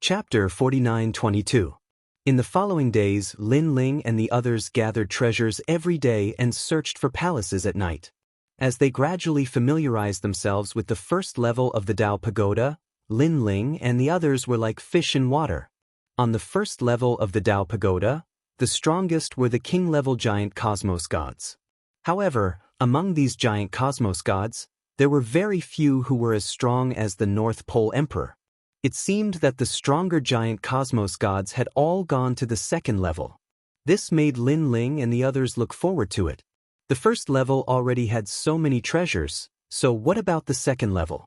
Chapter 49:22. In the following days, Lin Ling and the others gathered treasures every day and searched for palaces at night. As they gradually familiarized themselves with the first level of the Tao Pagoda, Lin Ling and the others were like fish in water. On the first level of the Tao Pagoda, the strongest were the king-level giant cosmos gods. However, among these giant cosmos gods, there were very few who were as strong as the North Pole Emperor. It seemed that the stronger giant cosmos gods had all gone to the second level. This made Lin Ling and the others look forward to it. The first level already had so many treasures, so what about the second level?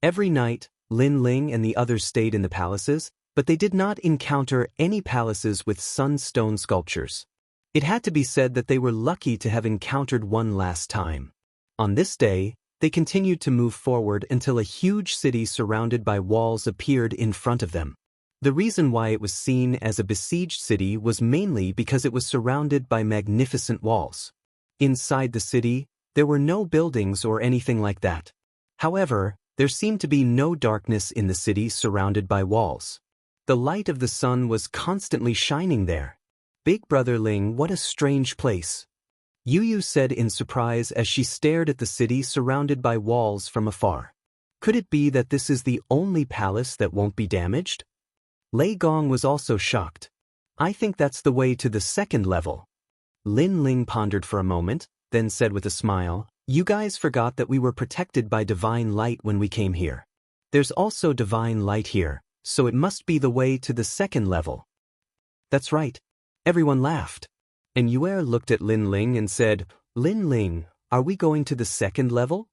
Every night, Lin Ling and the others stayed in the palaces, but they did not encounter any palaces with sunstone sculptures. It had to be said that they were lucky to have encountered one last time. On this day, they continued to move forward until a huge city surrounded by walls appeared in front of them. The reason why it was seen as a besieged city was mainly because it was surrounded by magnificent walls. Inside the city, there were no buildings or anything like that. However, there seemed to be no darkness in the city surrounded by walls. The light of the sun was constantly shining there. Big Brother Ling, what a strange place. Yu said in surprise as she stared at the city surrounded by walls from afar. Could it be that this is the only palace that won't be damaged? Lei Gong was also shocked. I think that's the way to the second level. Lin Ling pondered for a moment, then said with a smile, "You guys forgot that we were protected by divine light when we came here. There's also divine light here, so it must be the way to the second level." That's right. Everyone laughed. And Yue looked at Lin Ling and said, "Lin Ling, are we going to the second level?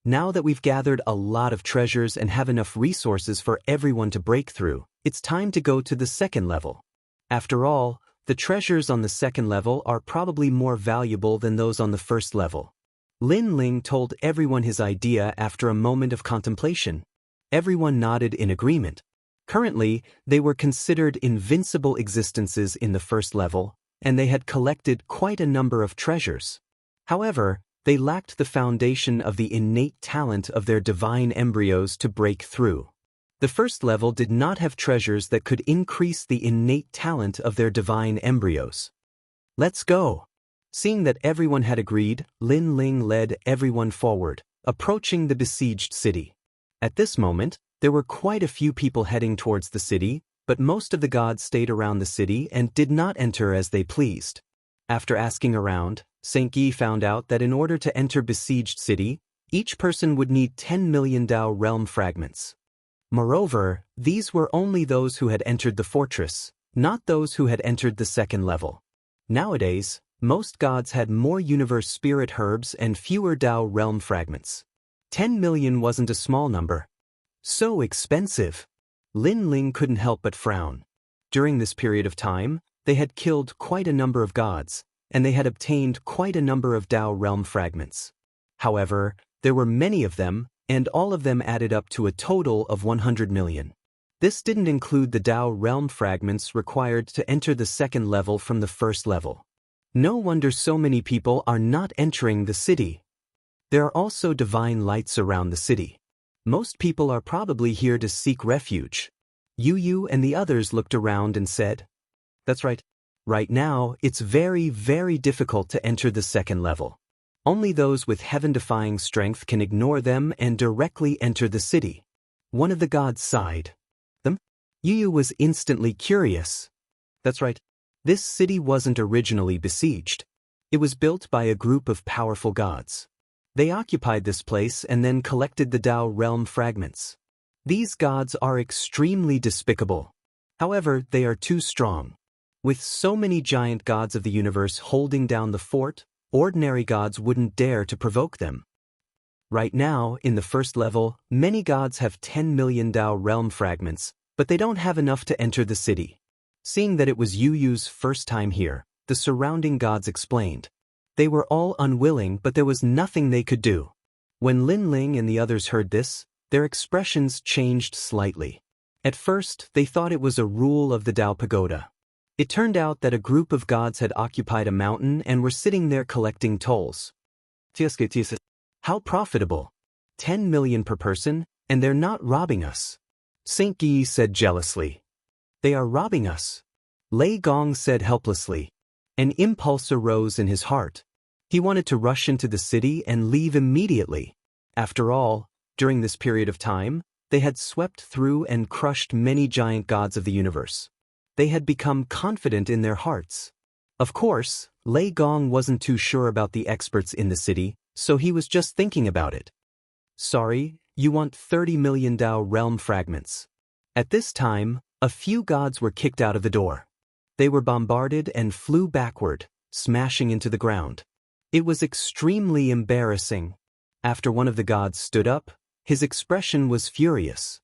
Now that we've gathered a lot of treasures and have enough resources for everyone to break through, it's time to go to the second level. After all, the treasures on the second level are probably more valuable than those on the first level." Lin Ling told everyone his idea after a moment of contemplation. Everyone nodded in agreement. Currently, they were considered invincible existences in the first level, and they had collected quite a number of treasures. However, they lacked the foundation of the innate talent of their divine embryos to break through. The first level did not have treasures that could increase the innate talent of their divine embryos. Let's go. Seeing that everyone had agreed, Lin Ling led everyone forward, approaching the besieged city. At this moment, there were quite a few people heading towards the city, but most of the gods stayed around the city and did not enter as they pleased. After asking around, Saint Yi found out that in order to enter besieged city, each person would need 10 million Tao realm fragments. Moreover, these were only those who had entered the fortress, not those who had entered the second level. Nowadays, most gods had more universe spirit herbs and fewer Tao realm fragments. 10 million wasn't a small number. So expensive. Lin Ling couldn't help but frown. During this period of time, they had killed quite a number of gods, and they had obtained quite a number of Tao realm fragments. However, there were many of them, and all of them added up to a total of 100 million. This didn't include the Tao realm fragments required to enter the second level from the first level. No wonder so many people are not entering the city. There are also divine lights around the city. Most people are probably here to seek refuge. Yu and the others looked around and said, "That's right. Right now, it's very, very difficult to enter the second level. Only those with heaven-defying strength can ignore them and directly enter the city." One of the gods sighed. Them? Yu was instantly curious. That's right. This city wasn't originally besieged. It was built by a group of powerful gods. They occupied this place and then collected the Tao realm fragments. These gods are extremely despicable. However, they are too strong. With so many giant gods of the universe holding down the fort, ordinary gods wouldn't dare to provoke them. Right now, in the first level, many gods have 10 million Tao realm fragments, but they don't have enough to enter the city. Seeing that it was Yu's first time here, the surrounding gods explained. They were all unwilling, but there was nothing they could do. When Lin Ling and the others heard this, their expressions changed slightly. At first, they thought it was a rule of the Tao Pagoda. It turned out that a group of gods had occupied a mountain and were sitting there collecting tolls. How profitable. 10 million per person, and they're not robbing us. Saint Yi said jealously. They are robbing us. Lei Gong said helplessly. An impulse arose in his heart. He wanted to rush into the city and leave immediately. After all, during this period of time, they had swept through and crushed many giant gods of the universe. They had become confident in their hearts. Of course, Lei Gong wasn't too sure about the experts in the city, so he was just thinking about it. Sorry, you want 30 million Dao realm fragments. At this time, a few gods were kicked out of the door. They were bombarded and flew backward, smashing into the ground. It was extremely embarrassing. After one of the gods stood up, his expression was furious.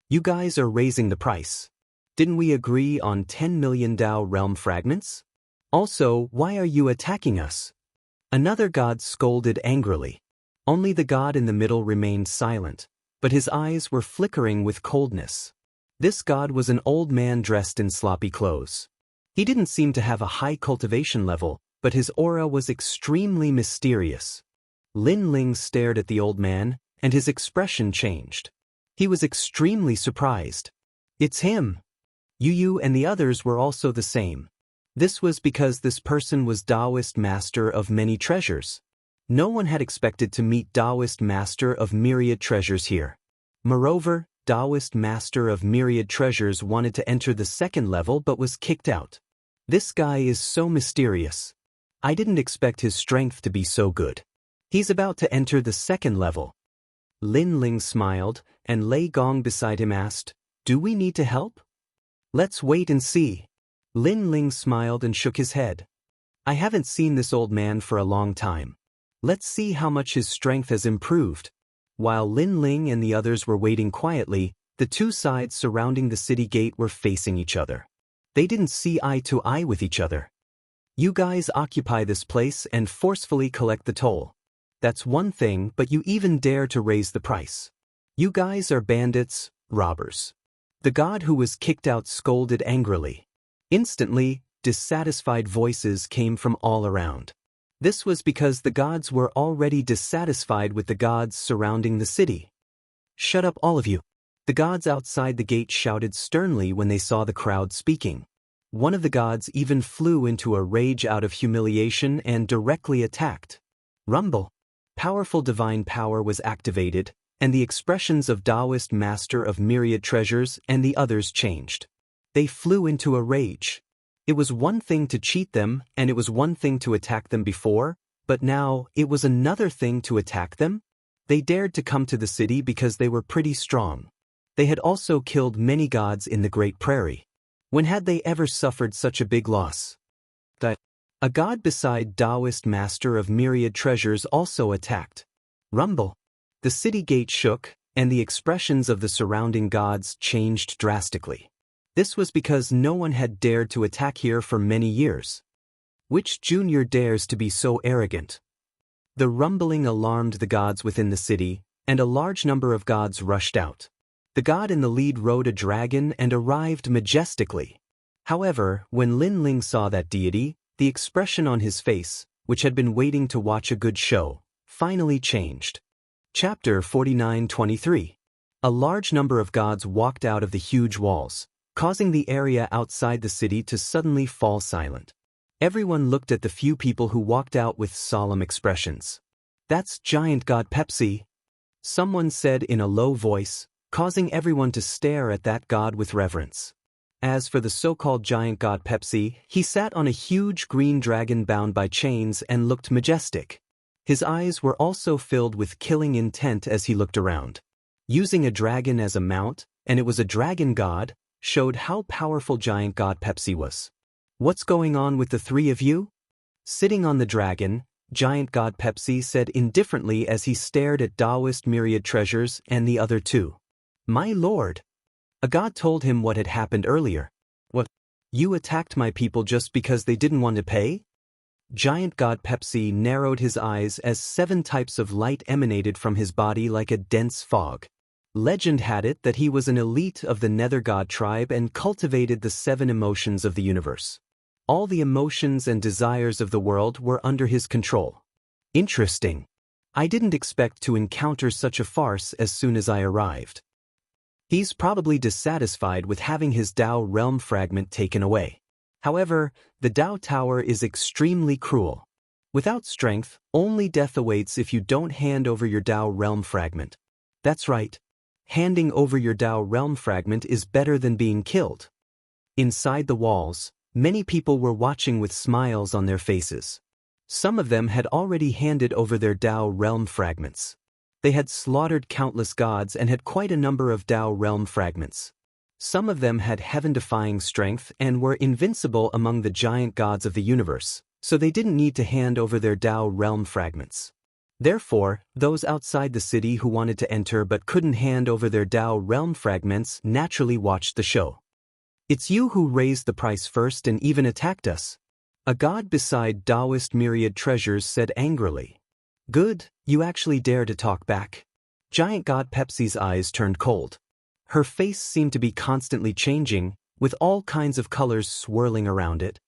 You guys are raising the price. Didn't we agree on 10 million Dao realm fragments? Also, why are you attacking us? Another god scolded angrily. Only the god in the middle remained silent, but his eyes were flickering with coldness. This god was an old man dressed in sloppy clothes. He didn't seem to have a high cultivation level, but his aura was extremely mysterious. Lin Ling stared at the old man, and his expression changed. He was extremely surprised. It's him. Yu and the others were also the same. This was because this person was Taoist master of many treasures. No one had expected to meet Taoist master of myriad treasures here. Moreover, Taoist master of myriad treasures wanted to enter the second level but was kicked out. This guy is so mysterious. I didn't expect his strength to be so good. He's about to enter the second level. Lin Ling smiled, and Lei Gong beside him asked, "Do we need to help?" "Let's wait and see." Lin Ling smiled and shook his head. "I haven't seen this old man for a long time. Let's see how much his strength has improved." While Lin Ling and the others were waiting quietly, the two sides surrounding the city gate were facing each other. They didn't see eye to eye with each other. "You guys occupy this place and forcefully collect the toll. That's one thing, but you even dare to raise the price. You guys are bandits, robbers." The god who was kicked out scolded angrily. Instantly, dissatisfied voices came from all around. This was because the gods were already dissatisfied with the gods surrounding the city. "Shut up, all of you." The gods outside the gate shouted sternly when they saw the crowd speaking. One of the gods even flew into a rage out of humiliation and directly attacked. Rumble. Powerful divine power was activated, and the expressions of Taoist master of myriad treasures and the others changed. They flew into a rage. It was one thing to cheat them, and it was one thing to attack them before, but now it was another thing to attack them? They dared to come to the city because they were pretty strong. They had also killed many gods in the Great Prairie. When had they ever suffered such a big loss? A god beside Taoist master of myriad treasures also attacked. Rumble. The city gate shook, and the expressions of the surrounding gods changed drastically. This was because no one had dared to attack here for many years. Which junior dares to be so arrogant? The rumbling alarmed the gods within the city, and a large number of gods rushed out. The god in the lead rode a dragon and arrived majestically. However, when Lin Ling saw that deity, the expression on his face, which had been waiting to watch a good show, finally changed. Chapter 49-23. A large number of gods walked out of the huge walls, causing the area outside the city to suddenly fall silent. Everyone looked at the few people who walked out with solemn expressions. "That's giant god Pepsi," someone said in a low voice, causing everyone to stare at that god with reverence. As for the so-called giant god Pepsi, he sat on a huge green dragon bound by chains and looked majestic. His eyes were also filled with killing intent as he looked around. Using a dragon as a mount, and it was a dragon god, showed how powerful giant god Pepsi was. "What's going on with the three of you?" Sitting on the dragon, giant god Pepsi said indifferently as he stared at Taoist myriad treasures and the other two. "My lord." A god told him what had happened earlier. "What? You attacked my people just because they didn't want to pay?" Giant god Pepsi narrowed his eyes as 7 types of light emanated from his body like a dense fog. Legend had it that he was an elite of the Nether God tribe and cultivated the 7 emotions of the universe. All the emotions and desires of the world were under his control. Interesting. I didn't expect to encounter such a farce as soon as I arrived. He's probably dissatisfied with having his Tao realm fragment taken away. However, the Tao Tower is extremely cruel. Without strength, only death awaits if you don't hand over your Tao realm fragment. That's right. Handing over your Tao realm fragment is better than being killed. Inside the walls, many people were watching with smiles on their faces. Some of them had already handed over their Tao realm fragments. They had slaughtered countless gods and had quite a number of Tao realm fragments. Some of them had heaven-defying strength and were invincible among the giant gods of the universe, so they didn't need to hand over their Tao realm fragments. Therefore, those outside the city who wanted to enter but couldn't hand over their Tao realm fragments naturally watched the show. "It's you who raised the price first and even attacked us," a god beside Taoist myriad treasures said angrily. "Good, you actually dare to talk back." Giant god Pepsi's eyes turned cold. Her face seemed to be constantly changing, with all kinds of colors swirling around it.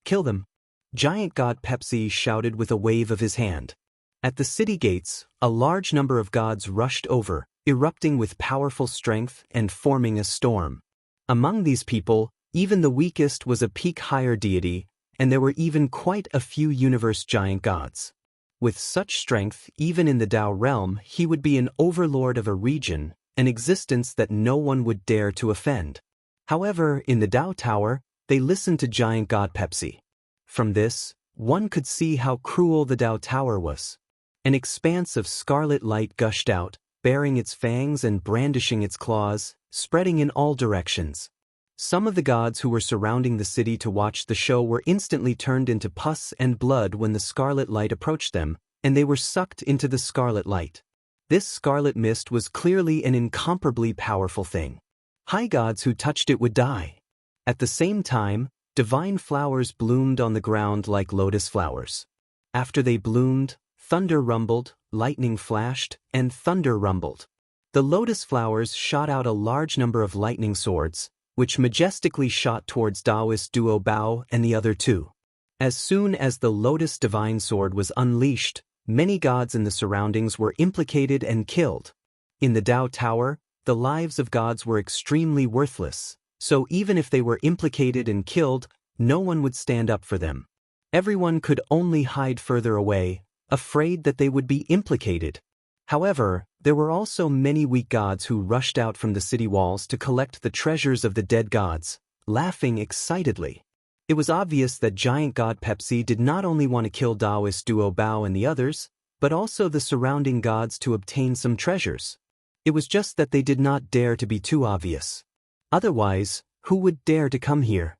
"Kill them," Giant god Pepsi shouted with a wave of his hand. At the city gates, a large number of gods rushed over, erupting with powerful strength and forming a storm. Among these people, even the weakest was a peak higher deity, and there were even quite a few universe giant gods. With such strength, even in the Tao realm, he would be an overlord of a region, an existence that no one would dare to offend. However, in the Tao Tower, they listened to giant god Pepsi. From this, one could see how cruel the Tao Tower was. An expanse of scarlet light gushed out, baring its fangs and brandishing its claws, spreading in all directions. Some of the gods who were surrounding the city to watch the show were instantly turned into pus and blood when the scarlet light approached them, and they were sucked into the scarlet light. This scarlet mist was clearly an incomparably powerful thing. High gods who touched it would die. At the same time, divine flowers bloomed on the ground like lotus flowers. After they bloomed, thunder rumbled, lightning flashed, and thunder rumbled. The lotus flowers shot out a large number of lightning swords, which majestically shot towards Taoist duo Bao and the other two. As soon as the lotus divine sword was unleashed, many gods in the surroundings were implicated and killed. In the Tao Tower, the lives of gods were extremely worthless, so even if they were implicated and killed, no one would stand up for them. Everyone could only hide further away, afraid that they would be implicated. However, there were also many weak gods who rushed out from the city walls to collect the treasures of the dead gods, laughing excitedly. It was obvious that giant god Pepsi did not only want to kill Taoist duo Bao and the others, but also the surrounding gods to obtain some treasures. It was just that they did not dare to be too obvious. Otherwise, who would dare to come here?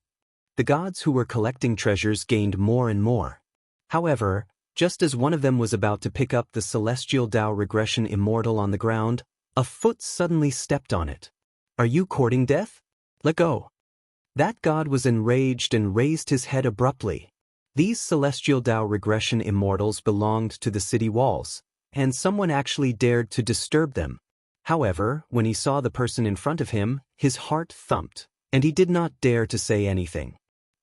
The gods who were collecting treasures gained more and more. However, just as one of them was about to pick up the celestial Tao regression immortal on the ground, a foot suddenly stepped on it. "Are you courting death? Let go." That god was enraged and raised his head abruptly. These celestial Tao regression immortals belonged to the city walls, and someone actually dared to disturb them. However, when he saw the person in front of him, his heart thumped, and he did not dare to say anything.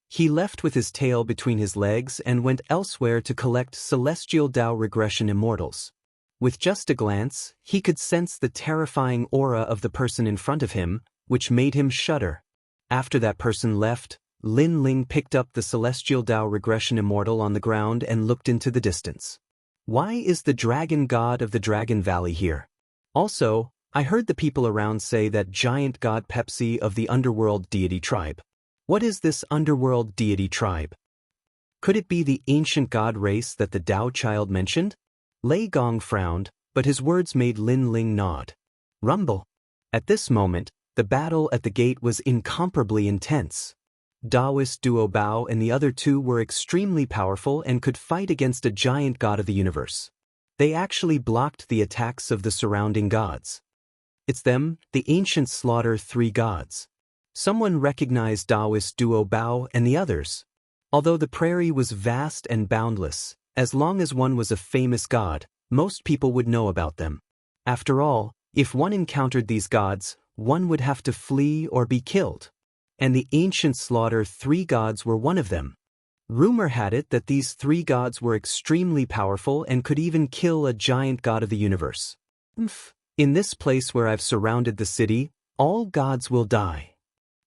He left with his tail between his legs and went elsewhere to collect celestial Tao regression immortals. With just a glance, he could sense the terrifying aura of the person in front of him, which made him shudder. After that person left, Lin Ling picked up the celestial Tao regression immortal on the ground and looked into the distance. "Why is the dragon god of the Dragon Valley here? Also, I heard the people around say that giant god Pepsi of the underworld deity tribe. What is this underworld deity tribe? Could it be the ancient god race that the Tao child mentioned?" Lei Gong frowned, but his words made Lin Ling nod. Rumble. At this moment, the battle at the gate was incomparably intense. Taoist duo Bao and the other two were extremely powerful and could fight against a giant god of the universe. They actually blocked the attacks of the surrounding gods. "It's them, the ancient slaughter three gods." Someone recognized Taoist duo Bao and the others. Although the prairie was vast and boundless, as long as one was a famous god, most people would know about them. After all, if one encountered these gods, one would have to flee or be killed. And the ancient slaughter three gods were one of them. Rumor had it that these three gods were extremely powerful and could even kill a giant god of the universe. In this place where I've surrounded the city, All gods will die.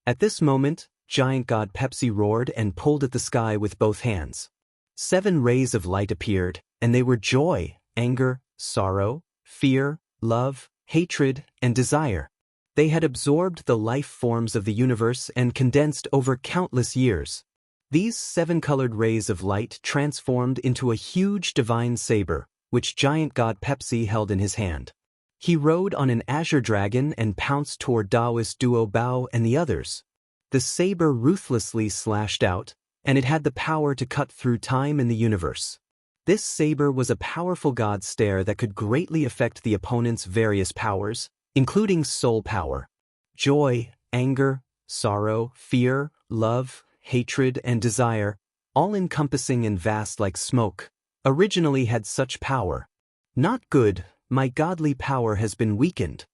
At this moment, giant god Pepsi roared and pulled at the sky with both hands. 7 rays of light appeared, and they were joy, anger, sorrow, fear, love, hatred, and desire. They had absorbed the life forms of the universe and condensed over countless years. These 7 colored rays of light transformed into a huge divine saber, which giant god Pepsi held in his hand. He rode on an azure dragon and pounced toward Taoist duo Bao and the others. The saber ruthlessly slashed out, and it had the power to cut through time and the universe. This saber was a powerful god stare that could greatly affect the opponent's various powers, including soul power. Joy, anger, sorrow, fear, love, hatred, and desire, all-encompassing and vast like smoke, originally had such power. Not good, my godly power has been weakened.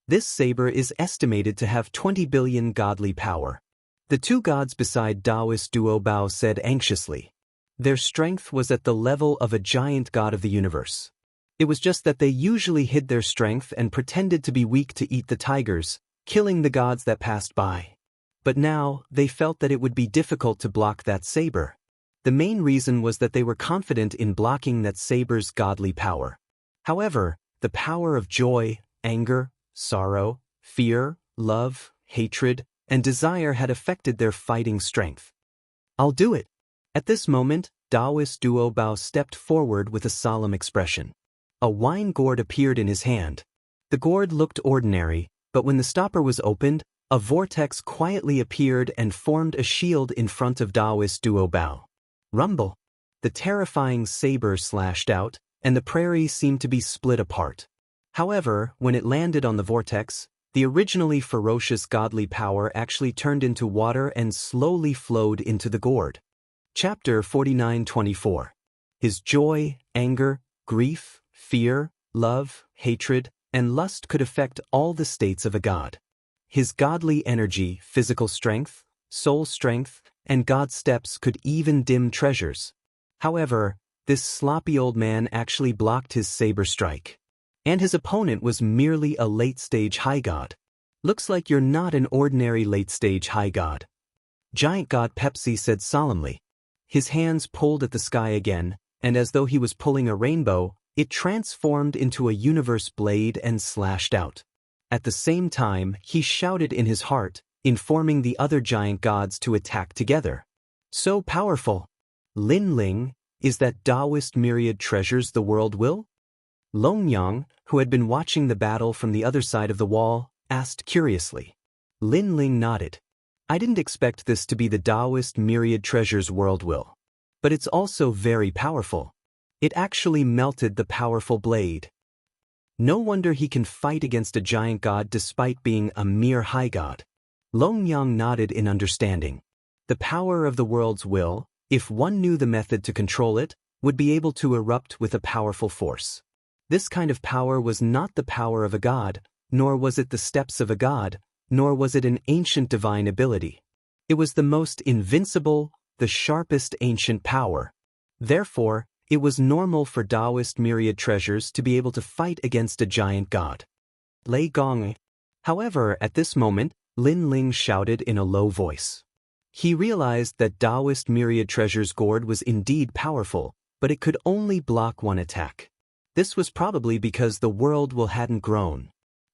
This saber is estimated to have 20 billion godly power. The 2 gods beside Taoist duo Bao said anxiously. Their strength was at the level of a giant god of the universe. It was just that they usually hid their strength and pretended to be weak to eat the tigers, killing the gods that passed by. But now, they felt that it would be difficult to block that saber. The main reason was that they were confident in blocking that saber's godly power. However, the power of joy, anger, sorrow, fear, love, hatred, and desire had affected their fighting strength. I'll do it. At this moment, Taoist duo Bao stepped forward with a solemn expression. A wine gourd appeared in his hand. The gourd looked ordinary, but when the stopper was opened, a vortex quietly appeared and formed a shield in front of Taoist duo Bao. Rumble! The terrifying saber slashed out, and the prairie seemed to be split apart. However, when it landed on the vortex, the originally ferocious godly power actually turned into water and slowly flowed into the gourd. Chapter 49-24. His joy, anger, grief, fear, love, hatred, and lust could affect all the states of a god. His godly energy, physical strength, soul strength, and god steps could even dim treasures. However, this sloppy old man actually blocked his saber strike. And his opponent was merely a late-stage high god. Looks like you're not an ordinary late-stage high god. Giant god Pepsi said solemnly. His hands pulled at the sky again, and as though he was pulling a rainbow, it transformed into a universe blade and slashed out. At the same time, he shouted in his heart, informing the other giant gods to attack together. So powerful! Lin Ling, is that Taoist myriad treasures the world will? Long Yang, who had been watching the battle from the other side of the wall, asked curiously. Lin Ling nodded. I didn't expect this to be the Taoist myriad treasures world will. But it's also very powerful. It actually melted the powerful blade. No wonder he can fight against a giant god despite being a mere high god. Long Yang nodded in understanding. The power of the world's will, if one knew the method to control it, would be able to erupt with a powerful force. This kind of power was not the power of a god, nor was it the steps of a god, nor was it an ancient divine ability. It was the most invincible, the sharpest ancient power. Therefore, it was normal for Taoist myriad treasures to be able to fight against a giant god. Lei Gong. However, at this moment, Lin Ling shouted in a low voice. He realized that Taoist myriad treasures gourd was indeed powerful, but it could only block one attack. This was probably because the world will hadn't grown.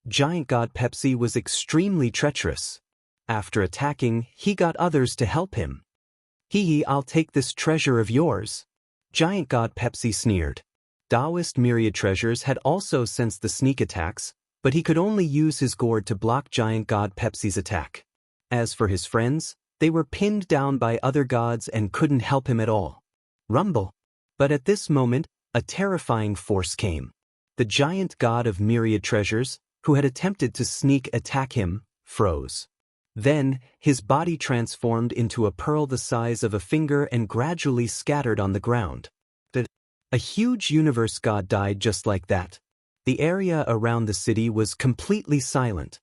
Giant god Pepsi was extremely treacherous. After attacking, he got others to help him. I'll take this treasure of yours. Giant god Pepsi sneered. Taoist myriad treasures had also sensed the sneak attacks, but he could only use his gourd to block giant god Pepsi's attack. As for his friends, they were pinned down by other gods and couldn't help him at all. Rumble. But at this moment, a terrifying force came. The giant god of myriad treasures, who had attempted to sneak attack him, froze. Then, his body transformed into a pearl the size of a finger and gradually scattered on the ground. A huge universe god died just like that. The area around the city was completely silent.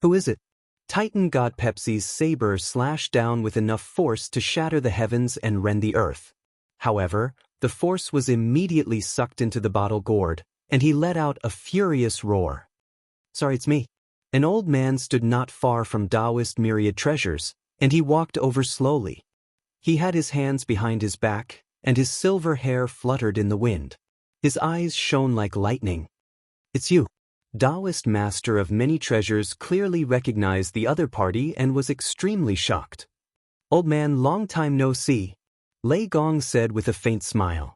Who is it? Titan god Pepsi's saber slashed down with enough force to shatter the heavens and rend the earth. However, the force was immediately sucked into the bottle gourd, and he let out a furious roar. Sorry, it's me. An old man stood not far from Taoist myriad treasures, and he walked over slowly. He had his hands behind his back, and his silver hair fluttered in the wind. His eyes shone like lightning. "It's you." Taoist master of many treasures clearly recognized the other party and was extremely shocked. "Old man, long time no see," Lei Gong said with a faint smile.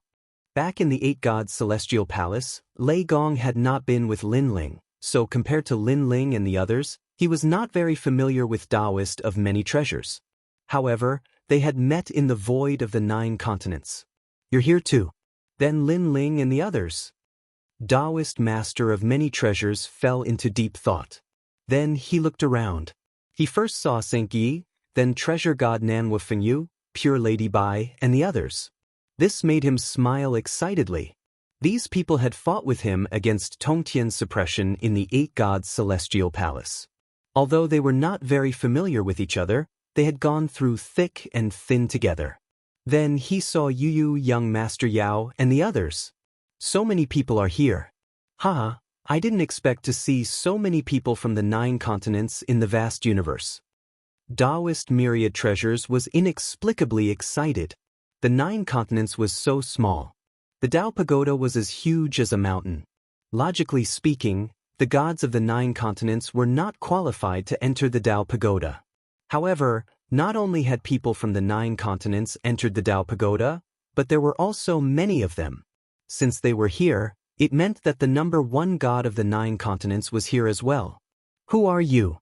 Back in the Eight Gods Celestial Palace, Lei Gong had not been with Lin Ling, so compared to Lin Ling and the others, he was not very familiar with Taoist of many treasures. However, they had met in the void of the 9 continents. "You're here too." Then Lin Ling and the others. Taoist master of many treasures fell into deep thought. Then he looked around. He first saw Sank Yi, then treasure god Nanhua Fengyu, pure lady Bai, and the others. This made him smile excitedly. These people had fought with him against Tongtian's suppression in the Eight Gods Celestial Palace. Although they were not very familiar with each other, they had gone through thick and thin together. Then he saw Yu, young Master Yao, and the others. "So many people are here. Haha, I didn't expect to see so many people from the 9 continents in the vast universe." Taoist myriad treasures was inexplicably excited. The 9 continents was so small. The Tao Pagoda was as huge as a mountain. Logically speaking, the gods of the 9 continents were not qualified to enter the Tao Pagoda. However, not only had people from the 9 continents entered the Tao Pagoda, but there were also many of them. Since they were here, it meant that the number 1 god of the 9 continents was here as well. "Who are you?"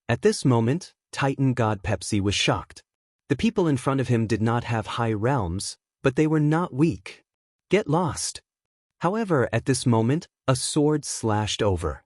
At this moment, Titan god Pepsi was shocked. The people in front of him did not have high realms, but they were not weak. "Get lost." However, at this moment, a sword slashed over.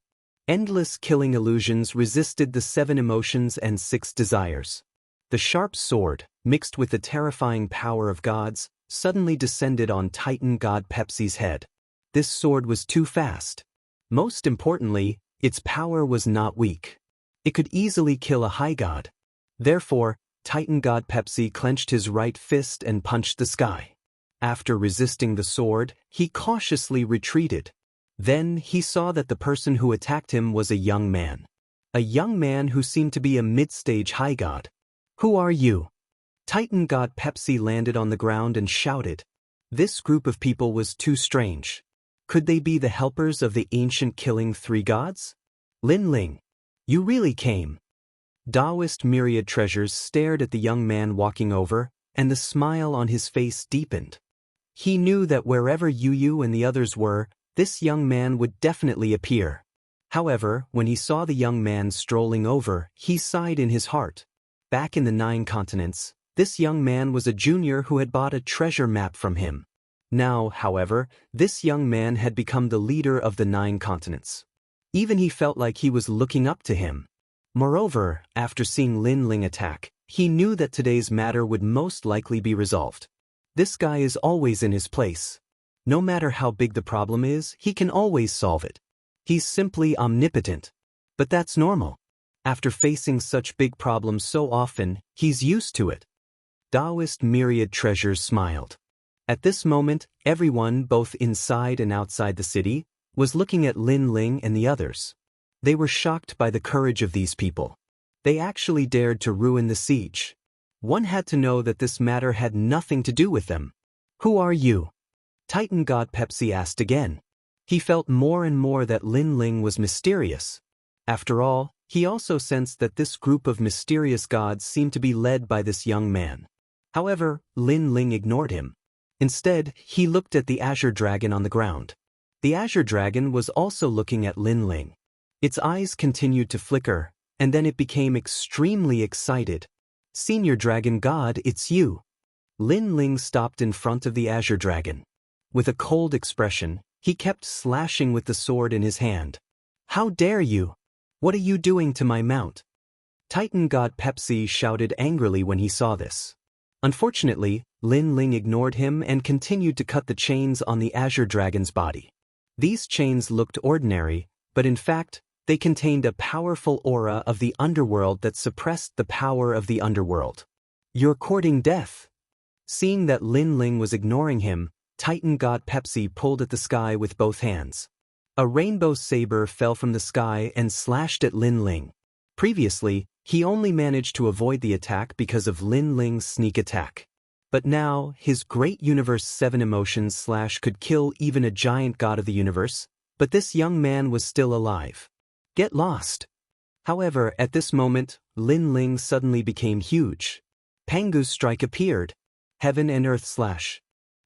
Endless killing illusions resisted the 7 emotions and 6 desires. The sharp sword, mixed with the terrifying power of gods, suddenly descended on Titan god Pepsi's head. This sword was too fast. Most importantly, its power was not weak. It could easily kill a high god. Therefore, Titan god Pepsi clenched his right fist and punched the sky. After resisting the sword, he cautiously retreated. Then he saw that the person who attacked him was a young man. A young man who seemed to be a mid-stage high god. "Who are you?" Titan god Pepsi landed on the ground and shouted. This group of people was too strange. Could they be the helpers of the ancient killing 3 gods? "Lin Ling, you really came." Taoist myriad treasures stared at the young man walking over, and the smile on his face deepened. He knew that wherever Yu and the others were, this young man would definitely appear. However, when he saw the young man strolling over, he sighed in his heart. Back in the 9 continents, this young man was a junior who had bought a treasure map from him. Now, however, this young man had become the leader of the 9 continents. Even he felt like he was looking up to him. Moreover, after seeing Lin Ling attack, he knew that today's matter would most likely be resolved. This guy is always in his place. No matter how big the problem is, he can always solve it. He's simply omnipotent. But that's normal. After facing such big problems so often, he's used to it. Taoist myriad treasures smiled. At this moment, everyone, both inside and outside the city, was looking at Lin Ling and the others. They were shocked by the courage of these people. They actually dared to ruin the siege. One had to know that this matter had nothing to do with them. "Who are you?" Titan god Pepsi asked again. He felt more and more that Lin Ling was mysterious. After all, he also sensed that this group of mysterious gods seemed to be led by this young man. However, Lin Ling ignored him. Instead, he looked at the azure dragon on the ground. The azure dragon was also looking at Lin Ling. Its eyes continued to flicker, and then it became extremely excited. "Senior dragon god, it's you." Lin Ling stopped in front of the azure dragon. With a cold expression, he kept slashing with the sword in his hand. "How dare you? What are you doing to my mount?" Titan god Pepsi shouted angrily when he saw this. Unfortunately, Lin Ling ignored him and continued to cut the chains on the azure dragon's body. These chains looked ordinary, but in fact, they contained a powerful aura of the underworld that suppressed the power of the underworld. "You're courting death." Seeing that Lin Ling was ignoring him, Titan god Pepsi pulled at the sky with both hands. A rainbow saber fell from the sky and slashed at Lin Ling. Previously, he only managed to avoid the attack because of Lin Ling's sneak attack. But now, his great universe 7 emotions slash could kill even a giant god of the universe, but this young man was still alive. Get lost. However, at this moment, Lin Ling suddenly became huge. Pangu's strike appeared. Heaven and Earth slash.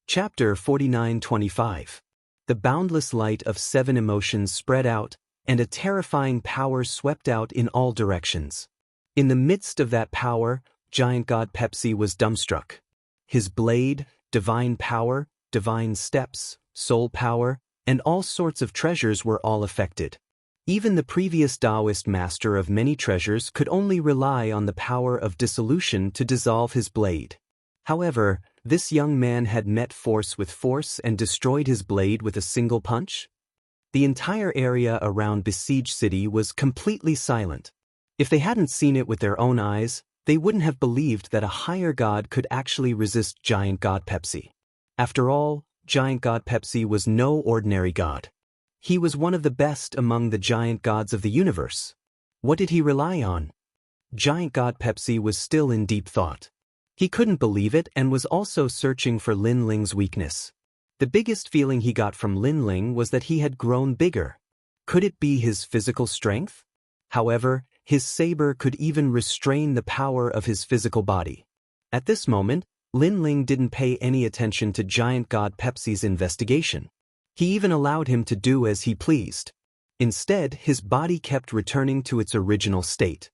Chapter 49-25. The boundless light of 7 emotions spread out, and a terrifying power swept out in all directions. In the midst of that power, giant god Pepsi was dumbstruck. His blade, divine power, divine steps, soul power, and all sorts of treasures were all affected. Even the previous Taoist master of many treasures could only rely on the power of dissolution to dissolve his blade. However, this young man had met force with force and destroyed his blade with a single punch. The entire area around Besieged City was completely silent. If they hadn't seen it with their own eyes, they wouldn't have believed that a higher god could actually resist giant god Pepsi. After all, giant god Pepsi was no ordinary god. He was one of the best among the giant gods of the universe. What did he rely on? Giant god Pepsi was still in deep thought. He couldn't believe it and was also searching for Lin Ling's weakness. The biggest feeling he got from Lin Ling was that he had grown bigger. Could it be his physical strength? However, his saber could even restrain the power of his physical body. At this moment, Lin Ling didn't pay any attention to giant god Pepsi's investigation. He even allowed him to do as he pleased. Instead, his body kept returning to its original state.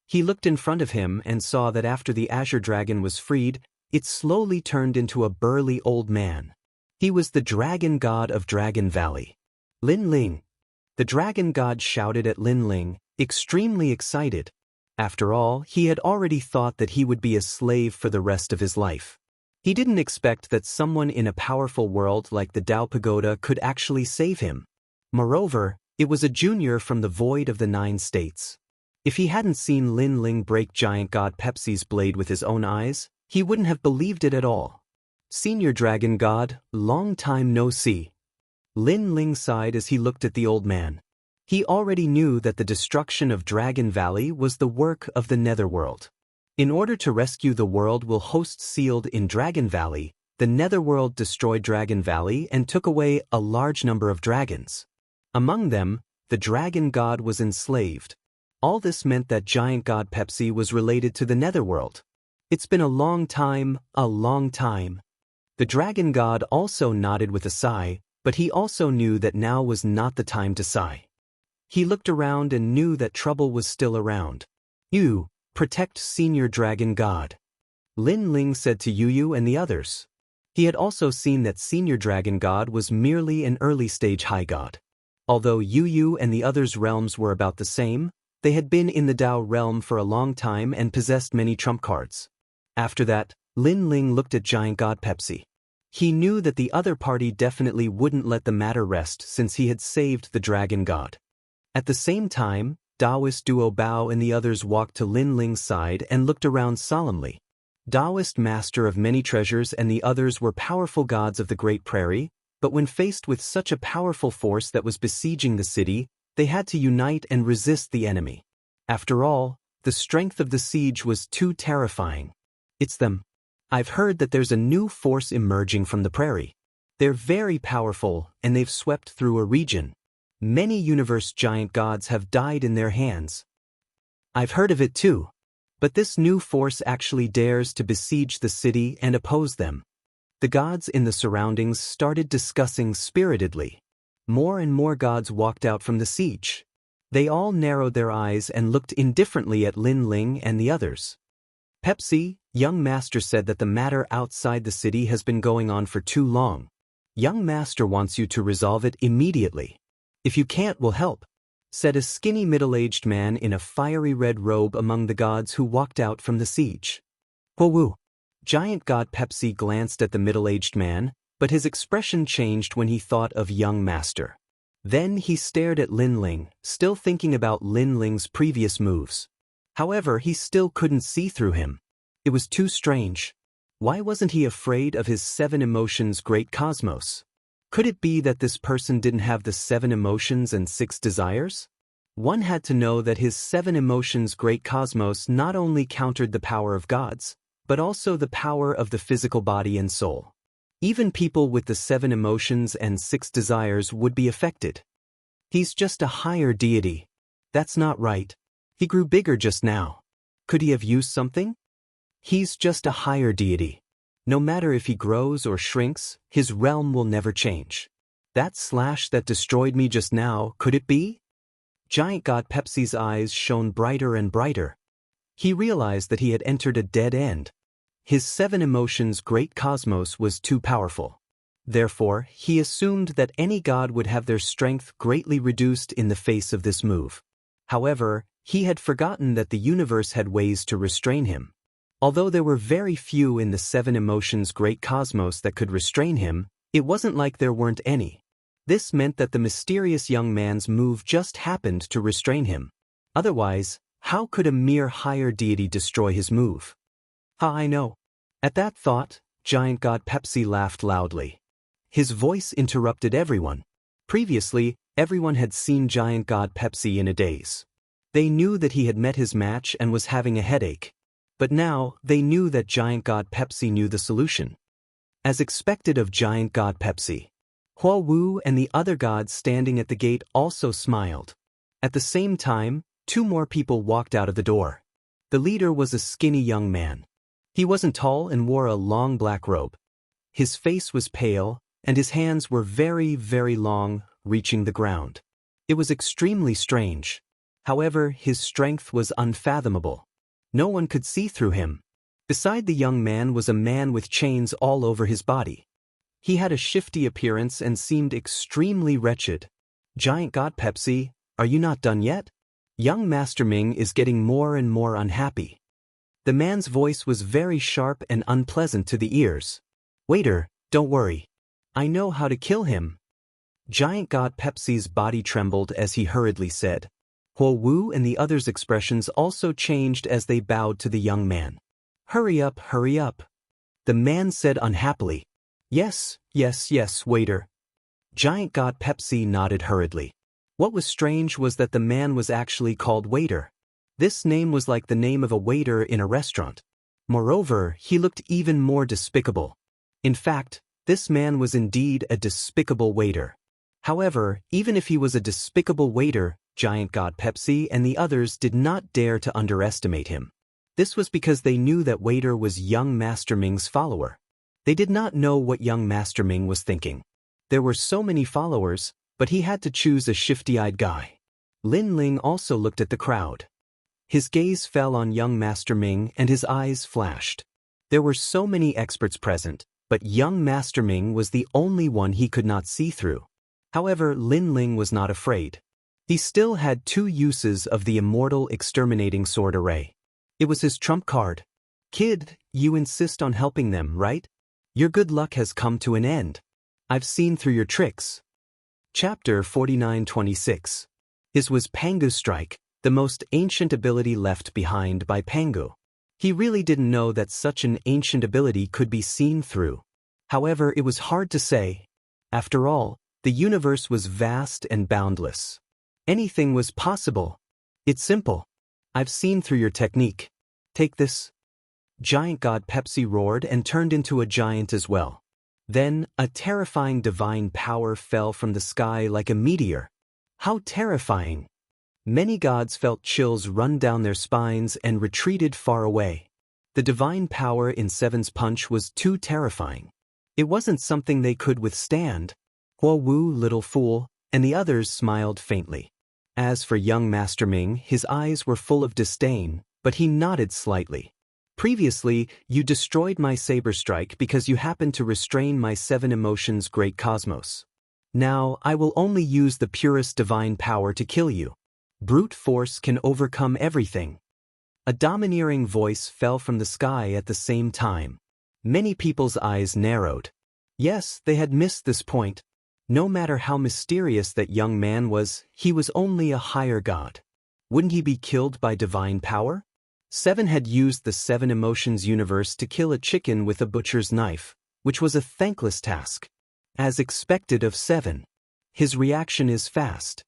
He looked in front of him and saw that after the Azure Dragon was freed, it slowly turned into a burly old man. He was the dragon god of Dragon Valley. Lin Ling. The dragon god shouted at Lin Ling, extremely excited. After all, he had already thought that he would be a slave for the rest of his life. He didn't expect that someone in a powerful world like the Tao Pagoda could actually save him. Moreover, it was a junior from the void of the 9 states. If he hadn't seen Lin Ling break giant god Pepsi's blade with his own eyes, he wouldn't have believed it at all. Senior Dragon God, long time no see. Lin Ling sighed as he looked at the old man. He already knew that the destruction of Dragon Valley was the work of the Netherworld. In order to rescue the world will host sealed in Dragon Valley, the Netherworld destroyed Dragon Valley and took away a large number of dragons. Among them, the dragon god was enslaved. All this meant that giant god Pepsi was related to the Netherworld. It's been a long time, a long time. The dragon god also nodded with a sigh, but he also knew that now was not the time to sigh. He looked around and knew that trouble was still around. You, protect Senior Dragon God. Lin Ling said to Yu and the others. He had also seen that Senior Dragon God was merely an early-stage high god. Although Yu and the others' realms were about the same, they had been in the Tao realm for a long time and possessed many trump cards. After that, Lin Ling looked at giant god Pepsi. He knew that the other party definitely wouldn't let the matter rest since he had saved the dragon god. At the same time, Taoist Duo Bao and the others walked to Lin Ling's side and looked around solemnly. Taoist master of many treasures and the others were powerful gods of the Great Prairie, but when faced with such a powerful force that was besieging the city, they had to unite and resist the enemy. After all, the strength of the siege was too terrifying. It's them. I've heard that there's a new force emerging from the prairie. They're very powerful, and they've swept through a region. Many universe giant gods have died in their hands. I've heard of it too. But this new force actually dares to besiege the city and oppose them. The gods in the surroundings started discussing spiritedly. More and more gods walked out from the siege. They all narrowed their eyes and looked indifferently at Lin Ling and the others. Pepsi, young master said that the matter outside the city has been going on for too long. Young master wants you to resolve it immediately. If you can't, we'll help, said a skinny middle-aged man in a fiery red robe among the gods who walked out from the siege. Woo! Giant god Pepsi glanced at the middle-aged man, but his expression changed when he thought of young master. Then he stared at Lin Ling, still thinking about Lin Ling's previous moves. However, he still couldn't see through him. It was too strange. Why wasn't he afraid of his 7 emotions great cosmos? Could it be that this person didn't have the 7 emotions and 6 desires? One had to know that his 7 emotions great cosmos not only countered the power of gods, but also the power of the physical body and soul. Even people with the 7 emotions and 6 desires would be affected. He's just a higher deity. That's not right. He grew bigger just now. Could he have used something? He's just a higher deity. No matter if he grows or shrinks, his realm will never change. That slash that destroyed me just now, could it be? Giant God Pepsi's eyes shone brighter and brighter. He realized that he had entered a dead end. His 7 emotions great cosmos was too powerful. Therefore, he assumed that any god would have their strength greatly reduced in the face of this move. However, he had forgotten that the universe had ways to restrain him. Although there were very few in the 7 emotions great cosmos that could restrain him, it wasn't like there weren't any. This meant that the mysterious young man's move just happened to restrain him. Otherwise, how could a mere higher deity destroy his move? I know. At that thought, Giant God Pepsi laughed loudly. His voice interrupted everyone. Previously, everyone had seen Giant God Pepsi in a daze. They knew that he had met his match and was having a headache. But now, they knew that Giant God Pepsi knew the solution. As expected of Giant God Pepsi, Hua Wu and the other gods standing at the gate also smiled. At the same time, 2 more people walked out of the door. The leader was a skinny young man. He wasn't tall and wore a long black robe. His face was pale, and his hands were very, very long, reaching the ground. It was extremely strange. However, his strength was unfathomable. No one could see through him. Beside the young man was a man with chains all over his body. He had a shifty appearance and seemed extremely wretched. Giant God Pepsi, are you not done yet? Young Master Ming is getting more and more unhappy. The man's voice was very sharp and unpleasant to the ears. Waiter, don't worry. I know how to kill him. Giant God Pepsi's body trembled as he hurriedly said. Hua Wu and the others' expressions also changed as they bowed to the young man. Hurry up, hurry up. The man said unhappily. Yes, yes, yes, waiter. Giant God Pepsi nodded hurriedly. What was strange was that the man was actually called Waiter. This name was like the name of a waiter in a restaurant. Moreover, he looked even more despicable. In fact, this man was indeed a despicable waiter. However, even if he was a despicable waiter, Giant God Pepsi and the others did not dare to underestimate him. This was because they knew that Waiter was young Master Ming's follower. They did not know what young Master Ming was thinking. There were so many followers, but he had to choose a shifty-eyed guy. Lin Ling also looked at the crowd. His gaze fell on young Master Ming and his eyes flashed. There were so many experts present, but young Master Ming was the only one he could not see through. However, Lin Ling was not afraid. He still had 2 uses of the immortal exterminating sword array. It was his trump card. Kid, you insist on helping them, right? Your good luck has come to an end. I've seen through your tricks. Chapter 49:26. His was Pangu Strike, the most ancient ability left behind by Pangu. He really didn't know that such an ancient ability could be seen through. However, it was hard to say. After all, the universe was vast and boundless. Anything was possible. It's simple. I've seen through your technique. Take this. Giant God Pepsi roared and turned into a giant as well. Then, a terrifying divine power fell from the sky like a meteor. How terrifying! Many gods felt chills run down their spines and retreated far away. The divine power in Seven's punch was too terrifying. It wasn't something they could withstand. Hua Wu, little fool, and the others smiled faintly. As for young Master Ming, his eyes were full of disdain, but he nodded slightly. Previously, you destroyed my saber strike because you happened to restrain my 7 emotions great cosmos. Now, I will only use the purest divine power to kill you. Brute force can overcome everything. A domineering voice fell from the sky at the same time. Many people's eyes narrowed. Yes, they had missed this point. No matter how mysterious that young man was, he was only a higher god. Wouldn't he be killed by divine power? Seven had used the 7 emotions universe to kill a chicken with a butcher's knife, which was a thankless task. As expected of 7. His reaction is fast.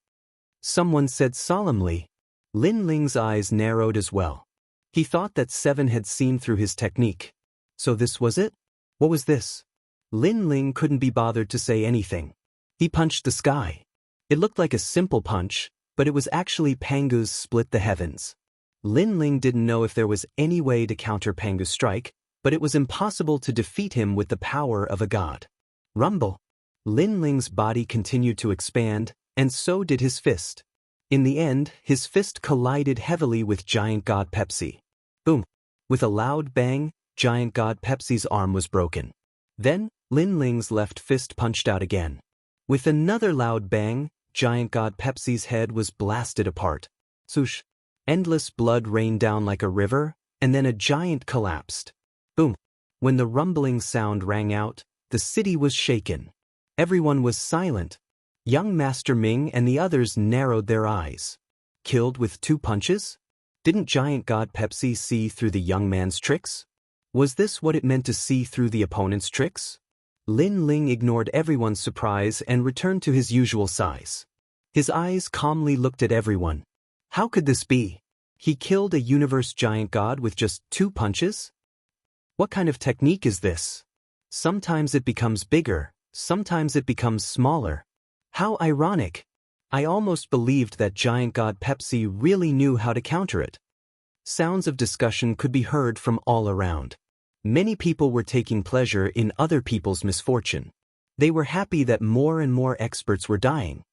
Someone said solemnly. Lin Ling's eyes narrowed as well. He thought that 7 had seen through his technique. So this was it? What was this? Lin Ling couldn't be bothered to say anything. He punched the sky. It looked like a simple punch, but it was actually Pangu's split the heavens. Lin Ling didn't know if there was any way to counter Pangu's strike, but it was impossible to defeat him with the power of a god. Rumble. Lin Ling's body continued to expand, and so did his fist. In the end, his fist collided heavily with Giant God Pepsi. Boom. With a loud bang, Giant God Pepsi's arm was broken. Then, Lin Ling's left fist punched out again. With another loud bang, Giant God Pepsi's head was blasted apart. Swoosh. Endless blood rained down like a river, and then a giant collapsed. Boom. When the rumbling sound rang out, the city was shaken. Everyone was silent. Young Master Ming and the others narrowed their eyes. Killed with 2 punches? Didn't Giant God Pepsi see through the young man's tricks? Was this what it meant to see through the opponent's tricks? Lin Ling ignored everyone's surprise and returned to his usual size. His eyes calmly looked at everyone. How could this be? He killed a universe giant god with just 2 punches? What kind of technique is this? Sometimes it becomes bigger, sometimes it becomes smaller. How ironic! I almost believed that Giant God Pepsi really knew how to counter it. Sounds of discussion could be heard from all around. Many people were taking pleasure in other people's misfortune. They were happy that more and more experts were dying.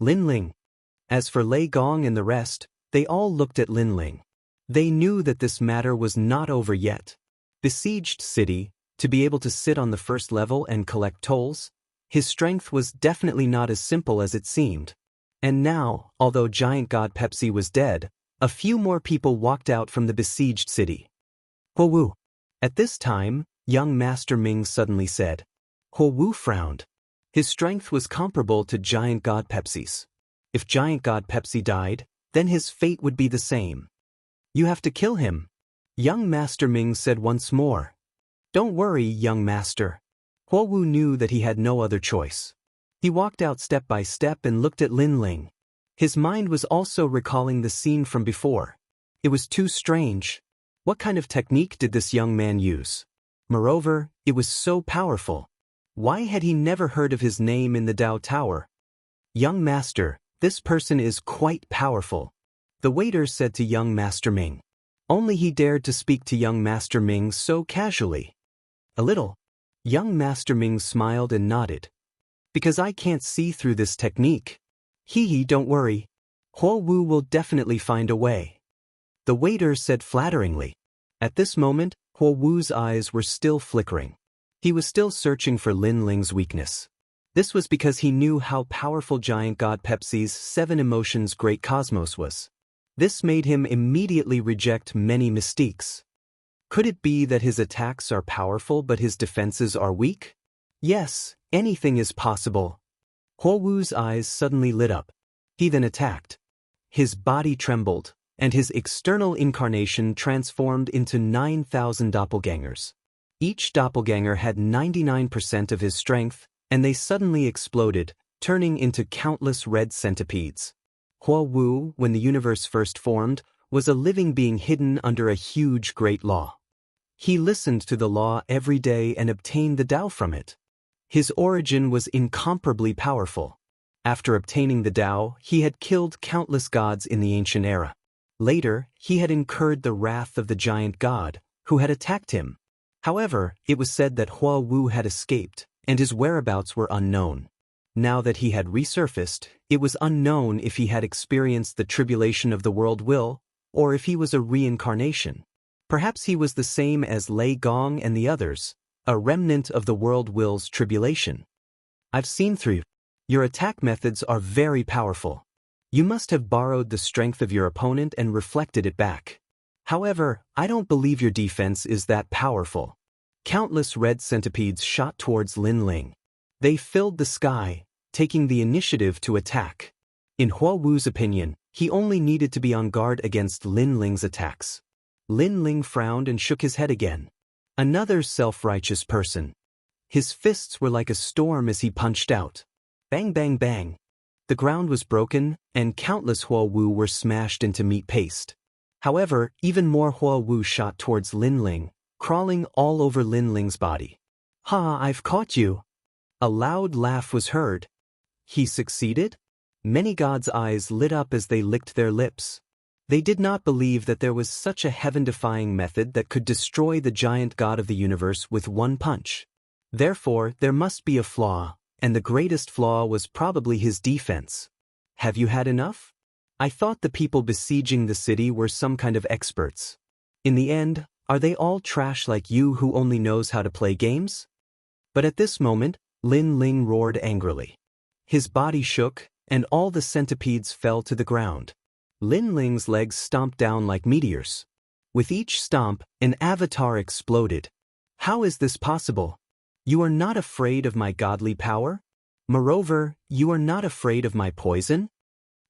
Lin Ling. As for Lei Gong and the rest, they all looked at Lin Ling. They knew that this matter was not over yet. Besieged city, to be able to sit on the first level and collect tolls, his strength was definitely not as simple as it seemed. And now, although Giant God Pepsi was dead, a few more people walked out from the besieged city. Huo Wu. At this time, young Master Ming suddenly said. Huo Wu frowned. His strength was comparable to Giant God Pepsi's. If Giant God Pepsi died, then his fate would be the same. You have to kill him. Young Master Ming said once more. Don't worry, young master. Huo Wu knew that he had no other choice. He walked out step by step and looked at Lin Ling. His mind was also recalling the scene from before. It was too strange. What kind of technique did this young man use? Moreover, it was so powerful. Why had he never heard of his name in the Dao Tower? Young master, this person is quite powerful. The waiter said to young Master Ming. Only he dared to speak to young Master Ming so casually. A little. Young Master Ming smiled and nodded. Because I can't see through this technique. Don't worry. Huo Wu will definitely find a way. The waiter said flatteringly. At this moment, Huo Wu's eyes were still flickering. He was still searching for Lin Ling's weakness. This was because he knew how powerful Giant God Pepsi's 7 emotions Great Cosmos was. This made him immediately reject many mystiques. Could it be that his attacks are powerful but his defenses are weak? Yes, anything is possible. Huo Wu's eyes suddenly lit up. He then attacked. His body trembled, and his external incarnation transformed into 9,000 doppelgangers. Each doppelganger had 99% of his strength, and they suddenly exploded, turning into countless red centipedes. Huo Wu, when the universe first formed, was a living being hidden under a huge great law. He listened to the law every day and obtained the Tao from it. His origin was incomparably powerful. After obtaining the Tao, he had killed countless gods in the ancient era. Later, he had incurred the wrath of the giant god, who had attacked him. However, it was said that Huo Wu had escaped, and his whereabouts were unknown. Now that he had resurfaced, it was unknown if he had experienced the tribulation of the world will, or if he was a reincarnation. Perhaps he was the same as Lei Gong and the others, a remnant of the world will's tribulation. I've seen through you. Your attack methods are very powerful. You must have borrowed the strength of your opponent and reflected it back. However, I don't believe your defense is that powerful. Countless red centipedes shot towards Lin Ling. They filled the sky, taking the initiative to attack. In Huo Wu's opinion, he only needed to be on guard against Lin Ling's attacks. Lin Ling frowned and shook his head again. Another self-righteous person. His fists were like a storm as he punched out. Bang bang bang. The ground was broken, and countless Hua Wu were smashed into meat paste. However, even more Hua Wu shot towards Lin Ling, crawling all over Lin Ling's body. "Ha, I've caught you!" A loud laugh was heard. He succeeded? Many gods' eyes lit up as they licked their lips. They did not believe that there was such a heaven-defying method that could destroy the giant god of the universe with one punch. Therefore, there must be a flaw, and the greatest flaw was probably his defense. Have you had enough? I thought the people besieging the city were some kind of experts. In the end, are they all trash like you who only knows how to play games? But at this moment, Lin Ling roared angrily. His body shook, and all the centipedes fell to the ground. Lin Ling's legs stomped down like meteors. With each stomp, an avatar exploded. How is this possible? You are not afraid of my godly power? Moreover, you are not afraid of my poison?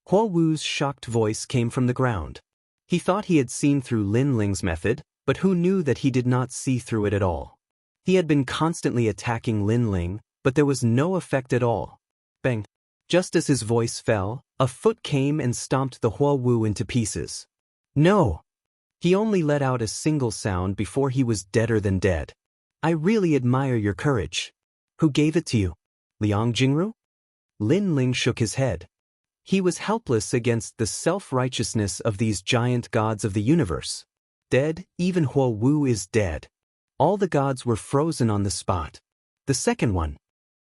Hua Wu's shocked voice came from the ground. He thought he had seen through Lin Ling's method, but who knew that he did not see through it at all? He had been constantly attacking Lin Ling, but there was no effect at all. Bang! Just as his voice fell, a foot came and stomped the Hua Wu into pieces. No! He only let out a single sound before he was deader than dead. I really admire your courage. Who gave it to you? Liang Jingru? Lin Ling shook his head. He was helpless against the self-righteousness of these giant gods of the universe. Dead, even Hua Wu is dead. All the gods were frozen on the spot. The second one.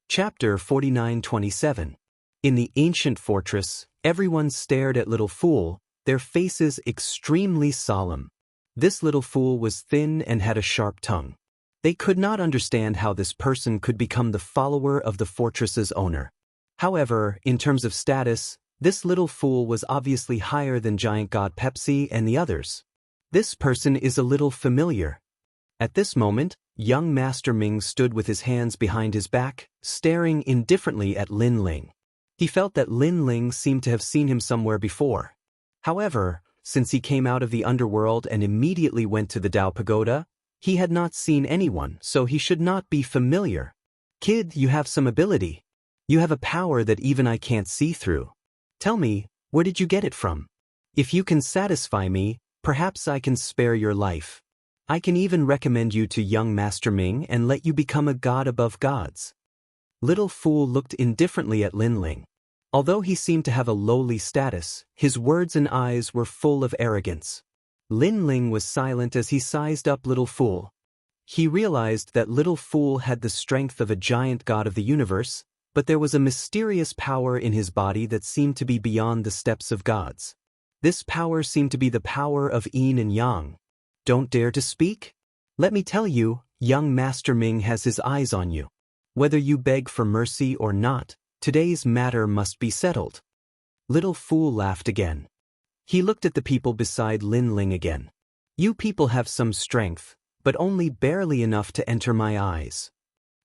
Chapter 49-27. In the ancient fortress, everyone stared at Little Fool, their faces extremely solemn. This little fool was thin and had a sharp tongue. They could not understand how this person could become the follower of the fortress's owner. However, in terms of status, this little fool was obviously higher than giant god Pepsi and the others. This person is a little familiar. At this moment, young Master Ming stood with his hands behind his back, staring indifferently at Lin Ling. He felt that Lin Ling seemed to have seen him somewhere before. However, since he came out of the underworld and immediately went to the Dao Pagoda, he had not seen anyone, so he should not be familiar. Kid, you have some ability. You have a power that even I can't see through. Tell me, where did you get it from? If you can satisfy me, perhaps I can spare your life. I can even recommend you to young Master Ming and let you become a god above gods. Little Fool looked indifferently at Lin Ling. Although he seemed to have a lowly status, his words and eyes were full of arrogance. Lin Ling was silent as he sized up Little Fool. He realized that Little Fool had the strength of a giant god of the universe, but there was a mysterious power in his body that seemed to be beyond the steps of gods. This power seemed to be the power of yin and yang. Don't dare to speak? Let me tell you, young Master Ming has his eyes on you. Whether you beg for mercy or not, today's matter must be settled. Little Fool laughed again. He looked at the people beside Lin Ling again. You people have some strength, but only barely enough to enter my eyes.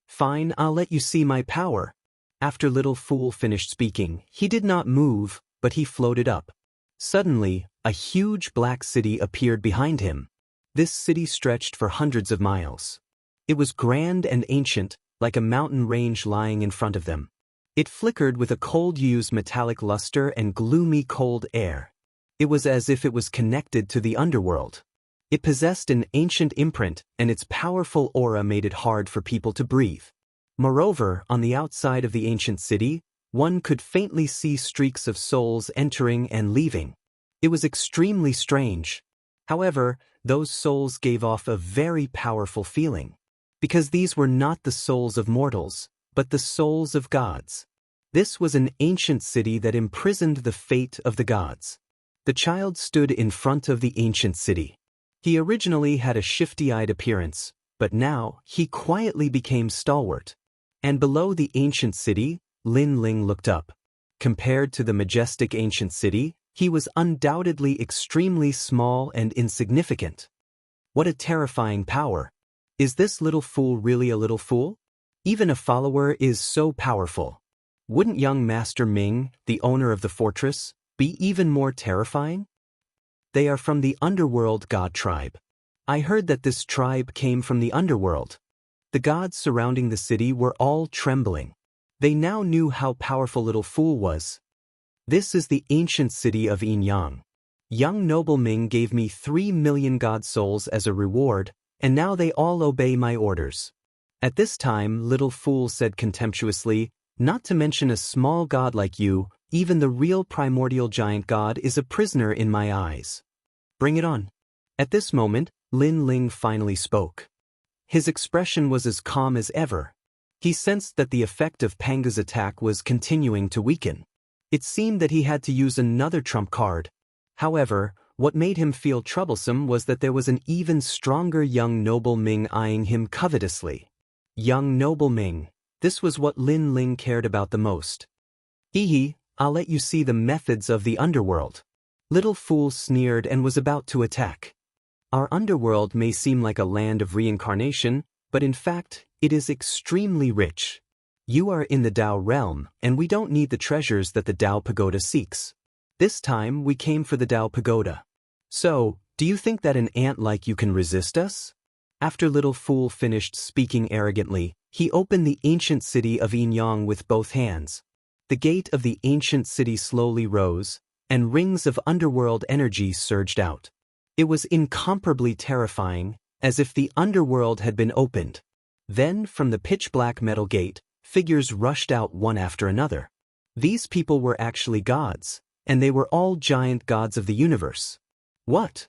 Fine, I'll let you see my power. After Little Fool finished speaking, he did not move, but he floated up. Suddenly, a huge black city appeared behind him. This city stretched for hundreds of miles. It was grand and ancient, like a mountain range lying in front of them. It flickered with a cold hue's metallic luster and gloomy cold air. It was as if it was connected to the underworld. It possessed an ancient imprint, and its powerful aura made it hard for people to breathe. Moreover, on the outside of the ancient city, one could faintly see streaks of souls entering and leaving. It was extremely strange. However, those souls gave off a very powerful feeling. Because these were not the souls of mortals, but the souls of gods. This was an ancient city that imprisoned the fate of the gods. The child stood in front of the ancient city. He originally had a shifty-eyed appearance, but now he quietly became stalwart. And below the ancient city, Lin Ling looked up. Compared to the majestic ancient city, he was undoubtedly extremely small and insignificant. What a terrifying power! Is this little fool really a little fool? Even a follower is so powerful. Wouldn't young Master Ming, the owner of the fortress, be even more terrifying? They are from the underworld god tribe. I heard that this tribe came from the underworld. The gods surrounding the city were all trembling. They now knew how powerful Little Fool was. This is the ancient city of Yinyang. Young noble Ming gave me 3 million god souls as a reward, and now they all obey my orders. At this time, Little Fool said contemptuously, not to mention a small god like you, even the real primordial giant god is a prisoner in my eyes. Bring it on. At this moment, Lin Ling finally spoke. His expression was as calm as ever. He sensed that the effect of Panga's attack was continuing to weaken. It seemed that he had to use another trump card. However, what made him feel troublesome was that there was an even stronger young noble Ming eyeing him covetously. Young noble Ming. This was what Lin Ling cared about the most. Hee, I'll let you see the methods of the underworld. Little Fool sneered and was about to attack. Our underworld may seem like a land of reincarnation, but in fact, it is extremely rich. You are in the Tao realm, and we don't need the treasures that the Tao Pagoda seeks. This time, we came for the Tao Pagoda. So, do you think that an ant like you can resist us? After Little Fool finished speaking arrogantly, he opened the ancient city of Yinyang with both hands. The gate of the ancient city slowly rose, and rings of underworld energy surged out. It was incomparably terrifying, as if the underworld had been opened. Then, from the pitch-black metal gate, figures rushed out one after another. These people were actually gods, and they were all giant gods of the universe. What?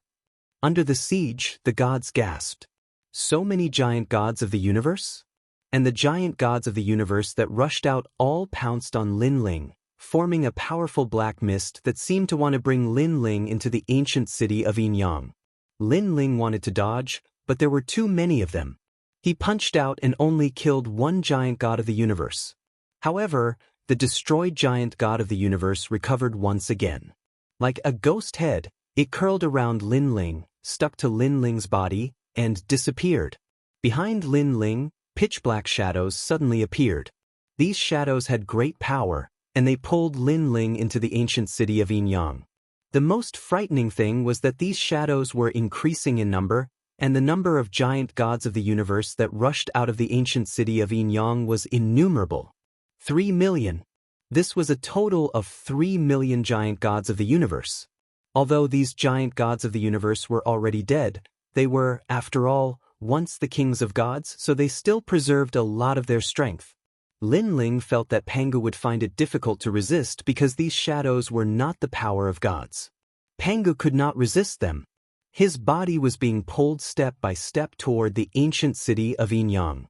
Under the siege, the gods gasped. So many giant gods of the universe? And the giant gods of the universe that rushed out all pounced on Lin Ling, forming a powerful black mist that seemed to want to bring Lin Ling into the ancient city of Yinyang. Lin Ling wanted to dodge, but there were too many of them. He punched out and only killed one giant god of the universe. However, the destroyed giant god of the universe recovered once again. Like a ghost head, it curled around Lin Ling, stuck to Lin Ling's body, and disappeared. Behind Lin Ling, pitch-black shadows suddenly appeared. These shadows had great power, and they pulled Lin Ling into the ancient city of Yinyang. The most frightening thing was that these shadows were increasing in number, and the number of giant gods of the universe that rushed out of the ancient city of Yinyang was innumerable. 3 million. This was a total of 3 million giant gods of the universe. Although these giant gods of the universe were already dead, they were, after all, once the kings of gods, so they still preserved a lot of their strength. Lin Ling felt that Panga would find it difficult to resist because these shadows were not the power of gods. Panga could not resist them. His body was being pulled step by step toward the ancient city of Yinyang.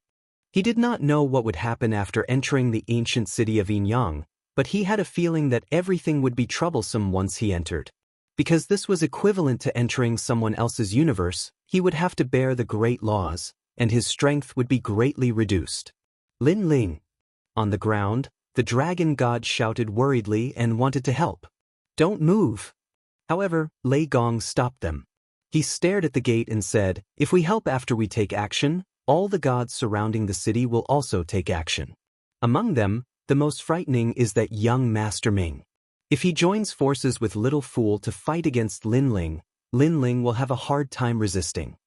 He did not know what would happen after entering the ancient city of Yinyang, but he had a feeling that everything would be troublesome once he entered. Because this was equivalent to entering someone else's universe, he would have to bear the great laws, and his strength would be greatly reduced. Lin Ling. On the ground, the dragon god shouted worriedly and wanted to help. Don't move. However, Lei Gong stopped them. He stared at the gate and said, if we help after we take action, all the gods surrounding the city will also take action. Among them, the most frightening is that young Master Ming. If he joins forces with Little Fool to fight against Lin Ling will have a hard time resisting.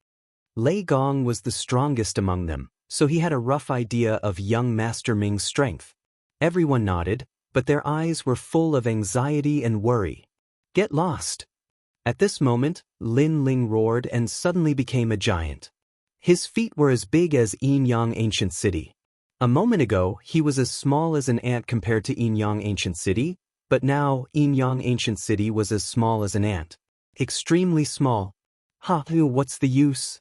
Lei Gong was the strongest among them, so he had a rough idea of young Master Ming's strength. Everyone nodded, but their eyes were full of anxiety and worry. Get lost. At this moment, Lin Ling roared and suddenly became a giant. His feet were as big as Yinyang Ancient City. A moment ago, he was as small as an ant compared to Yinyang Ancient City, but now Yinyang Ancient City was as small as an ant. Extremely small. What's the use?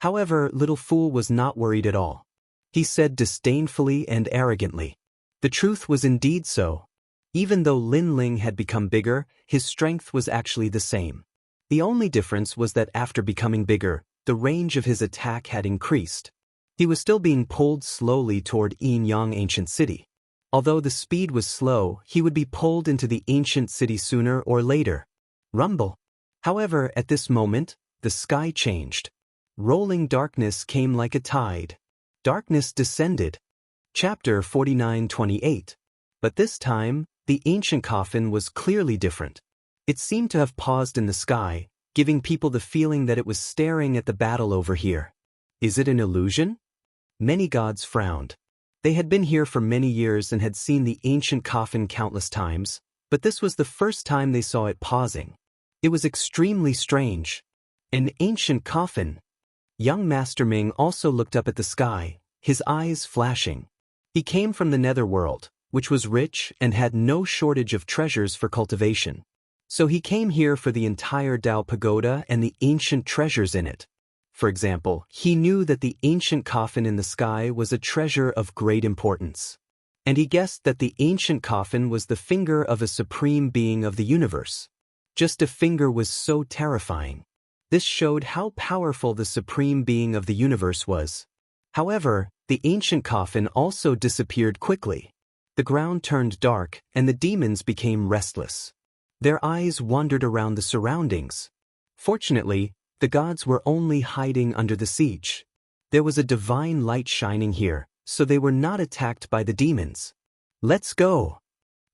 However, Little Fool was not worried at all. He said disdainfully and arrogantly. The truth was indeed so. Even though Lin Ling had become bigger, his strength was actually the same. The only difference was that after becoming bigger, the range of his attack had increased. He was still being pulled slowly toward Yinyang Ancient City. Although the speed was slow, he would be pulled into the ancient city sooner or later. Rumble. However, at this moment, the sky changed. Rolling darkness came like a tide. Darkness descended. Chapter 49:28. But this time, the ancient coffin was clearly different. It seemed to have paused in the sky, giving people the feeling that it was staring at the battle over here. Is it an illusion? Many gods frowned. They had been here for many years and had seen the ancient coffin countless times, but this was the first time they saw it pausing. It was extremely strange. An ancient coffin. Young Master Ming also looked up at the sky, his eyes flashing. He came from the netherworld, which was rich and had no shortage of treasures for cultivation. So he came here for the entire Dao Pagoda and the ancient treasures in it. For example, he knew that the ancient coffin in the sky was a treasure of great importance. And he guessed that the ancient coffin was the finger of a supreme being of the universe. Just a finger was so terrifying. This showed how powerful the supreme being of the universe was. However, the ancient coffin also disappeared quickly. The ground turned dark, and the demons became restless. Their eyes wandered around the surroundings. Fortunately, the gods were only hiding under the siege. There was a divine light shining here, so they were not attacked by the demons. Let's go!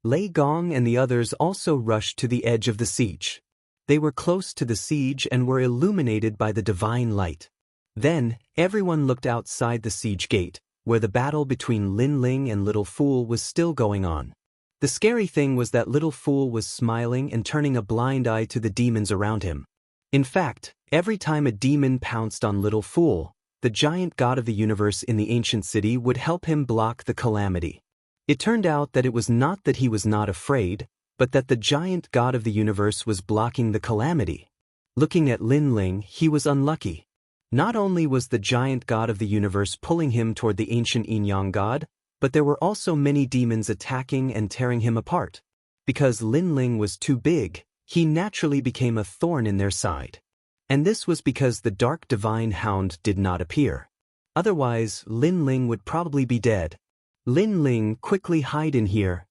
Lei Gong and the others also rushed to the edge of the siege. They were close to the siege and were illuminated by the divine light. Then, everyone looked outside the siege gate, where the battle between Lin Ling and Little Fool was still going on. The scary thing was that Little Fool was smiling and turning a blind eye to the demons around him. In fact, every time a demon pounced on Little Fool, the giant god of the universe in the ancient city would help him block the calamity. It turned out that it was not that he was not afraid, but that the giant god of the universe was blocking the calamity. Looking at Lin Ling, he was unlucky. Not only was the giant god of the universe pulling him toward the ancient yin-yang god, but there were also many demons attacking and tearing him apart. Because Lin Ling was too big, he naturally became a thorn in their side. And this was because the dark divine hound did not appear. Otherwise, Lin Ling would probably be dead. Lin Ling, quickly hide in here.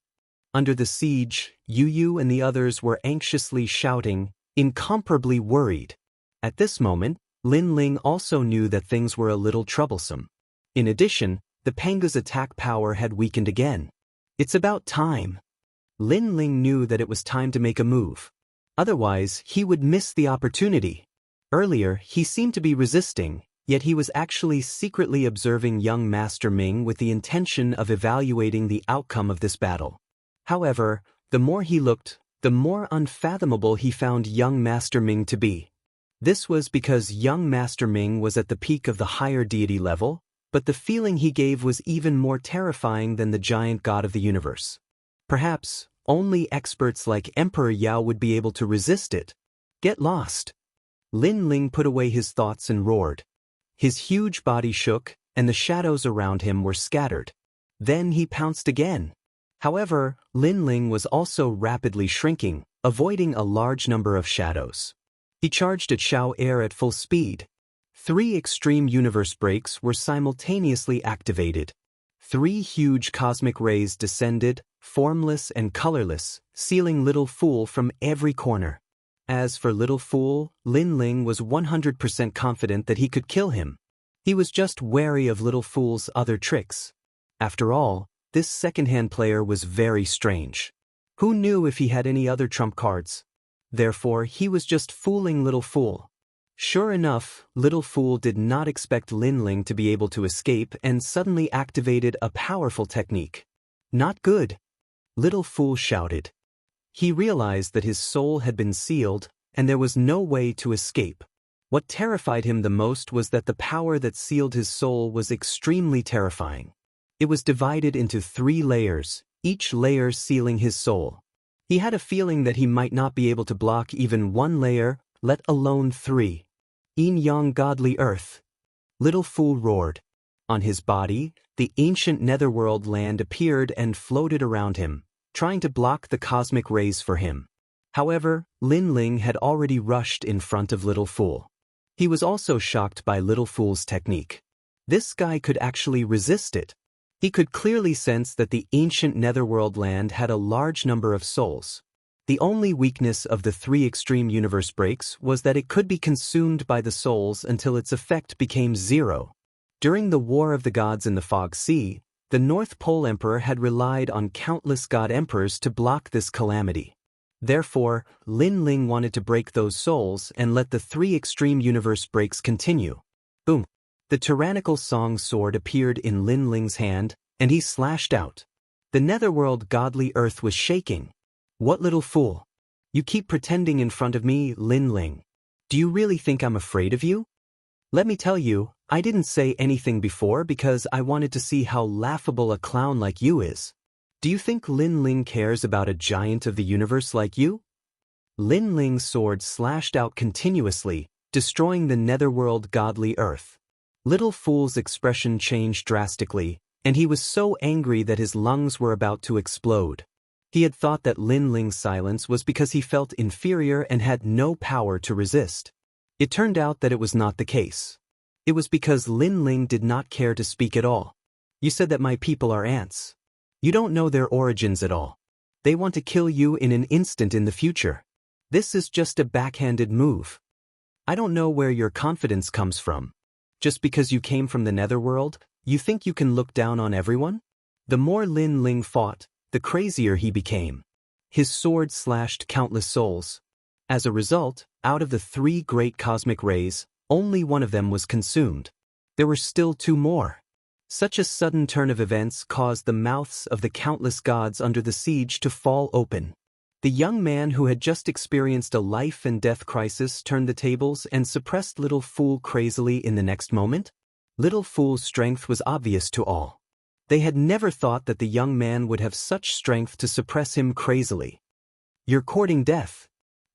Under the siege, Yu Yu and the others were anxiously shouting, incomparably worried. At this moment, Lin Ling also knew that things were a little troublesome. In addition, the Panga's attack power had weakened again. It's about time. Lin Ling knew that it was time to make a move. Otherwise, he would miss the opportunity. Earlier, he seemed to be resisting, yet he was actually secretly observing young Master Ming with the intention of evaluating the outcome of this battle. However, the more he looked, the more unfathomable he found young Master Ming to be. This was because young Master Ming was at the peak of the higher deity level, but the feeling he gave was even more terrifying than the giant god of the universe. Perhaps, only experts like Emperor Yao would be able to resist it. Get lost! Lin Ling put away his thoughts and roared. His huge body shook, and the shadows around him were scattered. Then he pounced again. However, Lin Ling was also rapidly shrinking, avoiding a large number of shadows. He charged at Xiao Air at full speed. 3 extreme universe breaks were simultaneously activated. 3 huge cosmic rays descended, formless and colorless, sealing Little Fool from every corner. As for Little Fool, Lin Ling was 100% confident that he could kill him. He was just wary of Little Fool's other tricks. After all, this second-hand player was very strange. Who knew if he had any other trump cards? Therefore, he was just fooling Little Fool. Sure enough, Little Fool did not expect Lin Ling to be able to escape and suddenly activated a powerful technique. Not good. Little Fool shouted. He realized that his soul had been sealed, and there was no way to escape. What terrified him the most was that the power that sealed his soul was extremely terrifying. It was divided into 3 layers, each layer sealing his soul. He had a feeling that he might not be able to block even 1 layer, let alone 3. Yin-yang godly earth. Little Fool roared. On his body, the ancient netherworld land appeared and floated around him, trying to block the cosmic rays for him. However, Lin Ling had already rushed in front of Little Fool. He was also shocked by Little Fool's technique. This guy could actually resist it. He could clearly sense that the ancient netherworld land had a large number of souls. The only weakness of the 3 extreme universe breaks was that it could be consumed by the souls until its effect became 0. During the War of the Gods in the Fog Sea, the North Pole Emperor had relied on countless god emperors to block this calamity. Therefore, Lin Ling wanted to break those souls and let the 3 extreme universe breaks continue. Boom! The tyrannical song sword appeared in Lin Ling's hand, and he slashed out. The netherworld godly earth was shaking. What little fool! You keep pretending in front of me, Lin Ling. Do you really think I'm afraid of you? Let me tell you, I didn't say anything before because I wanted to see how laughable a clown like you is. Do you think Lin Ling cares about a giant of the universe like you? Lin Ling's sword slashed out continuously, destroying the netherworld godly earth. Little Fool's expression changed drastically, and he was so angry that his lungs were about to explode. He had thought that Lin Ling's silence was because he felt inferior and had no power to resist. It turned out that it was not the case. It was because Lin Ling did not care to speak at all. You said that my people are ants. You don't know their origins at all. They want to kill you in an instant in the future. This is just a backhanded move. I don't know where your confidence comes from. Just because you came from the netherworld, you think you can look down on everyone? The more Lin Ling fought, the crazier he became. His sword slashed countless souls. As a result, out of the 3 great cosmic rays, only one of them was consumed. There were still 2 more. Such a sudden turn of events caused the mouths of the countless gods under the siege to fall open. The young man who had just experienced a life and death crisis turned the tables and suppressed Little Fool crazily in the next moment. Little Fool's strength was obvious to all. They had never thought that the young man would have such strength to suppress him crazily. You're courting death.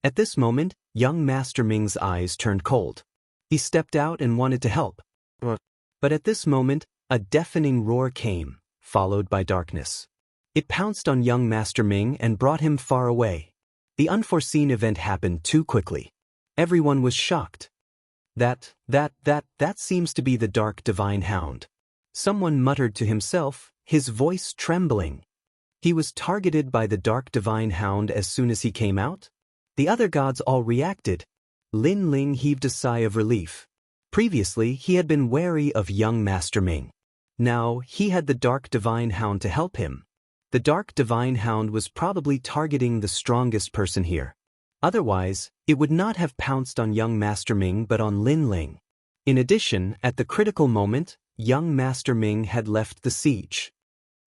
At this moment, young Master Ming's eyes turned cold. He stepped out and wanted to help. But at this moment, a deafening roar came, followed by darkness. It pounced on young Master Ming and brought him far away. The unforeseen event happened too quickly. Everyone was shocked. That seems to be the Dark Divine Hound. Someone muttered to himself, his voice trembling. He was targeted by the Dark Divine Hound as soon as he came out? The other gods all reacted. Lin Ling heaved a sigh of relief. Previously, he had been wary of young Master Ming. Now, he had the Dark Divine Hound to help him. The Dark Divine Hound was probably targeting the strongest person here. Otherwise, it would not have pounced on young Master Ming but on Lin Ling. In addition, at the critical moment, young Master Ming had left the siege.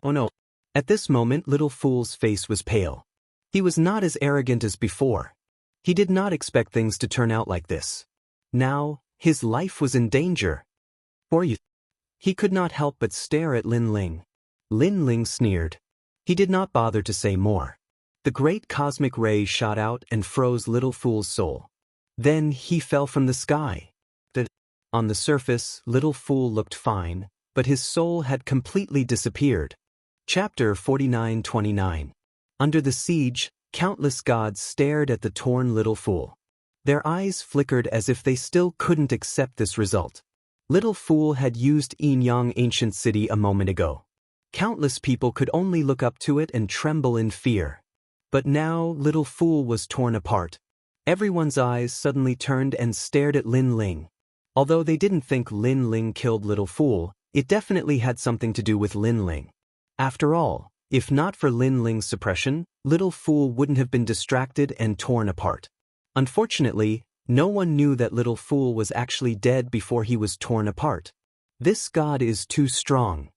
Oh no. At this moment, Little Fool's face was pale. He was not as arrogant as before. He did not expect things to turn out like this. Now, his life was in danger. For you. He could not help but stare at Lin Ling. Lin Ling sneered. He did not bother to say more. The great cosmic ray shot out and froze Little Fool's soul. Then he fell from the sky. On the surface, Little Fool looked fine, but his soul had completely disappeared. Chapter 49-29. Under the siege, countless gods stared at the torn Little Fool. Their eyes flickered as if they still couldn't accept this result. Little Fool had used Enyang Ancient City a moment ago. Countless people could only look up to it and tremble in fear. But now Little Fool was torn apart. Everyone's eyes suddenly turned and stared at Lin Ling. Although they didn't think Lin Ling killed Little Fool, it definitely had something to do with Lin Ling. After all, if not for Lin Ling's suppression, Little Fool wouldn't have been distracted and torn apart. Unfortunately, no one knew that Little Fool was actually dead before he was torn apart. This god is too strong.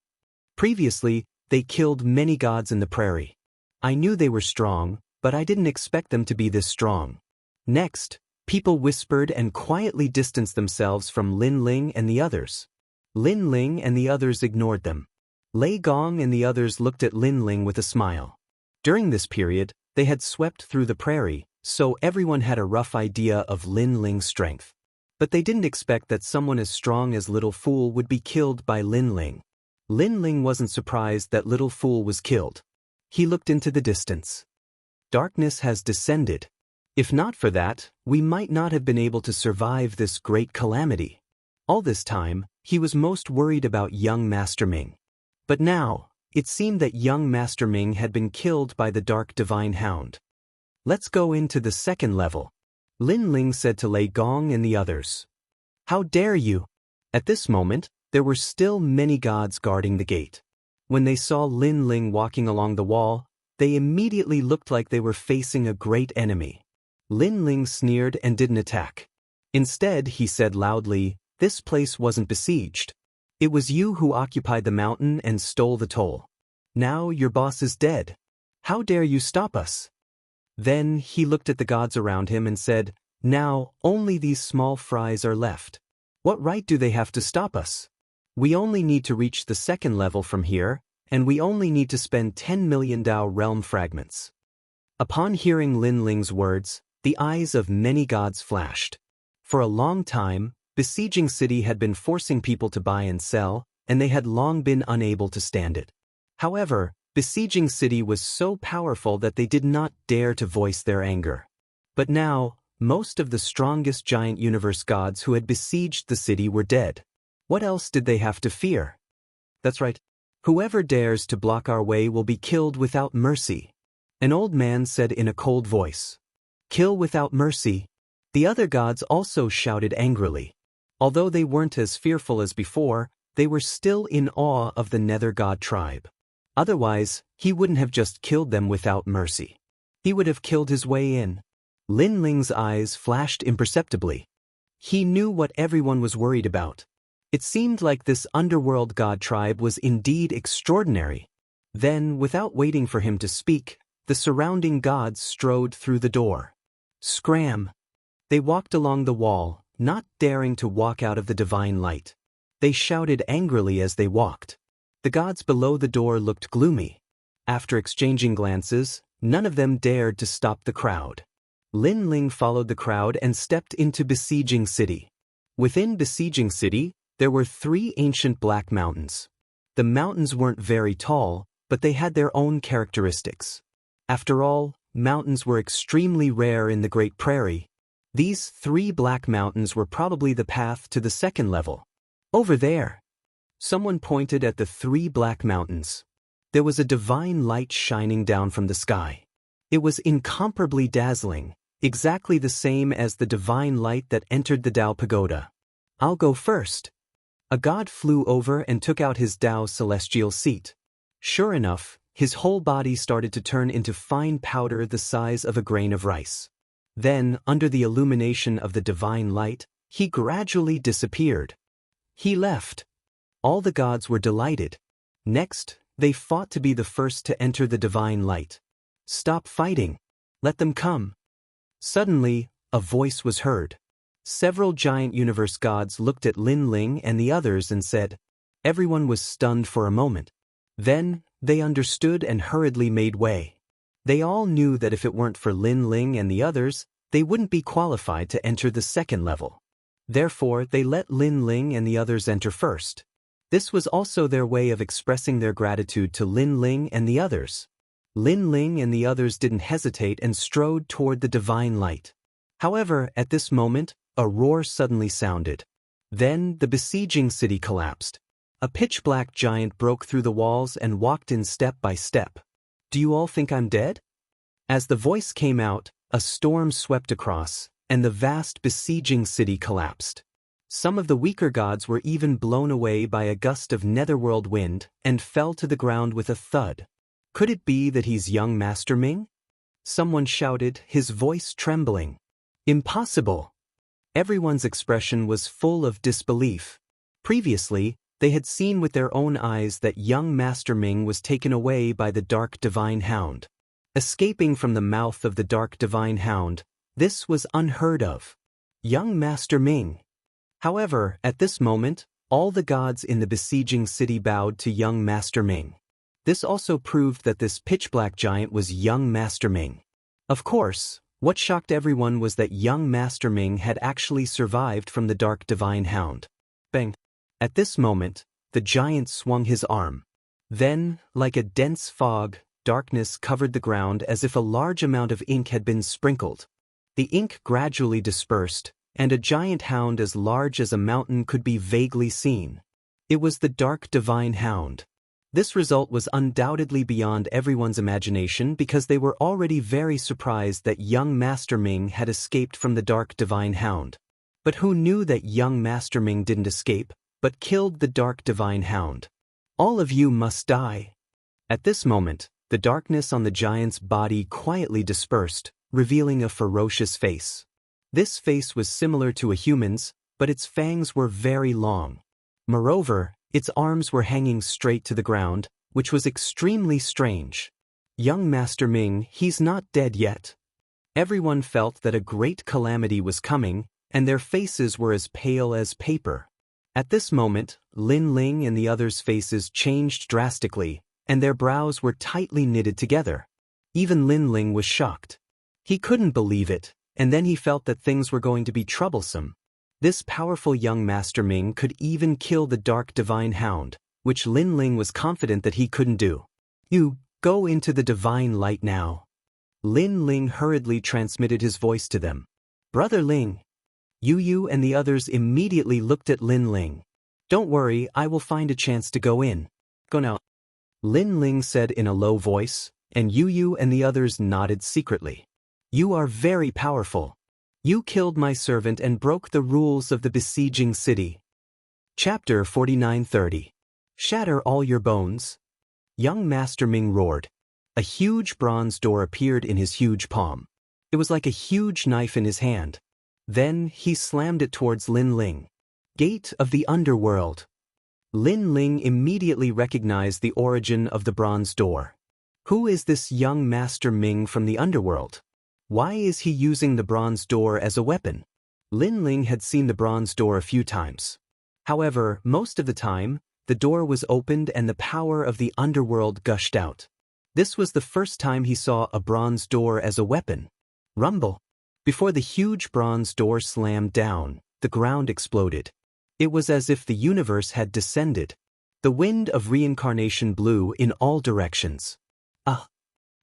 Previously, they killed many gods in the prairie. I knew they were strong, but I didn't expect them to be this strong. Next, people whispered and quietly distanced themselves from Lin Ling and the others. Lin Ling and the others ignored them. Lei Gong and the others looked at Lin Ling with a smile. During this period, they had swept through the prairie, so everyone had a rough idea of Lin Ling's strength. But they didn't expect that someone as strong as Little Fool would be killed by Lin Ling. Lin Ling wasn't surprised that Little Fool was killed. He looked into the distance. Darkness has descended. If not for that, we might not have been able to survive this great calamity. All this time, he was most worried about young Master Ming. But now, it seemed that young Master Ming had been killed by the Dark Divine Hound. Let's go into the second level, Lin Ling said to Lei Gong and the others. How dare you? At this moment, there were still many gods guarding the gate. When they saw Lin Ling walking along the wall, they immediately looked like they were facing a great enemy. Lin Ling sneered and didn't attack. Instead, he said loudly, This place wasn't besieged. It was you who occupied the mountain and stole the toll. Now your boss is dead. How dare you stop us? Then he looked at the gods around him and said, now only these small fries are left. What right do they have to stop us? We only need to reach the second level from here, and we only need to spend 10 million Dao realm fragments. Upon hearing Lin Ling's words, the eyes of many gods flashed. For a long time, Besieging City had been forcing people to buy and sell, and they had long been unable to stand it. However, Besieging City was so powerful that they did not dare to voice their anger. But now, most of the strongest giant universe gods who had besieged the city were dead. What else did they have to fear? That's right. Whoever dares to block our way will be killed without mercy. An old man said in a cold voice. Kill without mercy. The other gods also shouted angrily. Although they weren't as fearful as before, they were still in awe of the Nether God tribe. Otherwise, he wouldn't have just killed them without mercy. He would have killed his way in. Lin Ling's eyes flashed imperceptibly. He knew what everyone was worried about. It seemed like this underworld god tribe was indeed extraordinary. Then, without waiting for him to speak, the surrounding gods strode through the door. Scram! They walked along the wall, not daring to walk out of the divine light. They shouted angrily as they walked. The gods below the door looked gloomy. After exchanging glances, none of them dared to stop the crowd. Lin Ling followed the crowd and stepped into Besieging City. Within Besieging City, there were 3 ancient black mountains. The mountains weren't very tall, but they had their own characteristics. After all, mountains were extremely rare in the Great Prairie. These 3 black mountains were probably the path to the second level. Over there. Someone pointed at the 3 black mountains. There was a divine light shining down from the sky. It was incomparably dazzling, exactly the same as the divine light that entered the Dao Pagoda. I'll go first. A god flew over and took out his Dao celestial seat. Sure enough, his whole body started to turn into fine powder the size of a grain of rice. Then, under the illumination of the divine light, he gradually disappeared. He left. All the gods were delighted. Next, they fought to be the first to enter the divine light. Stop fighting. Let them come. Suddenly, a voice was heard. Several giant universe gods looked at Lin Ling and the others and said, everyone was stunned for a moment. Then, they understood and hurriedly made way. They all knew that if it weren't for Lin Ling and the others, they wouldn't be qualified to enter the second level. Therefore, they let Lin Ling and the others enter first. This was also their way of expressing their gratitude to Lin Ling and the others. Lin Ling and the others didn't hesitate and strode toward the divine light. However, at this moment, a roar suddenly sounded. Then, the Besieging City collapsed. A pitch-black giant broke through the walls and walked in step by step. Do you all think I'm dead? As the voice came out, a storm swept across, and the vast Besieging City collapsed. Some of the weaker gods were even blown away by a gust of netherworld wind and fell to the ground with a thud. Could it be that he's young Master Ming? Someone shouted, his voice trembling. Impossible! Everyone's expression was full of disbelief. Previously, they had seen with their own eyes that young Master Ming was taken away by the Dark Divine Hound. Escaping from the mouth of the Dark Divine Hound, this was unheard of. Young Master Ming. However, at this moment, all the gods in the Besieging City bowed to young Master Ming. This also proved that this pitch-black giant was young Master Ming. Of course, what shocked everyone was that young Master Ming had actually survived from the Dark Divine Hound. Bang! At this moment, the giant swung his arm. Then, like a dense fog, darkness covered the ground as if a large amount of ink had been sprinkled. The ink gradually dispersed, and a giant hound as large as a mountain could be vaguely seen. It was the Dark Divine Hound. This result was undoubtedly beyond everyone's imagination because they were already very surprised that young Master Ming had escaped from the Dark Divine Hound. But who knew that young Master Ming didn't escape, but killed the Dark Divine Hound? All of you must die. At this moment, the darkness on the giant's body quietly dispersed, revealing a ferocious face. This face was similar to a human's, but its fangs were very long. Moreover, its arms were hanging straight to the ground, which was extremely strange. Young Master Ming, he's not dead yet. Everyone felt that a great calamity was coming, and their faces were as pale as paper. At this moment, Lin Ling and the others' faces changed drastically, and their brows were tightly knitted together. Even Lin Ling was shocked. He couldn't believe it, and then he felt that things were going to be troublesome. This powerful young Master Ming could even kill the Dark Divine Hound, which Lin Ling was confident that he couldn't do. You, go into the Divine Light now. Lin Ling hurriedly transmitted his voice to them. Brother Ling. Yu and the others immediately looked at Lin Ling. Don't worry, I will find a chance to go in. Go now. Lin Ling said in a low voice, and Yu and the others nodded secretly. You are very powerful. You killed my servant and broke the rules of the besieging city. Chapter 49:30. Shatter all your bones. Young Master Ming roared. A huge bronze door appeared in his huge palm. It was like a huge knife in his hand. Then he slammed it towards Lin Ling. Gate of the Underworld. Lin Ling immediately recognized the origin of the bronze door. Who is this young Master Ming from the underworld? Why is he using the bronze door as a weapon? Lin Ling had seen the bronze door a few times. However, most of the time, the door was opened and the power of the underworld gushed out. This was the first time he saw a bronze door as a weapon. Rumble. Before the huge bronze door slammed down, the ground exploded. It was as if the universe had descended. The wind of reincarnation blew in all directions.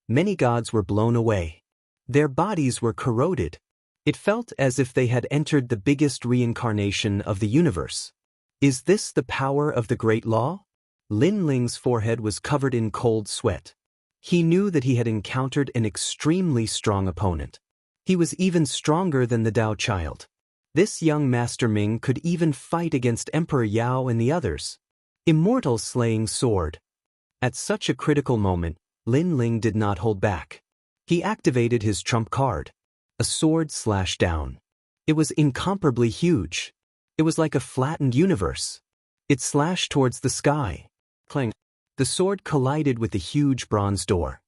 Many gods were blown away. Their bodies were corroded. It felt as if they had entered the biggest reincarnation of the universe. Is this the power of the Great Law? Lin Ling's forehead was covered in cold sweat. He knew that he had encountered an extremely strong opponent. He was even stronger than the Dao child. This young Master Ming could even fight against Emperor Yao and the others. Immortal Slaying Sword. At such a critical moment, Lin Ling did not hold back. He activated his trump card. A sword slashed down. It was incomparably huge. It was like a flattened universe. It slashed towards the sky. Clang. The sword collided with the huge bronze door.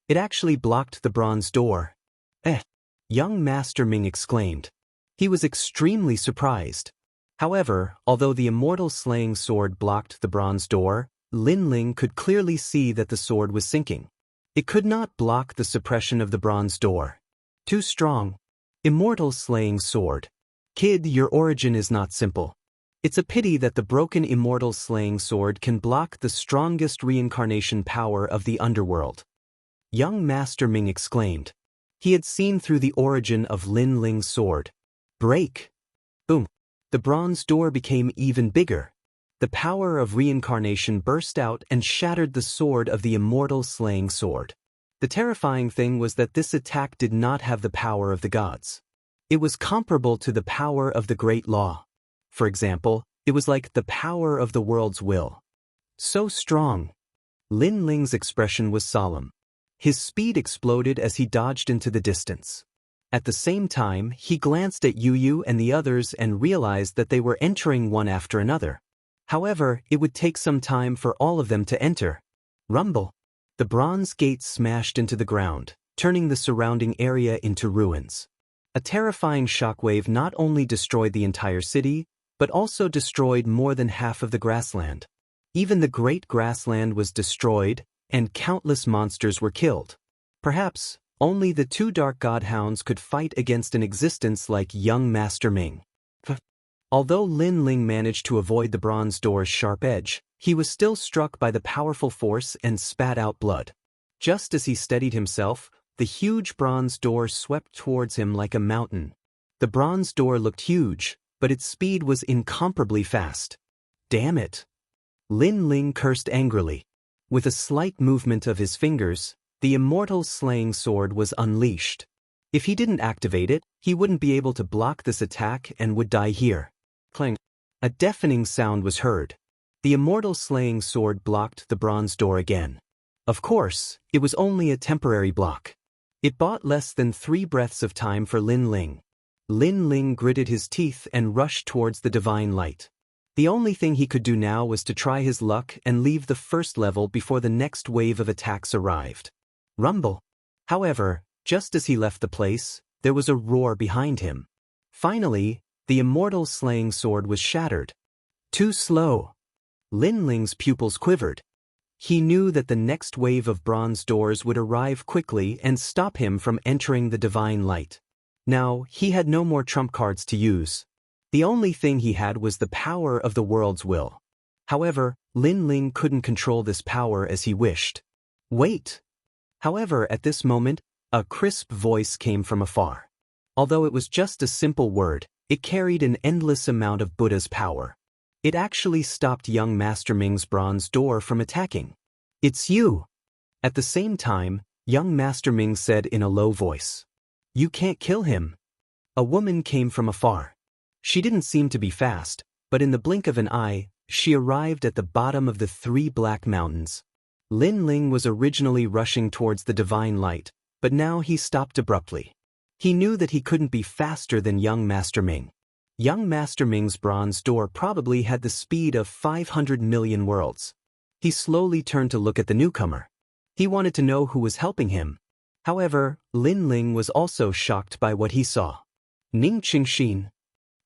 It actually blocked the bronze door. Young Master Ming exclaimed. He was extremely surprised. However, although the immortal slaying sword blocked the bronze door, Lin Ling could clearly see that the sword was sinking. It could not block the suppression of the bronze door. Too strong. Immortal slaying sword. Kid, your origin is not simple. It's a pity that the broken immortal slaying sword can block the strongest reincarnation power of the underworld. Young Master Ming exclaimed. He had seen through the origin of Lin Ling's sword. Break. Boom. The bronze door became even bigger. The power of reincarnation burst out and shattered the sword of the immortal slaying sword. The terrifying thing was that this attack did not have the power of the gods. It was comparable to the power of the Great Law. For example, it was like the power of the world's will. So strong. Lin Ling's expression was solemn. His speed exploded as he dodged into the distance. At the same time, he glanced at Yu and the others and realized that they were entering one after another. However, it would take some time for all of them to enter. Rumble. The bronze gate smashed into the ground, turning the surrounding area into ruins. A terrifying shockwave not only destroyed the entire city, but also destroyed more than half of the grassland. Even the great grassland was destroyed, and countless monsters were killed. Perhaps, only the two dark godhounds could fight against an existence like young Master Ming. Although Lin Ling managed to avoid the bronze door's sharp edge, he was still struck by the powerful force and spat out blood. Just as he steadied himself, the huge bronze door swept towards him like a mountain. The bronze door looked huge, but its speed was incomparably fast. Damn it! Lin Ling cursed angrily. With a slight movement of his fingers, the immortal slaying sword was unleashed. If he didn't activate it, he wouldn't be able to block this attack and would die here. Clang. A deafening sound was heard. The immortal slaying sword blocked the bronze door again. Of course, it was only a temporary block. It bought less than 3 breaths of time for Lin Ling. Lin Ling gritted his teeth and rushed towards the divine light. The only thing he could do now was to try his luck and leave the first level before the next wave of attacks arrived. Rumble. However, just as he left the place, there was a roar behind him. Finally, the immortal slaying sword was shattered. Too slow. Lin Ling's pupils quivered. He knew that the next wave of bronze doors would arrive quickly and stop him from entering the divine light. Now, he had no more trump cards to use. The only thing he had was the power of the world's will. However, Lin Ling couldn't control this power as he wished. Wait! However, at this moment, a crisp voice came from afar. Although it was just a simple word, it carried an endless amount of Buddha's power. It actually stopped young Master Ming's bronze door from attacking. It's you! At the same time, young Master Ming said in a low voice. You can't kill him. A woman came from afar. She didn't seem to be fast, but in the blink of an eye, she arrived at the bottom of the 3 black mountains. Lin Ling was originally rushing towards the divine light, but now he stopped abruptly. He knew that he couldn't be faster than young Master Ming. Young Master Ming's bronze door probably had the speed of 500 million worlds. He slowly turned to look at the newcomer. He wanted to know who was helping him. However, Lin Ling was also shocked by what he saw. Ning Qingxin.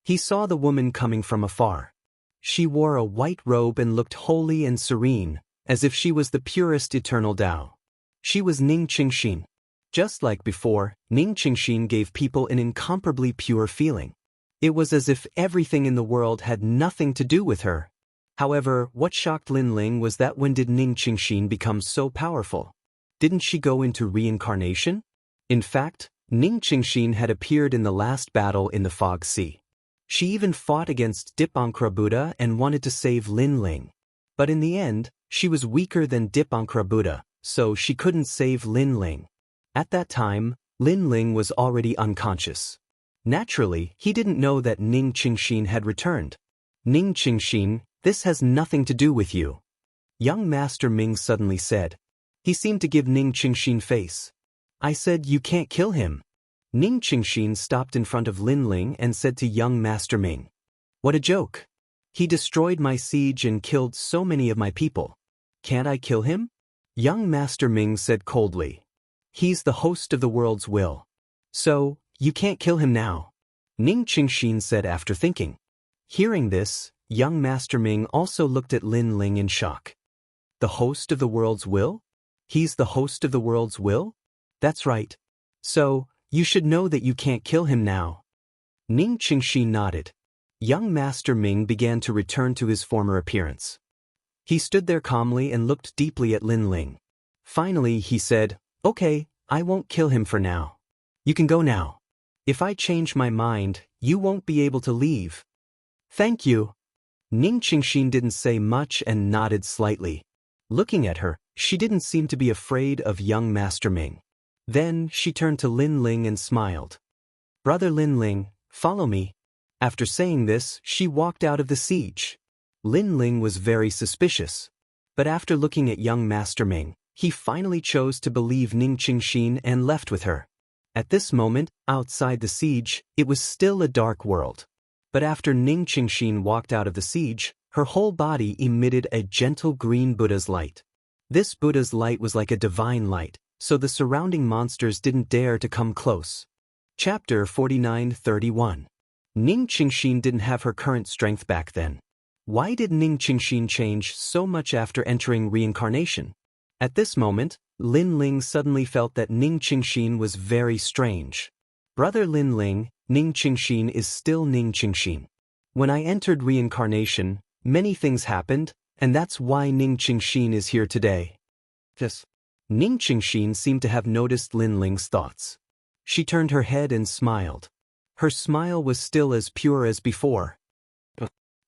He saw the woman coming from afar. She wore a white robe and looked holy and serene, as if she was the purest eternal Tao. She was Ning Qingxin. Just like before, Ning Qingxin gave people an incomparably pure feeling. It was as if everything in the world had nothing to do with her. However, what shocked Lin Ling was that when did Ning Qingxin become so powerful? Didn't she go into reincarnation? In fact, Ning Qingxin had appeared in the last battle in the Fog Sea. She even fought against Dipankra Buddha and wanted to save Lin Ling. But in the end, she was weaker than Dipankra Buddha, so she couldn't save Lin Ling. At that time, Lin Ling was already unconscious. Naturally, he didn't know that Ning Qingxin had returned. Ning Qingxin, this has nothing to do with you. Young Master Ming suddenly said. He seemed to give Ning Qingxin face. I said you can't kill him. Ning Qingxin stopped in front of Lin Ling and said to young Master Ming. What a joke. He destroyed my siege and killed so many of my people. Can't I kill him? Young Master Ming said coldly. He's the host of the world's will. So, you can't kill him now. Ning Qingxin said after thinking. Hearing this, young Master Ming also looked at Lin Ling in shock. The host of the world's will? He's the host of the world's will? That's right. So, you should know that you can't kill him now. Ning Qingxin nodded. Young Master Ming began to return to his former appearance. He stood there calmly and looked deeply at Lin Ling. Finally, he said, Okay, I won't kill him for now. You can go now. If I change my mind, you won't be able to leave. Thank you. Ning Qingxin didn't say much and nodded slightly. Looking at her, she didn't seem to be afraid of young Master Ming. Then she turned to Lin Ling and smiled. Brother Lin Ling, follow me. After saying this, she walked out of the siege. Lin Ling was very suspicious. But after looking at young Master Ming, he finally chose to believe Ning Qingxin and left with her. At this moment, outside the siege, it was still a dark world. But after Ning Qingxin walked out of the siege, her whole body emitted a gentle green Buddha's light. This Buddha's light was like a divine light, so the surrounding monsters didn't dare to come close. Chapter 49:31. Ning Qingxin didn't have her current strength back then. Why did Ning Qingxin change so much after entering reincarnation? At this moment, Lin Ling suddenly felt that Ning Qingxin was very strange. Brother Lin Ling, Ning Qingxin is still Ning Qingxin. When I entered reincarnation, many things happened, and that's why Ning Qingxin is here today. Yes. Ning Qingxin seemed to have noticed Lin Ling's thoughts. She turned her head and smiled. Her smile was still as pure as before.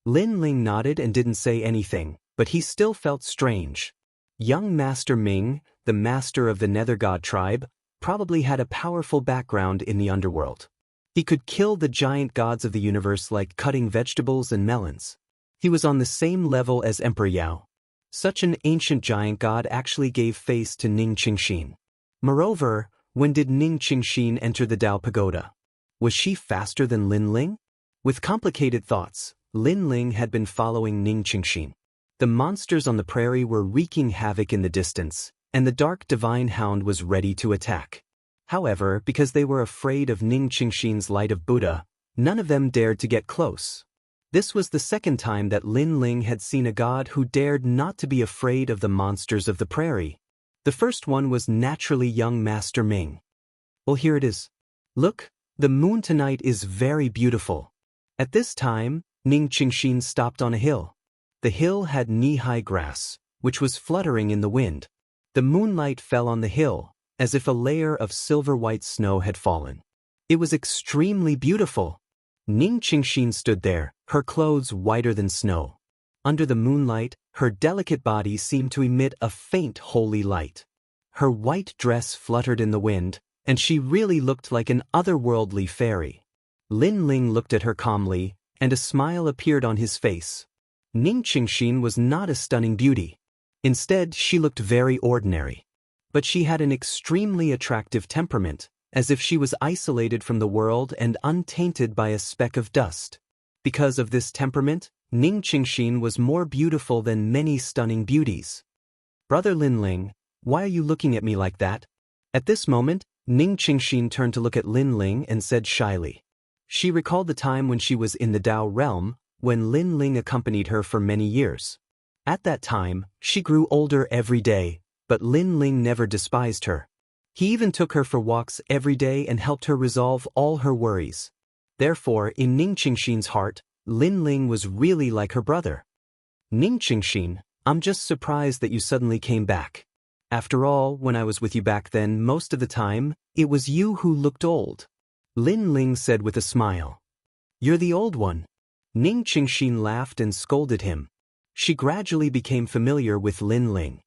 Lin Ling nodded and didn't say anything, but he still felt strange. Young Master Ming, the master of the Nether God tribe, probably had a powerful background in the underworld. He could kill the giant gods of the universe like cutting vegetables and melons. He was on the same level as Emperor Yao. Such an ancient giant god actually gave face to Ning Qingxin. Moreover, when did Ning Qingxin enter the Tao Pagoda? Was she faster than Lin Ling? With complicated thoughts, Lin Ling had been following Ning Qingshin. The monsters on the prairie were wreaking havoc in the distance, and the dark divine hound was ready to attack. However, because they were afraid of Ning Qingshin's light of Buddha, none of them dared to get close. This was the second time that Lin Ling had seen a god who dared not to be afraid of the monsters of the prairie. The first one was naturally young Master Ming. Well, here it is. Look, the moon tonight is very beautiful. At this time, Ning Qingshin stopped on a hill. The hill had knee-high grass, which was fluttering in the wind. The moonlight fell on the hill, as if a layer of silver-white snow had fallen. It was extremely beautiful. Ning Qingshin stood there, her clothes whiter than snow. Under the moonlight, her delicate body seemed to emit a faint holy light. Her white dress fluttered in the wind, and she really looked like an otherworldly fairy. Lin Ling looked at her calmly, and a smile appeared on his face. Ning Qingshin was not a stunning beauty. Instead, she looked very ordinary. But she had an extremely attractive temperament, as if she was isolated from the world and untainted by a speck of dust. Because of this temperament, Ning Qingshin was more beautiful than many stunning beauties. Brother Lin Ling, why are you looking at me like that? At this moment, Ning Qingshin turned to look at Lin Ling and said shyly. She recalled the time when she was in the Dao realm, when Lin Ling accompanied her for many years. At that time, she grew older every day, but Lin Ling never despised her. He even took her for walks every day and helped her resolve all her worries. Therefore, in Ning Qingshin's heart, Lin Ling was really like her brother. Ning Qingshin, I'm just surprised that you suddenly came back. After all, when I was with you back then, most of the time, it was you who looked old. Lin Ling said with a smile. You're the old one. Ning Qingshin laughed and scolded him. She gradually became familiar with Lin Ling.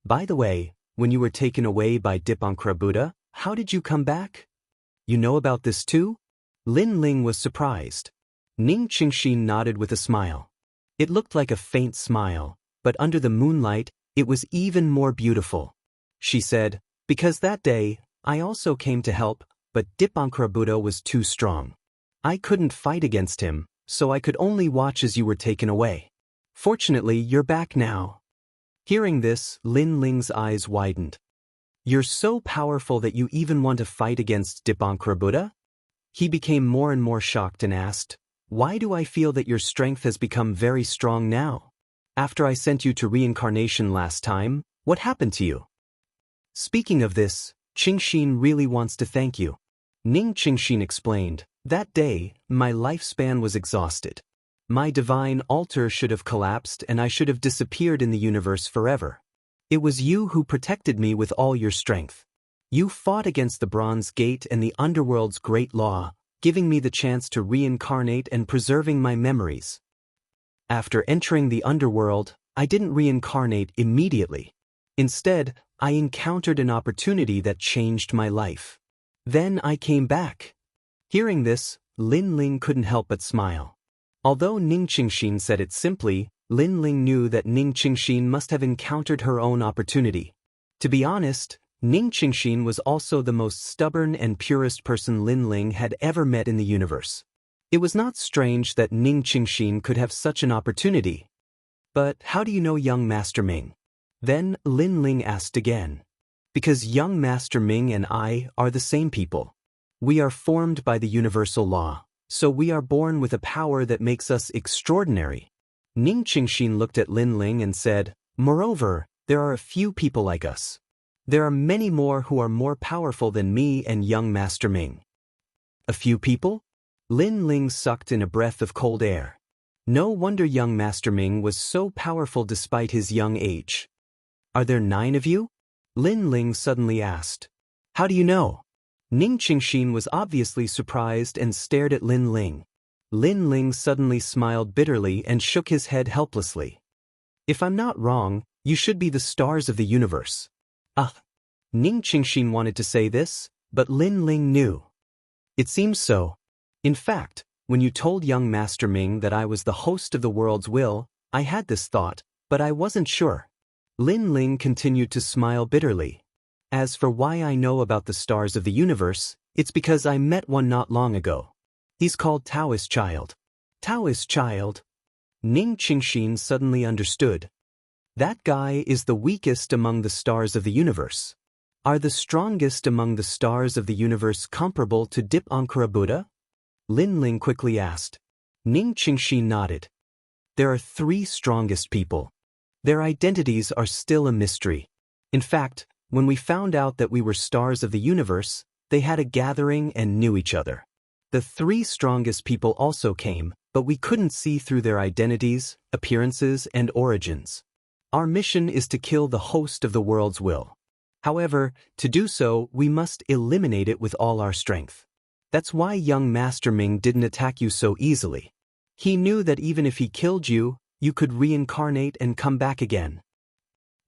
By the way, when you were taken away by Dipankara Buddha, how did you come back? You know about this too? Lin Ling was surprised. Ning Qingshin nodded with a smile. It looked like a faint smile, but under the moonlight, it was even more beautiful. She said, because that day, I also came to help, but Dipankara Buddha was too strong. I couldn't fight against him, so I could only watch as you were taken away. Fortunately, you're back now. Hearing this, Lin Ling's eyes widened. You're so powerful that you even want to fight against Dipankara Buddha? He became more and more shocked and asked, why do I feel that your strength has become very strong now? After I sent you to reincarnation last time, what happened to you? Speaking of this, Qingshin really wants to thank you. Ning Qingshin explained, that day, my lifespan was exhausted. My divine altar should have collapsed and I should have disappeared in the universe forever. It was you who protected me with all your strength. You fought against the Bronze Gate and the underworld's great law, giving me the chance to reincarnate and preserving my memories. After entering the underworld, I didn't reincarnate immediately. Instead, I encountered an opportunity that changed my life. Then I came back. Hearing this, Lin Ling couldn't help but smile. Although Ning Qingshin said it simply, Lin Ling knew that Ning Qingshin must have encountered her own opportunity. To be honest, Ning Qingshin was also the most stubborn and purest person Lin Ling had ever met in the universe. It was not strange that Ning Qingshin could have such an opportunity. But how do you know young Master Ming? Then Lin Ling asked again. Because young Master Ming and I are the same people. We are formed by the universal law. So we are born with a power that makes us extraordinary. Ning Qingshin looked at Lin Ling and said, moreover, there are a few people like us. There are many more who are more powerful than me and young Master Ming. A few people? Lin Ling sucked in a breath of cold air. No wonder young Master Ming was so powerful despite his young age. Are there 9 of you? Lin Ling suddenly asked. How do you know? Ning Qingshin was obviously surprised and stared at Lin Ling. Lin Ling suddenly smiled bitterly and shook his head helplessly. If I'm not wrong, you should be the stars of the universe. Ning Qingshin wanted to say this, but Lin Ling knew. It seems so. In fact, when you told young Master Ming that I was the host of the world's will, I had this thought, but I wasn't sure. Lin Ling continued to smile bitterly. As for why I know about the stars of the universe, It's because I met one not long ago. He's called Taoist Child. Taoist Child? Ning Qingxin suddenly understood. That guy is the weakest among the stars of the universe. Are the strongest among the stars of the universe comparable to Dipankara Buddha? Lin Ling quickly asked. Ning Qingxin nodded. There are 3 strongest people. Their identities are still a mystery. In fact, when we found out that we were stars of the universe, they had a gathering and knew each other. The 3 strongest people also came, but we couldn't see through their identities, appearances, and origins. Our mission is to kill the host of the world's will. However, to do so, we must eliminate it with all our strength. That's why young Master Ming didn't attack you so easily. He knew that even if he killed you, you could reincarnate and come back again.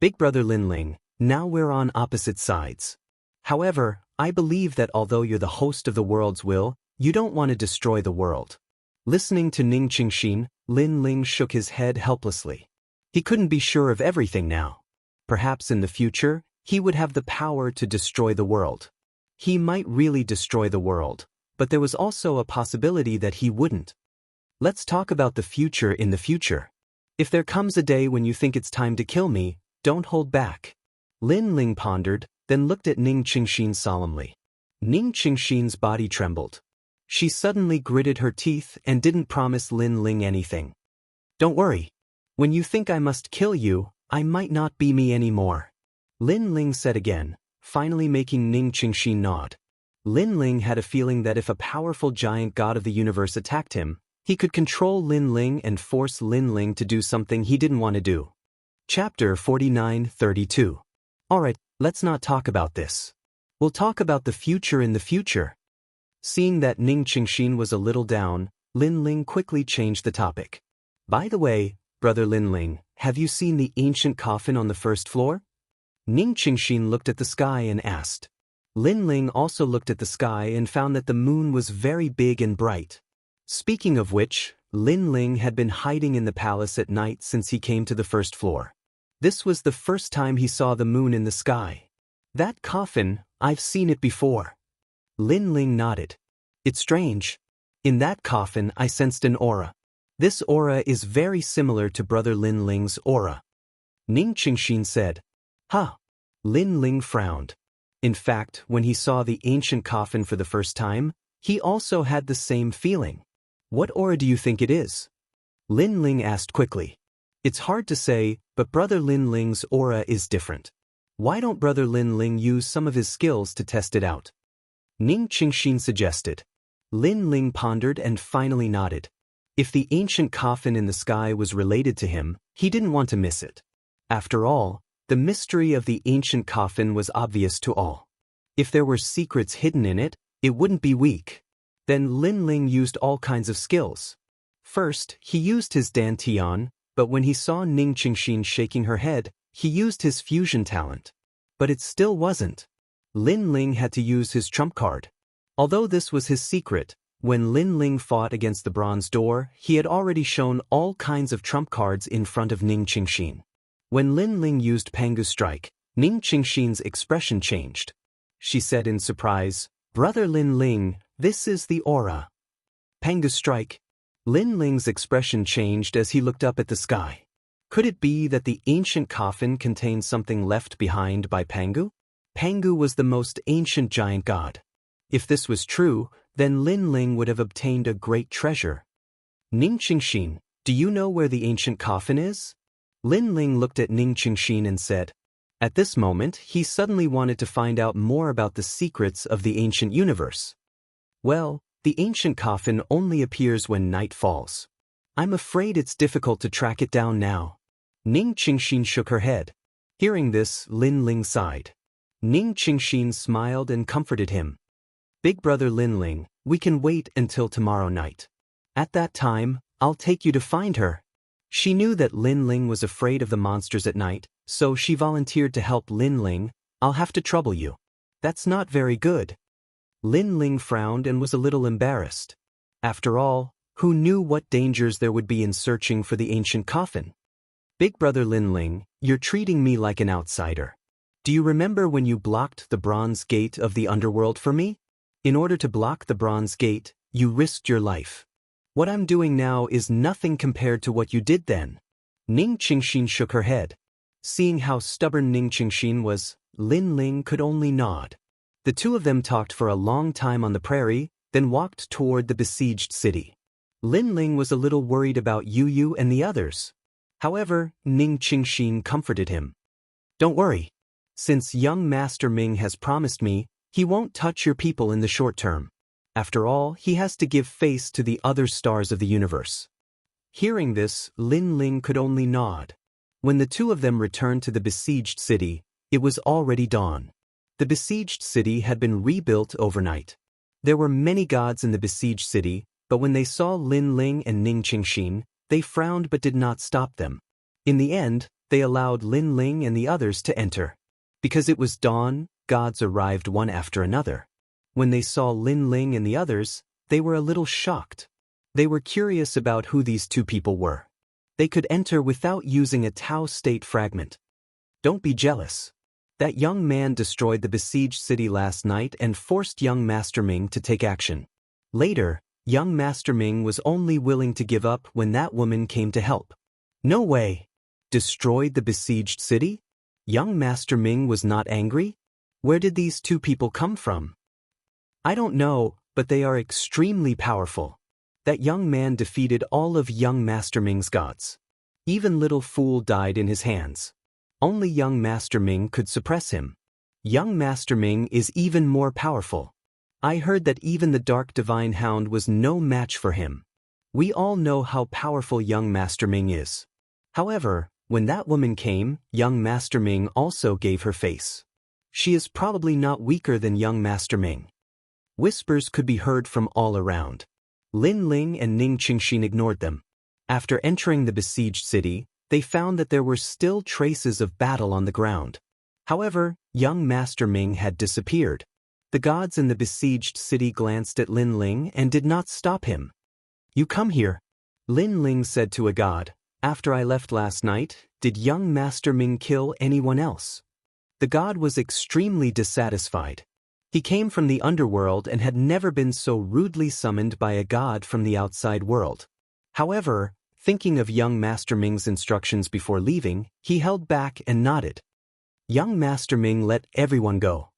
Big brother Lin Ling, now we're on opposite sides. However, I believe that although you're the host of the world's will, you don't want to destroy the world. Listening to Ning Qingxin, Lin Ling shook his head helplessly. He couldn't be sure of everything now. Perhaps in the future, he would have the power to destroy the world. He might really destroy the world, but there was also a possibility that he wouldn't. Let's talk about the future in the future. If there comes a day when you think it's time to kill me, don't hold back. Lin Ling pondered, then looked at Ning Qingxin solemnly. Ning Qingxin's body trembled. She suddenly gritted her teeth and didn't promise Lin Ling anything. Don't worry. When you think I must kill you, I might not be me anymore. Lin Ling said again, finally making Ning Qingxin nod. Lin Ling had a feeling that if a powerful giant god of the universe attacked him, he could control Lin Ling and force Lin Ling to do something he didn't want to do. Chapter 49:32. Alright, let's not talk about this. We'll talk about the future in the future. Seeing that Ning Qingxin was a little down, Lin Ling quickly changed the topic. By the way, brother Lin Ling, have you seen the ancient coffin on the first floor? Ning Qingxin looked at the sky and asked. Lin Ling also looked at the sky and found that the moon was very big and bright. Speaking of which, Lin Ling had been hiding in the palace at night since he came to the first floor. This was the first time he saw the moon in the sky. That coffin, I've seen it before. Lin Ling nodded. It's strange. In that coffin I sensed an aura. This aura is very similar to brother Lin Ling's aura. Ning Qingxin said. Huh. Lin Ling frowned. In fact, when he saw the ancient coffin for the first time, he also had the same feeling. What aura do you think it is? Lin Ling asked quickly. It's hard to say, but brother Lin Ling's aura is different. Why don't brother Lin Ling use some of his skills to test it out? Ning Qingxin suggested. Lin Ling pondered and finally nodded. If the ancient coffin in the sky was related to him, he didn't want to miss it. After all, the mystery of the ancient coffin was obvious to all. If there were secrets hidden in it, it wouldn't be weak. Then Lin Ling used all kinds of skills. First, he used his dantian, but when he saw Ning Qingxin shaking her head, he used his fusion talent. But it still wasn't. Lin Ling had to use his trump card. Although this was his secret, when Lin Ling fought against the bronze door, he had already shown all kinds of trump cards in front of Ning Qingxin. When Lin Ling used Pangu's strike, Ning Qingxin's expression changed. She said in surprise, Brother Lin Ling, this is the aura. Pangu's strike. Lin Ling's expression changed as he looked up at the sky. Could it be that the ancient coffin contained something left behind by Pangu? Pangu was the most ancient giant god. If this was true, then Lin Ling would have obtained a great treasure. Ning Qingxin, do you know where the ancient coffin is? Lin Ling looked at Ning Qingxin and said. At this moment, he suddenly wanted to find out more about the secrets of the ancient universe. Well, the ancient coffin only appears when night falls. I'm afraid it's difficult to track it down now. Ning Qingxin shook her head. Hearing this, Lin Ling sighed. Ning Qingxin smiled and comforted him. Big brother Lin Ling, we can wait until tomorrow night. At that time, I'll take you to find her. She knew that Lin Ling was afraid of the monsters at night, so she volunteered to help Lin Ling. I'll have to trouble you. That's not very good. Lin Ling frowned and was a little embarrassed. After all, who knew what dangers there would be in searching for the ancient coffin? Big brother Lin Ling, you're treating me like an outsider. Do you remember when you blocked the bronze gate of the underworld for me? In order to block the bronze gate, you risked your life. What I'm doing now is nothing compared to what you did then. Ning Qingxin shook her head. Seeing how stubborn Ning Qingxin was, Lin Ling could only nod. The two of them talked for a long time on the prairie, then walked toward the besieged city. Lin Ling was a little worried about Yu Yu and the others. However, Ning Qingxin comforted him. Don't worry. Since young Master Ming has promised me, he won't touch your people in the short term. After all, he has to give face to the other stars of the universe. Hearing this, Lin Ling could only nod. When the two of them returned to the besieged city, it was already dawn. The besieged city had been rebuilt overnight. There were many gods in the besieged city, but when they saw Lin Ling and Ning Qingxin, they frowned but did not stop them. In the end, they allowed Lin Ling and the others to enter. Because it was dawn, gods arrived one after another. When they saw Lin Ling and the others, they were a little shocked. They were curious about who these two people were. They could enter without using a Tao state fragment. Don't be jealous. That young man destroyed the besieged city last night and forced young Master Ming to take action. Later, young Master Ming was only willing to give up when that woman came to help. No way. Destroyed the besieged city? Young Master Ming was not angry? Where did these two people come from? I don't know, but they are extremely powerful. That young man defeated all of young Master Ming's gods. Even Little Fool died in his hands. Only young Master Ming could suppress him. Young Master Ming is even more powerful. I heard that even the Dark Divine Hound was no match for him. We all know how powerful young Master Ming is. However, when that woman came, young Master Ming also gave her face. She is probably not weaker than young Master Ming. Whispers could be heard from all around. Lin Ling and Ning Qingxin ignored them. After entering the besieged city, they found that there were still traces of battle on the ground. However, young Master Ming had disappeared. The gods in the besieged city glanced at Lin Ling and did not stop him. You come here. Lin Ling said to a god, after I left last night, did young Master Ming kill anyone else? The god was extremely dissatisfied. He came from the underworld and had never been so rudely summoned by a god from the outside world. However, thinking of young Master Ming's instructions before leaving, he held back and nodded. Young Master Ming let everyone go.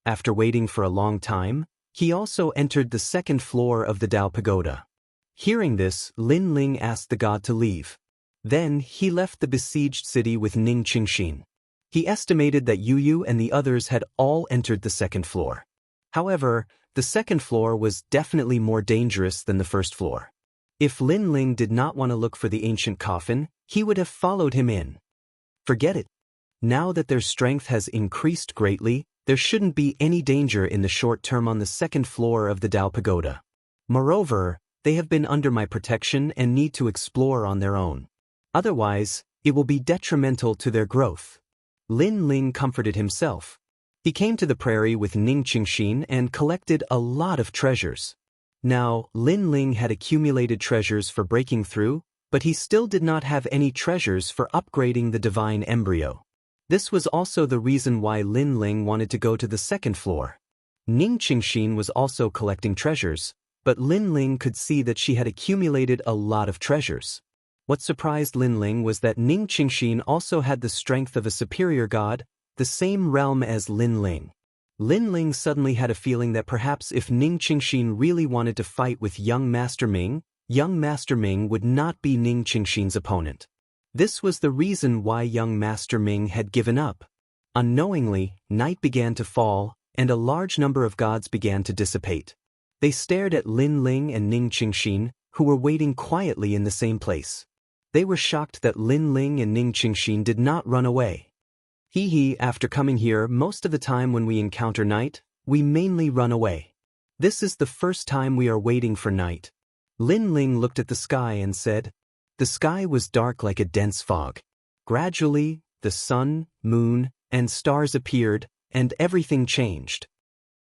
After waiting for a long time, he also entered the second floor of the Dao Pagoda. Hearing this, Lin Ling asked the god to leave. Then, he left the besieged city with Ning Qingxin. He estimated that Yu Yu and the others had all entered the second floor. However, the second floor was definitely more dangerous than the first floor. If Lin Ling did not want to look for the ancient coffin, he would have followed him in. Forget it. Now that their strength has increased greatly, there shouldn't be any danger in the short term on the second floor of the Dao Pagoda. Moreover, they have been under my protection and need to explore on their own. Otherwise, it will be detrimental to their growth. Lin Ling comforted himself. He came to the prairie with Ning Qingxin and collected a lot of treasures. Now, Lin Ling had accumulated treasures for breaking through, but he still did not have any treasures for upgrading the divine embryo. This was also the reason why Lin Ling wanted to go to the second floor. Ning Qingxin was also collecting treasures, but Lin Ling could see that she had accumulated a lot of treasures. What surprised Lin Ling was that Ning Qingxin also had the strength of a superior god, the same realm as Lin Ling. Lin Ling suddenly had a feeling that perhaps if Ning Qingxin really wanted to fight with young Master Ming would not be Ning Qingxin's opponent. This was the reason why young Master Ming had given up. Unknowingly, night began to fall, and a large number of gods began to dissipate. They stared at Lin Ling and Ning Qingxin, who were waiting quietly in the same place. They were shocked that Lin Ling and Ning Qingxin did not run away. After coming here, most of the time when we encounter night, we mainly run away. This is the first time we are waiting for night. Lin Ling looked at the sky and said, the sky was dark like a dense fog. Gradually, the sun, moon, and stars appeared, and everything changed.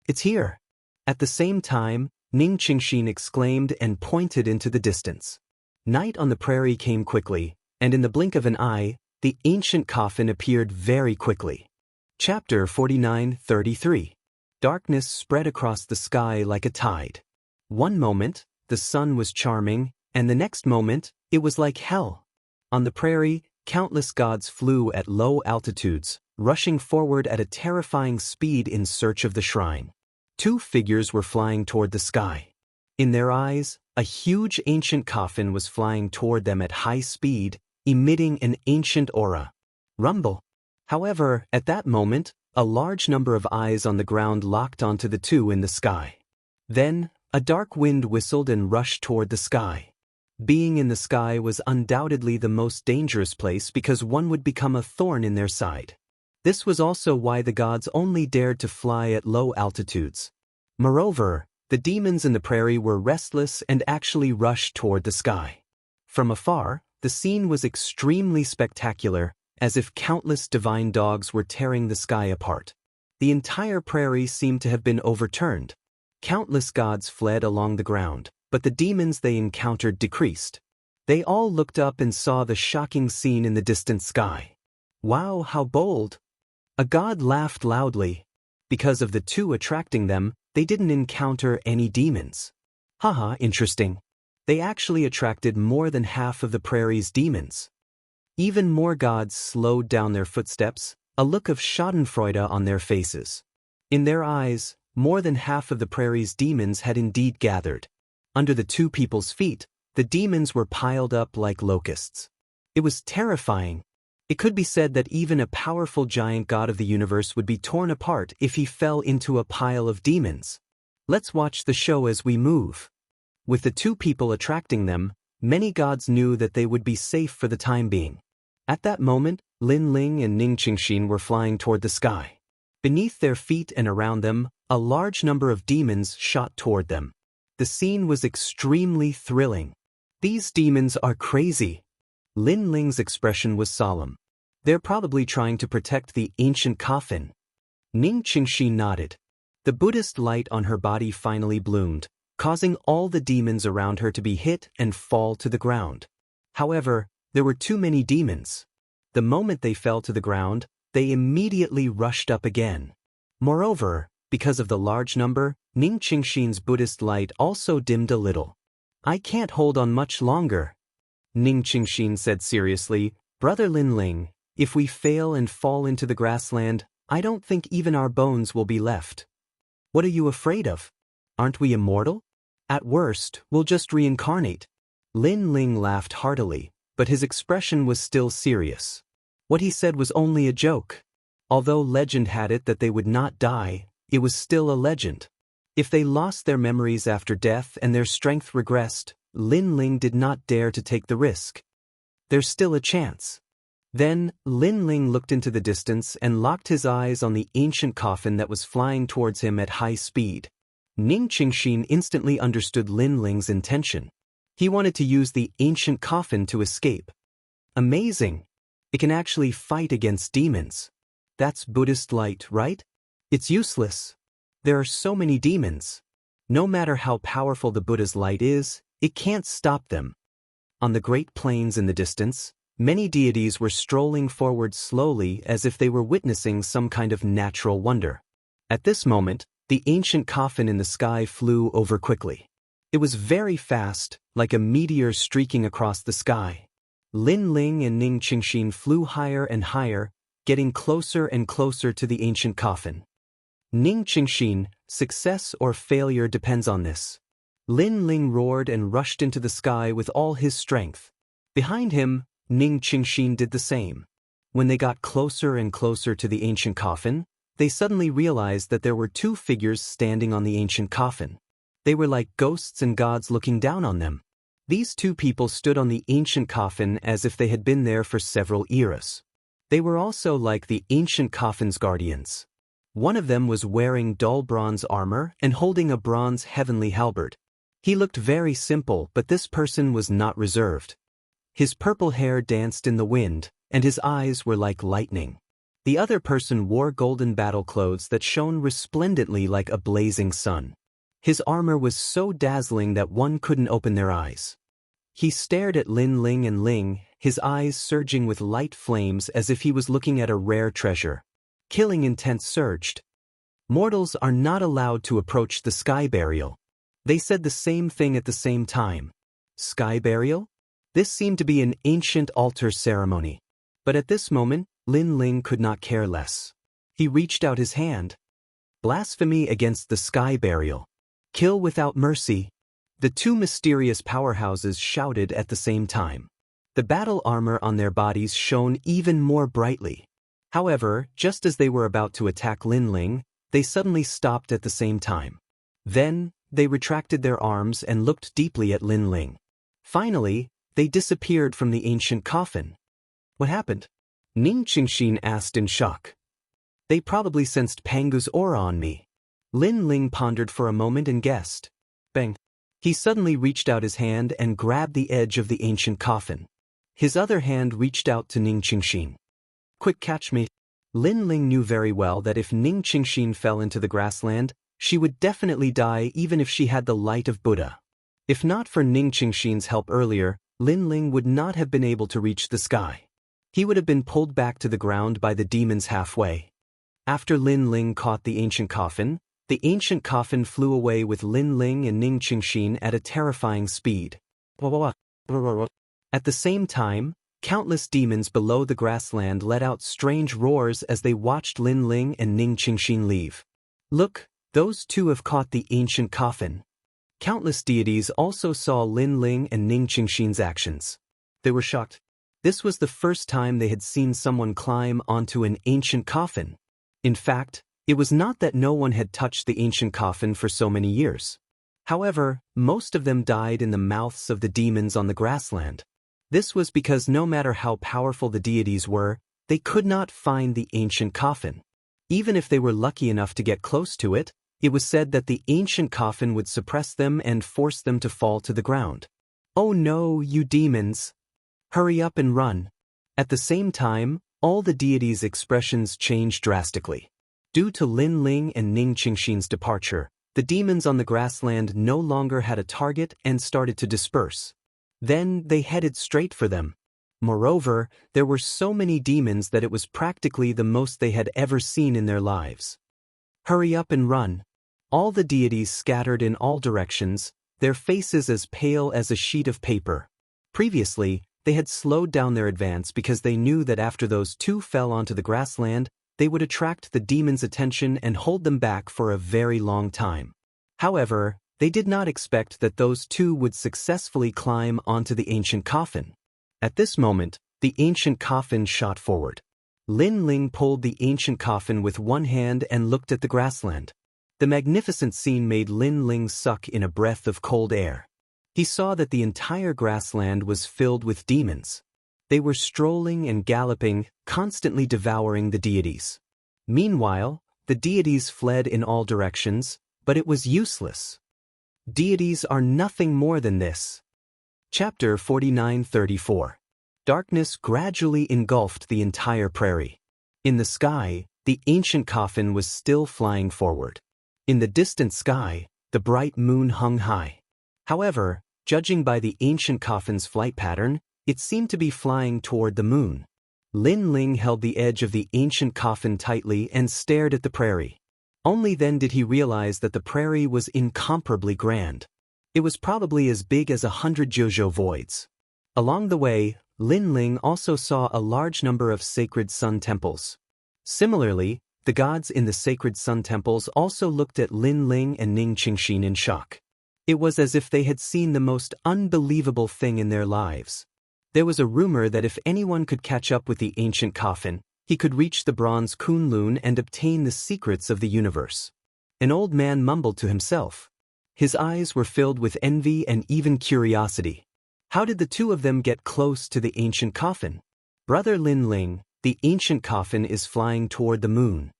It's here. At the same time, Ning Qingxin exclaimed and pointed into the distance. Night on the prairie came quickly, and in the blink of an eye, the ancient coffin appeared very quickly. Chapter 49-33. Darkness spread across the sky like a tide. One moment, the sun was charming, and the next moment, it was like hell. On the prairie, countless gods flew at low altitudes, rushing forward at a terrifying speed in search of the shrine. Two figures were flying toward the sky. In their eyes, a huge ancient coffin was flying toward them at high speed, emitting an ancient aura. Rumble. However, at that moment, a large number of eyes on the ground locked onto the two in the sky. Then, a dark wind whistled and rushed toward the sky. Being in the sky was undoubtedly the most dangerous place because one would become a thorn in their side. This was also why the gods only dared to fly at low altitudes. Moreover, the demons in the prairie were restless and actually rushed toward the sky. From afar, the scene was extremely spectacular, as if countless divine dogs were tearing the sky apart. The entire prairie seemed to have been overturned. Countless gods fled along the ground, but the demons they encountered decreased. They all looked up and saw the shocking scene in the distant sky. Wow, how bold! A god laughed loudly. Because of the two attracting them, they didn't encounter any demons. Haha, interesting. They actually attracted more than half of the prairie's demons. Even more gods slowed down their footsteps, a look of schadenfreude on their faces. In their eyes, more than half of the prairie's demons had indeed gathered. Under the two people's feet, the demons were piled up like locusts. It was terrifying. It could be said that even a powerful giant god of the universe would be torn apart if he fell into a pile of demons. Let's watch the show as we move. With the two people attracting them, many gods knew that they would be safe for the time being. At that moment, Lin Ling and Ning Qingxin were flying toward the sky. Beneath their feet and around them, a large number of demons shot toward them. The scene was extremely thrilling. These demons are crazy. Lin Ling's expression was solemn. They're probably trying to protect the ancient coffin. Ning Qingxin nodded. The Buddhist light on her body finally bloomed, causing all the demons around her to be hit and fall to the ground. However, there were too many demons. The moment they fell to the ground, they immediately rushed up again. Moreover, because of the large number, Ning Qingxin's Buddhist light also dimmed a little. I can't hold on much longer. Ning Qingxin said seriously, Brother Lin Ling, if we fail and fall into the grassland, I don't think even our bones will be left. What are you afraid of? Aren't we immortal? At worst, we'll just reincarnate. Lin Ling laughed heartily, but his expression was still serious. What he said was only a joke. Although legend had it that they would not die, it was still a legend. If they lost their memories after death and their strength regressed, Lin Ling did not dare to take the risk. There's still a chance. Then, Lin Ling looked into the distance and locked his eyes on the ancient coffin that was flying towards him at high speed. Ning Qingxin instantly understood Lin Ling's intention. He wanted to use the ancient coffin to escape. Amazing! It can actually fight against demons. That's Buddhist light, right? It's useless. There are so many demons. No matter how powerful the Buddha's light is, it can't stop them. On the great plains in the distance, many deities were strolling forward slowly as if they were witnessing some kind of natural wonder. At this moment, the ancient coffin in the sky flew over quickly. It was very fast, like a meteor streaking across the sky. Lin Ling and Ning Qingxin flew higher and higher, getting closer and closer to the ancient coffin. Ning Qingxin, success or failure depends on this. Lin Ling roared and rushed into the sky with all his strength. Behind him, Ning Qingxin did the same. When they got closer and closer to the ancient coffin, they suddenly realized that there were two figures standing on the ancient coffin. They were like ghosts and gods looking down on them. These two people stood on the ancient coffin as if they had been there for several eras. They were also like the ancient coffin's guardians. One of them was wearing dull bronze armor and holding a bronze heavenly halberd. He looked very simple, but this person was not reserved. His purple hair danced in the wind, and his eyes were like lightning. The other person wore golden battle clothes that shone resplendently like a blazing sun. His armor was so dazzling that one couldn't open their eyes. He stared at Lin Ling and Ling, his eyes surging with light flames as if he was looking at a rare treasure. Killing intent surged. Mortals are not allowed to approach the sky burial. They said the same thing at the same time. Sky burial? This seemed to be an ancient altar ceremony. But at this moment, Lin Ling could not care less. He reached out his hand. Blasphemy against the sky burial. Kill without mercy. The two mysterious powerhouses shouted at the same time. The battle armor on their bodies shone even more brightly. However, just as they were about to attack Lin Ling, they suddenly stopped at the same time. Then, they retracted their arms and looked deeply at Lin Ling. Finally, they disappeared from the ancient coffin. What happened? Ning Qingxin asked in shock. They probably sensed Pangu's aura on me. Lin Ling pondered for a moment and guessed. Bang. He suddenly reached out his hand and grabbed the edge of the ancient coffin. His other hand reached out to Ning Qingxin. Quick, catch me. Lin Ling knew very well that if Ning Qingxin fell into the grassland, she would definitely die even if she had the light of Buddha. If not for Ning Qingxin's help earlier, Lin Ling would not have been able to reach the sky. He would have been pulled back to the ground by the demons halfway. After Lin Ling caught the ancient coffin flew away with Lin Ling and Ning Qingxin at a terrifying speed. At the same time, countless demons below the grassland let out strange roars as they watched Lin Ling and Ning Qingxin leave. Look, those two have caught the ancient coffin. Countless deities also saw Lin Ling and Ning Qingxin's actions. They were shocked. This was the first time they had seen someone climb onto an ancient coffin. In fact, it was not that no one had touched the ancient coffin for so many years. However, most of them died in the mouths of the demons on the grassland. This was because no matter how powerful the deities were, they could not find the ancient coffin. Even if they were lucky enough to get close to it, it was said that the ancient coffin would suppress them and force them to fall to the ground. Oh no, you demons! Hurry up and run. At the same time, all the deities' expressions changed drastically. Due to Lin Ling and Ning Qingxin's departure, the demons on the grassland no longer had a target and started to disperse. Then they headed straight for them. Moreover, there were so many demons that it was practically the most they had ever seen in their lives. Hurry up and run. All the deities scattered in all directions, their faces as pale as a sheet of paper. Previously, they had slowed down their advance because they knew that after those two fell onto the grassland, they would attract the demons' attention and hold them back for a very long time. However, they did not expect that those two would successfully climb onto the ancient coffin. At this moment, the ancient coffin shot forward. Lin Ling pulled the ancient coffin with one hand and looked at the grassland. The magnificent scene made Lin Ling suck in a breath of cold air. He saw that the entire grassland was filled with demons. They were strolling and galloping, constantly devouring the deities. Meanwhile, the deities fled in all directions, but it was useless. Deities are nothing more than this. Chapter 49-34. Darkness gradually engulfed the entire prairie. In the sky, the ancient coffin was still flying forward. In the distant sky, the bright moon hung high. However, judging by the ancient coffin's flight pattern, it seemed to be flying toward the moon. Lin Ling held the edge of the ancient coffin tightly and stared at the prairie. Only then did he realize that the prairie was incomparably grand. It was probably as big as 100 Jojo voids. Along the way, Lin Ling also saw a large number of sacred sun temples. Similarly, the gods in the sacred sun temples also looked at Lin Ling and Ning Qingxin in shock. It was as if they had seen the most unbelievable thing in their lives. There was a rumor that if anyone could catch up with the ancient coffin, he could reach the bronze Kunlun and obtain the secrets of the universe. An old man mumbled to himself. His eyes were filled with envy and even curiosity. How did the two of them get close to the ancient coffin? Brother Lin Ling, the ancient coffin is flying toward the moon.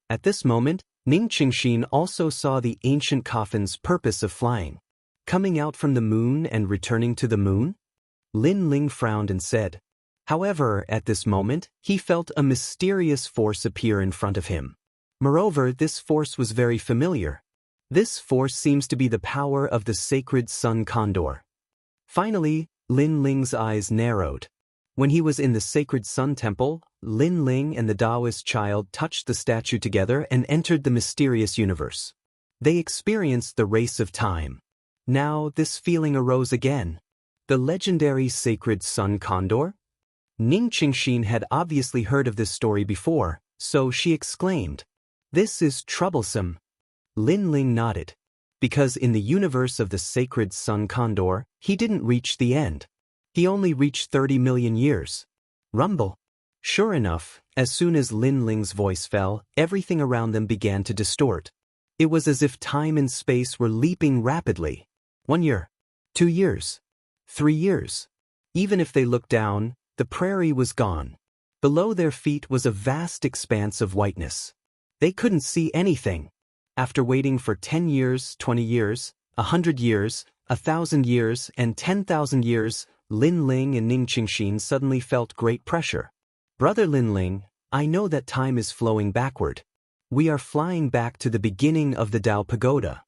At this moment, Ning Qingxin also saw the ancient coffin's purpose of flying. Coming out from the moon and returning to the moon? Lin Ling frowned and said. However, at this moment, he felt a mysterious force appear in front of him. Moreover, this force was very familiar. This force seems to be the power of the sacred sun condor. Finally, Lin Ling's eyes narrowed. When he was in the sacred sun temple, Lin Ling and the Taoist child touched the statue together and entered the mysterious universe. They experienced the race of time. Now this feeling arose again. The legendary sacred sun condor? Ning Qingxin had obviously heard of this story before, so she exclaimed, "This is troublesome." Lin Ling nodded. Because in the universe of the sacred sun condor, he didn't reach the end. He only reached 30 million years. Rumble. Sure enough, as soon as Lin Ling's voice fell, everything around them began to distort. It was as if time and space were leaping rapidly. 1 year. 2 years. 3 years. Even if they looked down, the prairie was gone. Below their feet was a vast expanse of whiteness. They couldn't see anything. After waiting for 10 years, 20 years, 100 years, 1,000 years, and 10,000 years, Lin Ling and Ning Qingxin suddenly felt great pressure. "Brother Lin Ling, I know that time is flowing backward. We are flying back to the beginning of the Tao Pagoda."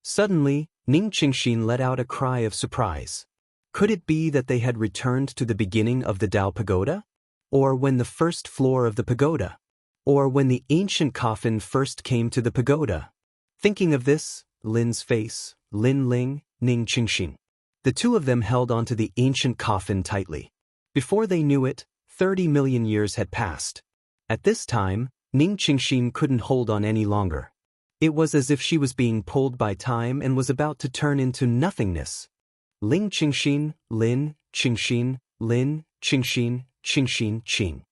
Suddenly, Ning Qingxin let out a cry of surprise. Could it be that they had returned to the beginning of the Tao Pagoda? Or when the first floor of the pagoda? Or when the ancient coffin first came to the pagoda? Thinking of this, Lin Ling, Ning Qingxin. The two of them held onto the ancient coffin tightly. Before they knew it, 30 million years had passed. At this time, Ning Qingxin couldn't hold on any longer. It was as if she was being pulled by time and was about to turn into nothingness. Ling Qingxin, Lin Qingxin, Lin Qingxin, Qingxin, Qing.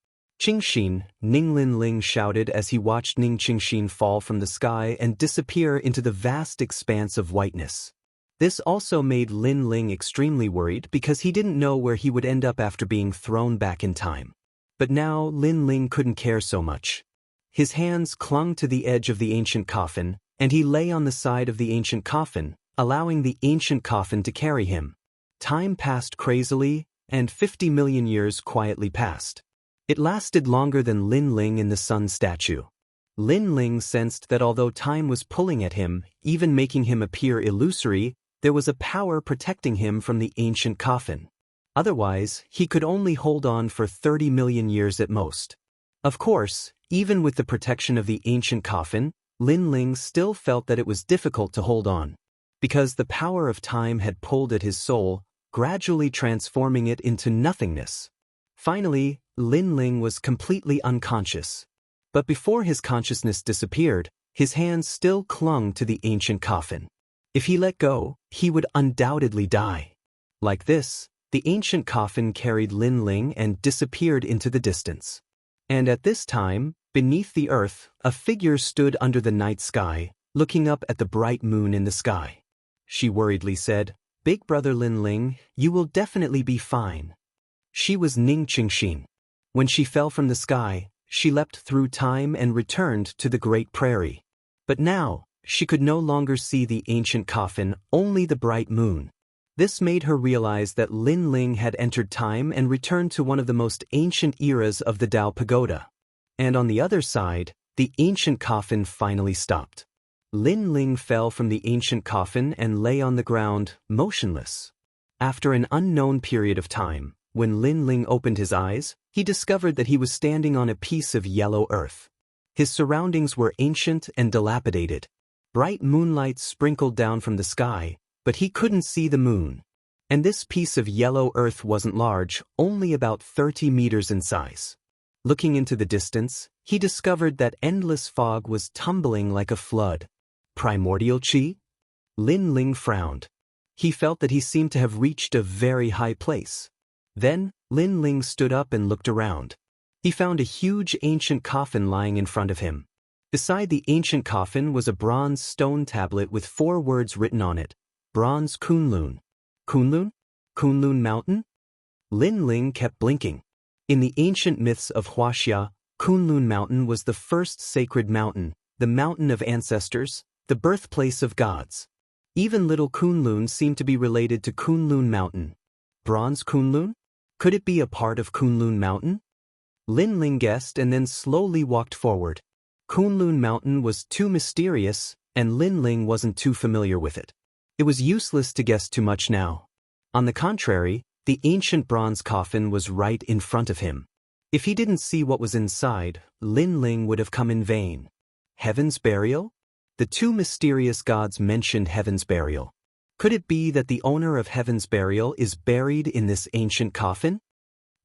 Qingxin, Ning Lin Ling shouted as he watched Ning Qingxin fall from the sky and disappear into the vast expanse of whiteness. This also made Lin Ling extremely worried because he didn't know where he would end up after being thrown back in time. But now Lin Ling couldn't care so much. His hands clung to the edge of the ancient coffin, and he lay on the side of the ancient coffin, allowing the ancient coffin to carry him. Time passed crazily, and 50 million years quietly passed. It lasted longer than Lin Ling in the sun statue. Lin Ling sensed that although time was pulling at him, even making him appear illusory, there was a power protecting him from the ancient coffin. Otherwise, he could only hold on for 30 million years at most. Of course, even with the protection of the ancient coffin, Lin Ling still felt that it was difficult to hold on. Because the power of time had pulled at his soul, gradually transforming it into nothingness. Finally, Lin Ling was completely unconscious. But before his consciousness disappeared, his hands still clung to the ancient coffin. If he let go, he would undoubtedly die. Like this, the ancient coffin carried Lin Ling and disappeared into the distance. And at this time, beneath the earth, a figure stood under the night sky, looking up at the bright moon in the sky. She worriedly said, "Big brother Lin Ling, you will definitely be fine." She was Ning Qingxin. When she fell from the sky, she leapt through time and returned to the great prairie. But now, she could no longer see the ancient coffin, only the bright moon. This made her realize that Lin Ling had entered time and returned to one of the most ancient eras of the Tao Pagoda. And on the other side, the ancient coffin finally stopped. Lin Ling fell from the ancient coffin and lay on the ground, motionless. After an unknown period of time, when Lin Ling opened his eyes, he discovered that he was standing on a piece of yellow earth. His surroundings were ancient and dilapidated. Bright moonlight sprinkled down from the sky, but he couldn't see the moon. And this piece of yellow earth wasn't large, only about 30 meters in size. Looking into the distance, he discovered that endless fog was tumbling like a flood. Primordial Qi? Lin Ling frowned. He felt that he seemed to have reached a very high place. Then, Lin Ling stood up and looked around. He found a huge ancient coffin lying in front of him. Beside the ancient coffin was a bronze stone tablet with 4 words written on it. Bronze Kunlun. Kunlun? Kunlun Mountain? Lin Ling kept blinking. In the ancient myths of Huaxia, Kunlun Mountain was the first sacred mountain, the mountain of ancestors, the birthplace of gods. Even little Kunlun seemed to be related to Kunlun Mountain. Bronze Kunlun? Could it be a part of Kunlun Mountain? Lin Ling guessed and then slowly walked forward. Kunlun Mountain was too mysterious, and Lin Ling wasn't too familiar with it. It was useless to guess too much now. On the contrary, the ancient bronze coffin was right in front of him. If he didn't see what was inside, Lin Ling would have come in vain. Heaven's burial? The two mysterious gods mentioned heaven's burial. Could it be that the owner of heaven's burial is buried in this ancient coffin?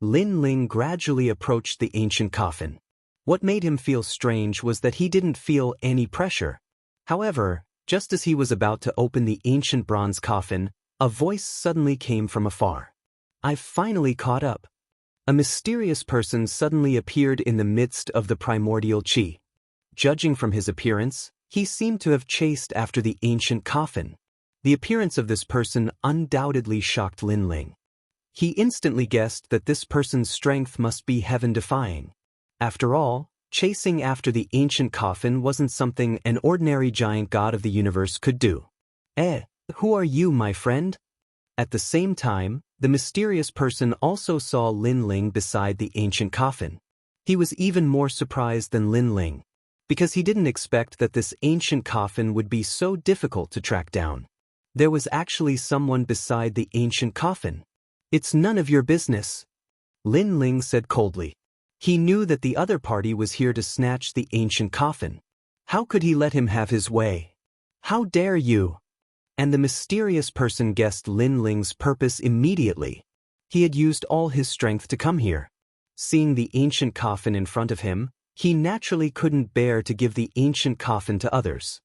Lin Ling gradually approached the ancient coffin. What made him feel strange was that he didn't feel any pressure. However, just as he was about to open the ancient bronze coffin, a voice suddenly came from afar. "I've finally caught up." A mysterious person suddenly appeared in the midst of the primordial qi. Judging from his appearance, he seemed to have chased after the ancient coffin. The appearance of this person undoubtedly shocked Lin Ling. He instantly guessed that this person's strength must be heaven-defying. After all, chasing after the ancient coffin wasn't something an ordinary giant god of the universe could do. Who are you, my friend?" At the same time, the mysterious person also saw Lin Ling beside the ancient coffin. He was even more surprised than Lin Ling, because he didn't expect that this ancient coffin would be so difficult to track down. There was actually someone beside the ancient coffin. "It's none of your business," Lin Ling said coldly. He knew that the other party was here to snatch the ancient coffin. How could he let him have his way? "How dare you?" And the mysterious person guessed Lin Ling's purpose immediately. He had used all his strength to come here. Seeing the ancient coffin in front of him, he naturally couldn't bear to give the ancient coffin to others.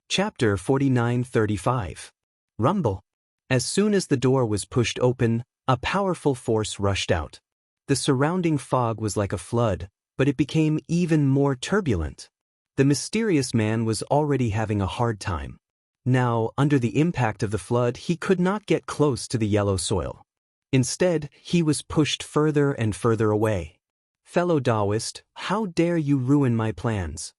Chapter 49:35. Rumble. As soon as the door was pushed open, a powerful force rushed out. The surrounding fog was like a flood, but it became even more turbulent. The mysterious man was already having a hard time. Now, under the impact of the flood, he could not get close to the yellow soil. Instead, he was pushed further and further away. "Fellow Taoist, how dare you ruin my plans?"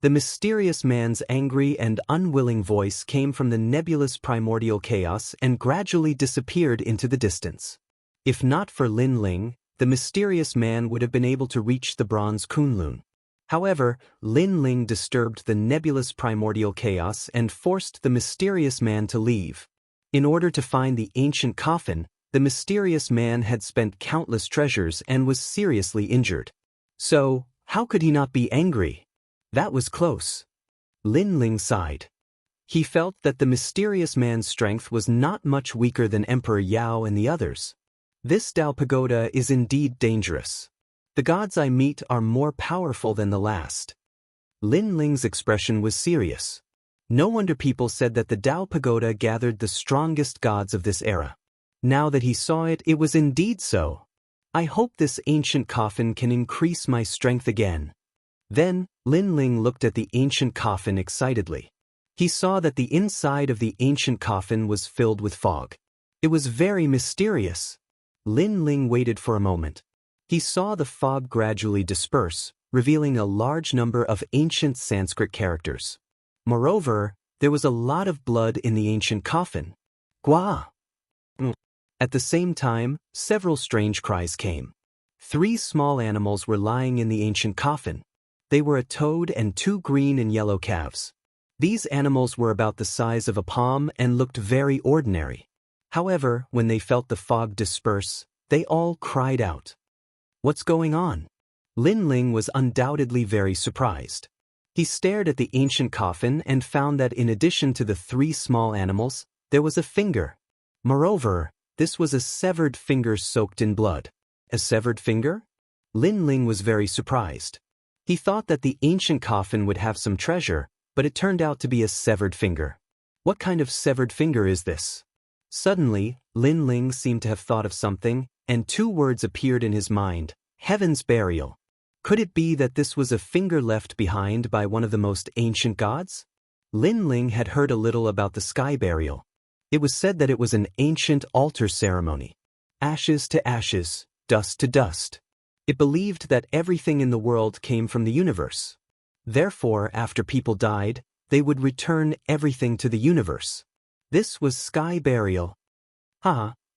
The mysterious man's angry and unwilling voice came from the nebulous primordial chaos and gradually disappeared into the distance. If not for Lin Ling, the mysterious man would have been able to reach the bronze Kunlun. However, Lin Ling disturbed the nebulous primordial chaos and forced the mysterious man to leave. In order to find the ancient coffin, the mysterious man had spent countless treasures and was seriously injured. So, how could he not be angry? That was close. Lin Ling sighed. He felt that the mysterious man's strength was not much weaker than Emperor Yao and the others. This Tao Pagoda is indeed dangerous. The gods I meet are more powerful than the last. Lin Ling's expression was serious. No wonder people said that the Tao Pagoda gathered the strongest gods of this era. Now that he saw it, it was indeed so. "I hope this ancient coffin can increase my strength again." Then, Lin Ling looked at the ancient coffin excitedly. He saw that the inside of the ancient coffin was filled with fog. It was very mysterious. Lin Ling waited for a moment. He saw the fog gradually disperse, revealing a large number of ancient Sanskrit characters. Moreover, there was a lot of blood in the ancient coffin. Gua! At the same time, several strange cries came. 3 small animals were lying in the ancient coffin. They were a toad and 2 green and yellow calves. These animals were about the size of a palm and looked very ordinary. However, when they felt the fog disperse, they all cried out. "What's going on?" Lin Ling was undoubtedly very surprised. He stared at the ancient coffin and found that in addition to the 3 small animals, there was a finger. Moreover, this was a severed finger soaked in blood. A severed finger? Lin Ling was very surprised. He thought that the ancient coffin would have some treasure, but it turned out to be a severed finger. What kind of severed finger is this? Suddenly, Lin Ling seemed to have thought of something, and 2 words appeared in his mind: heaven's burial. Could it be that this was a finger left behind by one of the most ancient gods? Lin Ling had heard a little about the sky burial. It was said that it was an ancient altar ceremony. Ashes to ashes, dust to dust. It believed that everything in the world came from the universe. Therefore, after people died, they would return everything to the universe. This was sky burial.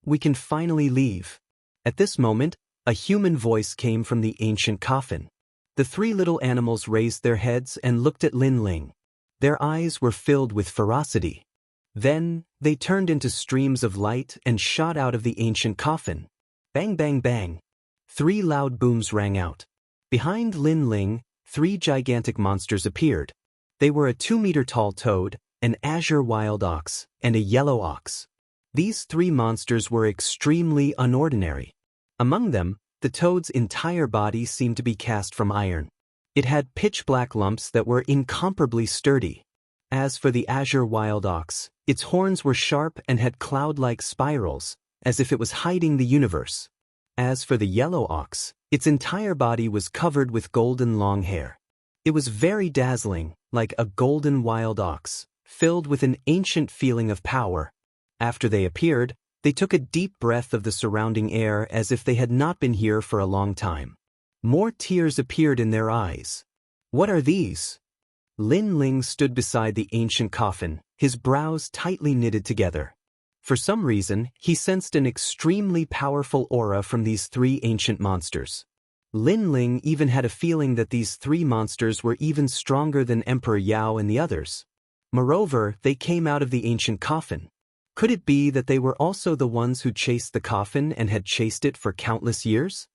We can finally leave. At this moment, a human voice came from the ancient coffin. The 3 little animals raised their heads and looked at Lin Ling. Their eyes were filled with ferocity. Then, they turned into streams of light and shot out of the ancient coffin. Bang, bang, bang. 3 loud booms rang out. Behind Lin Ling, 3 gigantic monsters appeared. They were a 2-meter-tall toad, an azure wild ox, and a yellow ox. These 3 monsters were extremely unordinary. Among them, the toad's entire body seemed to be cast from iron. It had pitch-black lumps that were incomparably sturdy. As for the azure wild ox, its horns were sharp and had cloud-like spirals, as if it was hiding the universe. As for the yellow ox, its entire body was covered with golden long hair. It was very dazzling, like a golden wild ox, filled with an ancient feeling of power. After they appeared, they took a deep breath of the surrounding air as if they had not been here for a long time. More tears appeared in their eyes. What are these? Lin Ling stood beside the ancient coffin, his brows tightly knitted together. For some reason, he sensed an extremely powerful aura from these 3 ancient monsters. Lin Ling even had a feeling that these 3 monsters were even stronger than Emperor Yao and the others. Moreover, they came out of the ancient coffin. Could it be that they were also the ones who chased the coffin and had chased it for countless years?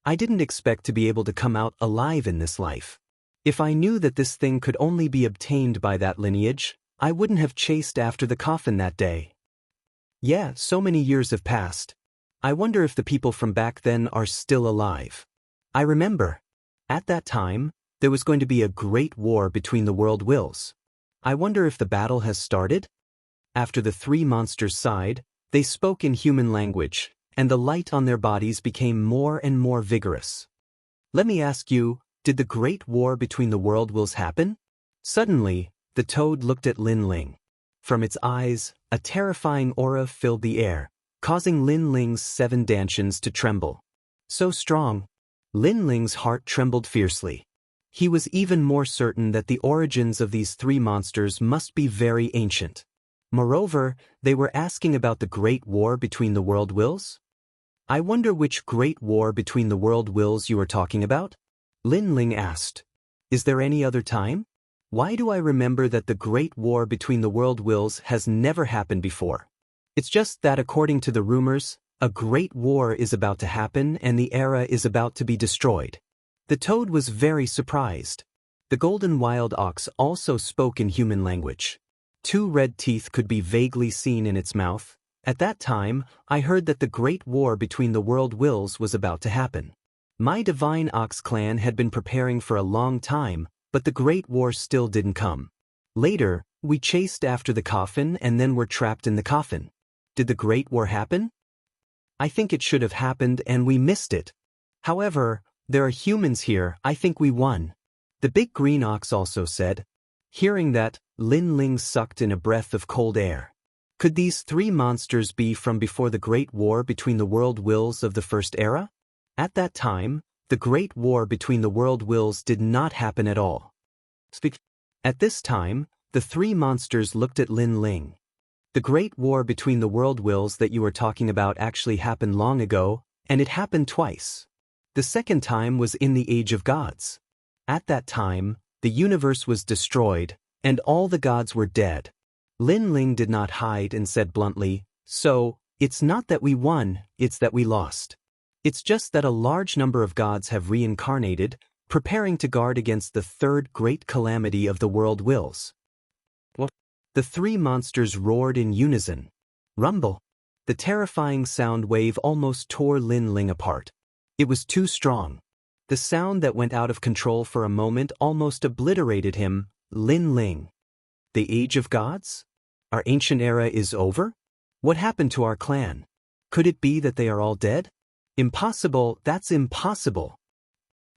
I didn't expect to be able to come out alive in this life. If I knew that this thing could only be obtained by that lineage, I wouldn't have chased after the coffin that day. Yeah, so many years have passed. I wonder if the people from back then are still alive. I remember. At that time, there was going to be a great war between the world wills. I wonder if the battle has started? After the 3 monsters sighed, they spoke in human language, and the light on their bodies became more and more vigorous. Let me ask you, did the great war between the world wills happen? Suddenly, the toad looked at Lin Ling. From its eyes, a terrifying aura filled the air, causing Lin Ling's 7 dantians to tremble. So strong. Lin Ling's heart trembled fiercely. He was even more certain that the origins of these 3 monsters must be very ancient. Moreover, they were asking about the great war between the world wills? I wonder which great war between the world wills you are talking about? Lin Ling asked. Is there any other time? Why do I remember that the great war between the world wills has never happened before? It's just that according to the rumors, a great war is about to happen and the era is about to be destroyed. The toad was very surprised. The golden wild ox also spoke in human language. 2 red teeth could be vaguely seen in its mouth. At that time, I heard that the great war between the world wills was about to happen. My divine ox clan had been preparing for a long time, but the great war still didn't come. Later, we chased after the coffin and then were trapped in the coffin. Did the great war happen? I think it should have happened and we missed it. However, there are humans here, I think we won. The big green ox also said. Hearing that, Lin Ling sucked in a breath of cold air. Could these 3 monsters be from before the great war between the world wills of the first era? At that time, the great war between the world wills did not happen at all. At this time, the 3 monsters looked at Lin Ling. The great war between the world wills that you are talking about actually happened long ago, and it happened twice. The second time was in the Age of Gods. At that time, the universe was destroyed, and all the gods were dead. Lin Ling did not hide and said bluntly, so, it's not that we won, it's that we lost. It's just that a large number of gods have reincarnated, preparing to guard against the 3rd great calamity of the world wills. What? The 3 monsters roared in unison. Rumble. The terrifying sound wave almost tore Lin Ling apart. It was too strong. The sound that went out of control for a moment almost obliterated him. Lin Ling. The Age of Gods? Our ancient era is over? What happened to our clan? Could it be that they are all dead? Impossible, that's impossible.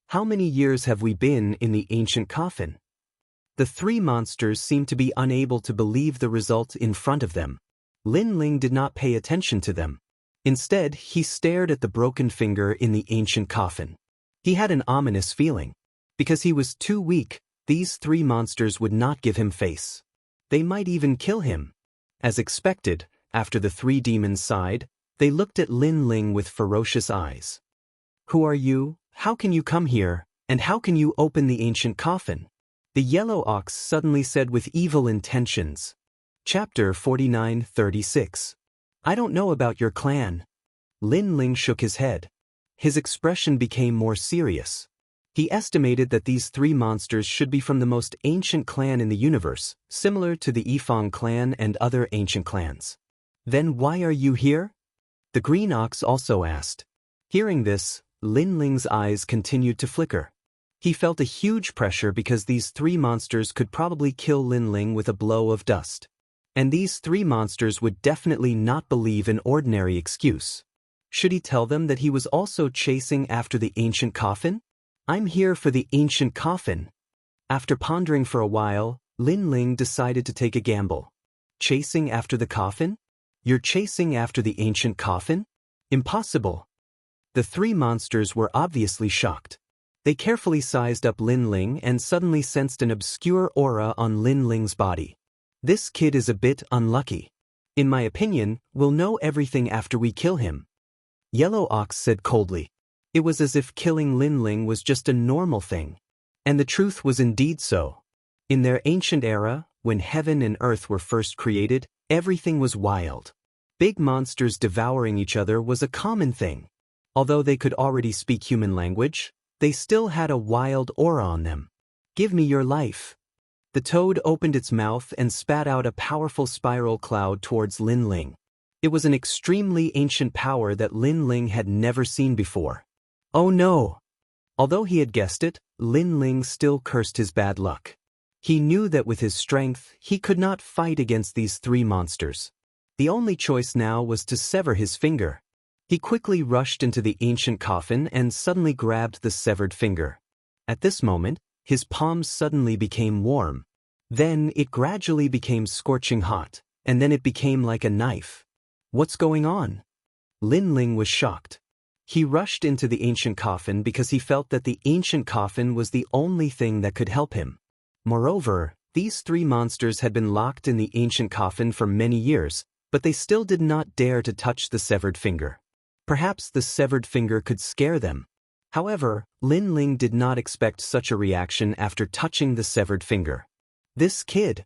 How many years have we been in the ancient coffin? The 3 monsters seemed to be unable to believe the result in front of them. Lin Ling did not pay attention to them. Instead, he stared at the broken finger in the ancient coffin. He had an ominous feeling. Because he was too weak, these 3 monsters would not give him face. They might even kill him. As expected, after the 3 demons sighed, they looked at Lin Ling with ferocious eyes. Who are you? How can you come here? And how can you open the ancient coffin? The yellow ox suddenly said with evil intentions. Chapter 49-36. I don't know about your clan. Lin Ling shook his head. his expression became more serious. He estimated that these three monsters should be from the most ancient clan in the universe, similar to the Yifang clan and other ancient clans. Then why are you here? The green ox also asked. Hearing this, Lin Ling's eyes continued to flicker. He felt a huge pressure because these three monsters could probably kill Lin Ling with a blow of dust. And these three monsters would definitely not believe an ordinary excuse. Should he tell them that he was also chasing after the ancient coffin? I'm here for the ancient coffin. After pondering for a while, Lin Ling decided to take a gamble. Chasing after the coffin? You're chasing after the ancient coffin? Impossible. The three monsters were obviously shocked. They carefully sized up Lin Ling and suddenly sensed an obscure aura on Lin Ling's body. This kid is a bit unlucky. In my opinion, we'll know everything after we kill him. Yellow Ox said coldly. It was as if killing Lin Ling was just a normal thing. And the truth was indeed so. In their ancient era, when heaven and earth were first created, everything was wild. Big monsters devouring each other was a common thing. Although they could already speak human language, they still had a wild aura on them. Give me your life. The toad opened its mouth and spat out a powerful spiral cloud towards Lin Ling. It was an extremely ancient power that Lin Ling had never seen before. Oh no! Although he had guessed it, Lin Ling still cursed his bad luck. He knew that with his strength, he could not fight against these three monsters. The only choice now was to sever his finger. He quickly rushed into the ancient coffin and suddenly grabbed the severed finger. At this moment, his palm suddenly became warm. Then it gradually became scorching hot, and then it became like a knife. What's going on? Lin Ling was shocked. He rushed into the ancient coffin because he felt that the ancient coffin was the only thing that could help him. Moreover, these three monsters had been locked in the ancient coffin for many years, but they still did not dare to touch the severed finger. Perhaps the severed finger could scare them. However, Lin Ling did not expect such a reaction after touching the severed finger. This kid!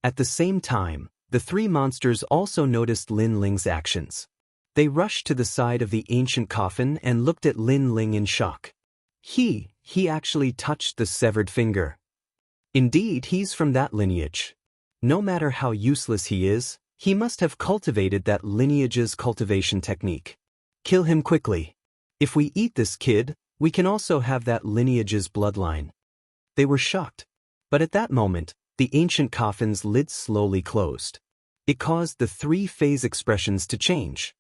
At the same time, the three monsters also noticed Lin Ling's actions. They rushed to the side of the ancient coffin and looked at Lin Ling in shock. He actually touched the severed finger. Indeed, he's from that lineage. No matter how useless he is, he must have cultivated that lineage's cultivation technique. Kill him quickly. If we eat this kid, we can also have that lineage's bloodline. They were shocked. But at that moment, the ancient coffin's lid slowly closed. It caused the three-phase expressions to change.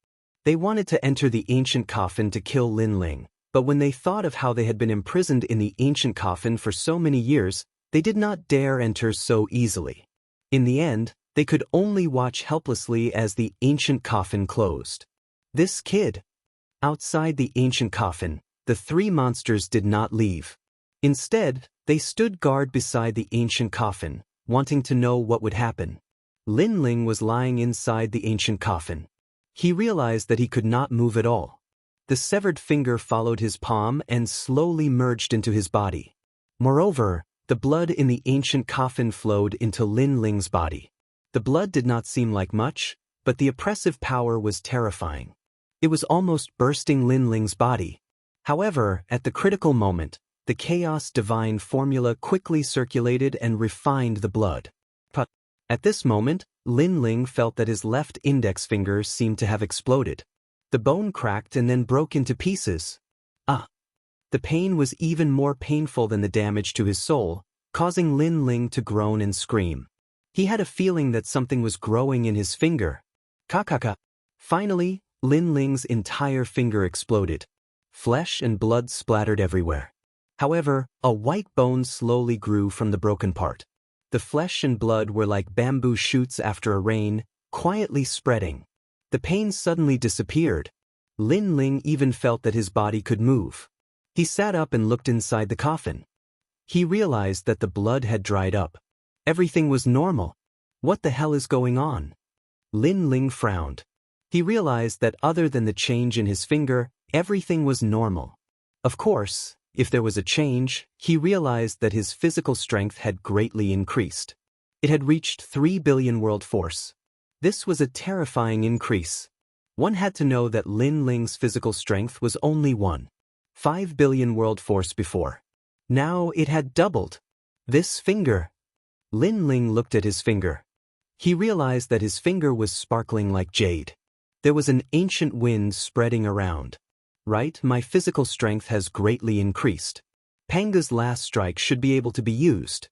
They wanted to enter the ancient coffin to kill Lin Ling, but when they thought of how they had been imprisoned in the ancient coffin for so many years, they did not dare enter so easily. In the end, they could only watch helplessly as the ancient coffin closed. This kid! Outside the ancient coffin, the three monsters did not leave. Instead, they stood guard beside the ancient coffin, wanting to know what would happen. Lin Ling was lying inside the ancient coffin. He realized that he could not move at all. The severed finger followed his palm and slowly merged into his body. Moreover, the blood in the ancient coffin flowed into Lin Ling's body. The blood did not seem like much, but the oppressive power was terrifying. It was almost bursting Lin Ling's body. However, at the critical moment, the chaos divine formula quickly circulated and refined the blood. At this moment, Lin Ling felt that his left index finger seemed to have exploded. The bone cracked and then broke into pieces. The pain was even more painful than the damage to his soul, causing Lin Ling to groan and scream. He had a feeling that something was growing in his finger. Kakaka. Finally, Lin Ling's entire finger exploded. Flesh and blood splattered everywhere. However, a white bone slowly grew from the broken part. The flesh and blood were like bamboo shoots after a rain, quietly spreading. The pain suddenly disappeared. Lin Ling even felt that his body could move. He sat up and looked inside the coffin. He realized that the blood had dried up. Everything was normal. What the hell is going on? Lin Ling frowned. He realized that other than the change in his finger, everything was normal. Of course, if there was a change, he realized that his physical strength had greatly increased. It had reached 3 billion world force. This was a terrifying increase. One had to know that Lin Ling's physical strength was only 1.5 billion world force before. Now it had doubled. This finger. Lin Ling looked at his finger. He realized that his finger was sparkling like jade. There was an ancient wind spreading around. Right, my physical strength has greatly increased. Panga's last strike should be able to be used.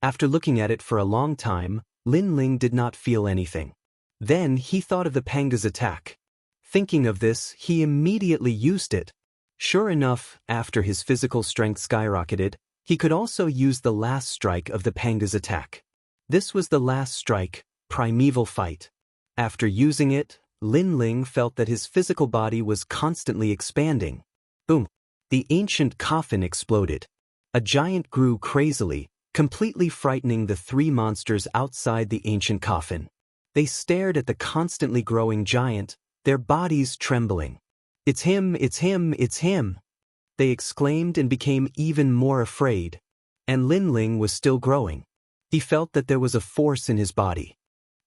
After looking at it for a long time, Lin Ling did not feel anything. Then he thought of the Panga's attack. Thinking of this, he immediately used it. Sure enough, after his physical strength skyrocketed, he could also use the last strike of the Panga's attack. This was the last strike, primeval fight. After using it, Lin Ling felt that his physical body was constantly expanding. Boom! The ancient coffin exploded. A giant grew crazily, completely frightening the three monsters outside the ancient coffin. They stared at the constantly growing giant, their bodies trembling. "It's him, it's him, it's him!" They exclaimed and became even more afraid. And Lin Ling was still growing. He felt that there was a force in his body.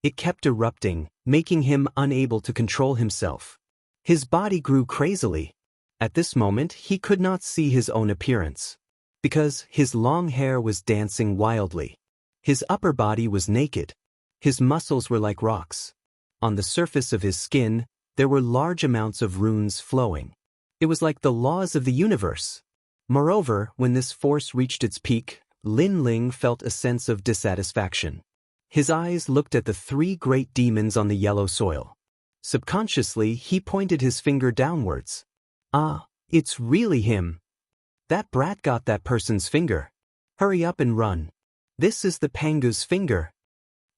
It kept erupting, making him unable to control himself. His body grew crazily. At this moment, he could not see his own appearance, because his long hair was dancing wildly. His upper body was naked. His muscles were like rocks. On the surface of his skin, there were large amounts of runes flowing. It was like the laws of the universe. Moreover, when this force reached its peak, Lin Ling felt a sense of dissatisfaction. His eyes looked at the three great demons on the yellow soil. Subconsciously, he pointed his finger downwards. "Ah, it's really him. That brat got that person's finger. Hurry up and run. This is the Pangu's finger."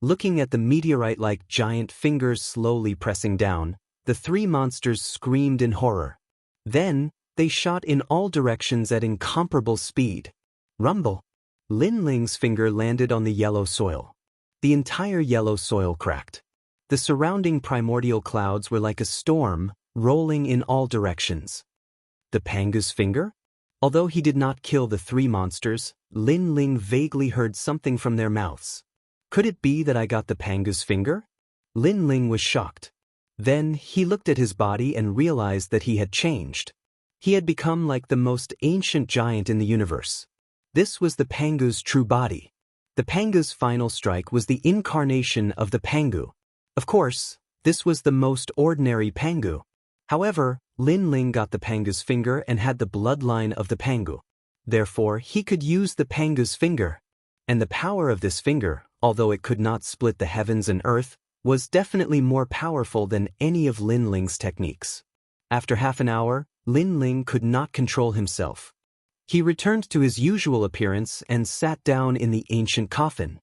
Looking at the meteorite-like giant fingers slowly pressing down, the three monsters screamed in horror. Then, they shot in all directions at incomparable speed. Rumble! Lin Ling's finger landed on the yellow soil. The entire yellow soil cracked. The surrounding primordial clouds were like a storm, rolling in all directions. The Panga's finger? Although he did not kill the three monsters, Lin Ling vaguely heard something from their mouths. "Could it be that I got the Panga's finger?" Lin Ling was shocked. Then he looked at his body and realized that he had changed. He had become like the most ancient giant in the universe. This was the Pangu's true body. The Panga's final strike was the incarnation of the Pangu. Of course, this was the most ordinary Pangu. However, Lin Ling got the Panga's finger and had the bloodline of the Pangu. Therefore, he could use the Panga's finger. And the power of this finger, although it could not split the heavens and earth, was definitely more powerful than any of Lin Ling's techniques. After half an hour, Lin Ling could not control himself. He returned to his usual appearance and sat down in the ancient coffin.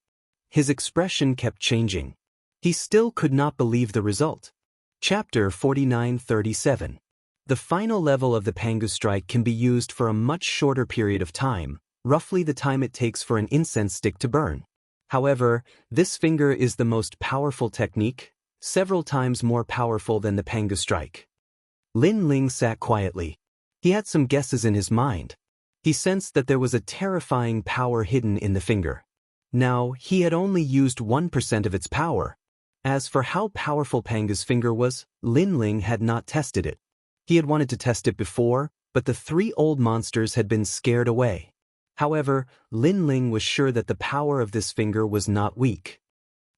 His expression kept changing. He still could not believe the result. Chapter 49-37. The final level of the Pangu strike can be used for a much shorter period of time, roughly the time it takes for an incense stick to burn. However, this finger is the most powerful technique, several times more powerful than the Pangu strike. Lin Ling sat quietly. He had some guesses in his mind. He sensed that there was a terrifying power hidden in the finger. Now, he had only used 1% of its power. As for how powerful Panga's finger was, Lin Ling had not tested it. He had wanted to test it before, but the three old monsters had been scared away. However, Lin Ling was sure that the power of this finger was not weak.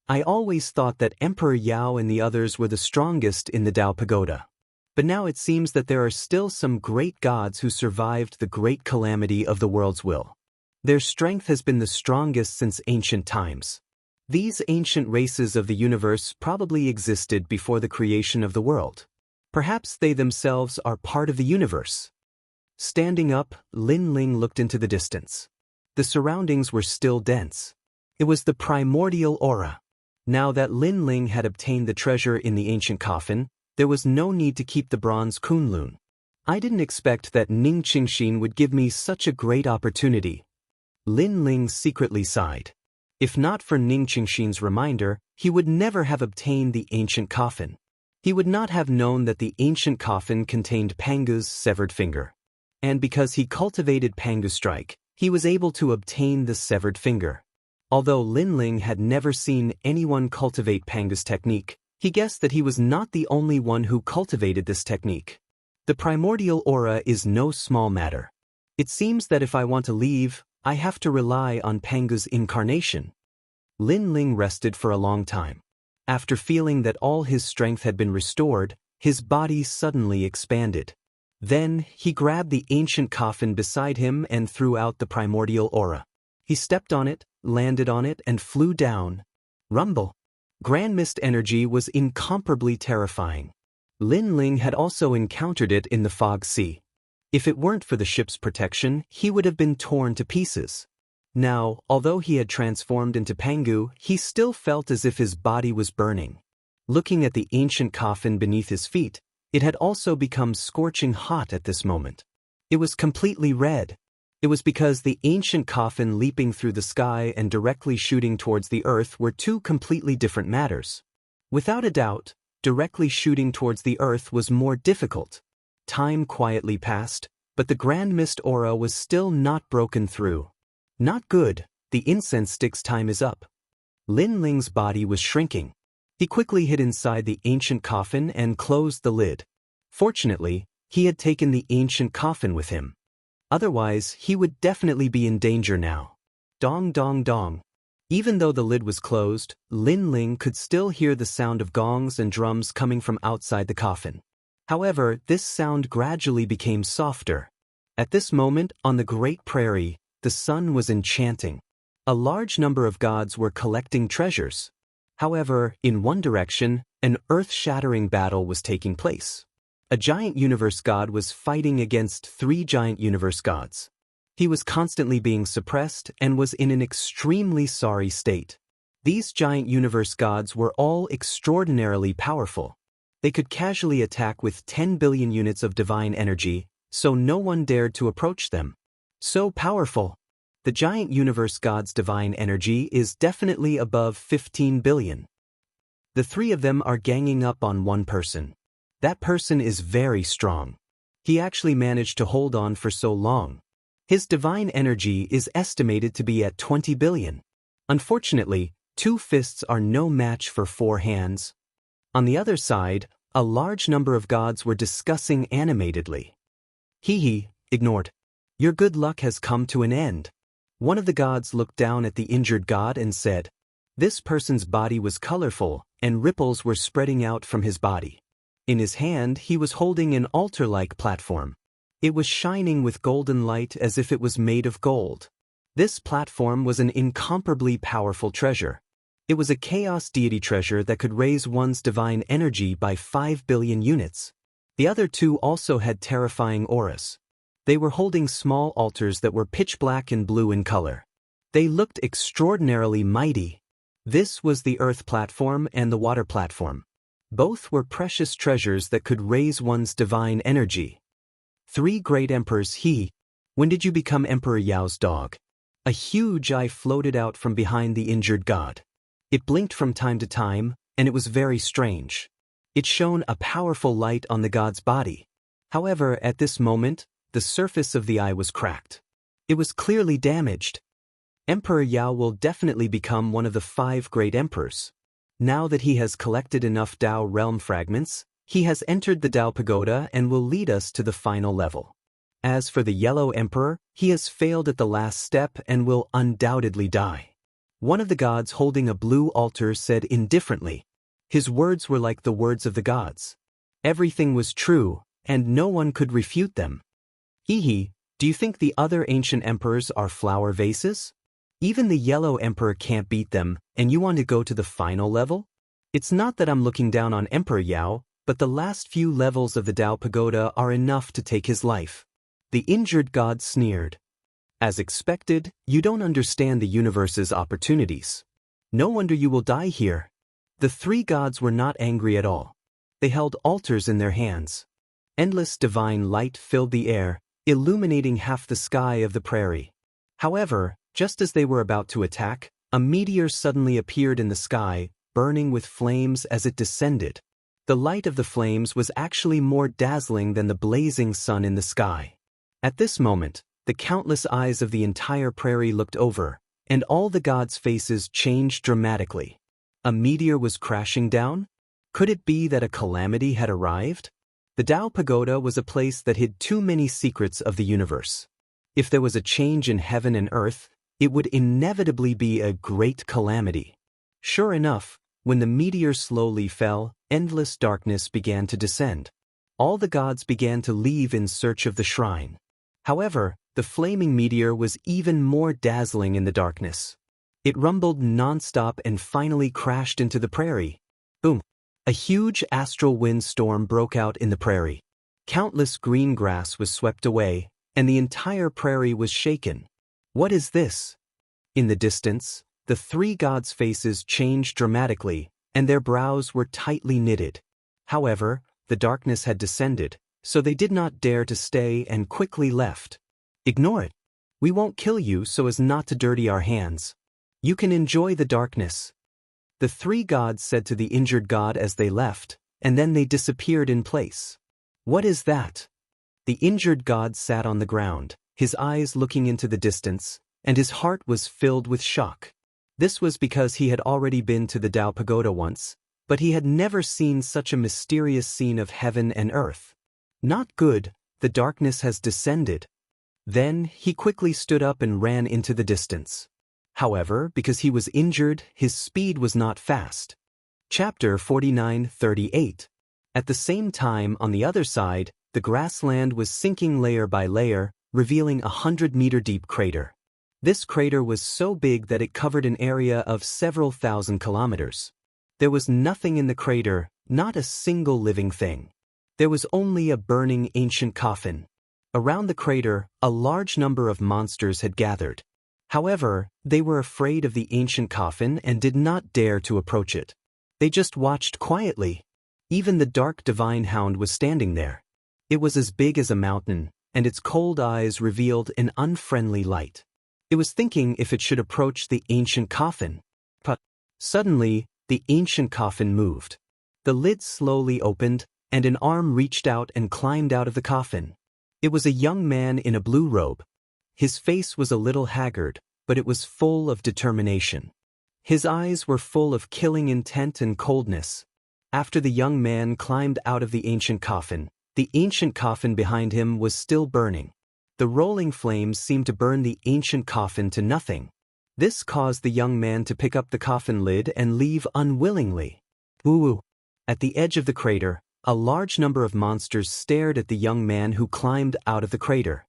"I always thought that Emperor Yao and the others were the strongest in the Tao Pagoda. But now it seems that there are still some great gods who survived the great calamity of the world's will. Their strength has been the strongest since ancient times. These ancient races of the universe probably existed before the creation of the world. Perhaps they themselves are part of the universe." Standing up, Lin Ling looked into the distance. The surroundings were still dense. It was the primordial aura. Now that Lin Ling had obtained the treasure in the ancient coffin, there was no need to keep the bronze kunlun. "I didn't expect that Ning Qingxin would give me such a great opportunity." Lin Ling secretly sighed. If not for Ning Qingxin's reminder, he would never have obtained the ancient coffin. He would not have known that the ancient coffin contained Pangu's severed finger. And because he cultivated Pangu's strike, he was able to obtain the severed finger. Although Lin Ling had never seen anyone cultivate Pangu's technique, He guessed that he was not the only one who cultivated this technique. The primordial aura is no small matter. It seems that if I want to leave, I have to rely on Pangu's incarnation. Lin Ling rested for a long time. After feeling that all his strength had been restored, his body suddenly expanded. Then, he grabbed the ancient coffin beside him and threw out the primordial aura. He stepped on it, landed on it, and flew down. Rumble. Grand mist energy was incomparably terrifying. Lin Ling had also encountered it in the fog sea. If it weren't for the ship's protection, he would have been torn to pieces. Now, although he had transformed into Pangu, he still felt as if his body was burning. Looking at the ancient coffin beneath his feet, it had also become scorching hot at this moment. It was completely red. It was because the ancient coffin leaping through the sky and directly shooting towards the earth were two completely different matters. Without a doubt, directly shooting towards the earth was more difficult. Time quietly passed, but the grand mist aura was still not broken through. Not good, the incense stick's time is up. Lin Ling's body was shrinking. He quickly hid inside the ancient coffin and closed the lid. Fortunately, he had taken the ancient coffin with him. Otherwise, he would definitely be in danger now. Dong dong dong. Even though the lid was closed, Lin Ling could still hear the sound of gongs and drums coming from outside the coffin. However, this sound gradually became softer. At this moment, on the Great Prairie, the sun was enchanting. A large number of gods were collecting treasures. However, in one direction, an earth-shattering battle was taking place. A giant universe god was fighting against 3 giant universe gods. He was constantly being suppressed and was in an extremely sorry state. These giant universe gods were all extraordinarily powerful. They could casually attack with 10 billion units of divine energy, so no one dared to approach them. So powerful. The giant universe god's divine energy is definitely above 15 billion. The 3 of them are ganging up on one person. That person is very strong. He actually managed to hold on for so long. His divine energy is estimated to be at 20 billion. Unfortunately, 2 fists are no match for 4 hands. On the other side, a large number of gods were discussing animatedly. He ignored. Your good luck has come to an end. One of the gods looked down at the injured god and said, this person's body was colorful, and ripples were spreading out from his body. In his hand, he was holding an altar-like platform. It was shining with golden light as if it was made of gold. This platform was an incomparably powerful treasure. It was a chaos deity treasure that could raise one's divine energy by 5 billion units. The other 2 also had terrifying auras. They were holding small altars that were pitch black and blue in color. They looked extraordinarily mighty. This was the earth platform and the water platform. Both were precious treasures that could raise one's divine energy. 3 great emperors. When did you become Emperor Yao's dog? A huge eye floated out from behind the injured god. It blinked from time to time, and it was very strange. It shone a powerful light on the god's body. However, at this moment, the surface of the eye was cracked. It was clearly damaged. Emperor Yao will definitely become one of the 5 great emperors. Now that he has collected enough Tao realm fragments, he has entered the Tao pagoda and will lead us to the final level. As for the Yellow Emperor, he has failed at the last step and will undoubtedly die. One of the gods holding a blue altar said indifferently. His words were like the words of the gods. Everything was true, and no one could refute them. Do you think the other ancient emperors are flower vases? Even the Yellow Emperor can't beat them, and you want to go to the final level? It's not that I'm looking down on Emperor Yao, but the last few levels of the Tao pagoda are enough to take his life. The injured god sneered. As expected, you don't understand the universe's opportunities. No wonder you will die here. The 3 gods were not angry at all. They held altars in their hands. Endless divine light filled the air, illuminating half the sky of the prairie. However, just as they were about to attack, a meteor suddenly appeared in the sky, burning with flames as it descended. The light of the flames was actually more dazzling than the blazing sun in the sky. At this moment, the countless eyes of the entire prairie looked over, and all the gods' faces changed dramatically. A meteor was crashing down? Could it be that a calamity had arrived? The Tao Pagoda was a place that hid too many secrets of the universe. If there was a change in heaven and earth, it would inevitably be a great calamity. Sure enough, when the meteor slowly fell, endless darkness began to descend. All the gods began to leave in search of the shrine. However, the flaming meteor was even more dazzling in the darkness. It rumbled non-stop and finally crashed into the prairie. Boom! A huge astral wind storm broke out in the prairie. Countless green grass was swept away, and the entire prairie was shaken. What is this? In the distance, the three gods' faces changed dramatically, and their brows were tightly knitted. However, the darkness had descended, so they did not dare to stay and quickly left. Ignore it. We won't kill you so as not to dirty our hands. You can enjoy the darkness. The three gods said to the injured god as they left, and then they disappeared in place. What is that? The injured god sat on the ground, his eyes looking into the distance, and his heart was filled with shock. This was because he had already been to the Tao Pagoda once, but he had never seen such a mysterious scene of heaven and earth. Not good, the darkness has descended. Then he quickly stood up and ran into the distance. However, because he was injured, his speed was not fast. Chapter 49:38. At the same time, on the other side, the grassland was sinking layer by layer, revealing a 100-meter-deep crater. This crater was so big that it covered an area of several thousand kilometers. There was nothing in the crater, not a single living thing. There was only a burning ancient coffin. Around the crater, a large number of monsters had gathered. However, they were afraid of the ancient coffin and did not dare to approach it. They just watched quietly. Even the dark divine hound was standing there. It was as big as a mountain, and its cold eyes revealed an unfriendly light. It was thinking if it should approach the ancient coffin. But suddenly, the ancient coffin moved. The lid slowly opened, and an arm reached out and climbed out of the coffin. It was a young man in a blue robe. His face was a little haggard, but it was full of determination. His eyes were full of killing intent and coldness. After the young man climbed out of the ancient coffin behind him was still burning. The rolling flames seemed to burn the ancient coffin to nothing. This caused the young man to pick up the coffin lid and leave unwillingly. Ooh! At the edge of the crater, a large number of monsters stared at the young man who climbed out of the crater.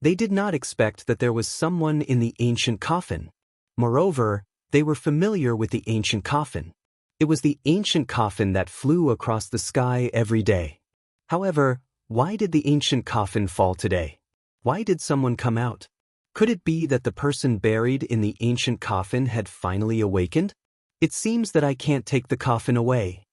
They did not expect that there was someone in the ancient coffin. Moreover, they were familiar with the ancient coffin. It was the ancient coffin that flew across the sky every day. However, why did the ancient coffin fall today? Why did someone come out? Could it be that the person buried in the ancient coffin had finally awakened? It seems that I can't take the coffin away.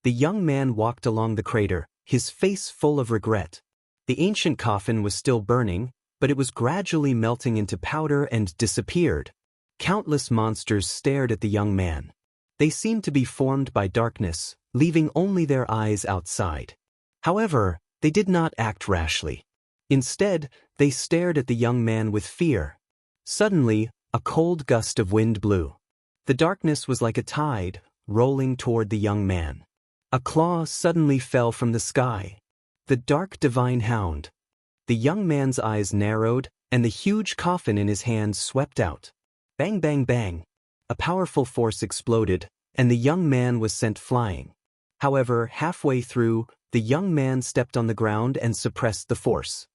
The young man walked along the crater, his face full of regret. The ancient coffin was still burning, but it was gradually melting into powder and disappeared. Countless monsters stared at the young man. They seemed to be formed by darkness, leaving only their eyes outside. However, they did not act rashly. Instead, they stared at the young man with fear. Suddenly, a cold gust of wind blew. The darkness was like a tide, rolling toward the young man. A claw suddenly fell from the sky. The dark divine hound. The young man's eyes narrowed, and the huge coffin in his hand swept out. Bang, bang, bang. A powerful force exploded, and the young man was sent flying. However, halfway through, the young man stepped on the ground and suppressed the force.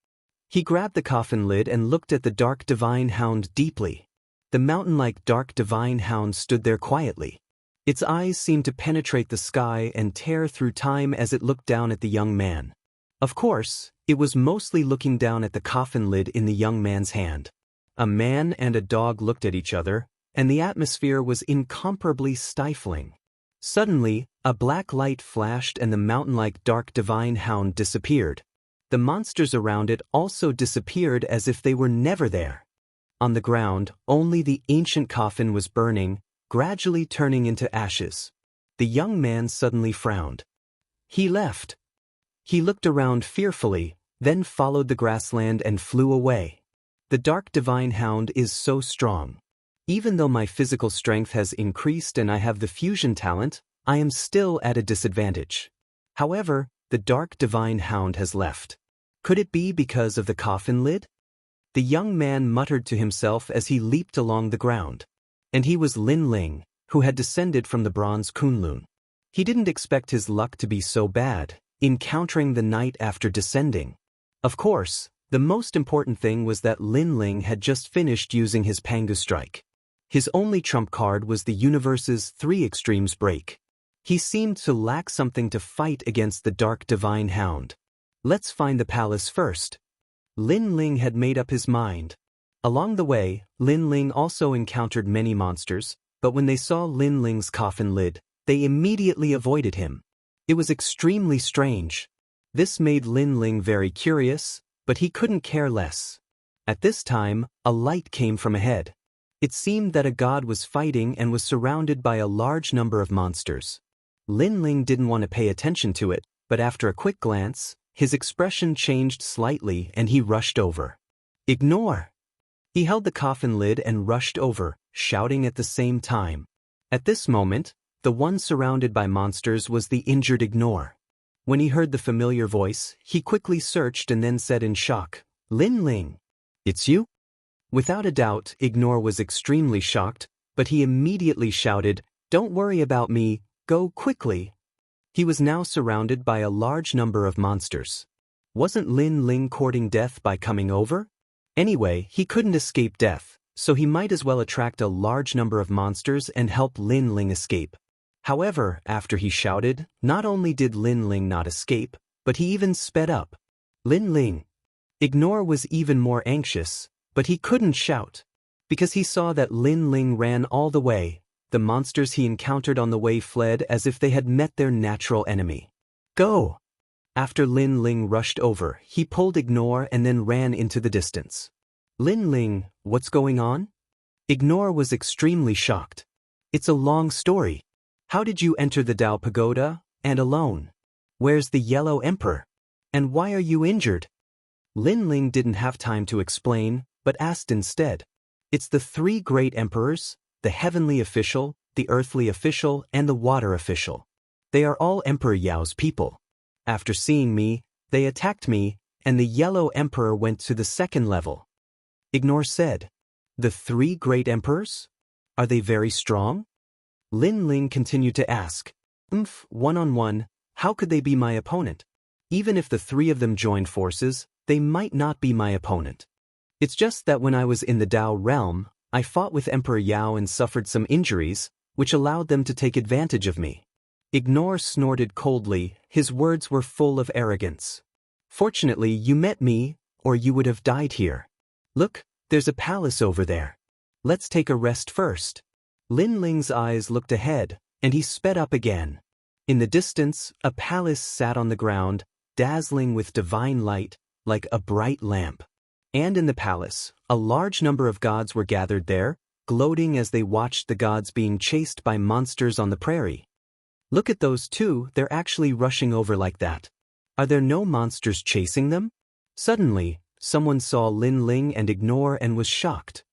He grabbed the coffin lid and looked at the dark divine hound deeply. The mountain-like dark divine hound stood there quietly. Its eyes seemed to penetrate the sky and tear through time as it looked down at the young man. Of course, it was mostly looking down at the coffin lid in the young man's hand. A man and a dog looked at each other, and the atmosphere was incomparably stifling. Suddenly, a black light flashed and the mountain-like dark divine hound disappeared. The monsters around it also disappeared as if they were never there. On the ground, only the ancient coffin was burning, gradually turning into ashes. The young man suddenly frowned. He left. He looked around fearfully, then followed the grassland and flew away. The dark divine hound is so strong. Even though my physical strength has increased and I have the fusion talent, I am still at a disadvantage. However, the dark divine hound has left. Could it be because of the coffin lid? The young man muttered to himself as he leaped along the ground. And he was Lin Ling, who had descended from the bronze Kunlun. He didn't expect his luck to be so bad, encountering the knight after descending. Of course, the most important thing was that Lin Ling had just finished using his Pangu strike. His only trump card was the universe's 3 extremes break. He seemed to lack something to fight against the dark divine hound. Let's find the palace first. Lin Ling had made up his mind. Along the way, Lin Ling also encountered many monsters, but when they saw Lin Ling's coffin lid, they immediately avoided him. It was extremely strange. This made Lin Ling very curious, but he couldn't care less. At this time, a light came from ahead. It seemed that a god was fighting and was surrounded by a large number of monsters. Lin Ling didn't want to pay attention to it, but after a quick glance, his expression changed slightly and he rushed over. Ignore! He held the coffin lid and rushed over, shouting at the same time. At this moment, the one surrounded by monsters was the injured Ignore. When he heard the familiar voice, he quickly searched and then said in shock, Lin Ling, it's you? Without a doubt, Ignore was extremely shocked, but he immediately shouted, don't worry about me, go quickly. He was now surrounded by a large number of monsters. Wasn't Lin Ling courting death by coming over? Anyway, he couldn't escape death, so he might as well attract a large number of monsters and help Lin Ling escape. However, after he shouted, not only did Lin Ling not escape, but he even sped up. Lin Ling. Ignore was even more anxious, but he couldn't shout. Because he saw that Lin Ling ran all the way, the monsters he encountered on the way fled as if they had met their natural enemy. Go! After Lin Ling rushed over, he pulled Ignore and then ran into the distance. Lin Ling, what's going on? Ignore was extremely shocked. It's a long story. How did you enter the Dao Pagoda, and alone? Where's the Yellow Emperor? And why are you injured? Lin Ling didn't have time to explain, but asked instead. It's the 3 great emperors, the heavenly official, the earthly official, and the water official. They are all Emperor Yao's people. After seeing me, they attacked me, and the Yellow Emperor went to the 2nd level. Ignore said. The 3 great emperors? Are they very strong? Lin Ling continued to ask. One-on-one, how could they be my opponent? Even if the 3 of them joined forces, they might not be my opponent. It's just that when I was in the Dao realm, I fought with Emperor Yao and suffered some injuries, which allowed them to take advantage of me. Ignore snorted coldly, his words were full of arrogance. Fortunately, you met me, or you would have died here. Look, there's a palace over there. Let's take a rest first. Lin Ling's eyes looked ahead, and he sped up again. In the distance, a palace sat on the ground, dazzling with divine light, like a bright lamp. And in the palace, a large number of gods were gathered there, gloating as they watched the gods being chased by monsters on the prairie. Look at those 2, they're actually rushing over like that. Are there no monsters chasing them? Suddenly, someone saw Lin Ling and Ignore and was shocked.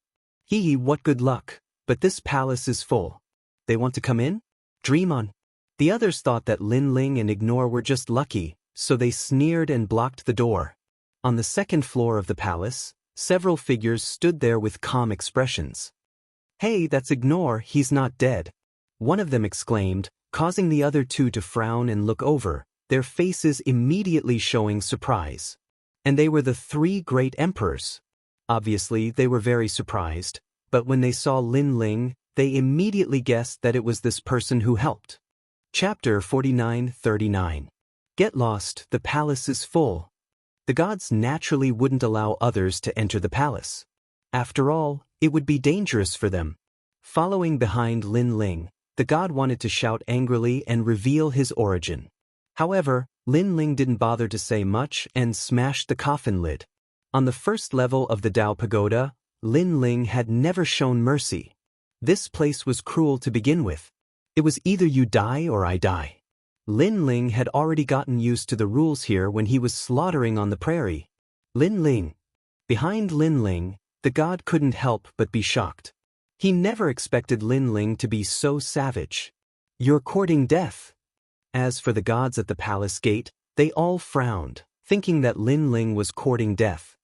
What good luck. But this palace is full. They want to come in? Dream on. The others thought that Lin Ling and Ignore were just lucky, so they sneered and blocked the door. On the 2nd floor of the palace, several figures stood there with calm expressions. Hey, that's Ignore, he's not dead. One of them exclaimed, causing the other 2 to frown and look over, their faces immediately showing surprise. And they were the 3 great emperors. Obviously, they were very surprised. But when they saw Lin Ling, they immediately guessed that it was this person who helped. Chapter 49-39. Get lost, the palace is full. The gods naturally wouldn't allow others to enter the palace. After all, it would be dangerous for them. Following behind Lin Ling, the god wanted to shout angrily and reveal his origin. However, Lin Ling didn't bother to say much and smashed the coffin lid. On the 1st level of the Dao Pagoda, Lin Ling had never shown mercy. This place was cruel to begin with. It was either you die or I die. Lin Ling had already gotten used to the rules here when he was slaughtering on the prairie. Lin Ling. Behind Lin Ling, the god couldn't help but be shocked. He never expected Lin Ling to be so savage. You're courting death." As for the gods at the palace gate, they all frowned, thinking that Lin Ling was courting death.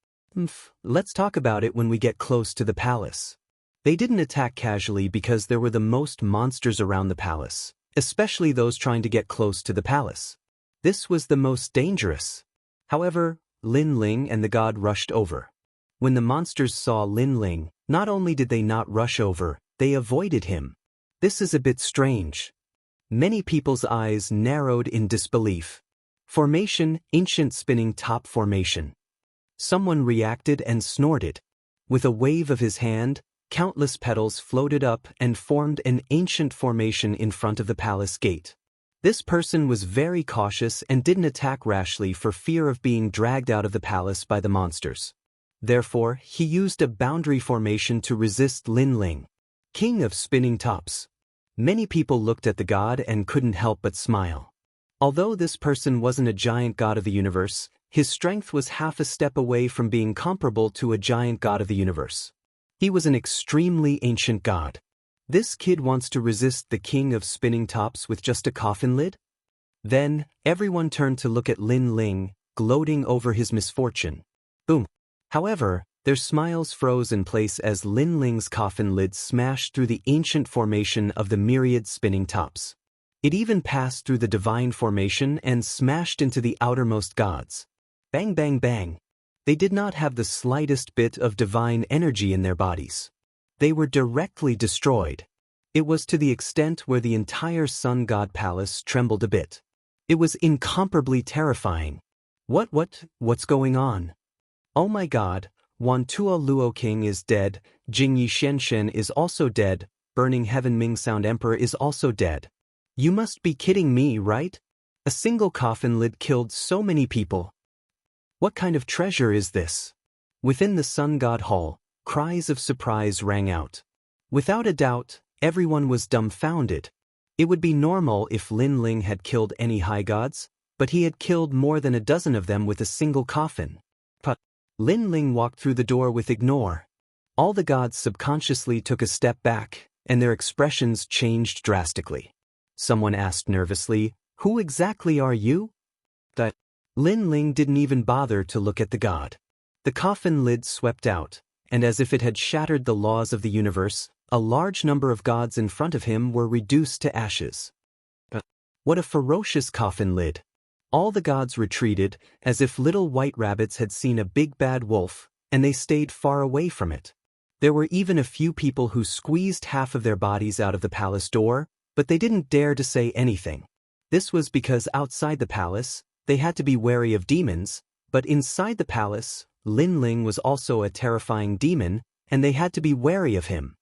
Let's talk about it when we get close to the palace. They didn't attack casually because there were the most monsters around the palace, especially those trying to get close to the palace. This was the most dangerous. However, Lin Ling and the god rushed over. When the monsters saw Lin Ling, not only did they not rush over, they avoided him. This is a bit strange. Many people's eyes narrowed in disbelief. Formation, ancient spinning top formation. Someone reacted and snorted. With a wave of his hand, countless petals floated up and formed an ancient formation in front of the palace gate. This person was very cautious and didn't attack rashly for fear of being dragged out of the palace by the monsters. Therefore, he used a boundary formation to resist Lin Ling, king of spinning tops. Many people looked at the god and couldn't help but smile. Although this person wasn't a giant god of the universe, his strength was half a step away from being comparable to a giant god of the universe. He was an extremely ancient god. This kid wants to resist the king of spinning tops with just a coffin lid? Then, everyone turned to look at Lin Ling, gloating over his misfortune. Boom. However, their smiles froze in place as Lin Ling's coffin lid smashed through the ancient formation of the myriad spinning tops. It even passed through the divine formation and smashed into the outermost gods. Bang bang bang. They did not have the slightest bit of divine energy in their bodies. They were directly destroyed. It was to the extent where the entire sun god palace trembled a bit. It was incomparably terrifying. What's going on? Oh my god, Wan Tua Luo King is dead, Jing Yi Shenshen is also dead, Burning Heaven Ming Sound Emperor is also dead. You must be kidding me, right? A single coffin lid killed so many people. What kind of treasure is this? Within the sun god hall, cries of surprise rang out. Without a doubt, everyone was dumbfounded. It would be normal if Lin Ling had killed any high gods, but he had killed more than a dozen of them with a single coffin. Lin Ling walked through the door with ignore. All the gods subconsciously took a step back, and their expressions changed drastically. Someone asked nervously, "Who exactly are you?" Lin Ling didn't even bother to look at the god. The coffin lid swept out, and as if it had shattered the laws of the universe, a large number of gods in front of him were reduced to ashes. What a ferocious coffin lid! All the gods retreated, as if little white rabbits had seen a big bad wolf, and they stayed far away from it. There were even a few people who squeezed half of their bodies out of the palace door, but they didn't dare to say anything. This was because outside the palace, they had to be wary of demons, but inside the palace, Lin Ling was also a terrifying demon, and they had to be wary of him.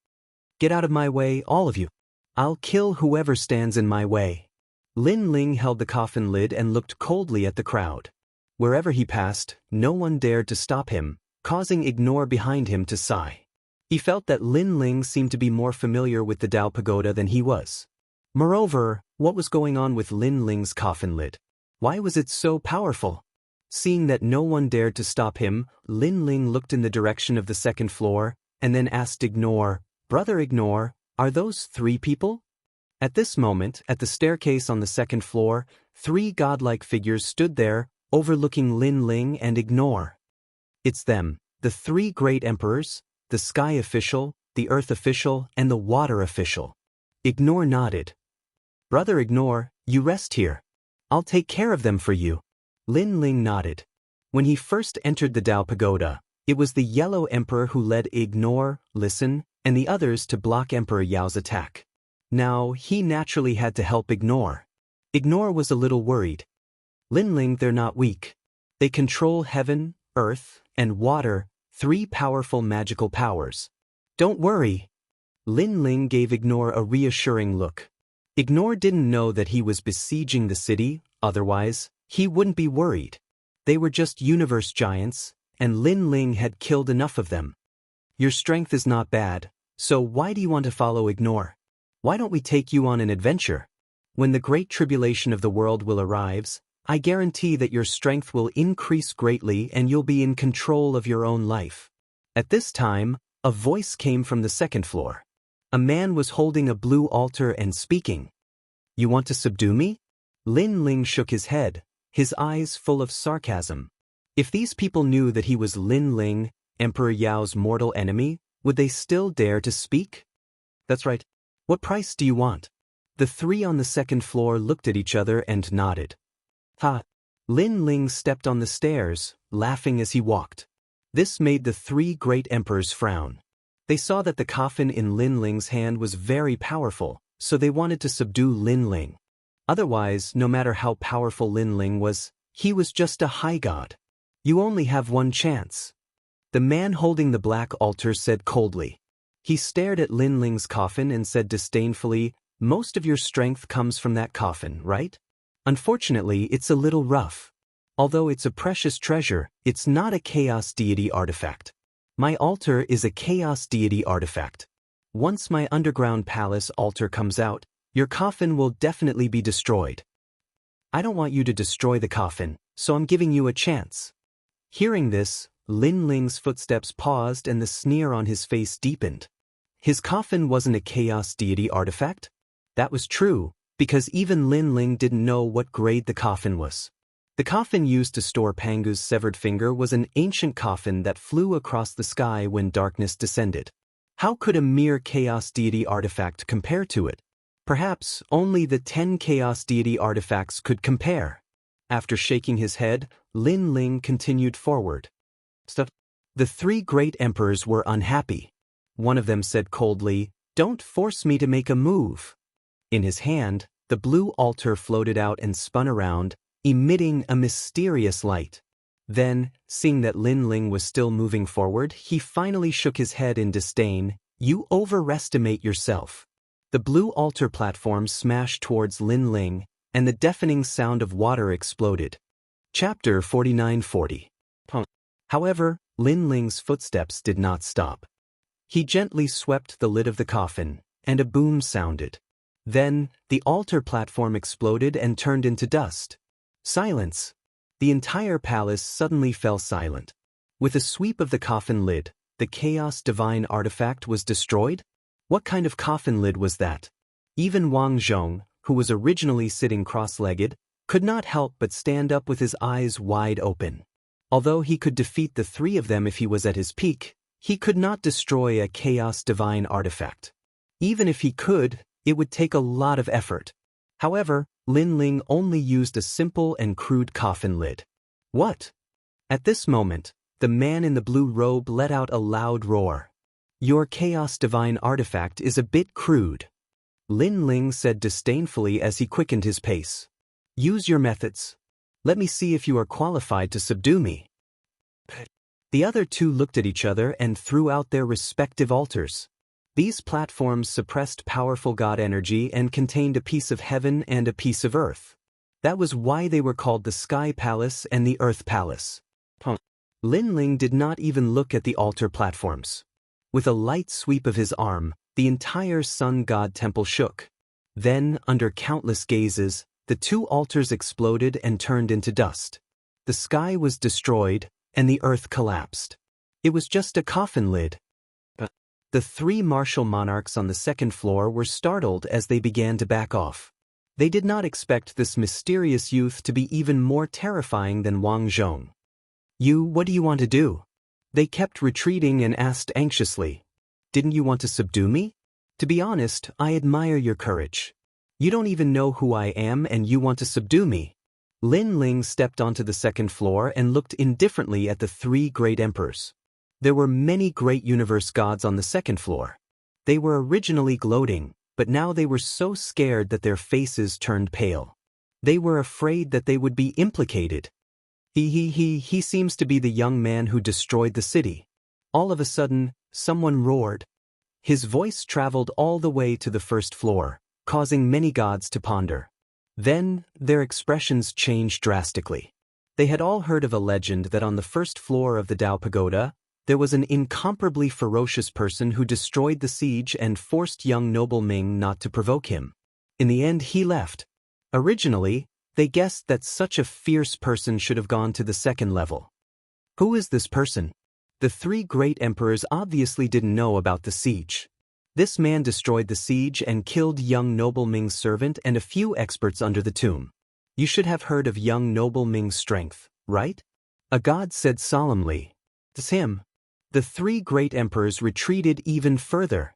"Get out of my way, all of you. I'll kill whoever stands in my way." Lin Ling held the coffin lid and looked coldly at the crowd. Wherever he passed, no one dared to stop him, causing Ignore behind him to sigh. He felt that Lin Ling seemed to be more familiar with the Dao Pagoda than he was. Moreover, what was going on with Lin Ling's coffin lid? Why was it so powerful? Seeing that no one dared to stop him, Lin Ling looked in the direction of the second floor, and then asked Ignore, "Brother Ignore, are those 3 people?" At this moment, at the staircase on the second floor, 3 godlike figures stood there, overlooking Lin Ling and Ignore. It's them, the 3 great emperors, the sky official, the earth official, and the water official. Ignore nodded. "Brother Ignore, you rest here. I'll take care of them for you." Lin Ling nodded. When he first entered the Dao Pagoda, it was the Yellow Emperor who led Ignore, Listen, and the others to block Emperor Yao's attack. Now, he naturally had to help Ignore. Ignore was a little worried. Lin Ling, they're not weak. They control heaven, earth, and water, 3 powerful magical powers. Don't worry. Lin Ling gave Ignore a reassuring look. Ignore didn't know that he was besieging the city, otherwise, he wouldn't be worried. They were just universe giants, and Lin Ling had killed enough of them. Your strength is not bad, so why do you want to follow Ignore? Why don't we take you on an adventure? When the great tribulation of the world will arrive, I guarantee that your strength will increase greatly and you'll be in control of your own life. At this time, a voice came from the second floor. A man was holding a blue altar and speaking. You want to subdue me? Lin Ling shook his head, his eyes full of sarcasm. If these people knew that he was Lin Ling, Emperor Yao's mortal enemy, would they still dare to speak? That's right. What price do you want? The three on the second floor looked at each other and nodded. Ha! Lin Ling stepped on the stairs, laughing as he walked. This made the three great emperors frown. They saw that the coffin in Lin Ling's hand was very powerful, so they wanted to subdue Lin Ling. Otherwise, no matter how powerful Lin Ling was, he was just a high god. You only have one chance. The man holding the black altar said coldly. He stared at Lin Ling's coffin and said disdainfully, "Most of your strength comes from that coffin, right? Unfortunately, it's a little rough. Although it's a precious treasure, it's not a chaos deity artifact. My altar is a chaos deity artifact. Once my underground palace altar comes out, your coffin will definitely be destroyed. I don't want you to destroy the coffin, so I'm giving you a chance." Hearing this, Lin Ling's footsteps paused and the sneer on his face deepened. His coffin wasn't a chaos deity artifact? That was true, because even Lin Ling didn't know what grade the coffin was. The coffin used to store Pangu's severed finger was an ancient coffin that flew across the sky when darkness descended. How could a mere chaos deity artifact compare to it? Perhaps only the 10 chaos deity artifacts could compare. After shaking his head, Lin Ling continued forward. The three great emperors were unhappy. One of them said coldly, "Don't force me to make a move." In his hand, the blue altar floated out and spun around, emitting a mysterious light. Then, seeing that Lin Ling was still moving forward, he finally shook his head in disdain. "You overestimate yourself." The blue altar platform smashed towards Lin Ling, and the deafening sound of water exploded. Chapter 49-40. However, Lin Ling's footsteps did not stop. He gently swept the lid of the coffin, and a boom sounded. Then, the altar platform exploded and turned into dust. Silence. The entire palace suddenly fell silent. With a sweep of the coffin lid, the Chaos Divine artifact was destroyed? What kind of coffin lid was that? Even Wang Zhong, who was originally sitting cross-legged, could not help but stand up with his eyes wide open. Although he could defeat the three of them if he was at his peak, he could not destroy a Chaos Divine artifact. Even if he could, it would take a lot of effort. However, Lin Ling only used a simple and crude coffin lid. What? At this moment, the man in the blue robe let out a loud roar. "Your Chaos Divine artifact is a bit crude," Lin Ling said disdainfully as he quickened his pace. "Use your methods. Let me see if you are qualified to subdue me." The other two looked at each other and threw out their respective altars. These platforms suppressed powerful god energy and contained a piece of heaven and a piece of earth. That was why they were called the Sky Palace and the Earth Palace. Lin Ling did not even look at the altar platforms. With a light sweep of his arm, the entire sun god temple shook. Then, under countless gazes, the two altars exploded and turned into dust. The sky was destroyed, and the earth collapsed. It was just a coffin lid. The three martial monarchs on the second floor were startled as they began to back off. They did not expect this mysterious youth to be even more terrifying than Wang Zhong. What do you want to do?" They kept retreating and asked anxiously. "Didn't you want to subdue me? To be honest, I admire your courage. You don't even know who I am and you want to subdue me." Lin Ling stepped onto the second floor and looked indifferently at the three great emperors. There were many great universe gods on the second floor. They were originally gloating, but now they were so scared that their faces turned pale. They were afraid that they would be implicated. He seems to be the young man who destroyed the city." All of a sudden, someone roared. His voice traveled all the way to the first floor, causing many gods to ponder. Then, their expressions changed drastically. They had all heard of a legend that on the first floor of the Dao Pagoda, there was an incomparably ferocious person who destroyed the siege and forced young noble Ming not to provoke him. In the end, he left. Originally, they guessed that such a fierce person should have gone to the second level. Who is this person? The three great emperors obviously didn't know about the siege. This man destroyed the siege and killed young noble Ming's servant and a few experts under the tomb. You should have heard of young noble Ming's strength, right? A god said solemnly. "'Tis him." The three great emperors retreated even further.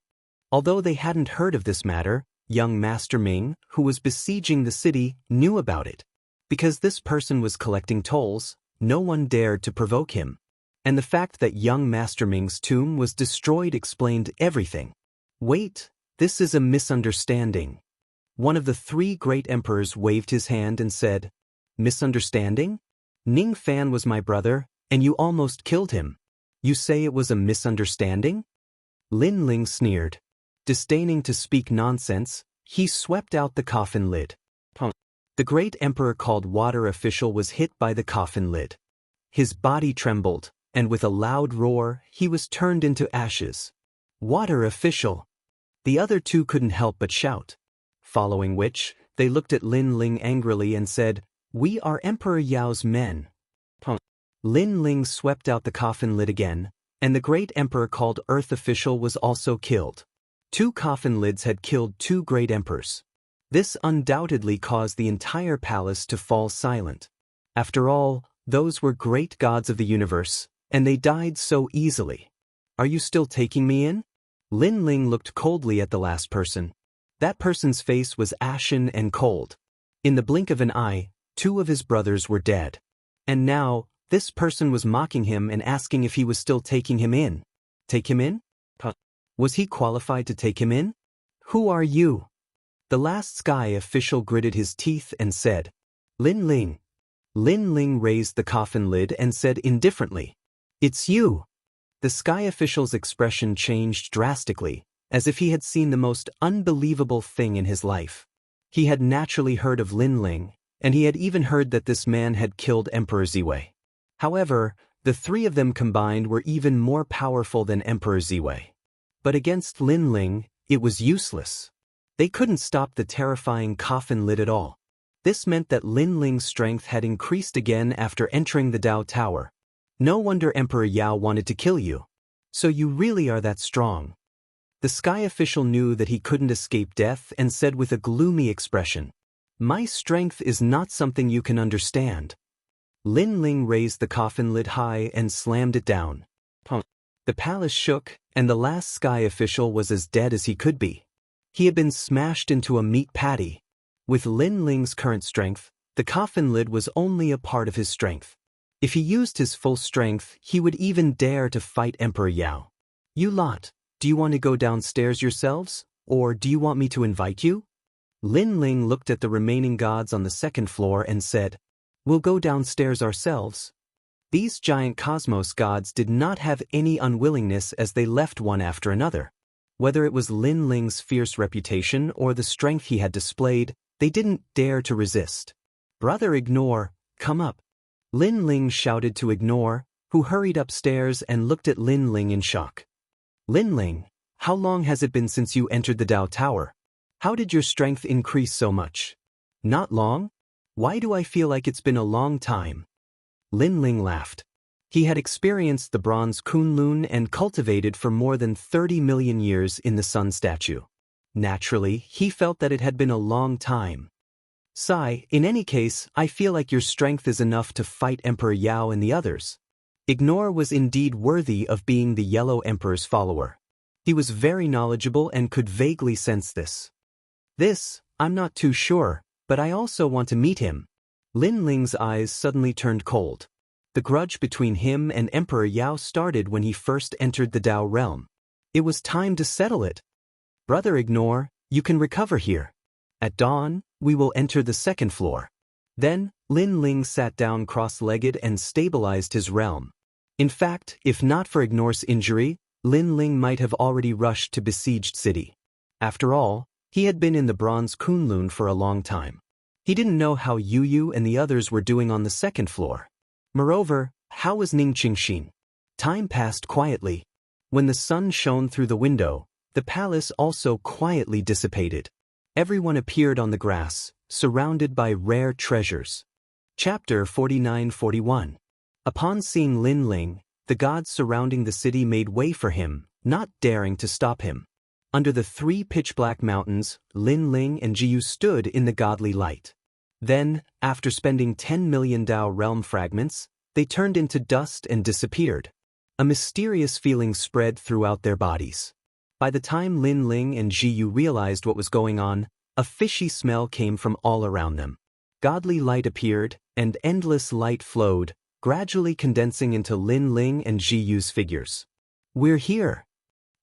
Although they hadn't heard of this matter, young Master Ming, who was besieging the city, knew about it. Because this person was collecting tolls, no one dared to provoke him. And the fact that young Master Ming's tomb was destroyed explained everything. Wait, this is a misunderstanding. One of the three great emperors waved his hand and said, "Misunderstanding? Ning Fan was my brother, and you almost killed him. You say it was a misunderstanding?" Lin Ling sneered. Disdaining to speak nonsense, he swept out the coffin lid. The great emperor called Water Official was hit by the coffin lid. His body trembled, and with a loud roar, he was turned into ashes. "Water Official!" The other two couldn't help but shout. Following which, they looked at Lin Ling angrily and said, "We are Emperor Yao's men." Lin Ling swept out the coffin lid again, and the great emperor called Earth Official was also killed. 2 coffin lids had killed 2 great emperors. This undoubtedly caused the entire palace to fall silent. After all, those were great gods of the universe, and they died so easily. "Are you still taking me in?" Lin Ling looked coldly at the last person. That person's face was ashen and cold. In the blink of an eye, 2 of his brothers were dead. And now, this person was mocking him and asking if he was still taking him in. Take him in? Was he qualified to take him in? "Who are you?" The last sky official gritted his teeth and said, "Lin Ling." Lin Ling raised the coffin lid and said indifferently, "It's you." The sky official's expression changed drastically, as if he had seen the most unbelievable thing in his life. He had naturally heard of Lin Ling, and he had even heard that this man had killed Emperor Ziwei. However, the 3 of them combined were even more powerful than Emperor Ziwei. But against Lin Ling, it was useless. They couldn't stop the terrifying coffin lid at all. This meant that Lin Ling's strength had increased again after entering the Dao Tower. No wonder Emperor Yao wanted to kill you. So you really are that strong. The sky official knew that he couldn't escape death and said with a gloomy expression, "My strength is not something you can understand." Lin Ling raised the coffin lid high and slammed it down. The palace shook, and the last sky official was as dead as he could be. He had been smashed into a meat patty. With Lin Ling's current strength, the coffin lid was only a part of his strength. If he used his full strength, he would even dare to fight Emperor Yao. "You lot, do you want to go downstairs yourselves, or do you want me to invite you?" Lin Ling looked at the remaining gods on the 2nd floor and said, "We'll go downstairs ourselves." These giant cosmos gods did not have any unwillingness as they left one after another. Whether it was Lin Ling's fierce reputation or the strength he had displayed, they didn't dare to resist. "Brother Ignore, come up." Lin Ling shouted to Ignore, who hurried upstairs and looked at Lin Ling in shock. "Lin Ling, how long has it been since you entered the Dao Tower? How did your strength increase so much?" "Not long? Why do I feel like it's been a long time?" Lin Ling laughed. He had experienced the bronze Kunlun and cultivated for more than 30 million years in the sun statue. Naturally, he felt that it had been a long time. "Sai, in any case, I feel like your strength is enough to fight Emperor Yao and the others." Ignore was indeed worthy of being the Yellow Emperor's follower. He was very knowledgeable and could vaguely sense this. "This, I'm not too sure, but I also want to meet him." Lin Ling's eyes suddenly turned cold. The grudge between him and Emperor Yao started when he first entered the Dao realm. It was time to settle it. "Brother Ignore, you can recover here. At dawn, we will enter the 2nd floor." Then, Lin Ling sat down cross-legged and stabilized his realm. In fact, if not for Ignore's injury, Lin Ling might have already rushed to besieged city. After all, he had been in the bronze Kunlun for a long time. He didn't know how Yu Yu and the others were doing on the 2nd floor. Moreover, how was Ning Qingxin? Time passed quietly. When the sun shone through the window, the palace also quietly dissipated. Everyone appeared on the grass, surrounded by rare treasures. Chapter 49-41. Upon seeing Lin Ling, the gods surrounding the city made way for him, not daring to stop him. Under the 3 pitch-black mountains, Lin Ling and Jiyu stood in the godly light. Then, after spending 10 million Dao realm fragments, they turned into dust and disappeared. A mysterious feeling spread throughout their bodies. By the time Lin Ling and Jiyu realized what was going on, a fishy smell came from all around them. Godly light appeared, and endless light flowed, gradually condensing into Lin Ling and Jiyu's figures. "We're here."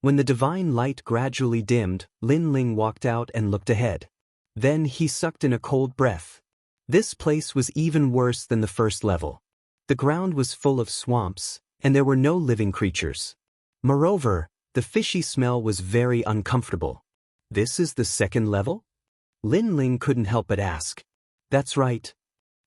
When the divine light gradually dimmed, Lin Ling walked out and looked ahead. Then he sucked in a cold breath. This place was even worse than the first level. The ground was full of swamps, and there were no living creatures. Moreover, the fishy smell was very uncomfortable. "This is the second level?" Lin Ling couldn't help but ask. "That's right."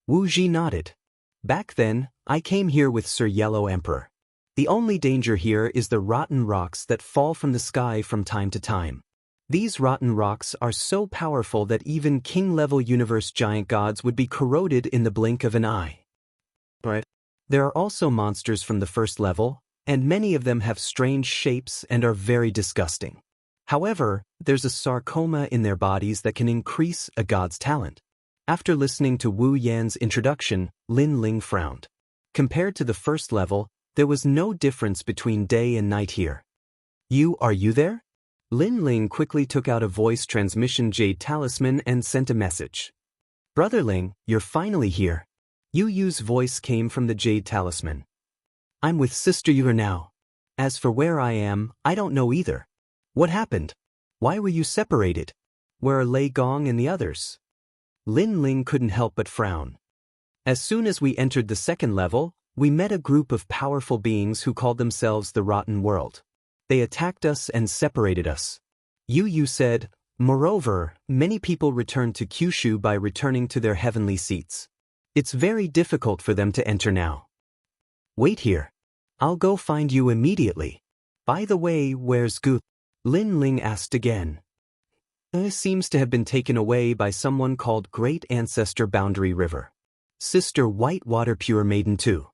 Wu Ji nodded. "Back then, I came here with Sir Yellow Emperor. The only danger here is the rotten rocks that fall from the sky from time to time. These rotten rocks are so powerful that even king-level universe giant gods would be corroded in the blink of an eye. But there are also monsters from the first level, and many of them have strange shapes and are very disgusting. However, there's a sarcoma in their bodies that can increase a god's talent." After listening to Wu Yan's introduction, Lin Ling frowned. Compared to the first level, there was no difference between day and night here. Are you there?" Lin Ling quickly took out a voice transmission jade talisman and sent a message. "Brother Ling, you're finally here." Yu's voice came from the jade talisman. "I'm with Sister Yu now. As for where I am, I don't know either. What happened? Why were you separated? Where are Lei Gong and the others?" Lin Ling couldn't help but frown. "As soon as we entered the second level, we met a group of powerful beings who called themselves the Rotten World. They attacked us and separated us." Yu said, "Moreover, many people returned to Kyushu by returning to their heavenly seats. It's very difficult for them to enter now." "Wait here. I'll go find you immediately. By the way, where's Gu?" Lin Ling asked again. "It seems to have been taken away by someone called Great Ancestor Boundary River. Sister Whitewater Pure Maiden too.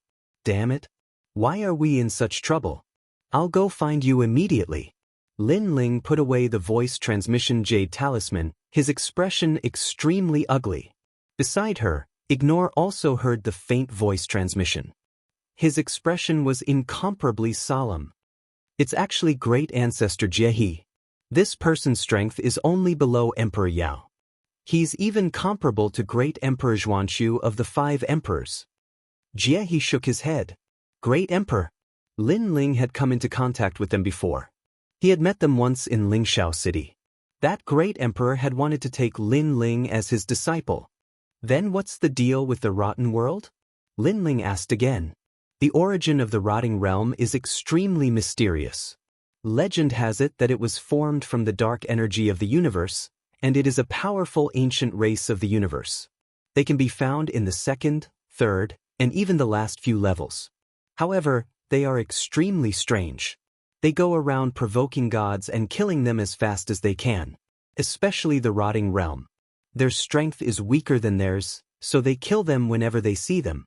Damn it. Why are we in such trouble? I'll go find you immediately." Lin Ling put away the voice transmission jade talisman, his expression extremely ugly. Beside her, Ignore also heard the faint voice transmission. His expression was incomparably solemn. "It's actually Great Ancestor Jiehe. This person's strength is only below Emperor Yao. He's even comparable to Great Emperor Zhuanshu of the 5 emperors." Jiehe shook his head. "Great Emperor?" Lin Ling had come into contact with them before. He had met them once in Lingxiao City. That great emperor had wanted to take Lin Ling as his disciple. "Then what's the deal with the rotten world?" Lin Ling asked again. "The origin of the rotting realm is extremely mysterious. Legend has it that it was formed from the dark energy of the universe, and it is a powerful ancient race of the universe. They can be found in the 2nd, 3rd, and even the last few levels. However, they are extremely strange. They go around provoking gods and killing them as fast as they can, especially the rotting realm. Their strength is weaker than theirs, so they kill them whenever they see them.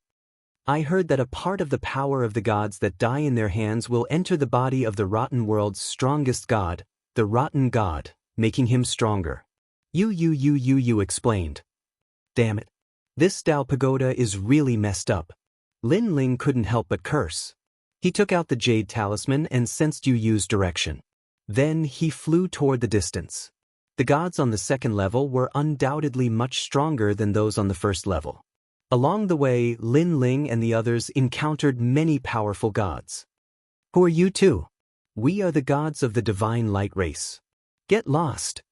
I heard that a part of the power of the gods that die in their hands will enter the body of the rotten world's strongest god, the rotten god, making him stronger." You explained. "Damn it. This Tao Pagoda is really messed up." Lin Ling couldn't help but curse. He took out the jade talisman and sensed Yu's direction. Then he flew toward the distance. The gods on the 2nd level were undoubtedly much stronger than those on the 1st level. Along the way, Lin Ling and the others encountered many powerful gods. "Who are you two?" "We are the gods of the divine light race." "Get lost."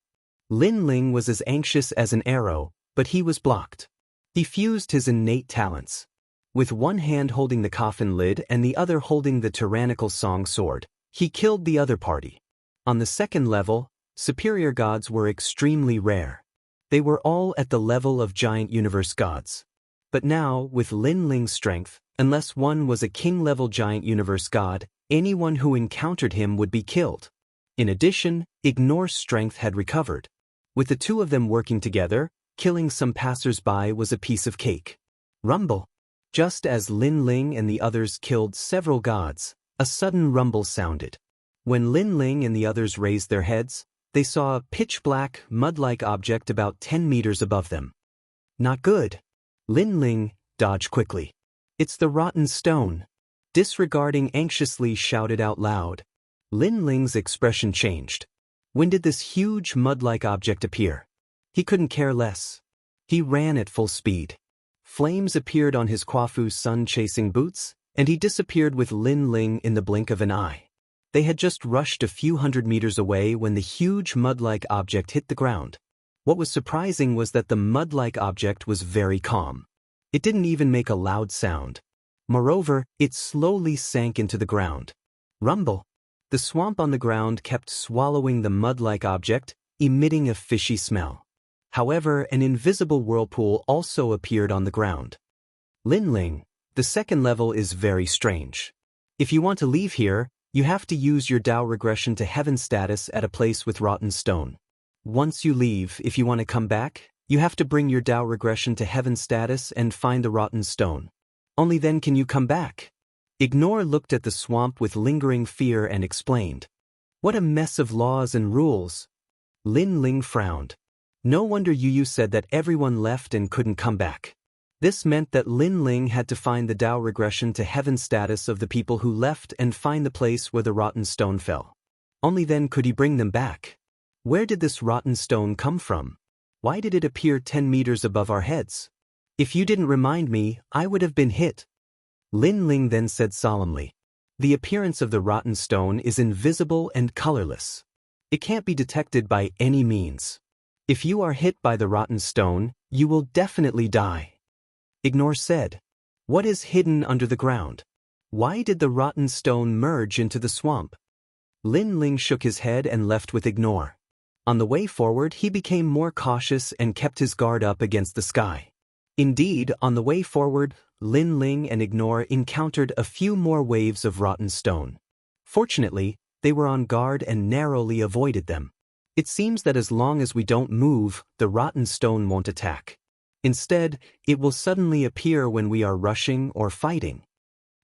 Lin Ling was as anxious as an arrow, but he was blocked. He fused his innate talents. With one hand holding the coffin lid and the other holding the tyrannical song sword, he killed the other party. On the 2nd level, superior gods were extremely rare. They were all at the level of giant universe gods. But now, with Lin Ling's strength, unless one was a king-level giant universe god, anyone who encountered him would be killed. In addition, Ignore's strength had recovered. With the two of them working together, killing some passers-by was a piece of cake. Rumble. Just as Lin Ling and the others killed several gods, a sudden rumble sounded. When Lin Ling and the others raised their heads, they saw a pitch-black, mud-like object about 10 meters above them. Not good. Lin Ling dodged quickly. It's the rotten stone. Disregarding anxiously shouted out loud. Lin Ling's expression changed. When did this huge mud-like object appear? He couldn't care less. He ran at full speed. Flames appeared on his Quafu sun-chasing boots, and he disappeared with Lin Ling in the blink of an eye. They had just rushed a few hundred meters away when the huge mud-like object hit the ground. What was surprising was that the mud-like object was very calm. It didn't even make a loud sound. Moreover, it slowly sank into the ground. Rumble. The swamp on the ground kept swallowing the mud-like object, emitting a fishy smell. However, an invisible whirlpool also appeared on the ground. Lin Ling, the second level is very strange. If you want to leave here, you have to use your Tao regression to heaven status at a place with rotten stone. Once you leave, if you want to come back, you have to bring your Tao regression to heaven status and find the rotten stone. Only then can you come back. Ignore looked at the swamp with lingering fear and explained. What a mess of laws and rules. Lin Ling frowned. No wonder Yu said that everyone left and couldn't come back. This meant that Lin Ling had to find the Tao regression to heaven status of the people who left and find the place where the rotten stone fell. Only then could he bring them back. Where did this rotten stone come from? Why did it appear 10 meters above our heads? If you didn't remind me, I would have been hit. Lin Ling then said solemnly. The appearance of the rotten stone is invisible and colorless. It can't be detected by any means. If you are hit by the rotten stone, you will definitely die. Ignore said. What is hidden under the ground? Why did the rotten stone merge into the swamp? Lin Ling shook his head and left with Ignore. On the way forward, he became more cautious and kept his guard up against the sky. Indeed, on the way forward, Lin Ling and Ignore encountered a few more waves of rotten stone. Fortunately, they were on guard and narrowly avoided them. It seems that as long as we don't move, the rotten stone won't attack. Instead, it will suddenly appear when we are rushing or fighting.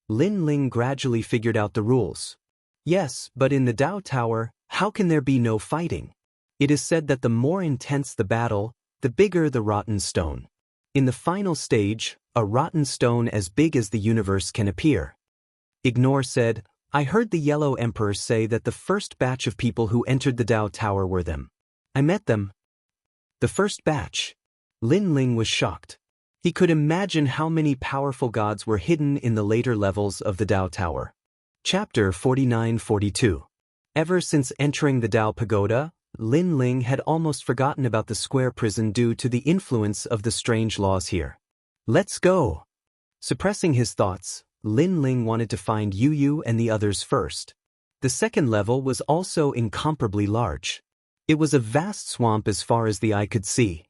Lin Ling gradually figured out the rules. Yes, but in the Tao Tower, how can there be no fighting? It is said that the more intense the battle, the bigger the rotten stone. In the final stage, a rotten stone as big as the universe can appear. Ignore said, I heard the Yellow Emperor say that the first batch of people who entered the Tao Tower were them. I met them. The first batch. Lin Ling was shocked. He could imagine how many powerful gods were hidden in the later levels of the Tao Tower. Chapter 49-42. Ever since entering the Tao Pagoda, Lin Ling had almost forgotten about the square prison due to the influence of the strange laws here. Let's go. Suppressing his thoughts, Lin Ling wanted to find Yu and the others first. The second level was also incomparably large. It was a vast swamp as far as the eye could see.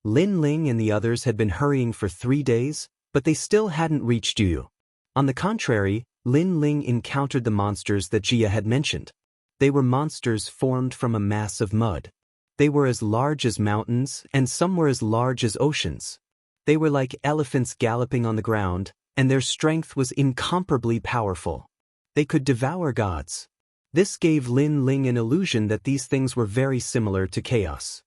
Lin Ling and the others had been hurrying for 3 days, but they still hadn't reached Yu. On the contrary, Lin Ling encountered the monsters that Jia had mentioned. They were monsters formed from a mass of mud. They were as large as mountains, and some were as large as oceans. They were like elephants galloping on the ground, and their strength was incomparably powerful. They could devour gods. This gave Lin Ling an illusion that these things were very similar to chaos.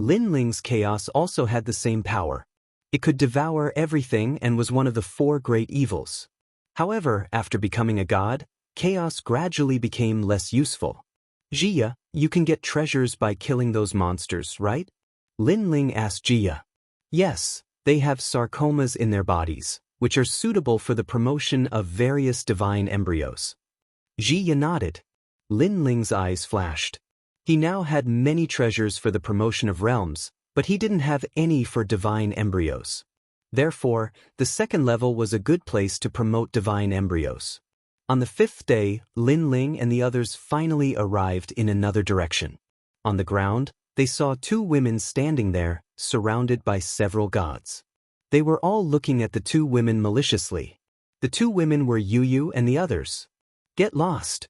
Lin Ling's chaos also had the same power. It could devour everything and was one of the 4 great evils. However, after becoming a god, chaos gradually became less useful. Jia, you can get treasures by killing those monsters, right? Lin Ling asked Jia. Yes, they have sarcomas in their bodies, which are suitable for the promotion of various divine embryos. Jia nodded. Lin Ling's eyes flashed. He now had many treasures for the promotion of realms, but he didn't have any for divine embryos. Therefore, the second level was a good place to promote divine embryos. On the 5th day, Lin Ling and the others finally arrived in another direction. On the ground, they saw 2 women standing there, surrounded by several gods. They were all looking at the 2 women maliciously. The 2 women were Yu and the others. Get lost.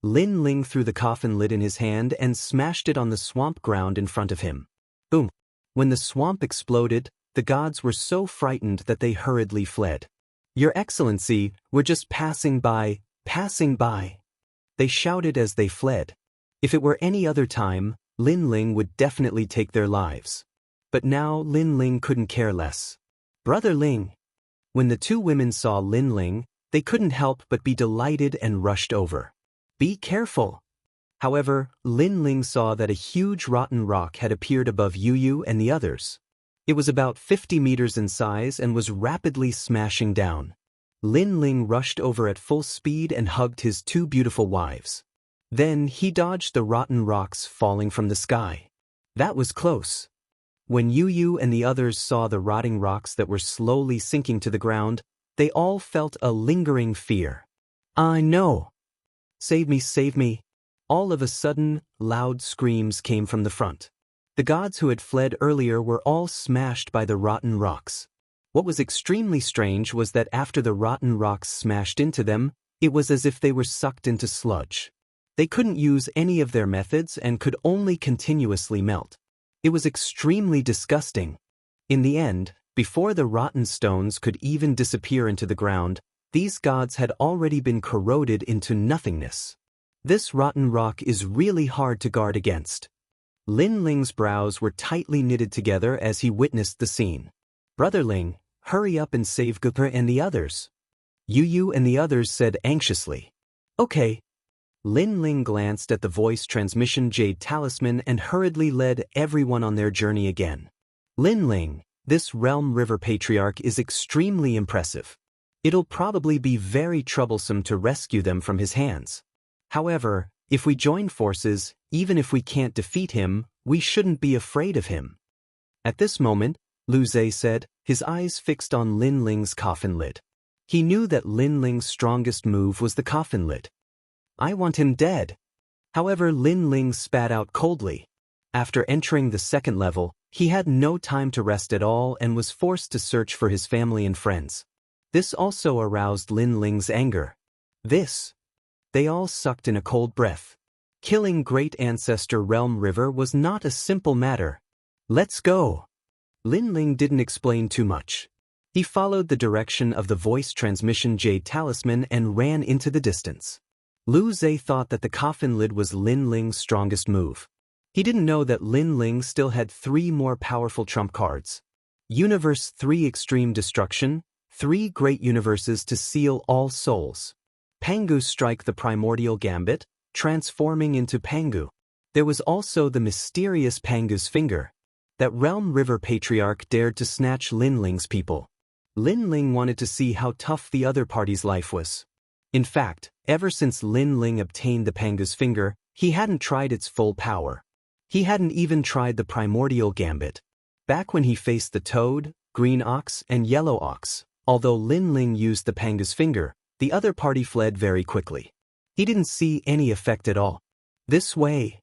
Lin Ling threw the coffin lid in his hand and smashed it on the swamp ground in front of him. Boom. When the swamp exploded, the gods were so frightened that they hurriedly fled. Your Excellency, we're just passing by, passing by. They shouted as they fled. If it were any other time, Lin Ling would definitely take their lives. But now Lin Ling couldn't care less. Brother Ling. When the two women saw Lin Ling, they couldn't help but be delighted and rushed over. Be careful. However, Lin Ling saw that a huge rotten rock had appeared above Yu and the others. It was about 50 meters in size and was rapidly smashing down. Lin Ling rushed over at full speed and hugged his two beautiful wives. Then he dodged the rotten rocks falling from the sky. That was close. When Yu and the others saw the rotting rocks that were slowly sinking to the ground, they all felt a lingering fear. No! Save me, save me! All of a sudden, loud screams came from the front. The gods who had fled earlier were all smashed by the rotten rocks. What was extremely strange was that after the rotten rocks smashed into them, it was as if they were sucked into sludge. They couldn't use any of their methods and could only continuously melt. It was extremely disgusting. In the end, before the rotten stones could even disappear into the ground, these gods had already been corroded into nothingness. This rotten rock is really hard to guard against. Lin Ling's brows were tightly knitted together as he witnessed the scene. Brother Ling, hurry up and save Gupa and the others. Yu and the others said anxiously. Okay. Lin Ling glanced at the voice transmission jade talisman and hurriedly led everyone on their journey again. Lin Ling, this Realm River Patriarch is extremely impressive. It'll probably be very troublesome to rescue them from his hands. However, if we join forces, even if we can't defeat him, we shouldn't be afraid of him. At this moment, Lu Zhe said, his eyes fixed on Lin Ling's coffin lid. He knew that Lin Ling's strongest move was the coffin lid. I want him dead. However, Lin Ling spat out coldly. After entering the second level, he had no time to rest at all and was forced to search for his family and friends. This also aroused Lin Ling's anger. They all sucked in a cold breath. Killing Great Ancestor Realm River was not a simple matter. Let's go. Lin Ling didn't explain too much. He followed the direction of the voice transmission jade talisman and ran into the distance. Lu Zhe thought that the coffin lid was Lin Ling's strongest move. He didn't know that Lin Ling still had 3 more powerful trump cards. Universe 3 Extreme Destruction, 3 Great Universes to Seal All Souls. Pangu Strike the Primordial Gambit, transforming into Pangu. There was also the mysterious Pangu's Finger. That Realm River Patriarch dared to snatch Lin Ling's people. Lin Ling wanted to see how tough the other party's life was. In fact, ever since Lin Ling obtained the Pangu's Finger, he hadn't tried its full power. He hadn't even tried the Primordial Gambit. Back when he faced the Toad, Green Ox, and Yellow Ox, although Lin Ling used the Pangu's Finger, the other party fled very quickly. He didn't see any effect at all. This way.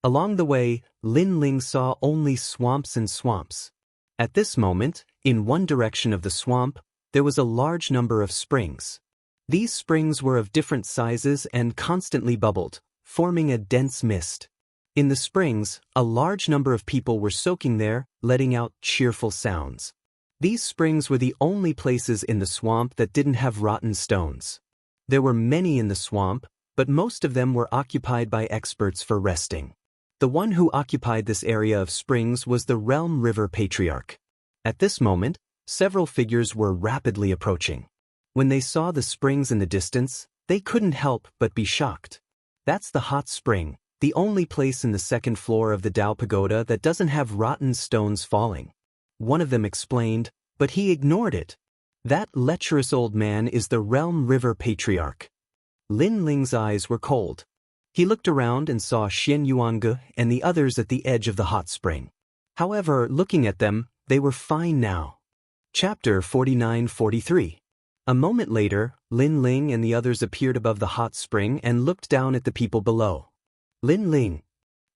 Along the way, Lin Ling saw only swamps and swamps. At this moment, in one direction of the swamp, there was a large number of springs. These springs were of different sizes and constantly bubbled, forming a dense mist. In the springs, a large number of people were soaking there, letting out cheerful sounds. These springs were the only places in the swamp that didn't have rotten stones. There were many in the swamp, but most of them were occupied by experts for resting. The one who occupied this area of springs was the Realm River Patriarch. At this moment, several figures were rapidly approaching. When they saw the springs in the distance, they couldn't help but be shocked. That's the hot spring, the only place in the second floor of the Dao Pagoda that doesn't have rotten stones falling. One of them explained, but he ignored it. That lecherous old man is the Realm River Patriarch. Lin Ling's eyes were cold. He looked around and saw Xian Yuange and the others at the edge of the hot spring. However, looking at them, they were fine now. Chapter 49-43. A moment later, Lin Ling and the others appeared above the hot spring and looked down at the people below. Lin Ling.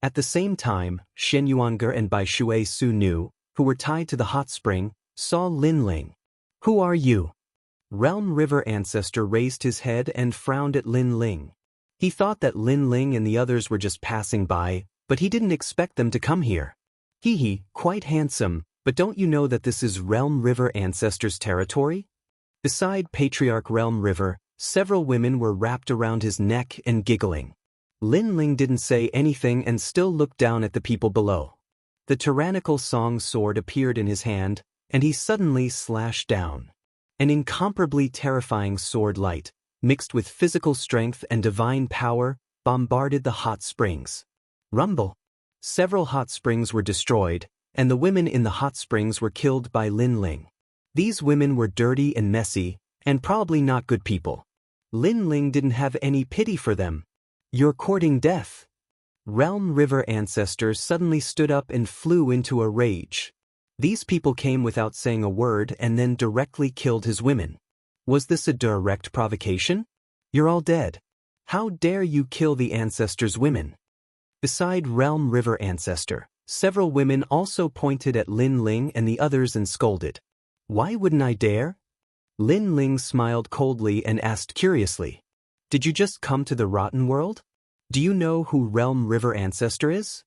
At the same time, Shen Yuange and Bai Shui Su Nu, who were tied to the hot spring, saw Lin Ling. Who are you? Realm River Ancestor raised his head and frowned at Lin Ling. He thought that Lin Ling and the others were just passing by, but he didn't expect them to come here. Quite handsome, but don't you know that this is Realm River Ancestor's territory? Beside Patriarch Realm River, several women were wrapped around his neck and giggling. Lin Ling didn't say anything and still looked down at the people below. The tyrannical Song sword appeared in his hand, and he suddenly slashed down. An incomparably terrifying sword light, mixed with physical strength and divine power, bombarded the hot springs. Rumble! Several hot springs were destroyed, and the women in the hot springs were killed by Lin Ling. These women were dirty and messy, and probably not good people. Lin Ling didn't have any pity for them. "You're courting death." Realm River ancestors suddenly stood up and flew into a rage. These people came without saying a word and then directly killed his women. Was this a direct provocation? "You're all dead. How dare you kill the ancestors' women?" Beside Realm River ancestor, several women also pointed at Lin Ling and the others and scolded. "Why wouldn't I dare?" Lin Ling smiled coldly and asked curiously, "Did you just come to the rotten world? Do you know who Realm River ancestor is?"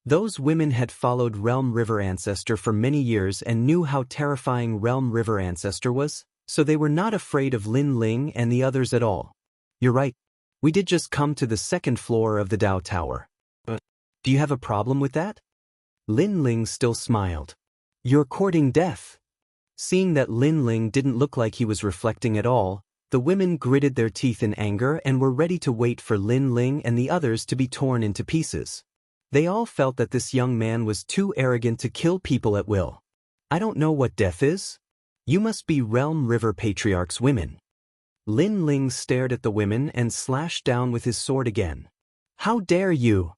Those women had followed Realm River ancestor for many years and knew how terrifying Realm River ancestor was, so they were not afraid of Lin Ling and the others at all. "You're right. We did just come to the second floor of the Dao Tower. But do you have a problem with that?" Lin Ling still smiled. "You're courting death." Seeing that Lin Ling didn't look like he was reflecting at all, the women gritted their teeth in anger and were ready to wait for Lin Ling and the others to be torn into pieces. They all felt that this young man was too arrogant to kill people at will. "I don't know what death is. You must be Realm River Patriarch's women." Lin Ling stared at the women and slashed down with his sword again. "How dare you!"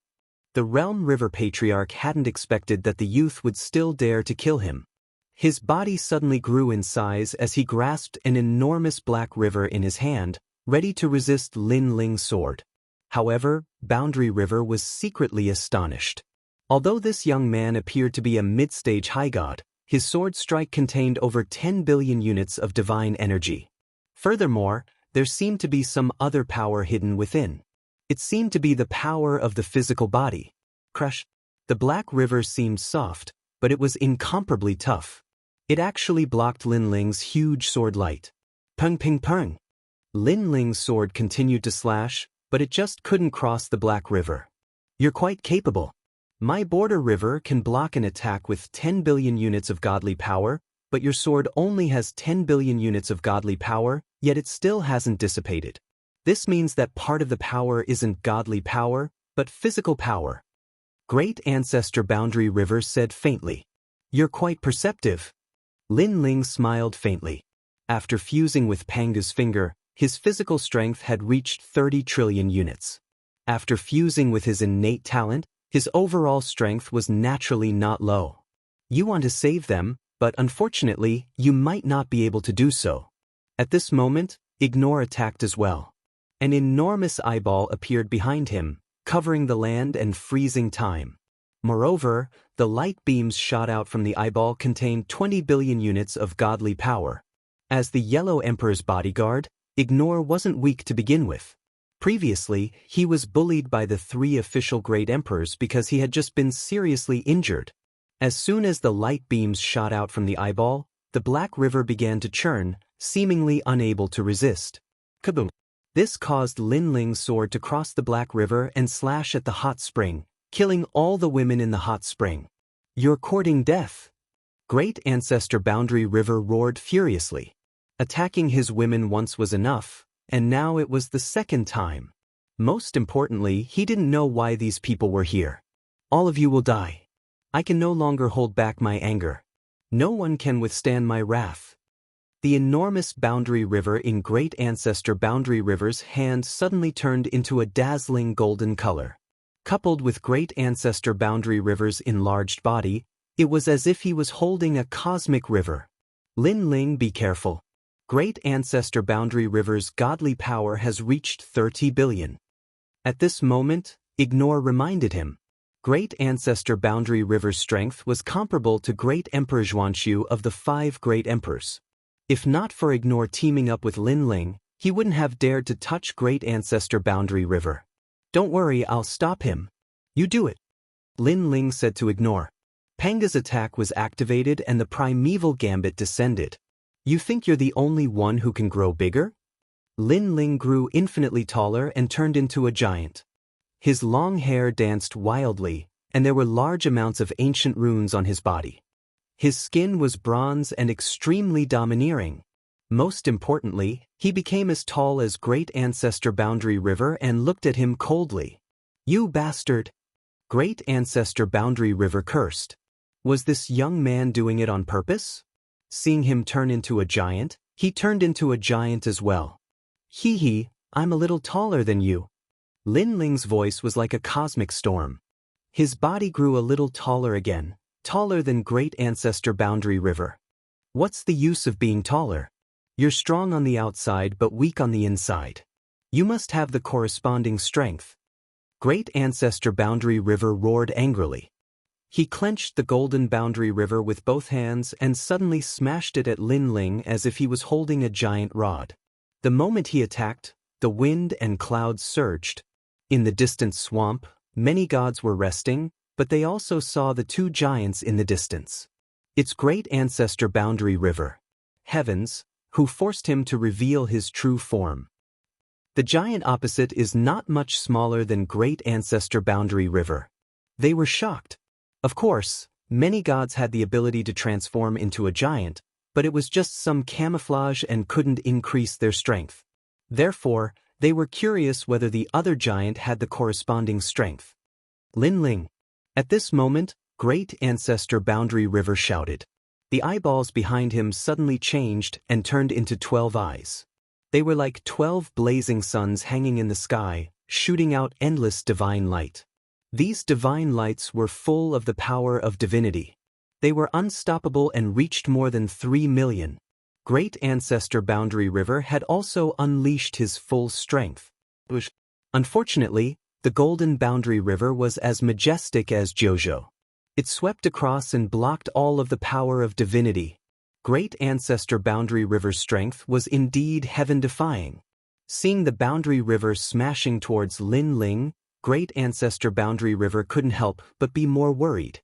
The Realm River Patriarch hadn't expected that the youth would still dare to kill him. His body suddenly grew in size as he grasped an enormous black river in his hand, ready to resist Lin Ling's sword. However, Boundary River was secretly astonished. Although this young man appeared to be a mid-stage high god, his sword strike contained over 10 billion units of divine energy. Furthermore, there seemed to be some other power hidden within. It seemed to be the power of the physical body. Crush. The black river seemed soft, but it was incomparably tough. It actually blocked Lin Ling's huge sword light. Pung ping pung. Lin Ling's sword continued to slash, but it just couldn't cross the black river. "You're quite capable. My border river can block an attack with 10 billion units of godly power, but your sword only has 10 billion units of godly power, yet it still hasn't dissipated. This means that part of the power isn't godly power, but physical power." Great Ancestor Boundary River said faintly. "You're quite perceptive." Lin Ling smiled faintly. After fusing with Panga's finger, his physical strength had reached 30 trillion units. After fusing with his innate talent, his overall strength was naturally not low. "You want to save them, but unfortunately, you might not be able to do so." At this moment, Ignore attacked as well. An enormous eyeball appeared behind him, covering the land and freezing time. Moreover, the light beams shot out from the eyeball contained 20 billion units of godly power. As the Yellow Emperor's bodyguard, Ignore wasn't weak to begin with. Previously, he was bullied by the 3 official Great Emperors because he had just been seriously injured. As soon as the light beams shot out from the eyeball, the black river began to churn, seemingly unable to resist. Kaboom! This caused Lin Ling's sword to cross the black river and slash at the hot spring, killing all the women in the hot spring. "You're courting death." Great Ancestor Boundary River roared furiously. Attacking his women once was enough, and now it was the second time. Most importantly, he didn't know why these people were here. "All of you will die. I can no longer hold back my anger. No one can withstand my wrath." The enormous Boundary River in Great Ancestor Boundary River's hand suddenly turned into a dazzling golden color. Coupled with Great Ancestor Boundary River's enlarged body, it was as if he was holding a cosmic river. "Lin Ling, be careful. Great Ancestor Boundary River's godly power has reached 30 billion. At this moment, Ignore reminded him. Great Ancestor Boundary River's strength was comparable to Great Emperor Zhuanshu of the 5 Great Emperors. If not for Ignore teaming up with Lin Ling, he wouldn't have dared to touch Great Ancestor Boundary River. "Don't worry, I'll stop him. You do it," Lin Ling said to Ignore. Panga's attack was activated and the primeval gambit descended. "You think you're the only one who can grow bigger?" Lin Ling grew infinitely taller and turned into a giant. His long hair danced wildly, and there were large amounts of ancient runes on his body. His skin was bronze and extremely domineering. Most importantly, he became as tall as Great Ancestor Boundary River and looked at him coldly. "You bastard!" Great Ancestor Boundary River cursed. Was this young man doing it on purpose? Seeing him turn into a giant, he turned into a giant as well. "Hee hee, I'm a little taller than you." Lin Ling's voice was like a cosmic storm. His body grew a little taller again, taller than Great Ancestor Boundary River. "What's the use of being taller? You're strong on the outside but weak on the inside. You must have the corresponding strength." Great Ancestor Boundary River roared angrily. He clenched the golden Boundary River with both hands and suddenly smashed it at Lin Ling as if he was holding a giant rod. The moment he attacked, the wind and clouds surged. In the distant swamp, many gods were resting, but they also saw the two giants in the distance. It's Great Ancestor Boundary River. Heavens, who forced him to reveal his true form. The giant opposite is not much smaller than Great Ancestor Boundary River. They were shocked. Of course, many gods had the ability to transform into a giant, but it was just some camouflage and couldn't increase their strength. Therefore, they were curious whether the other giant had the corresponding strength. Lin Ling. At this moment, Great Ancestor Boundary River shouted. The eyeballs behind him suddenly changed and turned into 12 eyes. They were like 12 blazing suns hanging in the sky, shooting out endless divine light. These divine lights were full of the power of divinity. They were unstoppable and reached more than 3 million. Great Ancestor Boundary River had also unleashed his full strength. Unfortunately, the Golden Boundary River was as majestic as Jojo. It swept across and blocked all of the power of divinity. Great Ancestor Boundary River's strength was indeed heaven-defying. Seeing the Boundary River smashing towards Lin Ling, Great Ancestor Boundary River couldn't help but be more worried.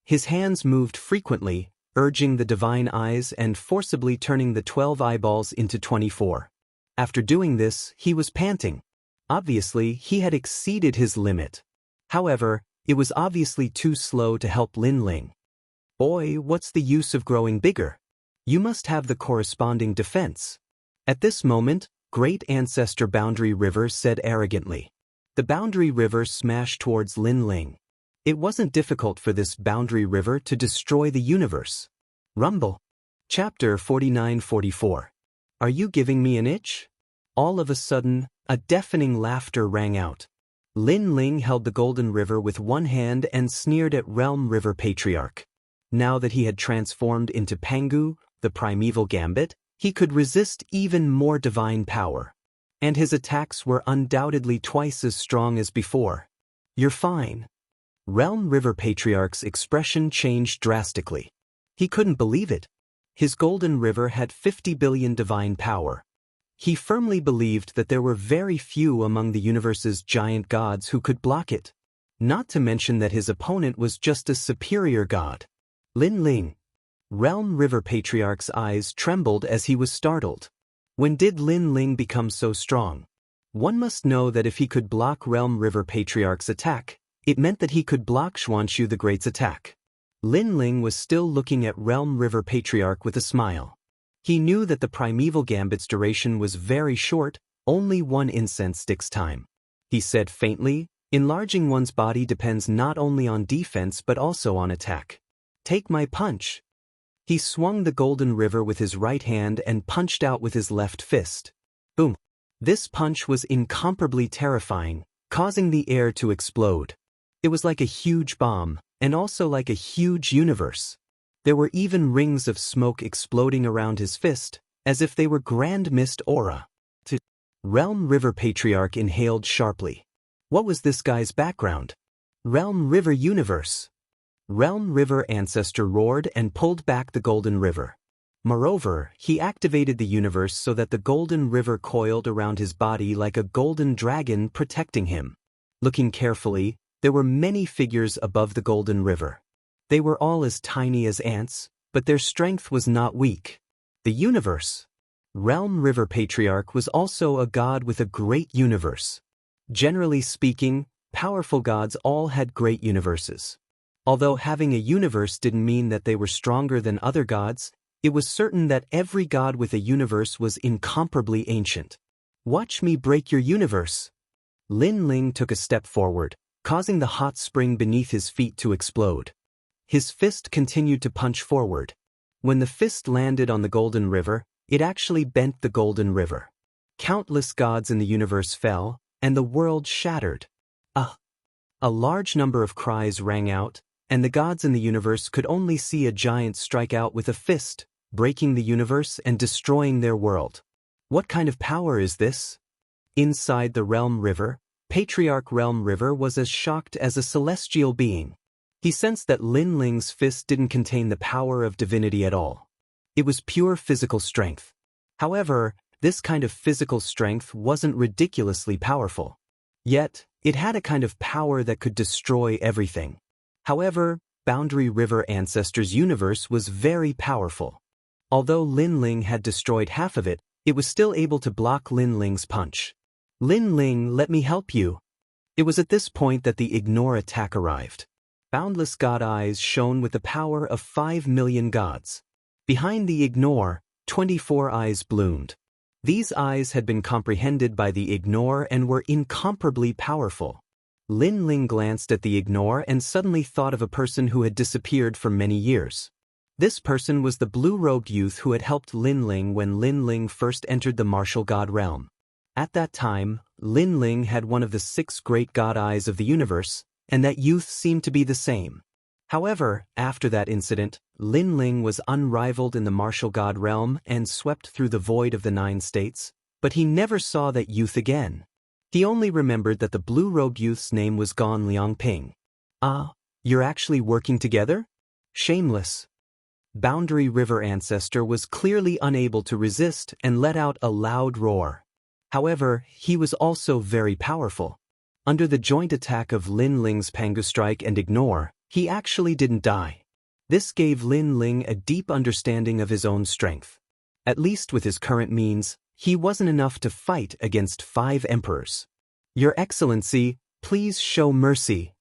His hands moved frequently, urging the divine eyes and forcibly turning the 12 eyeballs into 24. After doing this, he was panting. Obviously, he had exceeded his limit. However, it was obviously too slow to help Lin Ling. "Boy, what's the use of growing bigger? You must have the corresponding defense." At this moment, Great Ancestor Boundary River said arrogantly. The Boundary River smashed towards Lin Ling. It wasn't difficult for this Boundary River to destroy the universe. Rumble. Chapter 49-44. Are you giving me an itch? All of a sudden, a deafening laughter rang out. Lin Ling held the Golden River with one hand and sneered at Realm River Patriarch. Now that he had transformed into Pangu, the primeval gambit, he could resist even more divine power. And his attacks were undoubtedly twice as strong as before. "You're fine." Realm River Patriarch's expression changed drastically. He couldn't believe it. His Golden River had 50 billion divine power. He firmly believed that there were very few among the universe's giant gods who could block it. Not to mention that his opponent was just a superior god. Lin Ling. Realm River Patriarch's eyes trembled as he was startled. When did Lin Ling become so strong? One must know that if he could block Realm River Patriarch's attack, it meant that he could block Xuanxu the Great's attack. Lin Ling was still looking at Realm River Patriarch with a smile. He knew that the primeval gambit's duration was very short, only 1 incense stick's time. He said faintly, enlarging one's body depends not only on defense but also on attack. "Take my punch." He swung the Golden River with his right hand and punched out with his left fist. Boom. This punch was incomparably terrifying, causing the air to explode. It was like a huge bomb, and also like a huge universe. There were even rings of smoke exploding around his fist, as if they were grand mist aura. Realm River Patriarch inhaled sharply. What was this guy's background? Realm River Universe. Realm River Ancestor roared and pulled back the Golden River. Moreover, he activated the universe so that the Golden River coiled around his body like a golden dragon protecting him. Looking carefully, there were many figures above the Golden River. They were all as tiny as ants, but their strength was not weak. The universe. Realm River Patriarch was also a god with a great universe. Generally speaking, Powerful gods all had great universes. Although having a universe didn't mean that they were stronger than other gods, it was certain that every god with a universe was incomparably ancient. Watch me break your universe. Lin Ling took a step forward, causing the hot spring beneath his feet to explode. His fist continued to punch forward. When the fist landed on the Golden River, it actually bent the Golden River. Countless gods in the universe fell, and the world shattered. A large number of cries rang out, and the gods in the universe could only see a giant strike out with a fist, breaking the universe and destroying their world. What kind of power is this? Inside the Realm River, Patriarch Realm River was as shocked as a celestial being. He sensed that Lin Ling's fist didn't contain the power of divinity at all. It was pure physical strength. However, this kind of physical strength wasn't ridiculously powerful. Yet, it had a kind of power that could destroy everything. However, Boundary River Ancestor's universe was very powerful. Although Lin Ling had destroyed half of it, it was still able to block Lin Ling's punch. Lin Ling, let me help you. It was at this point that the Ignore attack arrived. Boundless God eyes shone with the power of 5 million gods. Behind the Ignore, 24 eyes bloomed. These eyes had been comprehended by the Ignore and were incomparably powerful. Lin Ling glanced at the Ignore and suddenly thought of a person who had disappeared for many years. This person was the blue-robed youth who had helped Lin Ling when Lin Ling first entered the martial god realm. At that time, Lin Ling had one of the 6 great god eyes of the universe, and that youth seemed to be the same. However, after that incident, Lin Ling was unrivaled in the martial god realm and swept through the void of the 9 states, but he never saw that youth again. He only remembered that the blue-robed youth's name was Gon Liangping. Ah, you're actually working together? Shameless. Boundary River Ancestor was clearly unable to resist and let out a loud roar. However, he was also very powerful. Under the joint attack of Lin Ling's Pangu Strike and Ignore, he actually didn't die. This gave Lin Ling a deep understanding of his own strength. At least with his current means, he wasn't enough to fight against 5 emperors. Your Excellency, please show mercy.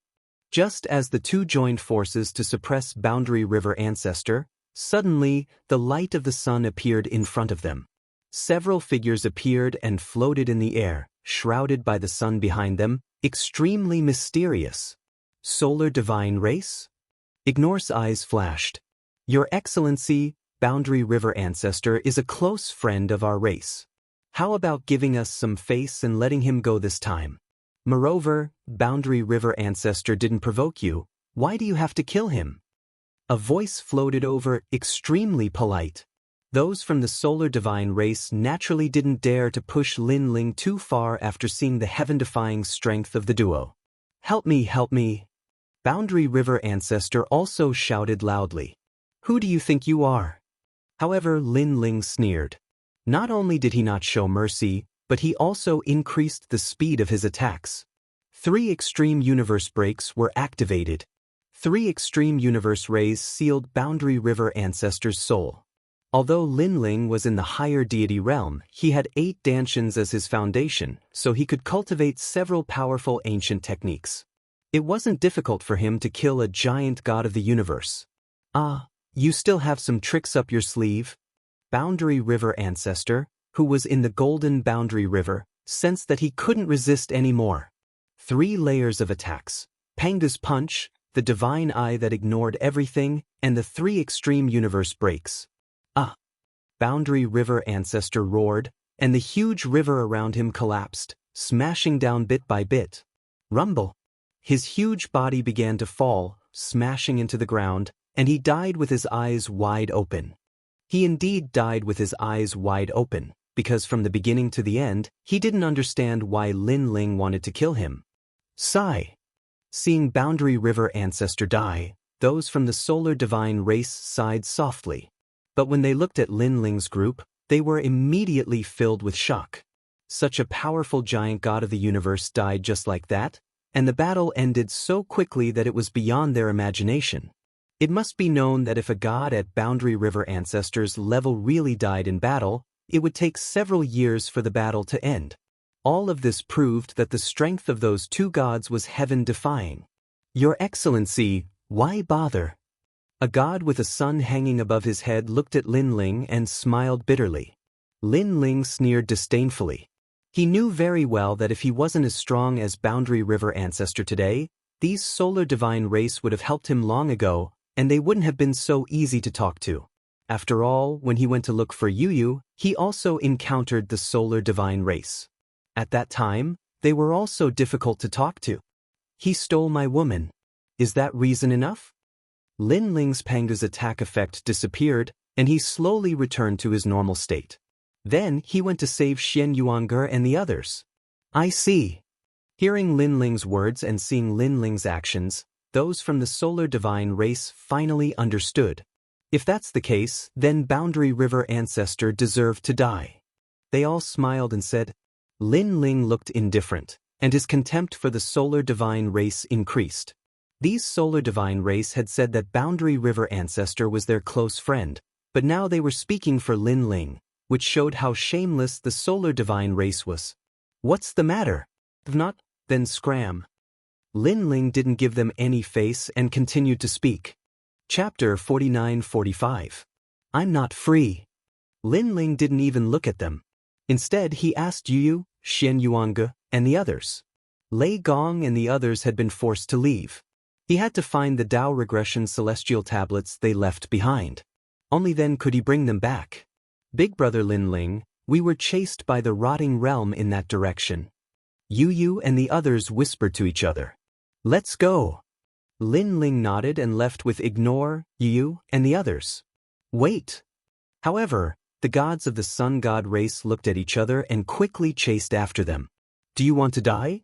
Just as the two joined forces to suppress Boundary River Ancestor, suddenly, the light of the sun appeared in front of them. Several figures appeared and floated in the air, shrouded by the sun behind them, extremely mysterious. Solar Divine Race? Ignore's eyes flashed. Your Excellency, Boundary River Ancestor is a close friend of our race. How about giving us some face and letting him go this time? Moreover, Boundary River Ancestor didn't provoke you. Why do you have to kill him? A voice floated over, extremely polite. Those from the Solar Divine Race naturally didn't dare to push Lin Ling too far after seeing the heaven-defying strength of the duo. Help me, help me. Boundary River Ancestor also shouted loudly. Who do you think you are? However, Lin Ling sneered. Not only did he not show mercy, but he also increased the speed of his attacks. 3 extreme universe breaks were activated. 3 extreme universe rays sealed Boundary River Ancestor's soul. Although Lin Ling was in the higher deity realm, he had 8 Dantians as his foundation, so he could cultivate several powerful ancient techniques. It wasn't difficult for him to kill a giant god of the universe. Ah, you still have some tricks up your sleeve? Boundary River Ancestor, who was in the Golden Boundary River, sensed that he couldn't resist anymore. 3 layers of attacks. Pangu's punch, the divine eye that ignored everything, and the 3 extreme universe breaks. Ah! Boundary River Ancestor roared, and the huge river around him collapsed, smashing down bit by bit. Rumble! His huge body began to fall, smashing into the ground, and he died with his eyes wide open. He indeed died with his eyes wide open, because from the beginning to the end, he didn't understand why Lin Ling wanted to kill him. Sigh! Seeing Boundary River Ancestor die, those from the Solar Divine Race sighed softly. But when they looked at Lin Ling's group, they were immediately filled with shock. Such a powerful giant god of the universe died just like that, and the battle ended so quickly that it was beyond their imagination. It must be known that if a god at Boundary River Ancestor's level really died in battle, it would take several years for the battle to end. All of this proved that the strength of those two gods was heaven-defying. Your Excellency, why bother? A god with a sun hanging above his head looked at Lin Ling and smiled bitterly. Lin Ling sneered disdainfully. He knew very well that if he wasn't as strong as Boundary River Ancestor today, these Solar Divine Race would have helped him long ago, and they wouldn't have been so easy to talk to. After all, when he went to look for Yu, he also encountered the Solar Divine Race. At that time, they were also difficult to talk to. He stole my woman. Is that reason enough? Lin Ling's Panga's attack effect disappeared, and he slowly returned to his normal state. Then he went to save Xian Yuange and the others. I see. Hearing Lin Ling's words and seeing Lin Ling's actions, those from the Solar Divine Race finally understood. If that's the case, then Boundary River Ancestor deserved to die. They all smiled and said. Lin Ling looked indifferent, and his contempt for the Solar Divine Race increased. These Solar Divine Race had said that Boundary River Ancestor was their close friend, but now they were speaking for Lin Ling, which showed how shameless the Solar Divine Race was. What's the matter? If not, then scram. Lin Ling didn't give them any face and continued to speak. Chapter 49-45. I'm not free. Lin Ling didn't even look at them. Instead, he asked Yu, Xian Yuange, and the others. Lei Gong and the others had been forced to leave. He had to find the Tao Regression Celestial Tablets they left behind. Only then could he bring them back. Big Brother Lin Ling, we were chased by the rotting realm in that direction. Yu and the others whispered to each other. Let's go. Lin Ling nodded and left with Ignore, Yu, and the others. Wait. However, the gods of the Sun God race looked at each other and quickly chased after them. Do you want to die?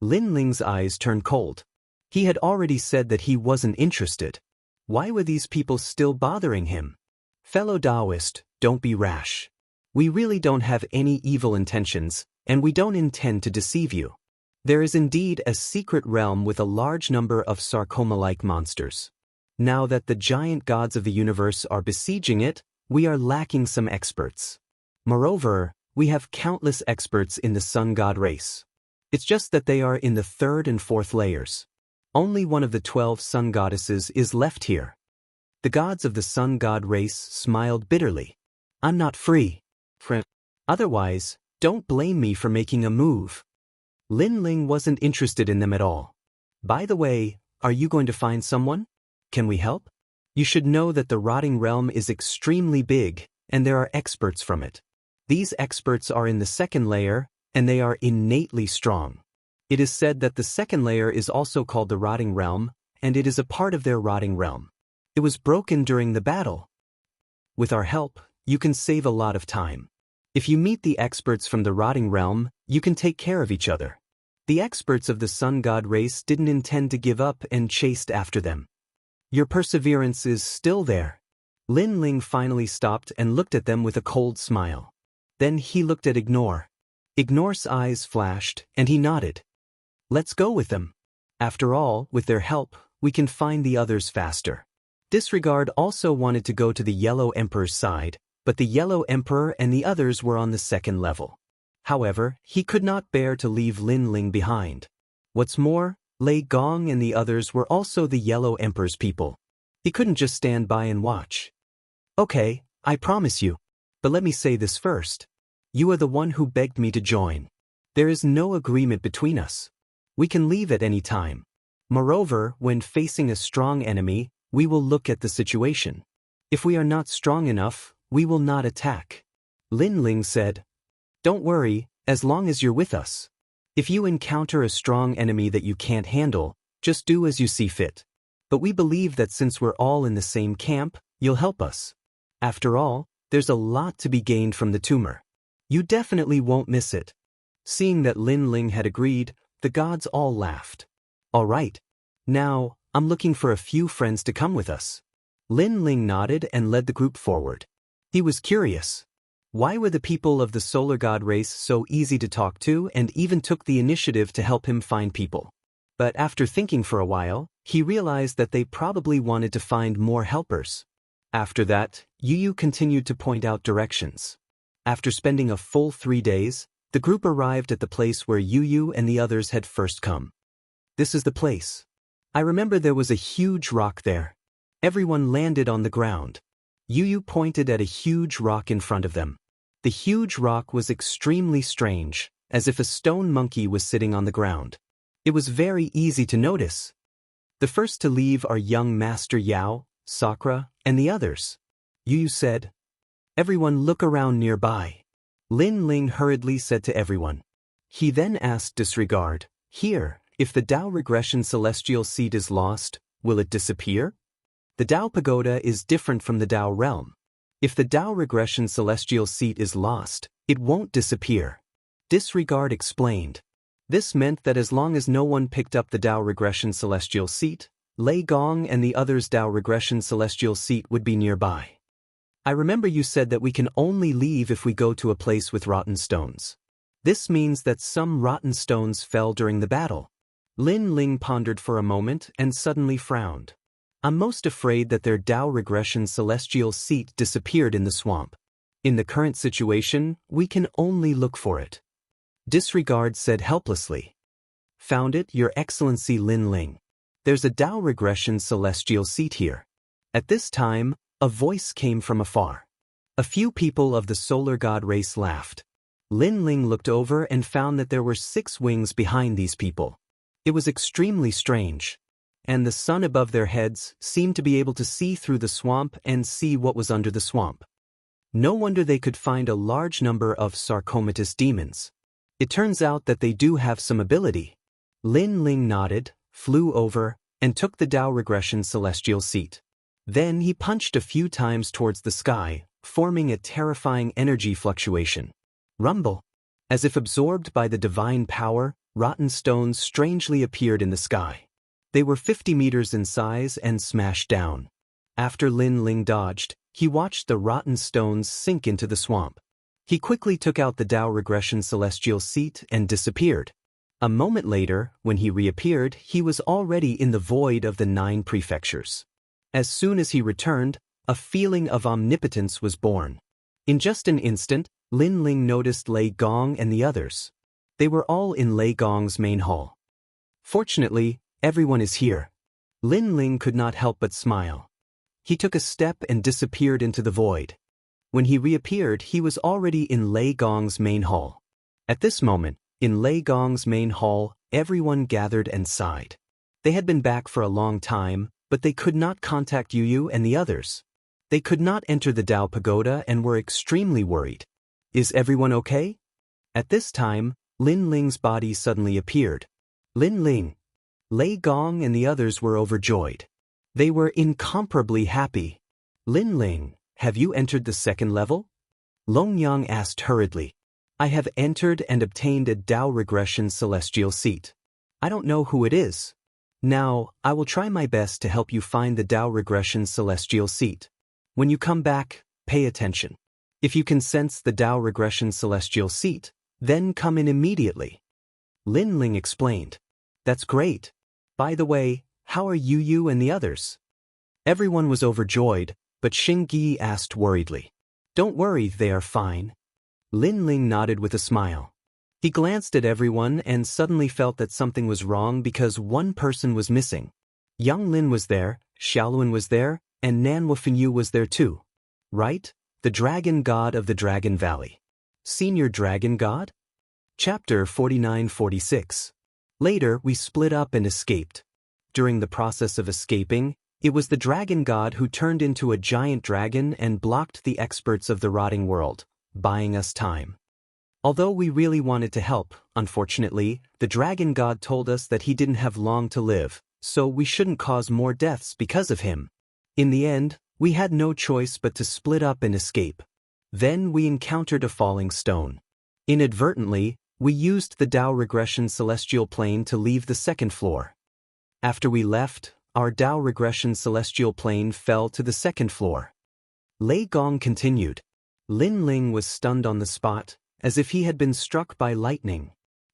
Lin Ling's eyes turned cold. He had already said that he wasn't interested. Why were these people still bothering him? Fellow Taoist, don't be rash. We really don't have any evil intentions, and we don't intend to deceive you. There is indeed a secret realm with a large number of sarcoma-like monsters. Now that the giant gods of the universe are besieging it, we are lacking some experts. Moreover, we have countless experts in the Sun God race. It's just that they are in the 3rd and 4th layers. Only one of the 12 sun goddesses is left here. The gods of the Sun God race smiled bitterly. I'm not free. Otherwise, don't blame me for making a move. Lin Ling wasn't interested in them at all. By the way, are you going to find someone? Can we help? You should know that the rotting realm is extremely big, and there are experts from it. These experts are in the 2nd layer, and they are innately strong. It is said that the 2nd layer is also called the rotting realm, and it is a part of their rotting realm. It was broken during the battle. With our help, you can save a lot of time. If you meet the experts from the rotting realm, you can take care of each other. The experts of the Sun God race didn't intend to give up and chased after them. Your perseverance is still there. Lin Ling finally stopped and looked at them with a cold smile. Then he looked at Ignore. Ignore's eyes flashed, and he nodded. Let's go with them. After all, with their help, we can find the others faster. Disregard also wanted to go to the Yellow Emperor's side, but the Yellow Emperor and the others were on the 2nd level. However, he could not bear to leave Lin Ling behind. What's more, Lei Gong and the others were also the Yellow Emperor's people. He couldn't just stand by and watch. Okay, I promise you. But let me say this first. You are the one who begged me to join. There is no agreement between us. We can leave at any time. Moreover, when facing a strong enemy, we will look at the situation. If we are not strong enough, we will not attack. Lin Ling said. Don't worry, as long as you're with us. If you encounter a strong enemy that you can't handle, just do as you see fit. But we believe that since we're all in the same camp, you'll help us. After all, there's a lot to be gained from the tumor. You definitely won't miss it. Seeing that Lin Ling had agreed, the gods all laughed. All right. Now, I'm looking for a few friends to come with us. Lin Ling nodded and led the group forward. He was curious. Why were the people of the Solar God race so easy to talk to and even took the initiative to help him find people? But after thinking for a while, he realized that they probably wanted to find more helpers. After that, Yu continued to point out directions. After spending a full 3 days, The group arrived at the place where Yu and the others had first come. This is the place. I remember there was a huge rock there. Everyone landed on the ground. Yu pointed at a huge rock in front of them. The huge rock was extremely strange, as if a stone monkey was sitting on the ground. It was very easy to notice. The first to leave are young Master Yao, Sakura, and the others. Yu said. Everyone look around nearby. Lin Ling hurriedly said to everyone. He then asked Disregard, here, if the Tao Regression Celestial Seat is lost, will it disappear? The Tao Pagoda is different from the Tao Realm. If the Tao Regression Celestial Seat is lost, it won't disappear. Disregard explained. This meant that as long as no one picked up the Tao Regression Celestial Seat, Lei Gong and the others' Tao Regression Celestial Seat would be nearby. I remember you said that we can only leave if we go to a place with rotten stones. This means that some rotten stones fell during the battle. Lin Ling pondered for a moment and suddenly frowned. I'm most afraid that their Tao Regression Celestial Seat disappeared in the swamp. In the current situation, we can only look for it. Disregard said helplessly. Found it, Your Excellency Lin Ling. There's a Tao Regression Celestial Seat here. At this time, a voice came from afar. A few people of the solar god race laughed. Lin Ling looked over and found that there were 6 wings behind these people. It was extremely strange. And the sun above their heads seemed to be able to see through the swamp and see what was under the swamp. No wonder they could find a large number of sarcomatous demons. It turns out that they do have some ability. Lin Ling nodded, flew over, and took the Tao Regression Celestial Seat. Then he punched a few times towards the sky, forming a terrifying energy fluctuation. Rumble. As if absorbed by the divine power, rotten stones strangely appeared in the sky. They were 50 meters in size and smashed down. After Lin Ling dodged, he watched the rotten stones sink into the swamp. He quickly took out the Tao Regression Celestial Seat and disappeared. A moment later, when he reappeared, he was already in the void of the 9 prefectures. As soon as he returned, a feeling of omnipotence was born. In just an instant, Lin Ling noticed Lei Gong and the others. They were all in Lei Gong's main hall. Fortunately, everyone is here. Lin Ling could not help but smile. He took a step and disappeared into the void. When he reappeared, he was already in Lei Gong's main hall. At this moment, in Lei Gong's main hall, everyone gathered and sighed. They had been back for a long time, but they could not contact Yu and the others. They could not enter the Tao Pagoda and were extremely worried. Is everyone okay? At this time, Lin Ling's body suddenly appeared. Lin Ling. Lei Gong and the others were overjoyed. They were incomparably happy. Lin Ling, have you entered the 2nd level? Long Yang asked hurriedly. I have entered and obtained a Tao Regression Celestial Seat. I don't know who it is. Now, I will try my best to help you find the Tao Regression Celestial Seat. When you come back, pay attention. If you can sense the Tao Regression Celestial Seat, then come in immediately. Lin Ling explained. That's great. By the way, how are Yu and the others? Everyone was overjoyed, but Xing Yi asked worriedly. Don't worry, they are fine. Lin Ling nodded with a smile. He glanced at everyone and suddenly felt that something was wrong because one person was missing. Yang Lin was there, Xiaoluan was there, and Nan Wufenyu was there too. Right? The dragon god of the Dragon Valley. Senior Dragon God? Chapter 49-46. Later, we split up and escaped. During the process of escaping, it was the dragon god who turned into a giant dragon and blocked the experts of the rotting world, buying us time. Although we really wanted to help, unfortunately, the dragon god told us that he didn't have long to live, so we shouldn't cause more deaths because of him. In the end, we had no choice but to split up and escape. Then we encountered a falling stone. Inadvertently, we used the Tao Regression Celestial Plane to leave the 2nd floor. After we left, our Tao Regression Celestial Plane fell to the 2nd floor. Lei Gong continued. Lin Ling was stunned on the spot, as if he had been struck by lightning.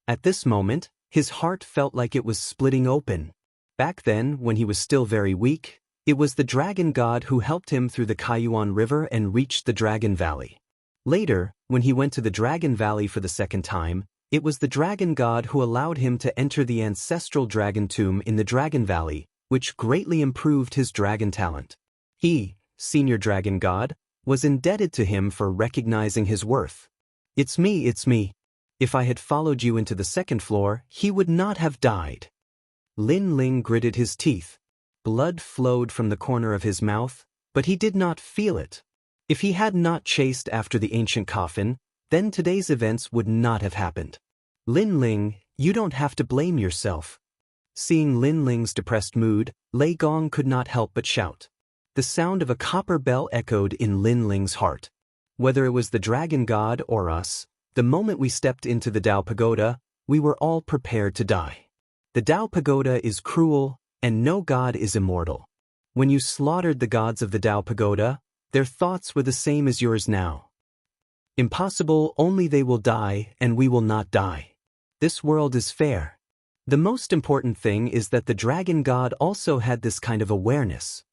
At this moment, his heart felt like it was splitting open. Back then, when he was still very weak, it was the dragon god who helped him through the Kaiyuan River and reached the Dragon Valley. Later, when he went to the Dragon Valley for the second time, it was the dragon god who allowed him to enter the ancestral dragon tomb in the Dragon Valley, which greatly improved his dragon talent. He, senior dragon god, was indebted to him for recognizing his worth. It's me, it's me. If I had followed you into the second floor, he would not have died. Lin Ling gritted his teeth. Blood flowed from the corner of his mouth, but he did not feel it. If he had not chased after the ancient coffin, then today's events would not have happened. Lin Ling, you don't have to blame yourself. Seeing Lin Ling's depressed mood, Lei Gong could not help but shout. The sound of a copper bell echoed in Lin Ling's heart. Whether it was the dragon god or us, the moment we stepped into the Tao Pagoda, we were all prepared to die. The Tao Pagoda is cruel, and no god is immortal. When you slaughtered the gods of the Tao Pagoda, their thoughts were the same as yours now. Impossible, only they will die, and we will not die. This world is fair. The most important thing is that the dragon god also had this kind of awareness.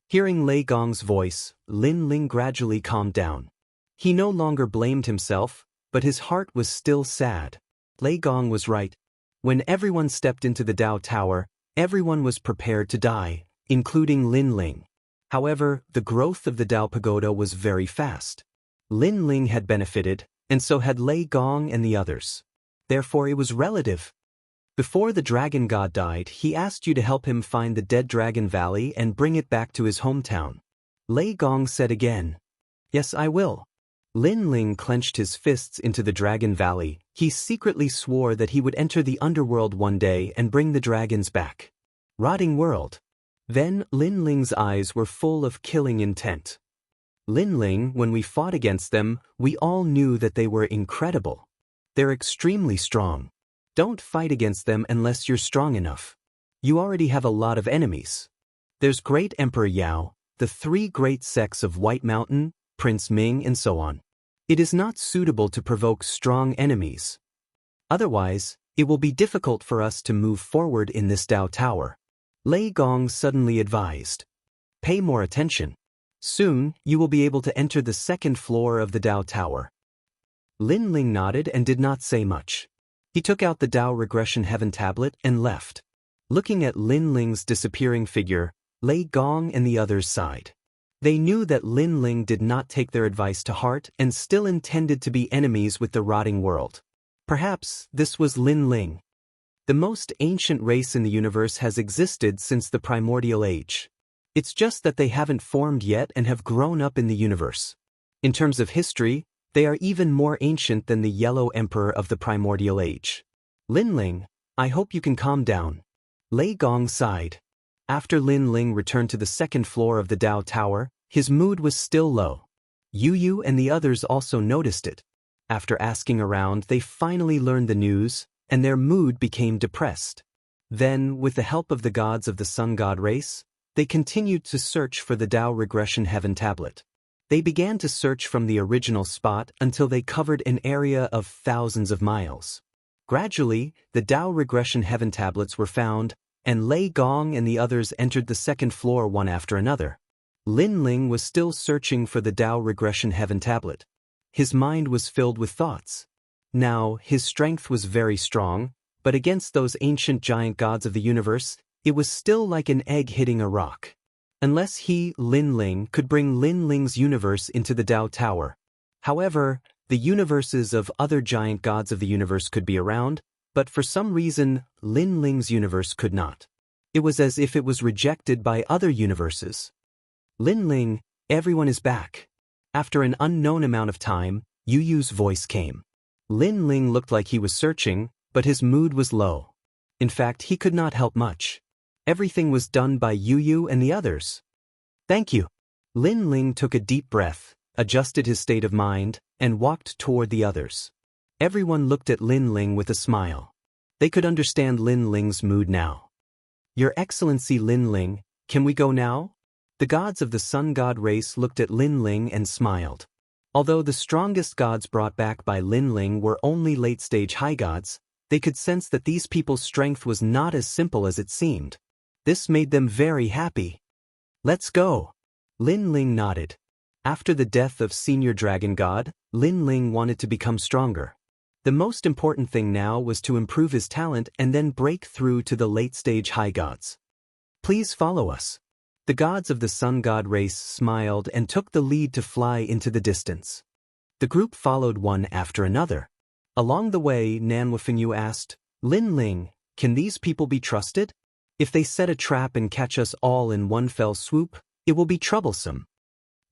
Hearing Lei Gong's voice, Lin Ling gradually calmed down. He no longer blamed himself, but his heart was still sad. Lei Gong was right. When everyone stepped into the Tao Tower, everyone was prepared to die, including Lin Ling. However, the growth of the Tao Pagoda was very fast. Lin Ling had benefited, and so had Lei Gong and the others. Therefore it was relative. Before the dragon god died, he asked you to help him find the dead Dragon Valley and bring it back to his hometown. Lei Gong said again, "Yes, I will." Lin Ling clenched his fists into the Dragon Valley. He secretly swore that he would enter the underworld one day and bring the dragons back. Rotting world. Then Lin Ling's eyes were full of killing intent. Lin Ling, when we fought against them, we all knew that they were incredible. They're extremely strong. Don't fight against them unless you're strong enough. You already have a lot of enemies. There's Great Emperor Yao, the 3 great sects of White Mountain, Prince Ming, and so on. It is not suitable to provoke strong enemies. Otherwise, it will be difficult for us to move forward in this Tao Tower. Lei Gong suddenly advised. Pay more attention. Soon, you will be able to enter the second floor of the Tao Tower. Lin Ling nodded and did not say much. He took out the Tao Regression Heaven tablet and left. Looking at Lin Ling's disappearing figure, Lei Gong and the others sighed. They knew that Lin Ling did not take their advice to heart and still intended to be enemies with the rotting world. Perhaps this was Lin Ling. The most ancient race in the universe has existed since the primordial age. It's just that they haven't formed yet and have grown up in the universe. In terms of history, they are even more ancient than the Yellow Emperor of the primordial age. Lin Ling, I hope you can calm down. Lei Gong sighed. After Lin Ling returned to the second floor of the Tao Tower, his mood was still low. Yu and the others also noticed it. After asking around, they finally learned the news, and their mood became depressed. Then, with the help of the gods of the Sun God race, they continued to search for the Tao Regression Heaven tablet. They began to search from the original spot until they covered an area of thousands of miles. Gradually, the Tao Regression Heaven tablets were found, and Lei Gong and the others entered the second floor one after another. Lin Ling was still searching for the Tao Regression Heaven tablet. His mind was filled with thoughts. Now, his strength was very strong, but against those ancient giant gods of the universe, it was still like an egg hitting a rock. Unless he, Lin Ling, could bring Lin Ling's universe into the Tao Tower. However, the universes of other giant gods of the universe could be around, but for some reason, Lin Ling's universe could not. It was as if it was rejected by other universes. Lin Ling, everyone is back. After an unknown amount of time, Yu's voice came. Lin Ling looked like he was searching, but his mood was low. In fact, he could not help much. Everything was done by Yu and the others. Thank you. Lin Ling took a deep breath, adjusted his state of mind, and walked toward the others. Everyone looked at Lin Ling with a smile. They could understand Lin Ling's mood now. Your Excellency Lin Ling, can we go now? The gods of the Sun God race looked at Lin Ling and smiled. Although the strongest gods brought back by Lin Ling were only late-stage high gods, they could sense that these people's strength was not as simple as it seemed. This made them very happy. Let's go. Lin Ling nodded. After the death of senior dragon god, Lin Ling wanted to become stronger. The most important thing now was to improve his talent and then break through to the late-stage high gods. Please follow us. The gods of the sun god race smiled and took the lead to fly into the distance. The group followed one after another. Along the way, Nanwafenyu asked, Lin Ling, can these people be trusted? If they set a trap and catch us all in one fell swoop, it will be troublesome.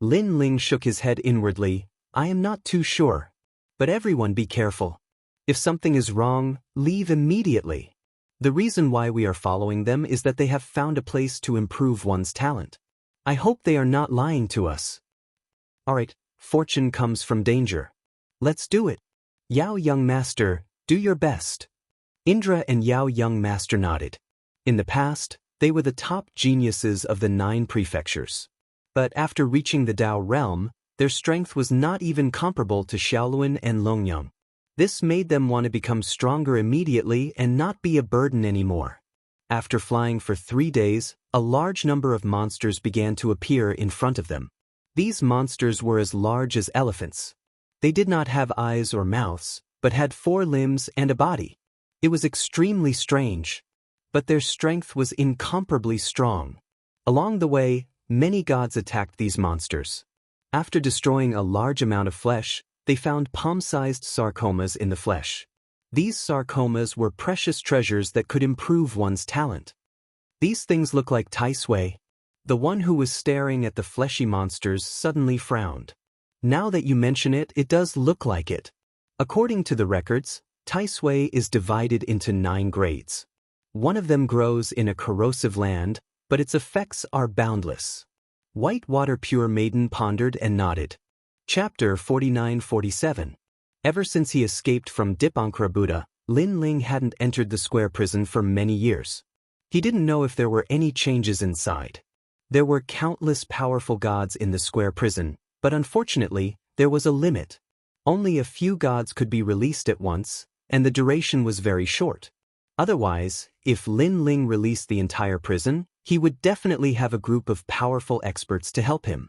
Lin Ling shook his head inwardly. I am not too sure. But everyone be careful. If something is wrong, leave immediately. The reason why we are following them is that they have found a place to improve one's talent. I hope they are not lying to us. Alright, fortune comes from danger. Let's do it. Yao young master, do your best. Indra and Yao young master nodded. In the past, they were the top geniuses of the 9 prefectures. But after reaching the Dao realm, their strength was not even comparable to Xiaoluan and Longyang. This made them want to become stronger immediately and not be a burden anymore. After flying for 3 days, a large number of monsters began to appear in front of them. These monsters were as large as elephants. They did not have eyes or mouths, but had 4 limbs and a body. It was extremely strange. But their strength was incomparably strong. Along the way, many gods attacked these monsters. After destroying a large amount of flesh, they found palm-sized sarcomas in the flesh. These sarcomas were precious treasures that could improve one's talent. These things look like Tai Sui. The one who was staring at the fleshy monsters suddenly frowned. Now that you mention it, it does look like it. According to the records, Tai Sui is divided into 9 grades. One of them grows in a corrosive land, but its effects are boundless. Whitewater Pure Maiden pondered and nodded. Chapter 49-47. Ever since he escaped from Dipankara Buddha, Lin Ling hadn't entered the square prison for many years. He didn't know if there were any changes inside. There were countless powerful gods in the square prison, but unfortunately, there was a limit. Only a few gods could be released at once, and the duration was very short. Otherwise, if Lin Ling released the entire prison, he would definitely have a group of powerful experts to help him.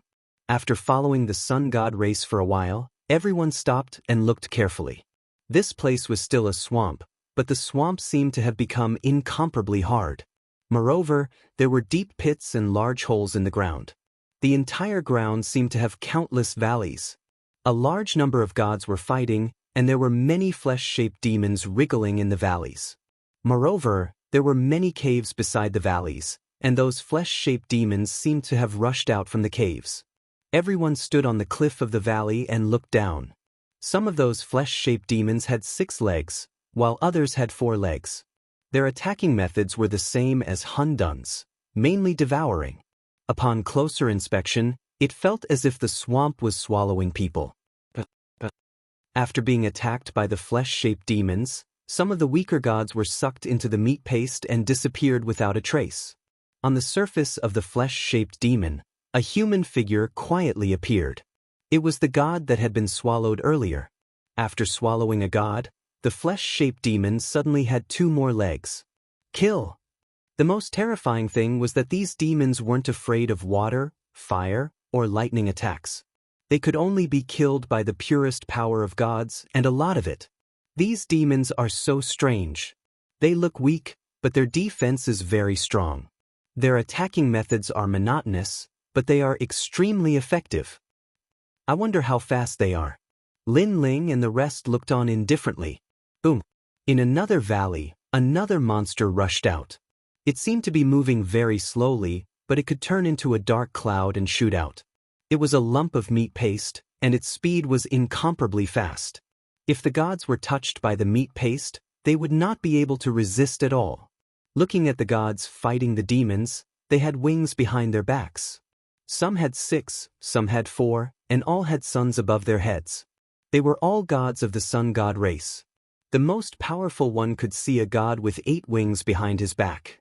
After following the sun god race for a while, everyone stopped and looked carefully. This place was still a swamp, but the swamp seemed to have become incomparably hard. Moreover, there were deep pits and large holes in the ground. The entire ground seemed to have countless valleys. A large number of gods were fighting, and there were many flesh-shaped demons wriggling in the valleys. Moreover, there were many caves beside the valleys, and those flesh-shaped demons seemed to have rushed out from the caves. Everyone stood on the cliff of the valley and looked down. Some of those flesh-shaped demons had 6 legs, while others had 4 legs. Their attacking methods were the same as Hun Dun's, mainly devouring. Upon closer inspection, it felt as if the swamp was swallowing people. After being attacked by the flesh-shaped demons, some of the weaker gods were sucked into the meat paste and disappeared without a trace. On the surface of the flesh-shaped demon, a human figure quietly appeared. It was the god that had been swallowed earlier. After swallowing a god, the flesh-shaped demon suddenly had 2 more legs. Kill! The most terrifying thing was that these demons weren't afraid of water, fire, or lightning attacks. They could only be killed by the purest power of gods, and a lot of it. These demons are so strange. They look weak, but their defense is very strong. Their attacking methods are monotonous, but they are extremely effective. I wonder how fast they are. Lin Ling and the rest looked on indifferently. Boom! In another valley, another monster rushed out. It seemed to be moving very slowly, but it could turn into a dark cloud and shoot out. It was a lump of meat paste, and its speed was incomparably fast. If the gods were touched by the meat paste, they would not be able to resist at all. Looking at the gods fighting the demons, they had wings behind their backs. Some had 6, some had 4, and all had suns above their heads. They were all gods of the sun god race. The most powerful one could see a god with 8 wings behind his back.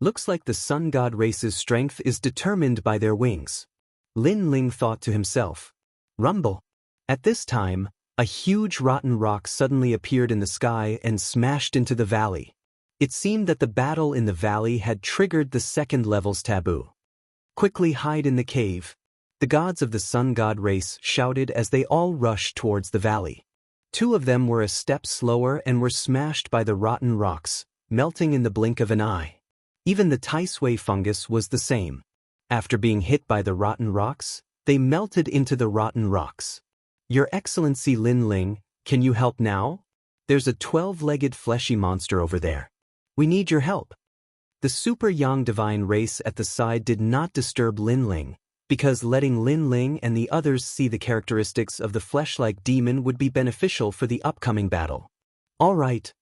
Looks like the sun god race's strength is determined by their wings. Lin Ling thought to himself. Rumble! At this time, a huge rotten rock suddenly appeared in the sky and smashed into the valley. It seemed that the battle in the valley had triggered the 2nd level's taboo. Quickly hide in the cave. The gods of the sun god race shouted as they all rushed towards the valley. Two of them were a step slower and were smashed by the rotten rocks, melting in the blink of an eye. Even the Tai Sui fungus was the same. After being hit by the rotten rocks, they melted into the rotten rocks. Your Excellency Lin Ling, can you help now? There's a 12-legged fleshy monster over there. We need your help. The super young divine race at the side did not disturb Lin Ling, because letting Lin Ling and the others see the characteristics of the flesh-like demon would be beneficial for the upcoming battle. All right.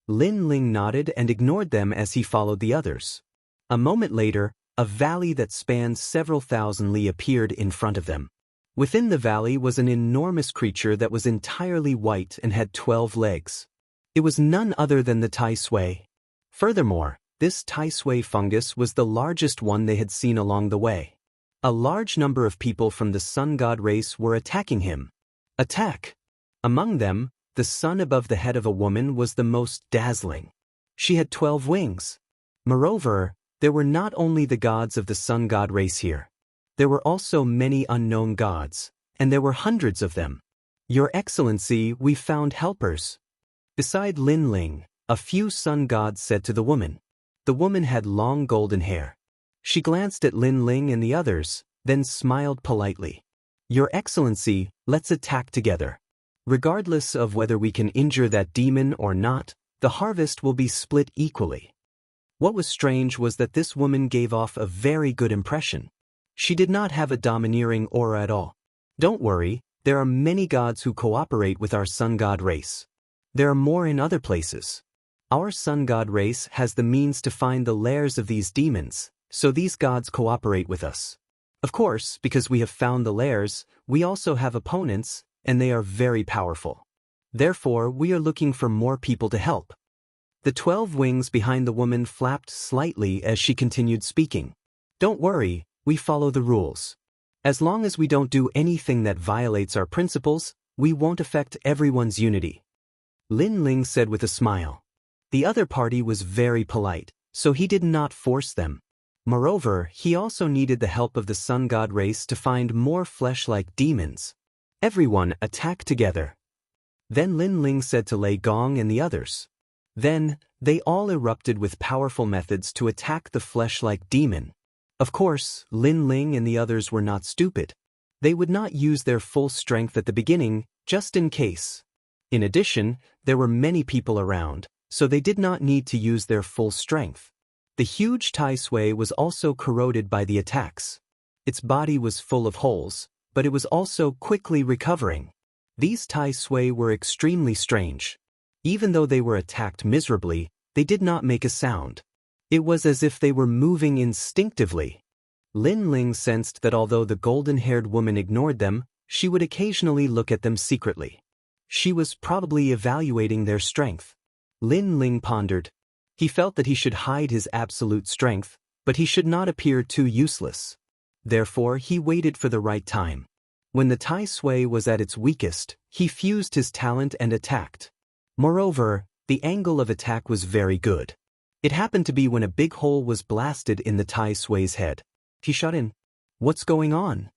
Lin Ling nodded and ignored them as he followed the others. A moment later, a valley that spanned several thousand li appeared in front of them. Within the valley was an enormous creature that was entirely white and had 12 legs. It was none other than the Tai Sui. Furthermore, this Tai Sui fungus was the largest one they had seen along the way. A large number of people from the sun god race were attacking him. Attack! Among them, the sun above the head of a woman was the most dazzling. She had 12 wings. Moreover, there were not only the gods of the sun god race here. There were also many unknown gods, and there were hundreds of them. Your Excellency, we found helpers. Beside Lin Ling, a few sun gods said to the woman. The woman had long golden hair. She glanced at Lin Ling and the others, then smiled politely. Your Excellency, let's attack together. Regardless of whether we can injure that demon or not, the harvest will be split equally. What was strange was that this woman gave off a very good impression. She did not have a domineering aura at all. Don't worry, there are many gods who cooperate with our sun god race. There are more in other places. Our sun god race has the means to find the lairs of these demons, so these gods cooperate with us. Of course, because we have found the lairs, we also have opponents, and they are very powerful. Therefore, we are looking for more people to help. The 12 wings behind the woman flapped slightly as she continued speaking. Don't worry, we follow the rules. As long as we don't do anything that violates our principles, we won't affect everyone's unity. Lin Ling said with a smile. The other party was very polite, so he did not force them. Moreover, he also needed the help of the sun god race to find more flesh-like demons. Everyone attack together. Then Lin Ling said to Lei Gong and the others. Then, they all erupted with powerful methods to attack the flesh-like demon. Of course, Lin Ling and the others were not stupid. They would not use their full strength at the beginning, just in case. In addition, there were many people around, so they did not need to use their full strength. The huge Tai Sui was also corroded by the attacks. Its body was full of holes, but it was also quickly recovering. These Tai Sui were extremely strange. Even though they were attacked miserably, they did not make a sound. It was as if they were moving instinctively. Lin Ling sensed that although the golden-haired woman ignored them, she would occasionally look at them secretly. She was probably evaluating their strength. Lin Ling pondered. He felt that he should hide his absolute strength, but he should not appear too useless. Therefore, he waited for the right time. When the Tai Sui was at its weakest, he fused his talent and attacked. Moreover, the angle of attack was very good. It happened to be when a big hole was blasted in the Tai Sui's head. He shot in. What's going on?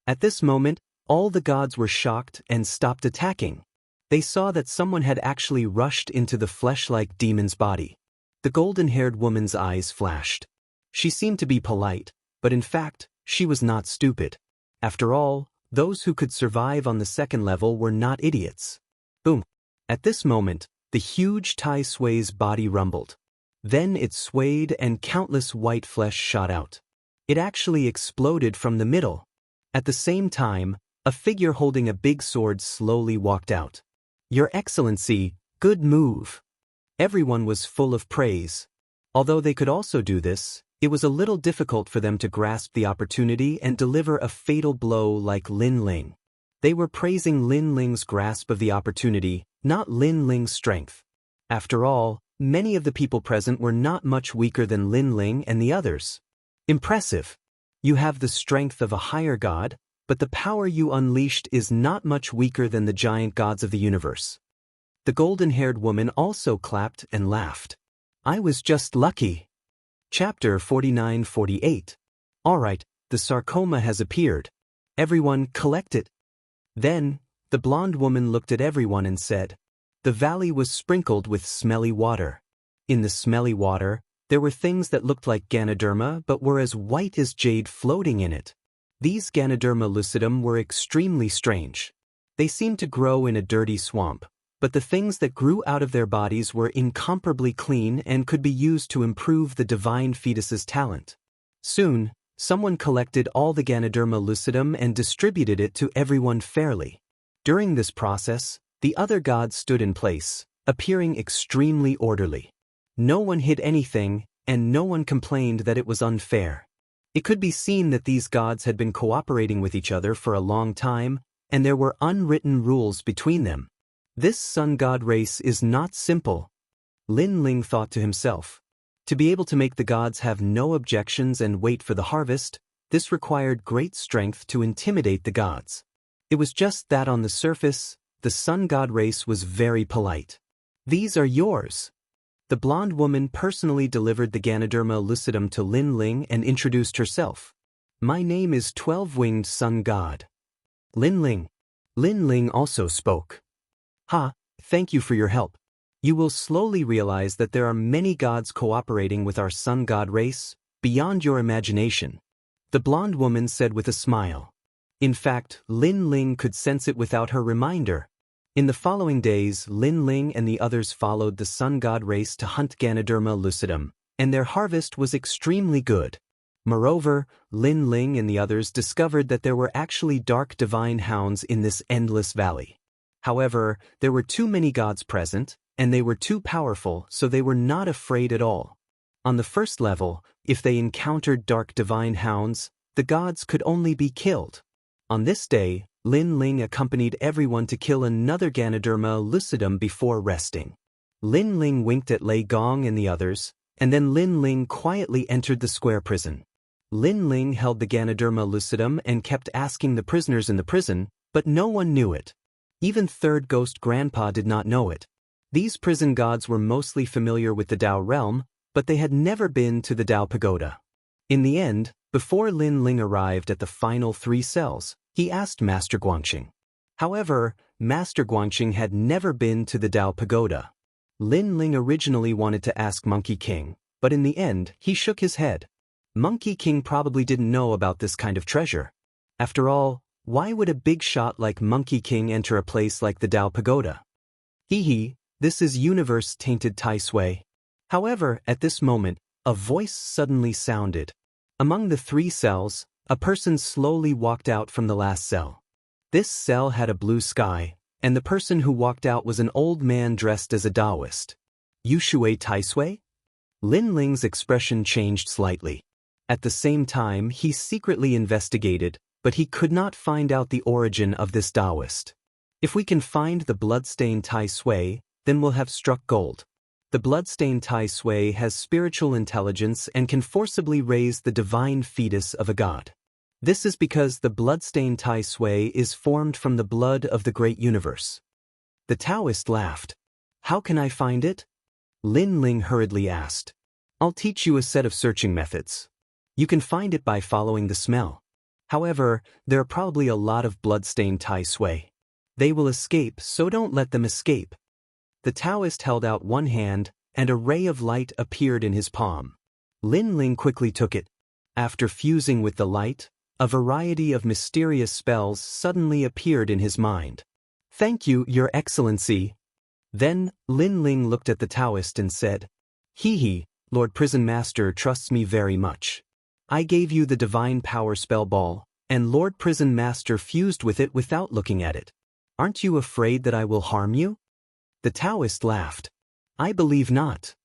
At this moment, all the gods were shocked and stopped attacking. They saw that someone had actually rushed into the flesh-like demon's body. The golden-haired woman's eyes flashed. She seemed to be polite, but in fact, she was not stupid. After all, those who could survive on the second level were not idiots. Boom. At this moment, the huge Tai Sui's body rumbled. Then it swayed and countless white flesh shot out. It actually exploded from the middle. At the same time, a figure holding a big sword slowly walked out. Your Excellency, good move. Everyone was full of praise. Although they could also do this, it was a little difficult for them to grasp the opportunity and deliver a fatal blow like Lin Ling. They were praising Lin Ling's grasp of the opportunity, not Lin Ling's strength. After all, many of the people present were not much weaker than Lin Ling and the others. Impressive. You have the strength of a higher god, but the power you unleashed is not much weaker than the giant gods of the universe. The golden-haired woman also clapped and laughed. I was just lucky. Chapter 49-48. Alright, the sarcoma has appeared. Everyone, collect it. Then, the blonde woman looked at everyone and said, the valley was sprinkled with smelly water. In the smelly water, there were things that looked like Ganoderma but were as white as jade floating in it. These Ganoderma lucidum were extremely strange. They seemed to grow in a dirty swamp, but the things that grew out of their bodies were incomparably clean and could be used to improve the divine fetus's talent. Soon, someone collected all the Ganoderma lucidum and distributed it to everyone fairly. During this process, the other gods stood in place, appearing extremely orderly. No one hid anything, and no one complained that it was unfair. It could be seen that these gods had been cooperating with each other for a long time, and there were unwritten rules between them. This sun god race is not simple. Lin Ling thought to himself. To be able to make the gods have no objections and wait for the harvest, this required great strength to intimidate the gods. It was just that on the surface, the sun god race was very polite. These are yours. The blonde woman personally delivered the Ganoderma lucidum to Lin Ling and introduced herself. My name is 12-winged sun god. Lin Ling. Lin Ling also spoke. Thank you for your help. You will slowly realize that there are many gods cooperating with our sun god race, beyond your imagination. The blonde woman said with a smile. In fact, Lin Ling could sense it without her reminder. In the following days, Lin Ling and the others followed the sun god race to hunt Ganoderma lucidum, and their harvest was extremely good. Moreover, Lin Ling and the others discovered that there were actually dark divine hounds in this endless valley. However, there were too many gods present, and they were too powerful, so they were not afraid at all. On the first level, if they encountered dark divine hounds, the gods could only be killed. On this day, Lin Ling accompanied everyone to kill another Ganoderma lucidum before resting. Lin Ling winked at Lei Gong and the others, and then Lin Ling quietly entered the square prison. Lin Ling held the Ganoderma lucidum and kept asking the prisoners in the prison, but no one knew it. Even Third Ghost Grandpa did not know it. These prison gods were mostly familiar with the Dao realm, but they had never been to the Dao Pagoda. In the end, before Lin Ling arrived at the final 3 cells, he asked Master Guangxing. However, Master Guangxing had never been to the Dao Pagoda. Lin Ling originally wanted to ask Monkey King, but in the end, he shook his head. Monkey King probably didn't know about this kind of treasure. After all, why would a big shot like Monkey King enter a place like the Dao Pagoda? This is universe-tainted Tai Sui. However, at this moment, a voice suddenly sounded. Among the 3 cells, a person slowly walked out from the last cell. This cell had a blue sky, and the person who walked out was an old man dressed as a Taoist. Yushui Tai Sui? Lin Ling's expression changed slightly. At the same time, he secretly investigated, but he could not find out the origin of this Taoist. If we can find the bloodstained Tai Sui, then we'll have struck gold. The bloodstained Tai Sui has spiritual intelligence and can forcibly raise the divine fetus of a god. This is because the bloodstained Tai Sui is formed from the blood of the great universe. The Taoist laughed. How can I find it? Lin Ling hurriedly asked. I'll teach you a set of searching methods. You can find it by following the smell. However, there are probably a lot of bloodstained Tai Sui. They will escape, so don't let them escape. The Taoist held out one hand, and a ray of light appeared in his palm. Lin Ling quickly took it. After fusing with the light, a variety of mysterious spells suddenly appeared in his mind. Thank you, Your Excellency. Then, Lin Ling looked at the Taoist and said, Lord Prison Master trusts me very much. I gave you the Divine Power Spell Ball, and Lord Prison Master fused with it without looking at it. Aren't you afraid that I will harm you? The Taoist laughed. I believe not.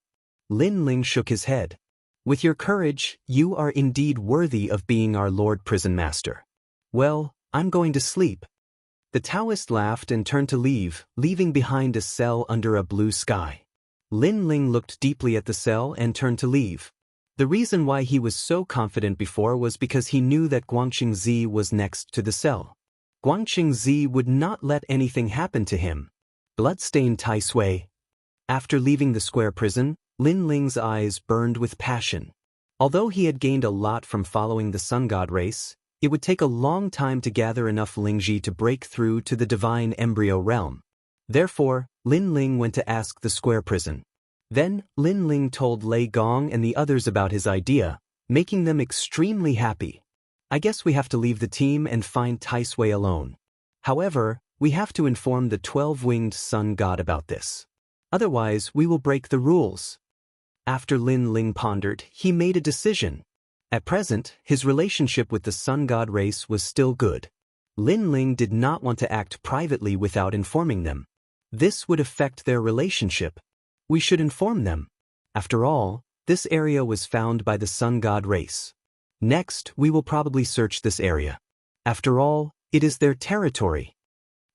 Lin Ling shook his head. With your courage, you are indeed worthy of being our Lord Prison Master. Well, I'm going to sleep. The Taoist laughed and turned to leave, leaving behind a cell under a blue sky. Lin Ling looked deeply at the cell and turned to leave. The reason why he was so confident before was because he knew that Guangxing Zi was next to the cell. Guangxing Zi would not let anything happen to him. Bloodstained Tai Sui. After leaving the square prison, Lin Ling's eyes burned with passion. Although he had gained a lot from following the sun god race, It would take a long time to gather enough Lingji to break through to the divine embryo realm. Therefore, Lin Ling went to ask the square prison. Then, Lin Ling told Lei Gong and the others about his idea, making them extremely happy. I guess we have to leave the team and find Tai Sui alone. However, we have to inform the 12-winged sun god about this. Otherwise, we will break the rules. After Lin Ling pondered, he made a decision. At present, his relationship with the sun god race was still good. Lin Ling did not want to act privately without informing them. This would affect their relationship. We should inform them. After all, this area was found by the sun god race. Next, we will probably search this area. After all, it is their territory.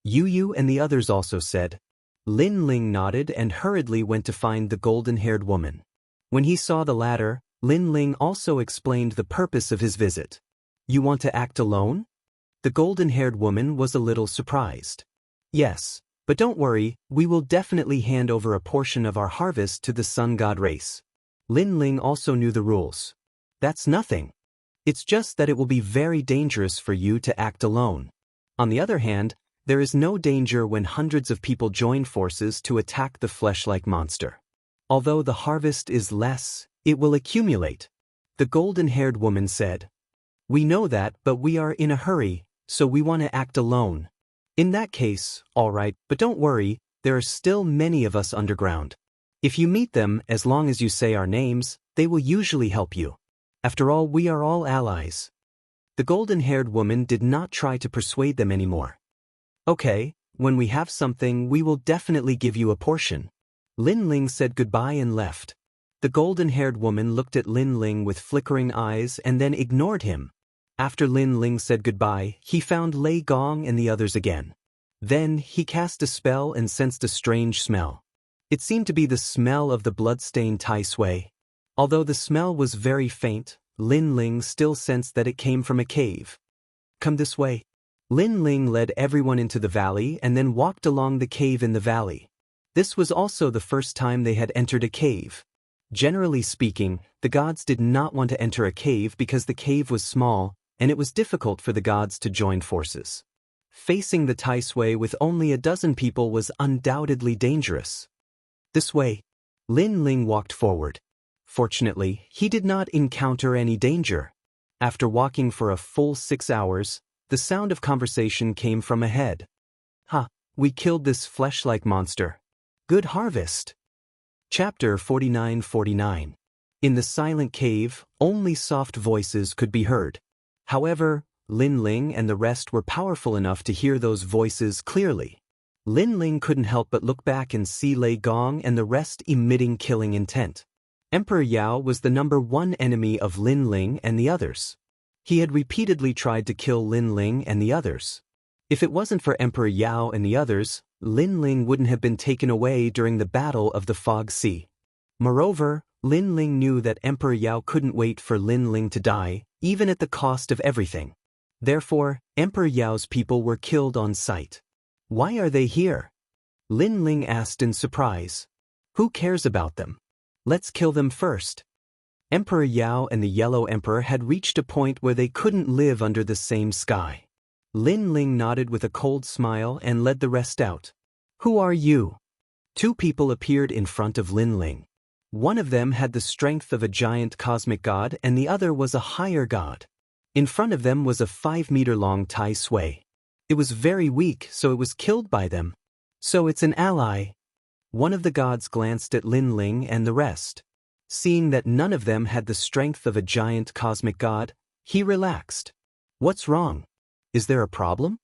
Yu Yu and the others also said. Lin Ling nodded and hurriedly went to find the golden-haired woman. When he saw the latter, Lin Ling also explained the purpose of his visit. You want to act alone? The golden-haired woman was a little surprised. Yes, but don't worry, we will definitely hand over a portion of our harvest to the sun god race. Lin Ling also knew the rules. That's nothing. It's just that it will be very dangerous for you to act alone. On the other hand, there is no danger when hundreds of people join forces to attack the flesh-like monster. Although the harvest is less, it will accumulate. The golden-haired woman said. We know that, but we are in a hurry, so we want to act alone. In that case, all right, but don't worry, there are still many of us underground. If you meet them, as long as you say our names, they will usually help you. After all, we are all allies. The golden-haired woman did not try to persuade them anymore. Okay, when we have something, we will definitely give you a portion. Lin Ling said goodbye and left. The golden-haired woman looked at Lin Ling with flickering eyes and then ignored him. After Lin Ling said goodbye, he found Lei Gong and the others again. Then, he cast a spell and sensed a strange smell. It seemed to be the smell of the blood-stained Tai Sui. Although the smell was very faint, Lin Ling still sensed that it came from a cave. Come this way. Lin Ling led everyone into the valley and then walked along the cave in the valley. This was also the first time they had entered a cave. Generally speaking, the gods did not want to enter a cave because the cave was small, and it was difficult for the gods to join forces. Facing the Tai Sui with only a dozen people was undoubtedly dangerous. This way. Lin Ling walked forward. Fortunately, he did not encounter any danger. After walking for a full 6 hours, the sound of conversation came from ahead. Ha, we killed this flesh-like monster. Good harvest. Chapter 49-49. In the silent cave, only soft voices could be heard. However, Lin Ling and the rest were powerful enough to hear those voices clearly. Lin Ling couldn't help but look back and see Lei Gong and the rest emitting killing intent. Emperor Yao was the #1 enemy of Lin Ling and the others. He had repeatedly tried to kill Lin Ling and the others. If it wasn't for Emperor Yao and the others, Lin Ling wouldn't have been taken away during the Battle of the Fog Sea. Moreover, Lin Ling knew that Emperor Yao couldn't wait for Lin Ling to die, even at the cost of everything. Therefore, Emperor Yao's people were killed on sight. Why are they here? Lin Ling asked in surprise. Who cares about them? Let's kill them first. Emperor Yao and the Yellow Emperor had reached a point where they couldn't live under the same sky. Lin Ling nodded with a cold smile and led the rest out. Who are you? 2 people appeared in front of Lin Ling. One of them had the strength of a giant cosmic god and the other was a higher god. In front of them was a 5-meter-long Tai Sui. It was very weak, so it was killed by them. So it's an ally. One of the gods glanced at Lin Ling and the rest. Seeing that none of them had the strength of a giant cosmic god, he relaxed. What's wrong? Is there a problem?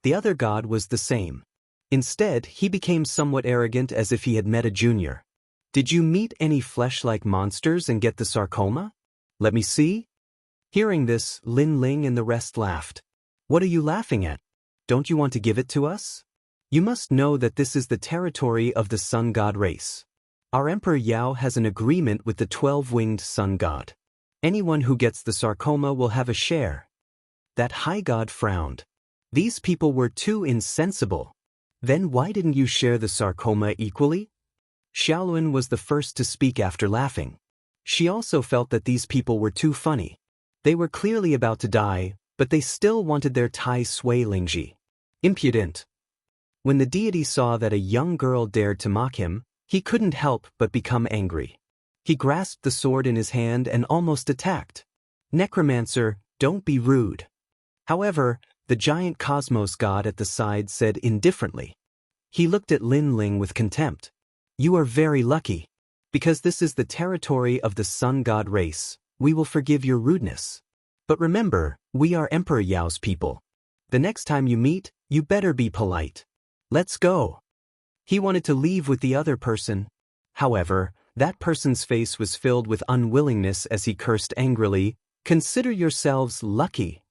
The other god was the same. Instead, he became somewhat arrogant as if he had met a junior. Did you meet any flesh-like monsters and get the sarcoma? Let me see. Hearing this, Lin Ling and the rest laughed. What are you laughing at? Don't you want to give it to us? You must know that this is the territory of the sun god race. Our Emperor Yao has an agreement with the 12-winged sun god. Anyone who gets the sarcoma will have a share. That high god frowned. These people were too insensible. Then why didn't you share the sarcoma equally? Xiaolun was the first to speak after laughing. She also felt that these people were too funny. They were clearly about to die, but they still wanted their Tai Sui Lingji. Impudent. When the deity saw that a young girl dared to mock him, he couldn't help but become angry. He grasped the sword in his hand and almost attacked. Necromancer, don't be rude. However, the giant cosmos god at the side said indifferently. He looked at Lin Ling with contempt. You are very lucky. Because this is the territory of the sun god race, we will forgive your rudeness. But remember, we are Emperor Yao's people. The next time you meet, you better be polite. Let's go. He wanted to leave with the other person. However, that person's face was filled with unwillingness as he cursed angrily, consider yourselves lucky.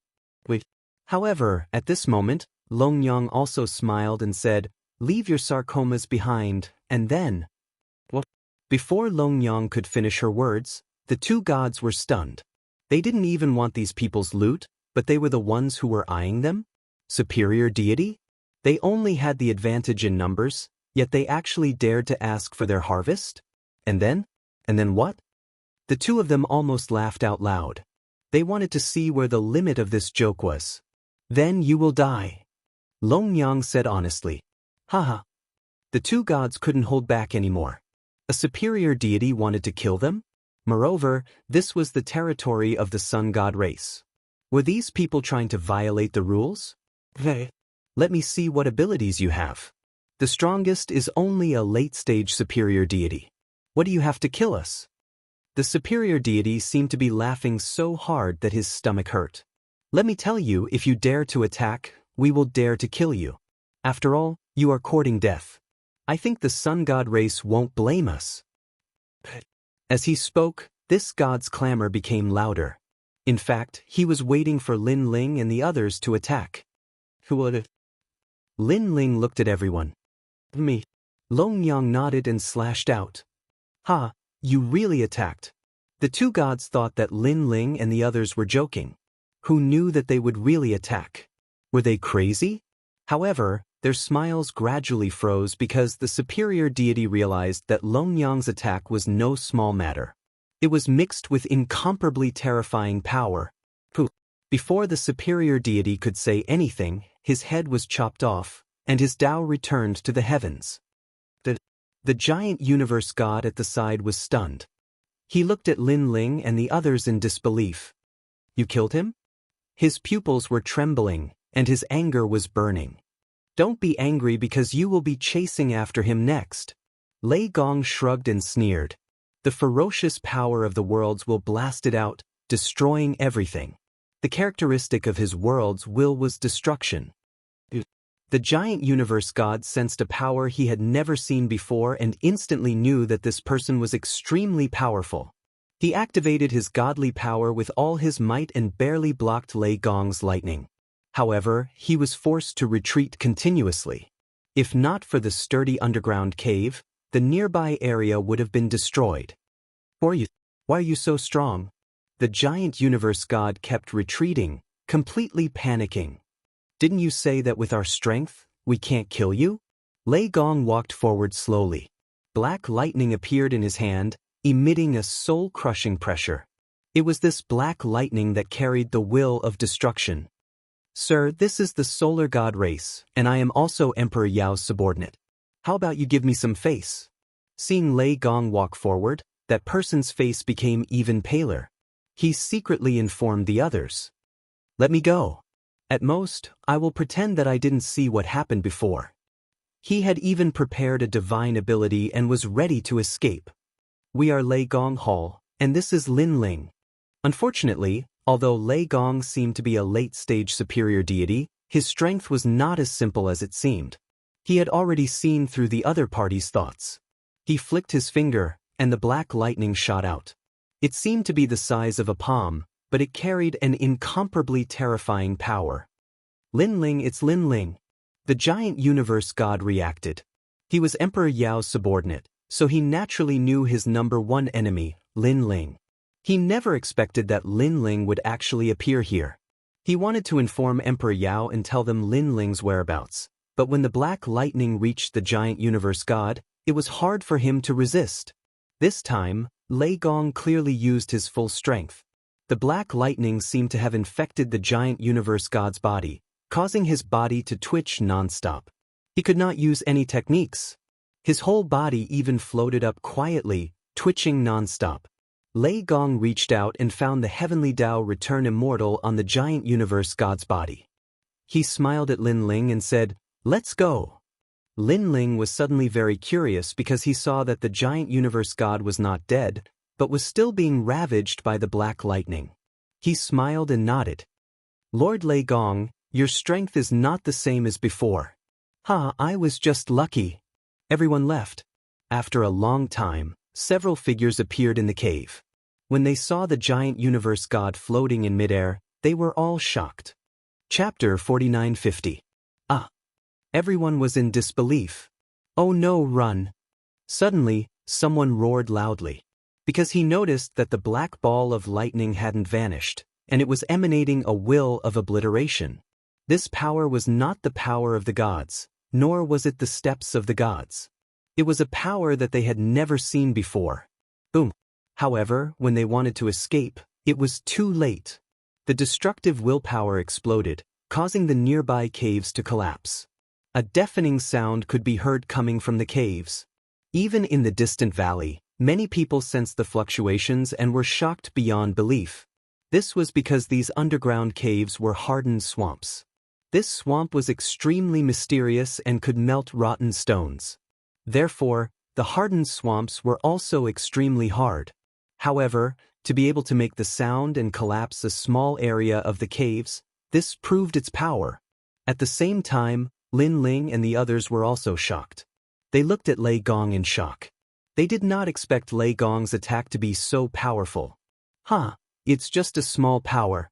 Wait. However, at this moment, Longyang also smiled and said, leave your sarcomas behind, and then... What? Before Longyang could finish her words, the two gods were stunned. They didn't even want these people's loot, but they were the ones who were eyeing them? Superior deity? They only had the advantage in numbers, yet they actually dared to ask for their harvest? And then what? The two of them almost laughed out loud. They wanted to see where the limit of this joke was. Then you will die. Longyang said honestly. Haha. The two gods couldn't hold back anymore. A superior deity wanted to kill them? Moreover, this was the territory of the sun god race. Were these people trying to violate the rules? Let me see what abilities you have. The strongest is only a late-stage superior deity. What do you have to kill us? The superior deity seemed to be laughing so hard that his stomach hurt. Let me tell you, if you dare to attack, we will dare to kill you. After all, you are courting death. I think the sun god race won't blame us. As he spoke, this god's clamor became louder. In fact, he was waiting for Lin Ling and the others to attack. Who would have? Lin Ling looked at everyone. Me. Longyang nodded and slashed out. Ha, you really attacked. The two gods thought that Lin Ling and the others were joking. Who knew that they would really attack? Were they crazy? However, their smiles gradually froze because the superior deity realized that Longyang's attack was no small matter. It was mixed with incomparably terrifying power. Before the superior deity could say anything, his head was chopped off, and his Tao returned to the heavens. The giant universe god at the side was stunned. He looked at Lin Ling and the others in disbelief. You killed him? His pupils were trembling, and his anger was burning. Don't be angry because you will be chasing after him next. Lei Gong shrugged and sneered. The ferocious power of the worlds will blast it out, destroying everything. The characteristic of his world's will was destruction. The giant universe god sensed a power he had never seen before and instantly knew that this person was extremely powerful. He activated his godly power with all his might and barely blocked Lei Gong's lightning. However, he was forced to retreat continuously. If not for the sturdy underground cave, the nearby area would have been destroyed. Why are you so strong? The giant universe god kept retreating, completely panicking. Didn't you say that with our strength, we can't kill you? Lei Gong walked forward slowly. Black lightning appeared in his hand, emitting a soul-crushing pressure. It was this black lightning that carried the will of destruction. Sir, this is the solar god race, and I am also Emperor Yao's subordinate. How about you give me some face? Seeing Lei Gong walk forward, that person's face became even paler. He secretly informed the others. Let me go. At most, I will pretend that I didn't see what happened before. He had even prepared a divine ability and was ready to escape. We are Lei Gong Hall, and this is Lin Ling. Unfortunately, although Lei Gong seemed to be a late-stage superior deity, his strength was not as simple as it seemed. He had already seen through the other party's thoughts. He flicked his finger, and the black lightning shot out. It seemed to be the size of a palm, but it carried an incomparably terrifying power. Lin Ling, it's Lin Ling. The giant universe god reacted. He was Emperor Yao's subordinate, so he naturally knew his number one enemy, Lin Ling. He never expected that Lin Ling would actually appear here. He wanted to inform Emperor Yao and tell them Lin Ling's whereabouts, but when the black lightning reached the giant universe god, it was hard for him to resist. This time, Lei Gong clearly used his full strength. The black lightning seemed to have infected the giant universe god's body, causing his body to twitch non-stop. He could not use any techniques. His whole body even floated up quietly, twitching non-stop. Lei Gong reached out and found the heavenly Tao return immortal on the giant universe god's body. He smiled at Lin Ling and said, "Let's go." Lin Ling was suddenly very curious because he saw that the giant universe god was not dead, but was still being ravaged by the black lightning. He smiled and nodded. "Lord Lei Gong, your strength is not the same as before." I was just lucky." Everyone left. After a long time, several figures appeared in the cave. When they saw the giant universe god floating in midair, they were all shocked. Chapter 4950. Everyone was in disbelief. "Oh no, run." Suddenly, someone roared loudly. Because he noticed that the black ball of lightning hadn't vanished, and it was emanating a will of obliteration. This power was not the power of the gods, nor was it the steps of the gods. It was a power that they had never seen before. Boom. However, when they wanted to escape, it was too late. The destructive willpower exploded, causing the nearby caves to collapse. A deafening sound could be heard coming from the caves. Even in the distant valley, many people sensed the fluctuations and were shocked beyond belief. This was because these underground caves were hardened swamps. This swamp was extremely mysterious and could melt rotten stones. Therefore, the hardened swamps were also extremely hard. However, to be able to make the sound and collapse a small area of the caves, this proved its power. At the same time, Lin Ling and the others were also shocked. They looked at Lei Gong in shock. They did not expect Lei Gong's attack to be so powerful. It's just a small power.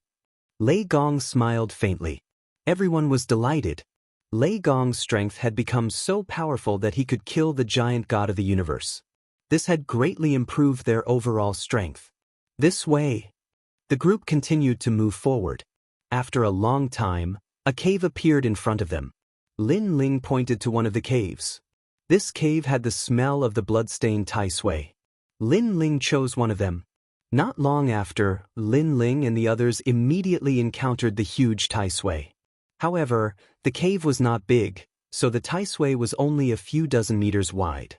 Lei Gong smiled faintly. Everyone was delighted. Lei Gong's strength had become so powerful that he could kill the giant god of the universe. This had greatly improved their overall strength. This way. The group continued to move forward. After a long time, a cave appeared in front of them. Lin Ling pointed to one of the caves. This cave had the smell of the bloodstained Tai Sui. Lin Ling chose one of them. Not long after, Lin Ling and the others immediately encountered the huge Tai Sui. However, the cave was not big, so the Tai Sui was only a few dozen meters wide.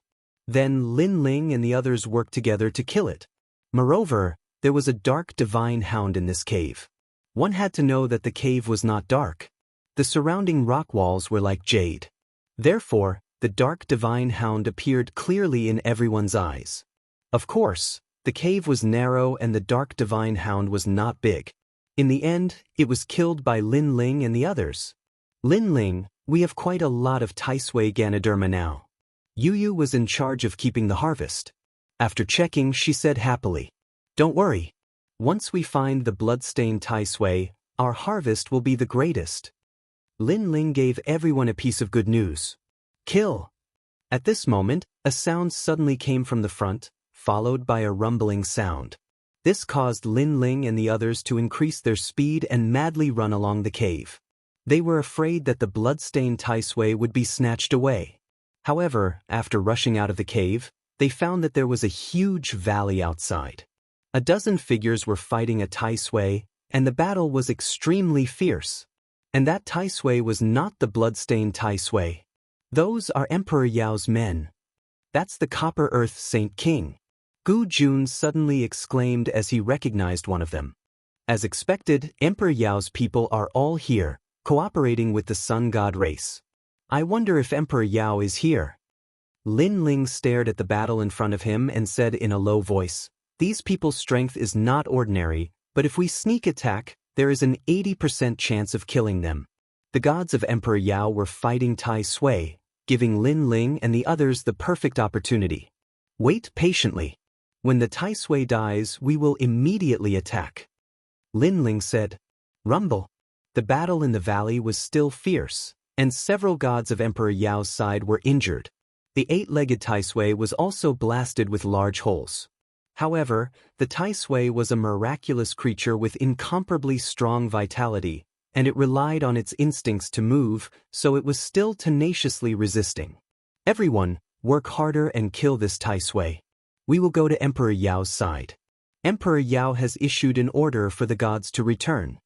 Then Lin Ling and the others worked together to kill it. Moreover, there was a dark divine hound in this cave. One had to know that the cave was not dark. The surrounding rock walls were like jade. Therefore, the dark divine hound appeared clearly in everyone's eyes. Of course, the cave was narrow and the dark divine hound was not big. In the end, it was killed by Lin Ling and the others. "Lin Ling, we have quite a lot of Tai Sui Ganoderma now." Yu was in charge of keeping the harvest. After checking, she said happily, "Don't worry. Once we find the blood-stained Tai Sui, our harvest will be the greatest." Lin Ling gave everyone a piece of good news. "Kill." At this moment, a sound suddenly came from the front, followed by a rumbling sound. This caused Lin Ling and the others to increase their speed and madly run along the cave. They were afraid that the blood-stained Tai Sui would be snatched away. However, after rushing out of the cave, they found that there was a huge valley outside. A dozen figures were fighting a Tai Sui, and the battle was extremely fierce. And that Tai Sui was not the blood-stained Tai Sui. Those are Emperor Yao's men. That's the Copper Earth Saint King. Gu Jun suddenly exclaimed as he recognized one of them. As expected, Emperor Yao's people are all here, cooperating with the Sun God race. I wonder if Emperor Yao is here. Lin Ling stared at the battle in front of him and said in a low voice, "These people's strength is not ordinary, but if we sneak attack, there is an 80% chance of killing them." The gods of Emperor Yao were fighting Tai Sui, giving Lin Ling and the others the perfect opportunity. Wait patiently. When the Tai Sui dies, we will immediately attack. Lin Ling said. Rumble. The battle in the valley was still fierce, and several gods of Emperor Yao's side were injured. The eight-legged Tai Sui was also blasted with large holes. However, the Tai Sui was a miraculous creature with incomparably strong vitality, and it relied on its instincts to move, so it was still tenaciously resisting. Everyone, work harder and kill this Tai Sui. We will go to Emperor Yao's side. Emperor Yao has issued an order for the gods to return.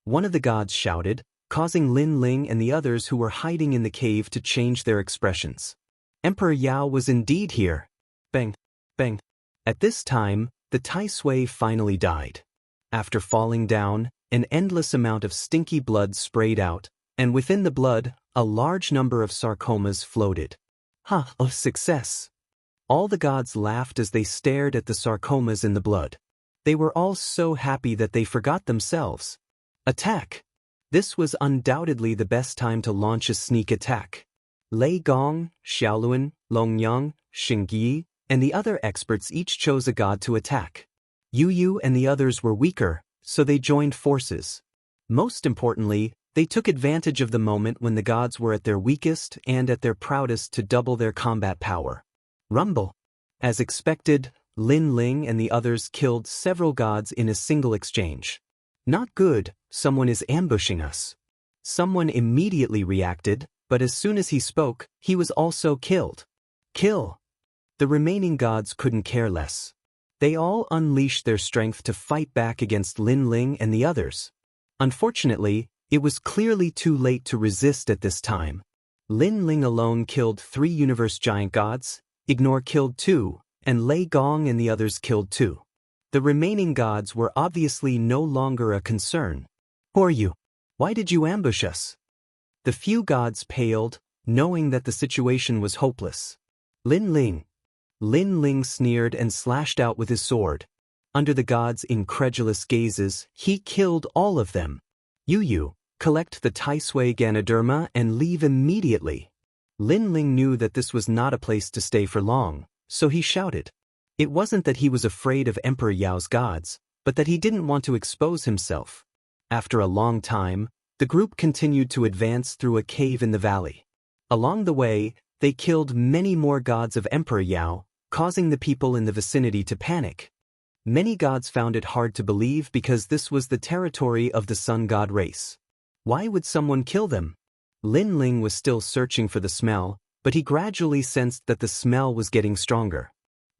One of the gods shouted, causing Lin Ling and the others who were hiding in the cave to change their expressions. Emperor Yao was indeed here. Bang, bang. At this time, the Tai Sui finally died. After falling down, an endless amount of stinky blood sprayed out, and within the blood, a large number of sarcomas floated. Ha! Oh, success! All the gods laughed as they stared at the sarcomas in the blood. They were all so happy that they forgot themselves. Attack! This was undoubtedly the best time to launch a sneak attack. Lei Gong, Xiaoluan, Longyang, Xingyi, and the other experts each chose a god to attack. Yu Yu and the others were weaker, so they joined forces. Most importantly, they took advantage of the moment when the gods were at their weakest and at their proudest to double their combat power. Rumble. As expected, Lin Ling and the others killed several gods in a single exchange. Not good, someone is ambushing us. Someone immediately reacted, but as soon as he spoke, he was also killed. Kill! The remaining gods couldn't care less. They all unleashed their strength to fight back against Lin Ling and the others. Unfortunately, it was clearly too late to resist at this time. Lin Ling alone killed 3 universe giant gods, Ignore killed 2, and Lei Gong and the others killed 2. The remaining gods were obviously no longer a concern. Who are you? Why did you ambush us? The few gods paled, knowing that the situation was hopeless. Lin Ling. Lin Ling sneered and slashed out with his sword. Under the gods' incredulous gazes, he killed all of them. Yu Yu, collect the Tai Sui Ganoderma and leave immediately. Lin Ling knew that this was not a place to stay for long, so he shouted. It wasn't that he was afraid of Emperor Yao's gods, but that he didn't want to expose himself. After a long time, the group continued to advance through a cave in the valley. Along the way, they killed many more gods of Emperor Yao, causing the people in the vicinity to panic. Many gods found it hard to believe because this was the territory of the sun god race. Why would someone kill them? Lin Ling was still searching for the smell, but he gradually sensed that the smell was getting stronger.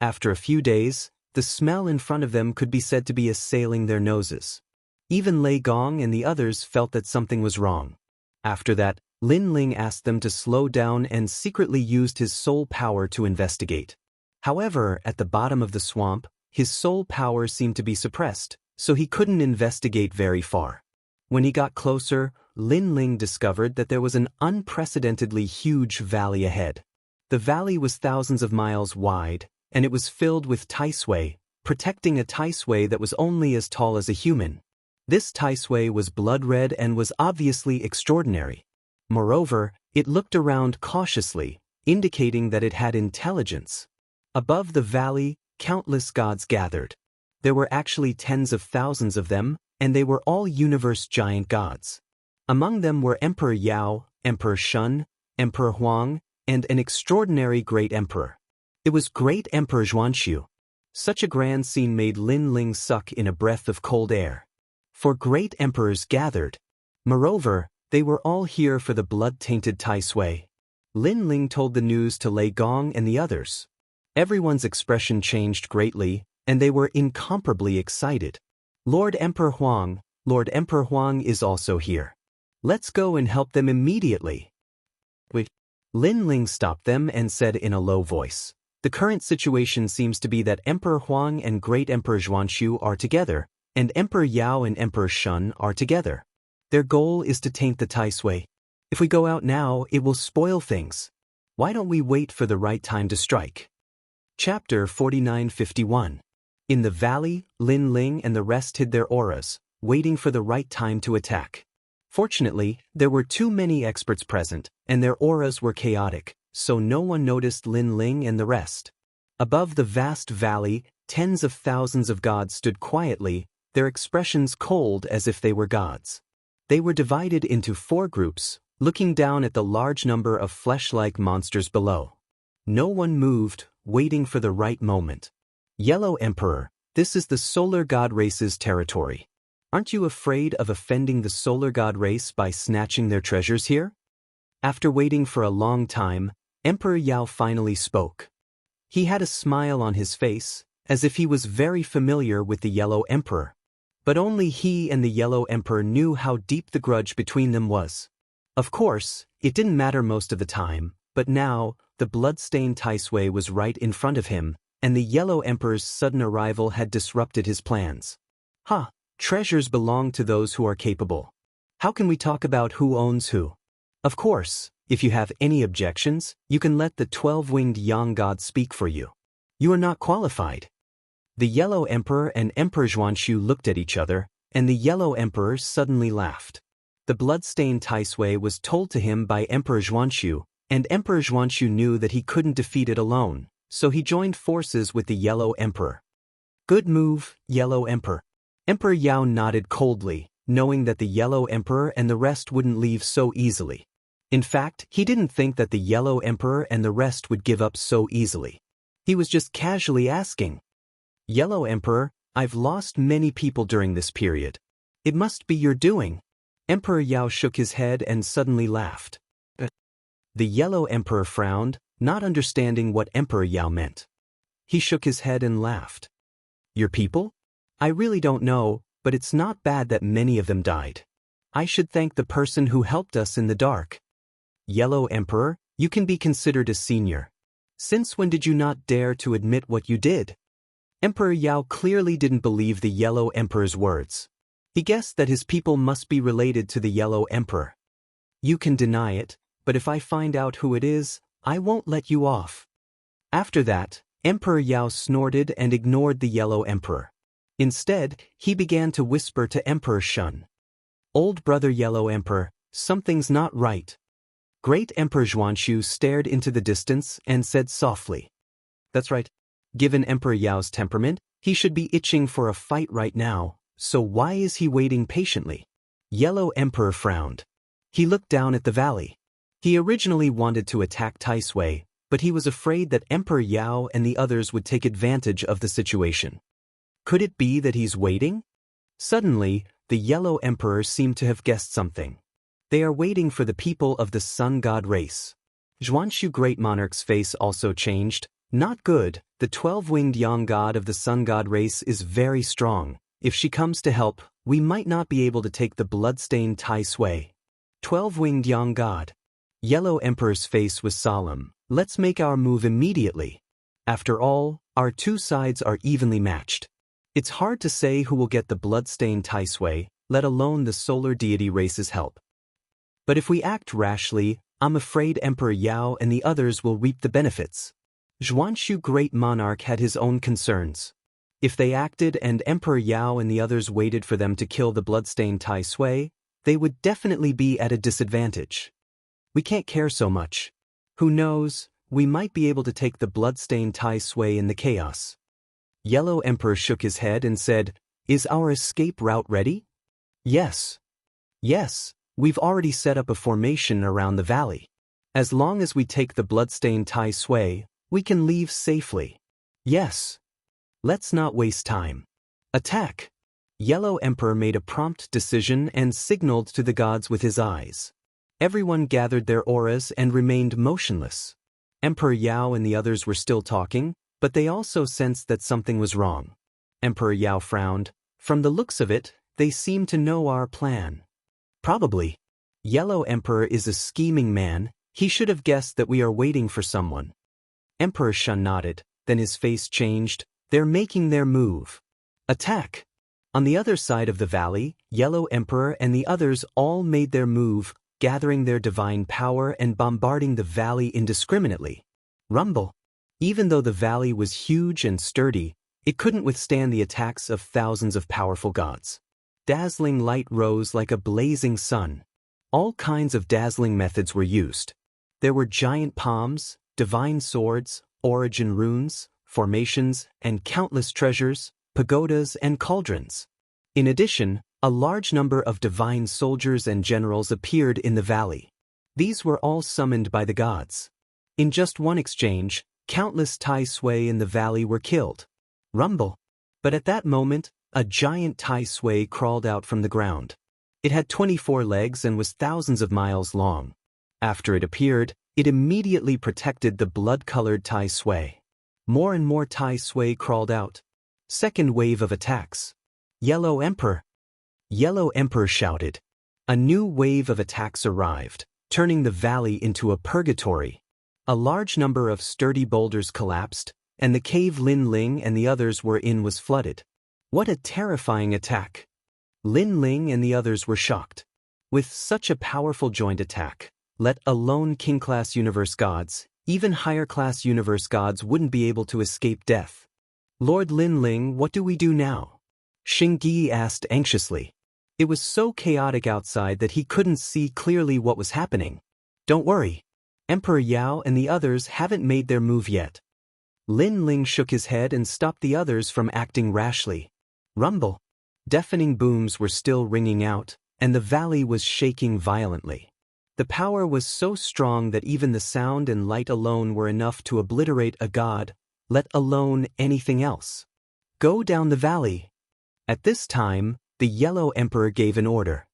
After a few days, the smell in front of them could be said to be assailing their noses. Even Lei Gong and the others felt that something was wrong. After that, Lin Ling asked them to slow down and secretly used his soul power to investigate. However, at the bottom of the swamp, his soul power seemed to be suppressed, so he couldn't investigate very far. When he got closer, Lin Ling discovered that there was an unprecedentedly huge valley ahead. The valley was thousands of miles wide, and it was filled with Tai Sui, protecting a Tai Sui that was only as tall as a human. This Tai Sui was blood red and was obviously extraordinary. Moreover, it looked around cautiously, indicating that it had intelligence. Above the valley, countless gods gathered. There were actually tens of thousands of them, and they were all universe giant gods. Among them were Emperor Yao, Emperor Shun, Emperor Huang, and an extraordinary great emperor. It was Great Emperor Zhuanxu. Such a grand scene made Lin Ling suck in a breath of cold air. For great emperors gathered. Moreover, they were all here for the blood-tainted Tai Sui. Lin Ling told the news to Lei Gong and the others. Everyone's expression changed greatly, and they were incomparably excited. Lord Emperor Huang is also here. Let's go and help them immediately. Wait. Lin Ling stopped them and said in a low voice, the current situation seems to be that Emperor Huang and Great Emperor Zhuanxu are together, and Emperor Yao and Emperor Shun are together. Their goal is to taint the Tai Sui. If we go out now, it will spoil things. Why don't we wait for the right time to strike? Chapter 49:51. In the valley, Lin Ling and the rest hid their auras, waiting for the right time to attack. Fortunately, there were too many experts present, and their auras were chaotic, so no one noticed Lin Ling and the rest. Above the vast valley, tens of thousands of gods stood quietly, their expressions cold as if they were gods. They were divided into 4 groups, looking down at the large number of flesh-like monsters below. No one moved, waiting for the right moment. Yellow Emperor, this is the Solar God race's territory. Aren't you afraid of offending the Solar God race by snatching their treasures here? After waiting for a long time, Emperor Yao finally spoke. He had a smile on his face, as if he was very familiar with the Yellow Emperor. But only he and the Yellow Emperor knew how deep the grudge between them was. Of course, it didn't matter most of the time, but now, the blood-stained Taisui was right in front of him, and the Yellow Emperor's sudden arrival had disrupted his plans. Treasures belong to those who are capable. How can we talk about who owns who? Of course, if you have any objections, you can let the 12-winged Yang God speak for you. You are not qualified. The Yellow Emperor and Emperor Zhuanshu looked at each other, and the Yellow Emperor suddenly laughed. The blood-stained Taisui was told to him by Emperor Zhuanshu, and Emperor Zhuanshu knew that he couldn't defeat it alone, so he joined forces with the Yellow Emperor. Good move, Yellow Emperor. Emperor Yao nodded coldly, knowing that the Yellow Emperor and the rest wouldn't leave so easily. In fact, he didn't think that the Yellow Emperor and the rest would give up so easily. He was just casually asking, "Yellow Emperor, I've lost many people during this period. It must be your doing." Emperor Yao shook his head and suddenly laughed. The Yellow Emperor frowned, not understanding what Emperor Yao meant. He shook his head and laughed. "Your people? I really don't know, but it's not bad that many of them died. I should thank the person who helped us in the dark." Yellow Emperor, you can be considered a senior. Since when did you not dare to admit what you did? Emperor Yao clearly didn't believe the Yellow Emperor's words. He guessed that his people must be related to the Yellow Emperor. You can deny it, but if I find out who it is, I won't let you off. After that, Emperor Yao snorted and ignored the Yellow Emperor. Instead, he began to whisper to Emperor Shun. "Old brother Yellow Emperor, something's not right." Great Emperor Zhuanshu stared into the distance and said softly, "That's right. Given Emperor Yao's temperament, he should be itching for a fight right now, so why is he waiting patiently?" Yellow Emperor frowned. He looked down at the valley. He originally wanted to attack Taisui, but he was afraid that Emperor Yao and the others would take advantage of the situation. Could it be that he's waiting? Suddenly, the Yellow Emperor seemed to have guessed something. They are waiting for the people of the Sun God race. Zhuanshu Great Monarch's face also changed. Not good, the 12-winged Yang God of the Sun God race is very strong. If she comes to help, we might not be able to take the blood-stained Taisui. 12-winged Yang God. Yellow Emperor's face was solemn. Let's make our move immediately. After all, our two sides are evenly matched. It's hard to say who will get the blood-stained Taisui, let alone the solar deity race's help. But if we act rashly, I'm afraid Emperor Yao and the others will reap the benefits. Zhuanshu Great Monarch had his own concerns. If they acted and Emperor Yao and the others waited for them to kill the blood-stained Taisui, they would definitely be at a disadvantage. We can't care so much. Who knows, we might be able to take the blood-stained Taisui in the chaos. Yellow Emperor shook his head and said, "Is our escape route ready?" "Yes. Yes, we've already set up a formation around the valley. As long as we take the blood-stained Taisui, we can leave safely." "Yes. Let's not waste time. Attack!" Yellow Emperor made a prompt decision and signaled to the gods with his eyes. Everyone gathered their auras and remained motionless. Emperor Yao and the others were still talking, but they also sensed that something was wrong. Emperor Yao frowned. From the looks of it, they seem to know our plan. Probably. Yellow Emperor is a scheming man. He should have guessed that we are waiting for someone. Emperor Shun nodded, then his face changed. They're making their move. Attack! On the other side of the valley, Yellow Emperor and the others all made their move, gathering their divine power and bombarding the valley indiscriminately. Rumble! Even though the valley was huge and sturdy, it couldn't withstand the attacks of thousands of powerful gods. Dazzling light rose like a blazing sun. All kinds of dazzling methods were used. There were giant palms, divine swords, origin runes, formations, and countless treasures, pagodas and cauldrons. In addition, a large number of divine soldiers and generals appeared in the valley. These were all summoned by the gods. In just one exchange, countless Taisui in the valley were killed. Rumble! But at that moment, a giant Taisui crawled out from the ground. It had 24 legs and was thousands of miles long. After it appeared, it immediately protected the blood-colored Taisui. More and more Tai Sui crawled out. Second wave of attacks. Yellow Emperor! Yellow Emperor shouted. A new wave of attacks arrived, turning the valley into a purgatory. A large number of sturdy boulders collapsed, and the cave Lin Ling and the others were in was flooded. What a terrifying attack! Lin Ling and the others were shocked. With such a powerful joint attack, let alone king-class universe gods, even higher-class universe gods wouldn't be able to escape death. Lord Lin Ling, what do we do now? Xingyi asked anxiously. It was so chaotic outside that he couldn't see clearly what was happening. Don't worry. Emperor Yao and the others haven't made their move yet. Lin Ling shook his head and stopped the others from acting rashly. Rumble. Deafening booms were still ringing out, and the valley was shaking violently. The power was so strong that even the sound and light alone were enough to obliterate a god, let alone anything else. Go down the valley. At this time, the Yellow Emperor gave an order.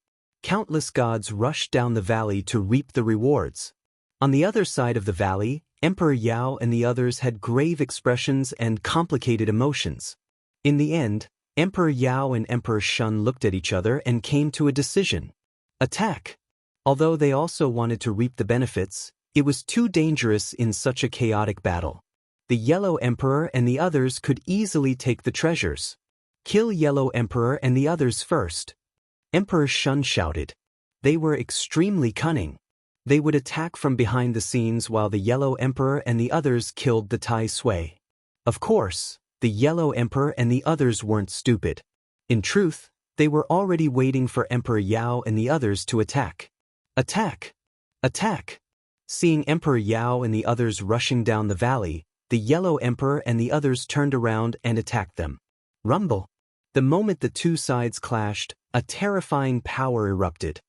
Countless gods rushed down the valley to reap the rewards. On the other side of the valley, Emperor Yao and the others had grave expressions and complicated emotions. In the end, Emperor Yao and Emperor Shun looked at each other and came to a decision. Attack! Although they also wanted to reap the benefits, it was too dangerous in such a chaotic battle. The Yellow Emperor and the others could easily take the treasures. Kill Yellow Emperor and the others first. Emperor Shun shouted. They were extremely cunning. They would attack from behind the scenes while the Yellow Emperor and the others killed the Tai Sui. Of course, the Yellow Emperor and the others weren't stupid. In truth, they were already waiting for Emperor Yao and the others to attack. Attack! Attack! Seeing Emperor Yao and the others rushing down the valley, the Yellow Emperor and the others turned around and attacked them. Rumble! The moment the two sides clashed, a terrifying power erupted.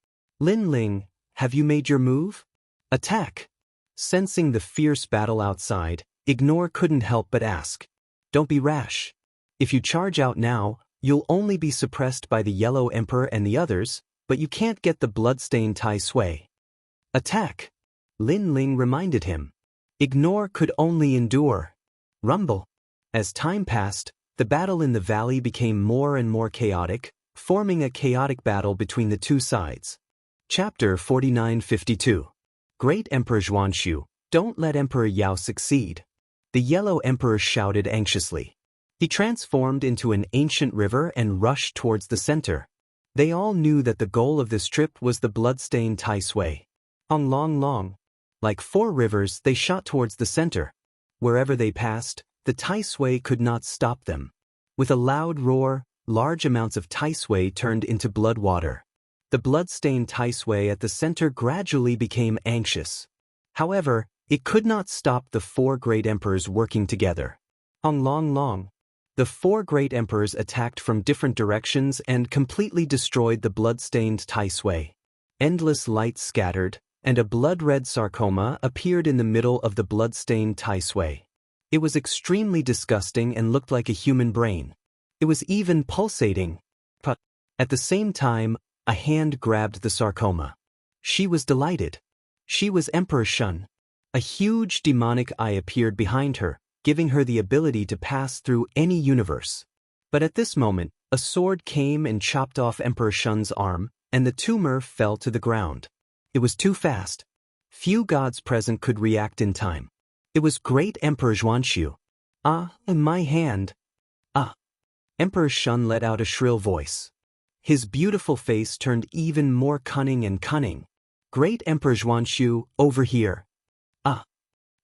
Lin Ling, have you made your move? Attack! Sensing the fierce battle outside, Ignore couldn't help but ask. Don't be rash. If you charge out now, you'll only be suppressed by the Yellow Emperor and the others, but you can't get the bloodstained Tai Sui. Attack! Lin Ling reminded him. Ignore could only endure. Rumble! As time passed, the battle in the valley became more and more chaotic, forming a chaotic battle between the two sides. Chapter 4952. Great Emperor Zhuanshu, don't let Emperor Yao succeed. The Yellow Emperor shouted anxiously. He transformed into an ancient river and rushed towards the center. They all knew that the goal of this trip was the bloodstained Tai Sui. Long. Like four rivers, they shot towards the center. Wherever they passed, the Tai Sui could not stop them. With a loud roar, large amounts of Tai Sui turned into blood water. The blood-stained Tai Sui at the center gradually became anxious. However, it could not stop the four great emperors working together. Long. The four great emperors attacked from different directions and completely destroyed the blood-stained Tai Sui. Endless light scattered, and a blood-red sarcoma appeared in the middle of the blood-stained Tai Sui. It was extremely disgusting and looked like a human brain. It was even pulsating. But at the same time, a hand grabbed the sarcoma. She was delighted. She was Emperor Shun. A huge demonic eye appeared behind her, giving her the ability to pass through any universe. But at this moment, a sword came and chopped off Emperor Shun's arm, and the tumor fell to the ground. It was too fast. Few gods present could react in time. It was great Emperor Zhuanshu. My hand. Emperor Shun let out a shrill voice. His beautiful face turned even more cunning and cunning. Great Emperor Zhuanshu, over here.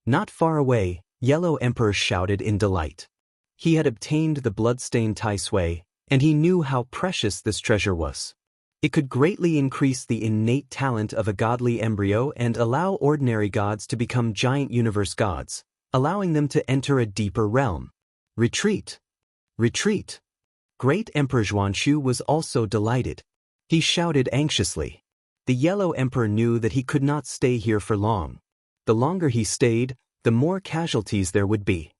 Not far away, Yellow Emperor shouted in delight. He had obtained the blood-stained Tai Sui, and he knew how precious this treasure was. It could greatly increase the innate talent of a godly embryo and allow ordinary gods to become giant universe gods, allowing them to enter a deeper realm. Retreat! Retreat! Great Emperor Zhuanshu was also delighted. He shouted anxiously. The Yellow Emperor knew that he could not stay here for long. The longer he stayed, the more casualties there would be.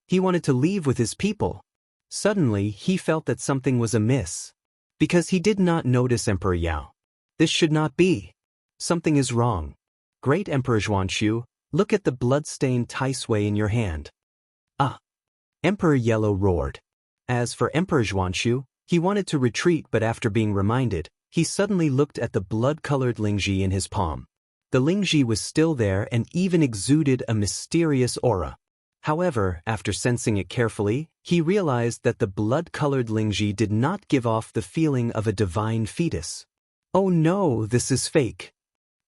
He wanted to leave with his people. Suddenly, he felt that something was amiss. Because he did not notice Emperor Yao. This should not be. Something is wrong. Great Emperor Zhuanshu, look at the blood-stained Tai Sui in your hand. Emperor Yellow roared. As for Emperor Zhuanshu, he wanted to retreat, but after being reminded, he suddenly looked at the blood-colored Lingji in his palm. The Lingji was still there and even exuded a mysterious aura. However, after sensing it carefully, he realized that the blood-colored Lingji did not give off the feeling of a divine fetus. "Oh no, this is fake."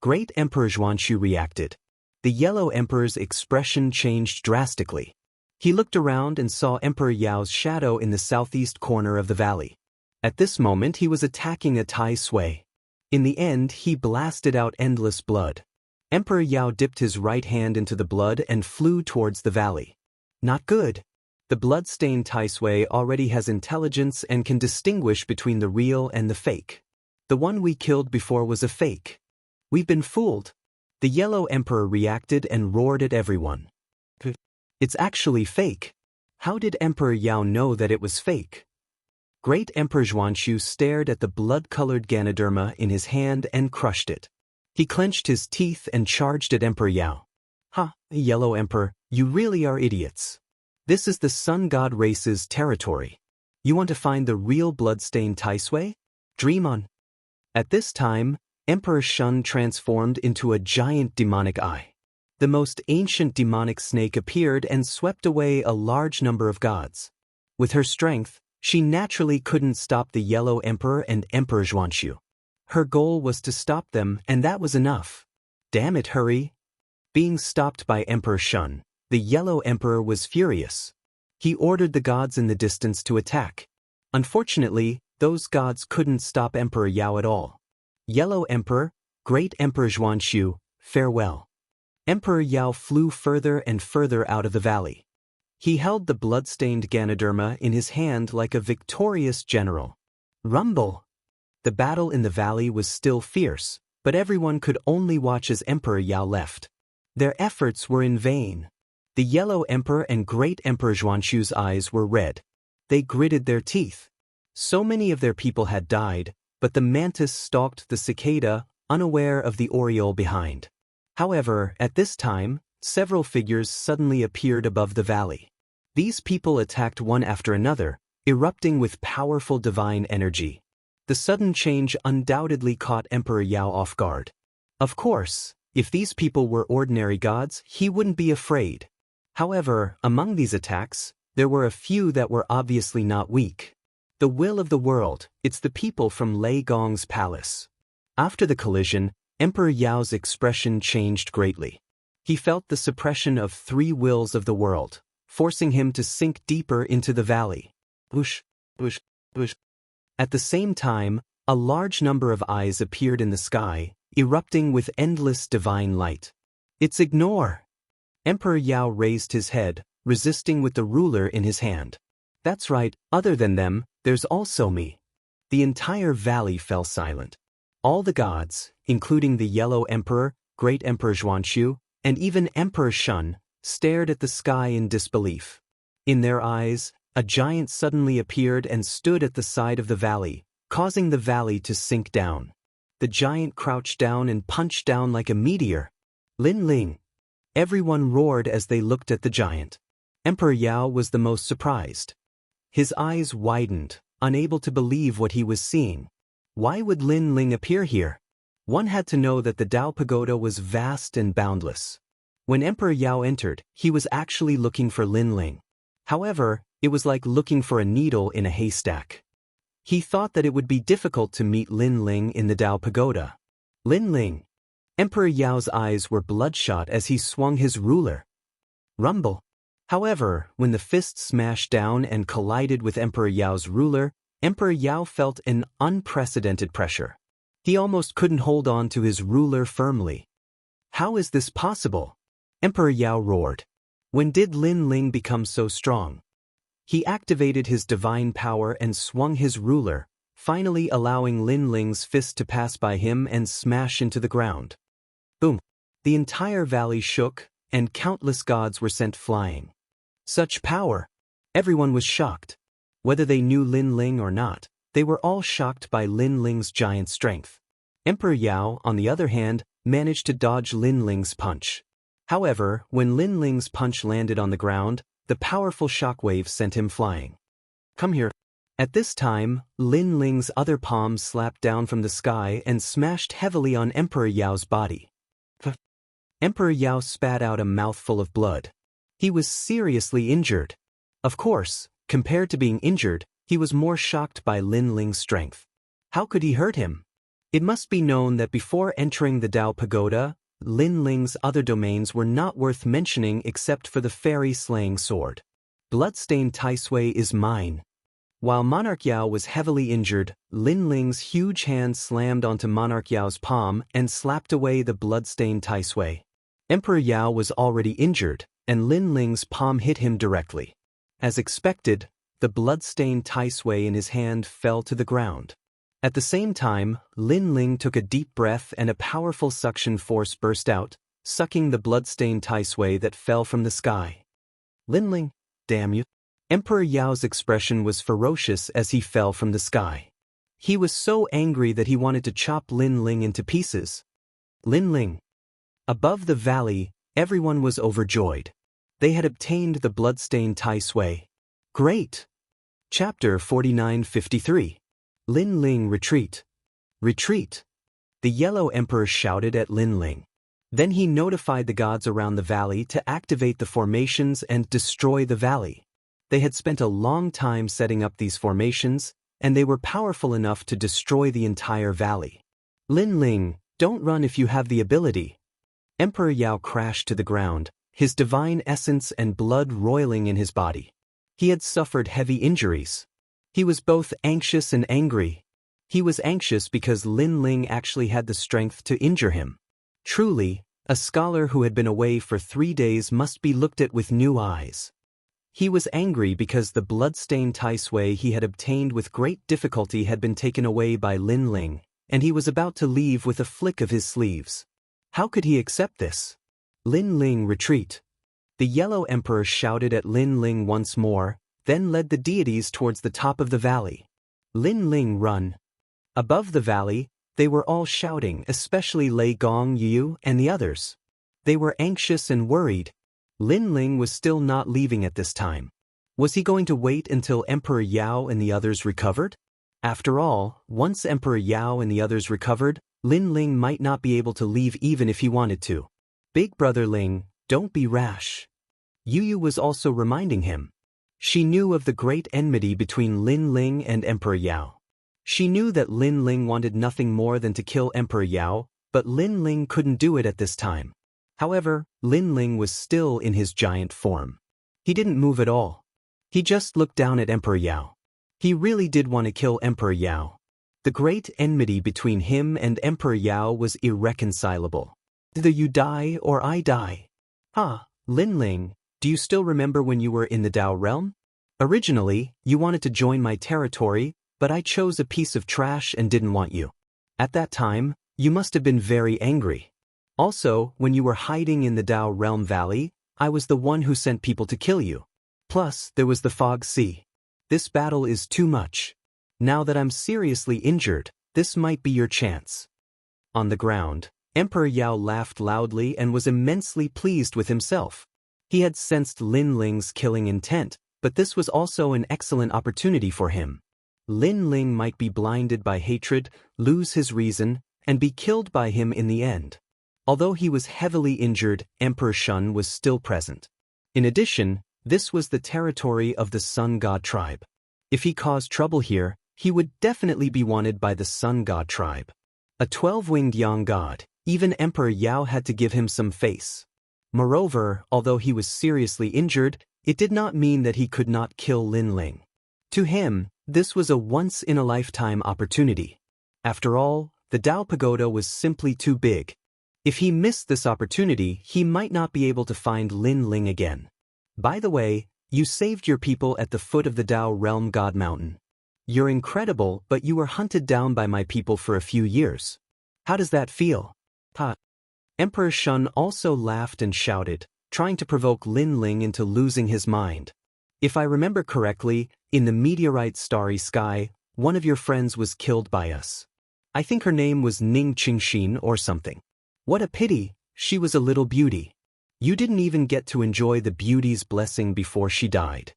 Great Emperor Zhuanshu reacted. The Yellow Emperor's expression changed drastically. He looked around and saw Emperor Yao's shadow in the southeast corner of the valley. At this moment he was attacking a Tai Sui. In the end, he blasted out endless blood. Emperor Yao dipped his right hand into the blood and flew towards the valley. Not good. The blood-stained Tai Sui already has intelligence and can distinguish between the real and the fake. The one we killed before was a fake. We've been fooled. The Yellow Emperor reacted and roared at everyone. It's actually fake. How did Emperor Yao know that it was fake? Great Emperor Zhuanshu stared at the blood-colored Ganoderma in his hand and crushed it. He clenched his teeth and charged at Emperor Yao. "Ha, Yellow Emperor, you really are idiots. This is the Sun God race's territory. You want to find the real blood-stained Tai Sui? Dream on." At this time, Emperor Shun transformed into a giant demonic eye. The most ancient demonic snake appeared and swept away a large number of gods. With her strength, she naturally couldn't stop the Yellow Emperor and Emperor Zhuanshu. Her goal was to stop them, and that was enough. Damn it, hurry! Being stopped by Emperor Shun, the Yellow Emperor was furious. He ordered the gods in the distance to attack. Unfortunately, those gods couldn't stop Emperor Yao at all. Yellow Emperor, Great Emperor Zhuanshu, farewell. Emperor Yao flew further and further out of the valley. He held the blood-stained Ganoderma in his hand like a victorious general. Rumble! The battle in the valley was still fierce, but everyone could only watch as Emperor Yao left. Their efforts were in vain. The Yellow Emperor and Great Emperor Zhuanshu's eyes were red. They gritted their teeth. So many of their people had died, but the mantis stalked the cicada, unaware of the oriole behind. However, at this time, several figures suddenly appeared above the valley. These people attacked one after another, erupting with powerful divine energy. The sudden change undoubtedly caught Emperor Yao off guard. Of course, if these people were ordinary gods, he wouldn't be afraid. However, among these attacks, there were a few that were obviously not weak. The will of the world, it's the people from Lei Gong's palace. After the collision, Emperor Yao's expression changed greatly. He felt the suppression of 3 wills of the world, forcing him to sink deeper into the valley. Whoosh, whoosh, whoosh. At the same time, a large number of eyes appeared in the sky, erupting with endless divine light. It's ignore! Emperor Yao raised his head, resisting with the ruler in his hand. That's right, other than them, there's also me. The entire valley fell silent. All the gods, including the Yellow Emperor, Great Emperor Zhuanshu, and even Emperor Shun, stared at the sky in disbelief. In their eyes, a giant suddenly appeared and stood at the side of the valley, causing the valley to sink down. The giant crouched down and punched down like a meteor. Lin Ling! Everyone roared as they looked at the giant. Emperor Yao was the most surprised. His eyes widened, unable to believe what he was seeing. Why would Lin Ling appear here? One had to know that the Dao Pagoda was vast and boundless. When Emperor Yao entered, he was actually looking for Lin Ling. However, it was like looking for a needle in a haystack. He thought that it would be difficult to meet Lin Ling in the Dao Pagoda. Lin Ling! Emperor Yao's eyes were bloodshot as he swung his ruler. Rumble! However, when the fist smashed down and collided with Emperor Yao's ruler, Emperor Yao felt an unprecedented pressure. He almost couldn't hold on to his ruler firmly. How is this possible? Emperor Yao roared. When did Lin Ling become so strong? He activated his divine power and swung his ruler, finally allowing Lin Ling's fist to pass by him and smash into the ground. Boom! The entire valley shook, and countless gods were sent flying. Such power! Everyone was shocked. Whether they knew Lin Ling or not, they were all shocked by Lin Ling's giant strength. Emperor Yao, on the other hand, managed to dodge Lin Ling's punch. However, when Lin Ling's punch landed on the ground, the powerful shockwave sent him flying. Come here. At this time, Lin Ling's other palm slapped down from the sky and smashed heavily on Emperor Yao's body. Emperor Yao spat out a mouthful of blood. He was seriously injured. Of course, compared to being injured, he was more shocked by Lin Ling's strength. How could he hurt him? It must be known that before entering the Dao Pagoda, Lin Ling's other domains were not worth mentioning except for the fairy-slaying sword. Bloodstained Tai Sui is mine. While Monarch Yao was heavily injured, Lin Ling's huge hand slammed onto Monarch Yao's palm and slapped away the bloodstained Tai Sui. Emperor Yao was already injured, and Lin Ling's palm hit him directly. As expected, the bloodstained Tai Sui in his hand fell to the ground. At the same time, Lin Ling took a deep breath and a powerful suction force burst out, sucking the bloodstained Tai Sui that fell from the sky. Lin Ling, damn you. Emperor Yao's expression was ferocious as he fell from the sky. He was so angry that he wanted to chop Lin Ling into pieces. Lin Ling. Above the valley, everyone was overjoyed. They had obtained the bloodstained Tai Sui. Great! Chapter 4953. Lin Ling retreat. Retreat! The Yellow Emperor shouted at Lin Ling. Then he notified the gods around the valley to activate the formations and destroy the valley. They had spent a long time setting up these formations, and they were powerful enough to destroy the entire valley. Lin Ling, don't run if you have the ability. Emperor Yao crashed to the ground, his divine essence and blood roiling in his body. He had suffered heavy injuries. He was both anxious and angry. He was anxious because Lin Ling actually had the strength to injure him. Truly, a scholar who had been away for 3 days must be looked at with new eyes. He was angry because the blood-stained Tai Sui he had obtained with great difficulty had been taken away by Lin Ling, and he was about to leave with a flick of his sleeves. How could he accept this? Lin Ling retreat. The Yellow Emperor shouted at Lin Ling once more, then led the deities towards the top of the valley. Lin Ling run. Above the valley, they were all shouting, especially Lei Gong Yu and the others. They were anxious and worried. Lin Ling was still not leaving at this time. Was he going to wait until Emperor Yao and the others recovered? After all, once Emperor Yao and the others recovered, Lin Ling might not be able to leave even if he wanted to. Big brother Ling, don't be rash. Yu was also reminding him. She knew of the great enmity between Lin Ling and Emperor Yao. She knew that Lin Ling wanted nothing more than to kill Emperor Yao, but Lin Ling couldn't do it at this time. However, Lin Ling was still in his giant form. He didn't move at all. He just looked down at Emperor Yao. He really did want to kill Emperor Yao. The great enmity between him and Emperor Yao was irreconcilable. Either you die or I die. Lin Ling, do you still remember when you were in the Dao realm? Originally, you wanted to join my territory, but I chose a piece of trash and didn't want you. At that time, you must have been very angry. Also, when you were hiding in the Dao realm valley, I was the one who sent people to kill you. Plus, there was the Fog Sea. This battle is too much. Now that I'm seriously injured, this might be your chance. On the ground, Emperor Yao laughed loudly and was immensely pleased with himself. He had sensed Lin Ling's killing intent, but this was also an excellent opportunity for him. Lin Ling might be blinded by hatred, lose his reason, and be killed by him in the end. Although he was heavily injured, Emperor Shun was still present. In addition, this was the territory of the Sun God tribe. If he caused trouble here, he would definitely be wanted by the Sun God tribe. A 12-winged Yang God, even Emperor Yao had to give him some face. Moreover, although he was seriously injured, it did not mean that he could not kill Lin Ling. To him, this was a once-in-a-lifetime opportunity. After all, the Dao Pagoda was simply too big. If he missed this opportunity, he might not be able to find Lin Ling again. By the way, you saved your people at the foot of the Dao Realm God Mountain. You're incredible, but you were hunted down by my people for a few years. How does that feel? Emperor Shun also laughed and shouted, trying to provoke Lin Ling into losing his mind. If I remember correctly, in the meteorite starry sky, one of your friends was killed by us. I think her name was Ning Qingxin or something. What a pity, she was a little beauty. You didn't even get to enjoy the beauty's blessing before she died.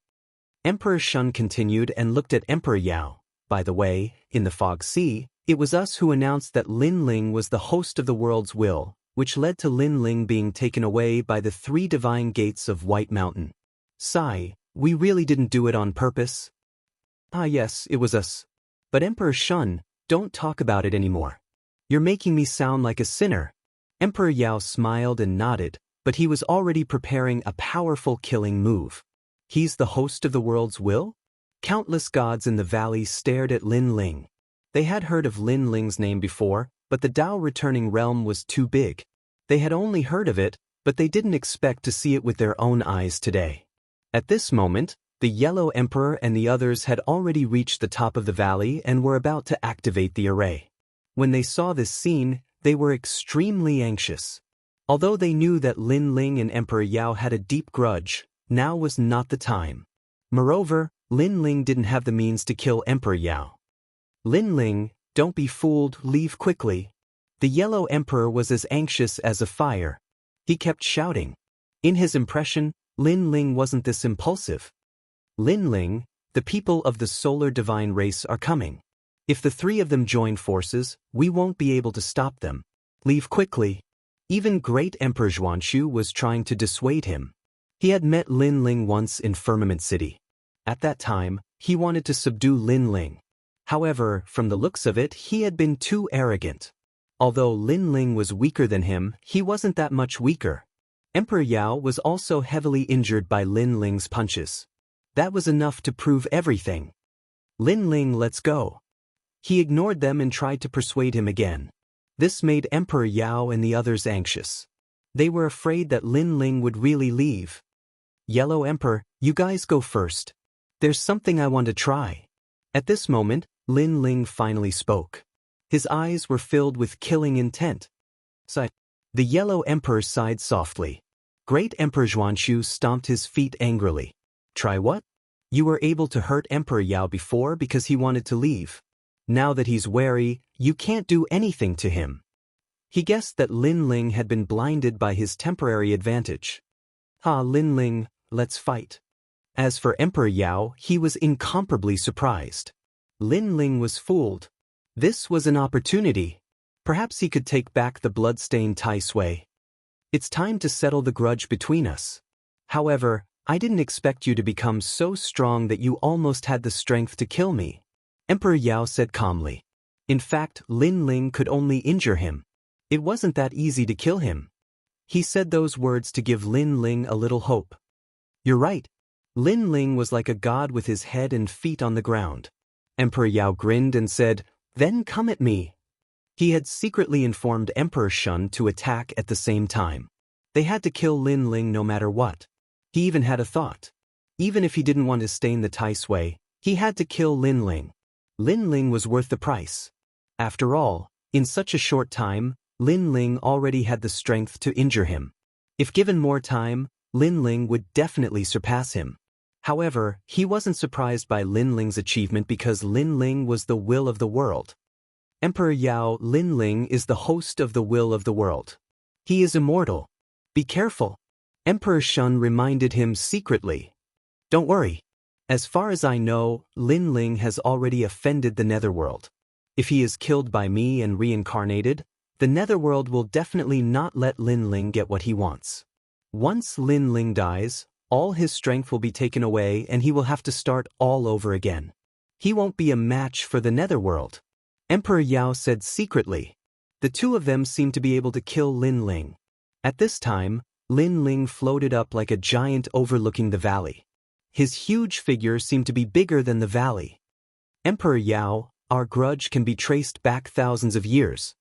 Emperor Shun continued and looked at Emperor Yao. By the way, in the Fog Sea, it was us who announced that Lin Ling was the host of the world's will, which led to Lin Ling being taken away by the 3 divine gates of White Mountain. Sigh, we really didn't do it on purpose. Ah yes, it was us. But Emperor Shun, don't talk about it anymore. You're making me sound like a sinner. Emperor Yao smiled and nodded, but he was already preparing a powerful killing move. He's the host of the world's will? Countless gods in the valley stared at Lin Ling. They had heard of Lin Ling's name before, but the Tao returning realm was too big. They had only heard of it, but they didn't expect to see it with their own eyes today. At this moment, the Yellow Emperor and the others had already reached the top of the valley and were about to activate the array. When they saw this scene, they were extremely anxious. Although they knew that Lin Ling and Emperor Yao had a deep grudge, now was not the time. Moreover, Lin Ling didn't have the means to kill Emperor Yao. Lin Ling, don't be fooled, leave quickly. The Yellow Emperor was as anxious as a fire. He kept shouting. In his impression, Lin Ling wasn't this impulsive. Lin Ling, the people of the solar divine race are coming. If the 3 of them join forces, we won't be able to stop them. Leave quickly. Even great Emperor Zhuanshu was trying to dissuade him. He had met Lin Ling once in Firmament City. At that time, he wanted to subdue Lin Ling. However, from the looks of it, he had been too arrogant. Although Lin Ling was weaker than him, he wasn't that much weaker. Emperor Yao was also heavily injured by Lin Ling's punches. That was enough to prove everything. Lin Ling, let's go. He ignored them and tried to persuade him again. This made Emperor Yao and the others anxious. They were afraid that Lin Ling would really leave. Yellow Emperor, you guys go first. There's something I want to try. At this moment, Lin Ling finally spoke. His eyes were filled with killing intent. The Yellow Emperor sighed softly. Great Emperor Zhuanshu stomped his feet angrily. Try what? You were able to hurt Emperor Yao before because he wanted to leave. Now that he's wary, you can't do anything to him. He guessed that Lin Ling had been blinded by his temporary advantage. Lin Ling, let's fight. As for Emperor Yao, he was incomparably surprised. Lin Ling was fooled. This was an opportunity. Perhaps he could take back the blood-stained Tai Sui. It's time to settle the grudge between us. However, I didn't expect you to become so strong that you almost had the strength to kill me. Emperor Yao said calmly. In fact, Lin Ling could only injure him. It wasn't that easy to kill him. He said those words to give Lin Ling a little hope. You're right. Lin Ling was like a god with his head and feet on the ground. Emperor Yao grinned and said, then come at me. He had secretly informed Emperor Shun to attack at the same time. They had to kill Lin Ling no matter what. He even had a thought. Even if he didn't want to stain the Tai Sui, he had to kill Lin Ling. Lin Ling was worth the price. After all, in such a short time, Lin Ling already had the strength to injure him. If given more time, Lin Ling would definitely surpass him. However, he wasn't surprised by Lin Ling's achievement because Lin Ling was the will of the world. Emperor Yao, Lin Ling is the host of the will of the world. He is immortal. Be careful. Emperor Shun reminded him secretly. Don't worry. As far as I know, Lin Ling has already offended the Netherworld. If he is killed by me and reincarnated, the Netherworld will definitely not let Lin Ling get what he wants. Once Lin Ling dies, all his strength will be taken away and he will have to start all over again. He won't be a match for the Netherworld. Emperor Yao said secretly. The 2 of them seemed to be able to kill Lin Ling. At this time, Lin Ling floated up like a giant overlooking the valley. His huge figure seemed to be bigger than the valley. Emperor Yao, our grudge can be traced back thousands of years.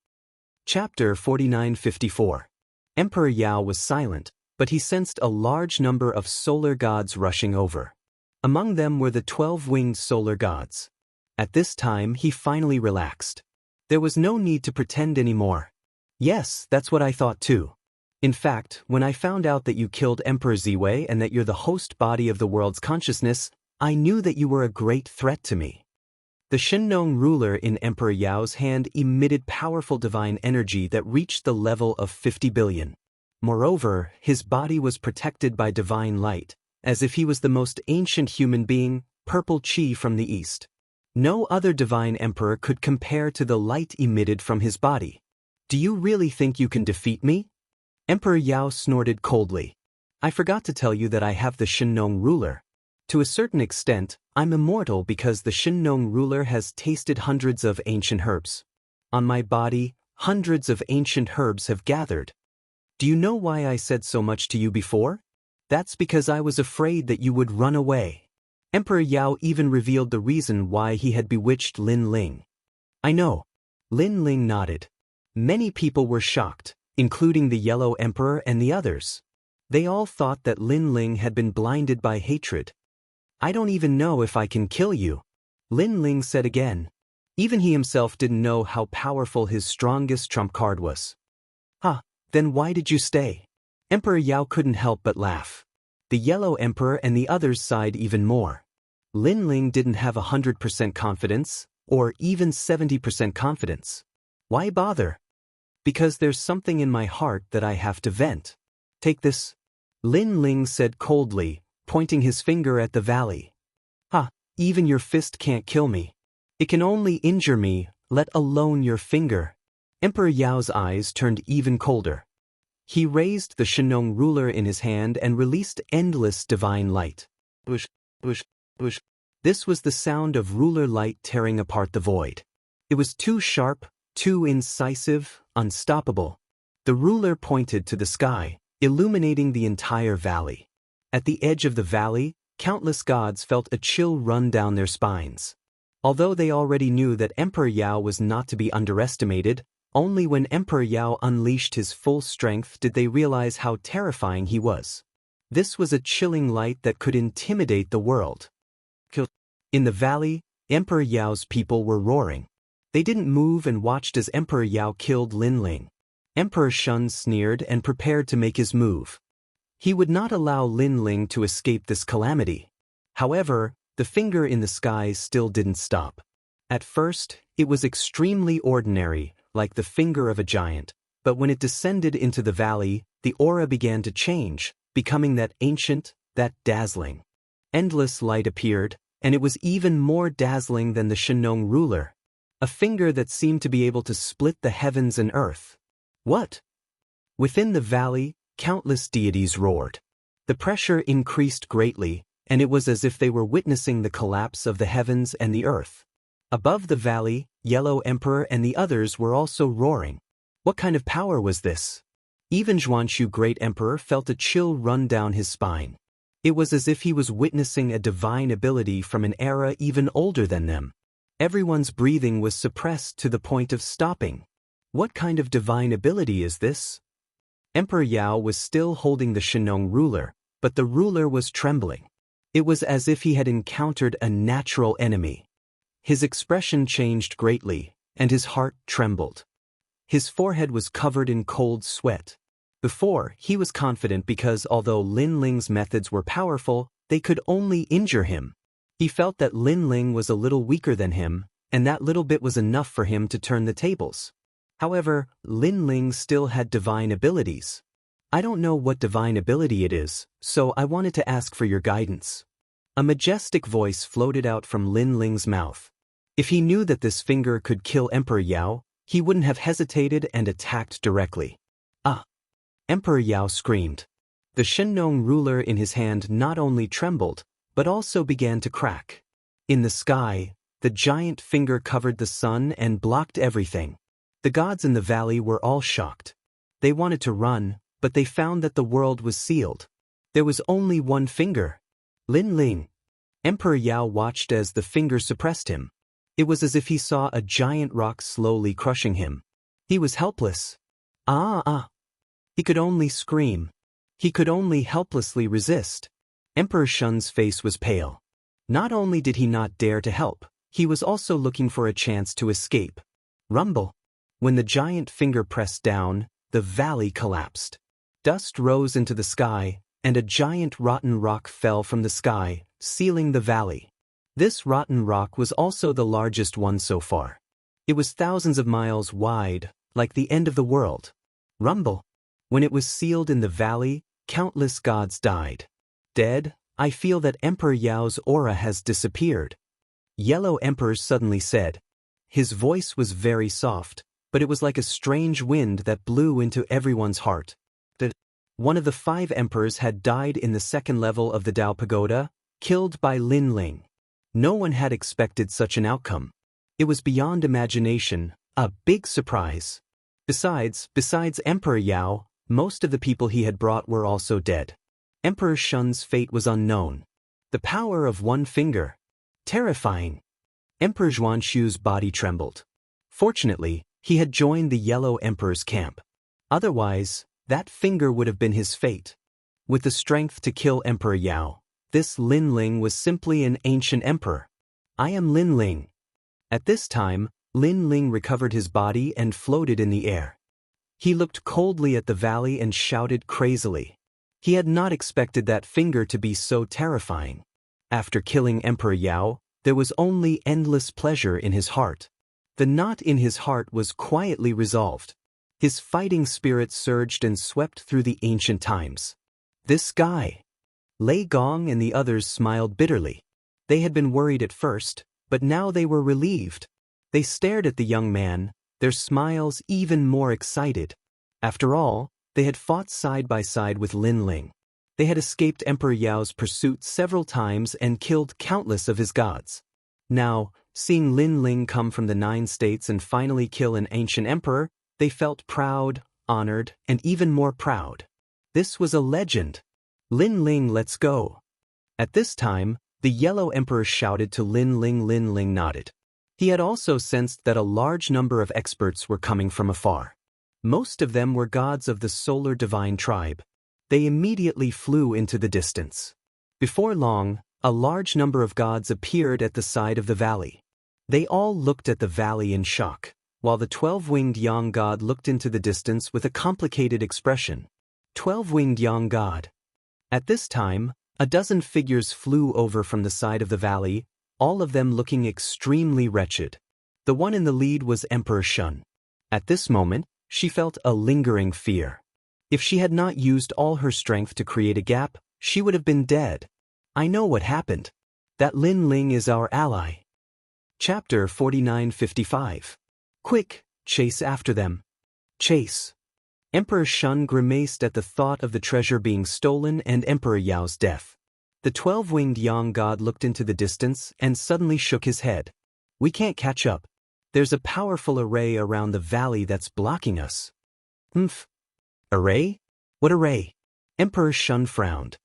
Chapter 4954. Emperor Yao was silent, but he sensed a large number of solar gods rushing over. Among them were the 12-winged solar gods. At this time, he finally relaxed. There was no need to pretend anymore. Yes, that's what I thought too. In fact, when I found out that you killed Emperor Ziwei and that you're the host body of the world's consciousness, I knew that you were a great threat to me. The Shenong ruler in Emperor Yao's hand emitted powerful divine energy that reached the level of 50 billion. Moreover, his body was protected by divine light, as if he was the most ancient human being, purple chi from the east. No other divine emperor could compare to the light emitted from his body. Do you really think you can defeat me? Emperor Yao snorted coldly. I forgot to tell you that I have the Shinong ruler. To a certain extent, I'm immortal because the Shinong ruler has tasted hundreds of ancient herbs. On my body, hundreds of ancient herbs have gathered. Do you know why I said so much to you before? That's because I was afraid that you would run away. Emperor Yao even revealed the reason why he had bewitched Lin Ling. I know. Lin Ling nodded. Many people were shocked, including the Yellow Emperor and the others. They all thought that Lin Ling had been blinded by hatred. I don't even know if I can kill you, Lin Ling said again. Even he himself didn't know how powerful his strongest trump card was. Then why did you stay? Emperor Yao couldn't help but laugh. The Yellow Emperor and the others sighed even more. Lin Ling didn't have 100% confidence, or even 70% confidence. Why bother? Because there's something in my heart that I have to vent. Take this. Lin Ling said coldly, pointing his finger at the valley. Even your fist can't kill me. It can only injure me, let alone your finger. Emperor Yao's eyes turned even colder. He raised the Shinong ruler in his hand and released endless divine light. Bush, bush, bush. This was the sound of ruler light tearing apart the void. It was too sharp, too incisive, unstoppable. The ruler pointed to the sky, illuminating the entire valley. At the edge of the valley, countless gods felt a chill run down their spines. Although they already knew that Emperor Yao was not to be underestimated, only when Emperor Yao unleashed his full strength did they realize how terrifying he was. This was a chilling light that could intimidate the world. In the valley, Emperor Yao's people were roaring. They didn't move and watched as Emperor Yao killed Lin Ling. Emperor Shun sneered and prepared to make his move. He would not allow Lin Ling to escape this calamity. However, the finger in the sky still didn't stop. At first, it was extremely ordinary, like the finger of a giant, but when it descended into the valley, the aura began to change, becoming that ancient, that dazzling. Endless light appeared, and it was even more dazzling than the Shinong ruler. A finger that seemed to be able to split the heavens and earth. What? Within the valley, countless deities roared. The pressure increased greatly, and it was as if they were witnessing the collapse of the heavens and the earth. Above the valley, Yellow Emperor and the others were also roaring. What kind of power was this? Even Zhuanshu Great Emperor felt a chill run down his spine. It was as if he was witnessing a divine ability from an era even older than them. Everyone's breathing was suppressed to the point of stopping. What kind of divine ability is this? Emperor Yao was still holding the Shinong ruler, but the ruler was trembling. It was as if he had encountered a natural enemy. His expression changed greatly, and his heart trembled. His forehead was covered in cold sweat. Before, he was confident because although Lin Ling's methods were powerful, they could only injure him. He felt that Lin Ling was a little weaker than him, and that little bit was enough for him to turn the tables. However, Lin Ling still had divine abilities. I don't know what divine ability it is, so I wanted to ask for your guidance. A majestic voice floated out from Lin Ling's mouth. If he knew that this finger could kill Emperor Yao, he wouldn't have hesitated and attacked directly. Emperor Yao screamed. The Shinong ruler in his hand not only trembled, but also began to crack. In the sky, the giant finger covered the sun and blocked everything. The gods in the valley were all shocked. They wanted to run, but they found that the world was sealed. There was only one finger. Lin Ling. Emperor Yao watched as the finger suppressed him. It was as if he saw a giant rock slowly crushing him. He was helpless. He could only scream. He could only helplessly resist. Emperor Shun's face was pale. Not only did he not dare to help, he was also looking for a chance to escape. Rumble. When the giant finger pressed down, the valley collapsed. Dust rose into the sky, and a giant rotten rock fell from the sky, sealing the valley. This rotten rock was also the largest one so far. It was thousands of miles wide, like the end of the world. Rumble. When it was sealed in the valley, countless gods died. Dead, I feel that Emperor Yao's aura has disappeared. Yellow Emperor suddenly said. His voice was very soft, but it was like a strange wind that blew into everyone's heart. One of the 5 emperors had died in the 2nd level of the Dao Pagoda, killed by Lin Ling. No one had expected such an outcome. It was beyond imagination, a big surprise. Besides Emperor Yao, most of the people he had brought were also dead. Emperor Shun's fate was unknown. The power of one finger. Terrifying. Emperor Zhuanshu's body trembled. Fortunately, he had joined the Yellow Emperor's camp. Otherwise, that finger would have been his fate. With the strength to kill Emperor Yao, this Lin Ling was simply an ancient emperor. I am Lin Ling. At this time, Lin Ling recovered his body and floated in the air. He looked coldly at the valley and shouted crazily. He had not expected that finger to be so terrifying. After killing Emperor Yao, there was only endless pleasure in his heart. The knot in his heart was quietly resolved. His fighting spirit surged and swept through the ancient times. This guy. Lei Gong and the others smiled bitterly. They had been worried at first, but now they were relieved. They stared at the young man, their smiles even more excited. After all, they had fought side by side with Lin Ling. They had escaped Emperor Yao's pursuit several times and killed countless of his gods. Now, seeing Lin Ling come from the 9 states and finally kill an ancient emperor, they felt proud, honored, and even more proud. This was a legend. Lin Ling, let's go. At this time, the Yellow Emperor shouted to Lin Ling. Lin Ling nodded. He had also sensed that a large number of experts were coming from afar. Most of them were gods of the Solar Divine Tribe. They immediately flew into the distance. Before long, a large number of gods appeared at the side of the valley. They all looked at the valley in shock, while the 12-winged Yang God looked into the distance with a complicated expression. 12-winged Yang God. At this time, a dozen figures flew over from the side of the valley, all of them looking extremely wretched. The one in the lead was Emperor Shun. At this moment, she felt a lingering fear. If she had not used all her strength to create a gap, she would have been dead. I know what happened. That Lin Ling is our ally. Chapter 49:55. Quick, chase after them. Chase. Emperor Shun grimaced at the thought of the treasure being stolen and Emperor Yao's death. The 12-winged Yang God looked into the distance and suddenly shook his head. We can't catch up. There's a powerful array around the valley that's blocking us. Array? What array? Emperor Shun frowned.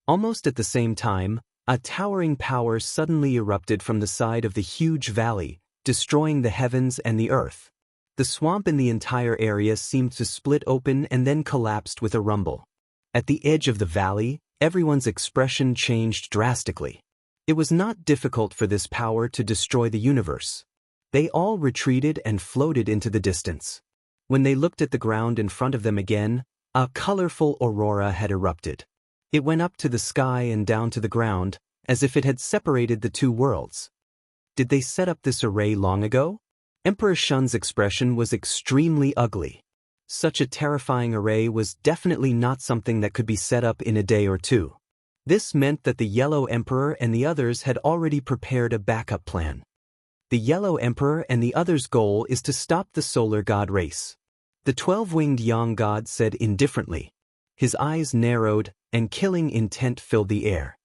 Almost at the same time, a towering power suddenly erupted from the side of the huge valley, destroying the heavens and the earth. The swamp in the entire area seemed to split open and then collapsed with a rumble. At the edge of the valley, everyone's expression changed drastically. It was not difficult for this power to destroy the universe. They all retreated and floated into the distance. When they looked at the ground in front of them again, a colorful aurora had erupted. It went up to the sky and down to the ground, as if it had separated the two worlds. Did they set up this array long ago? Emperor Shun's expression was extremely ugly. Such a terrifying array was definitely not something that could be set up in a day or two. This meant that the Yellow Emperor and the others had already prepared a backup plan. The Yellow Emperor and the others' goal is to stop the Solar God race. The 12-winged Yang God said indifferently. His eyes narrowed, and killing intent filled the air.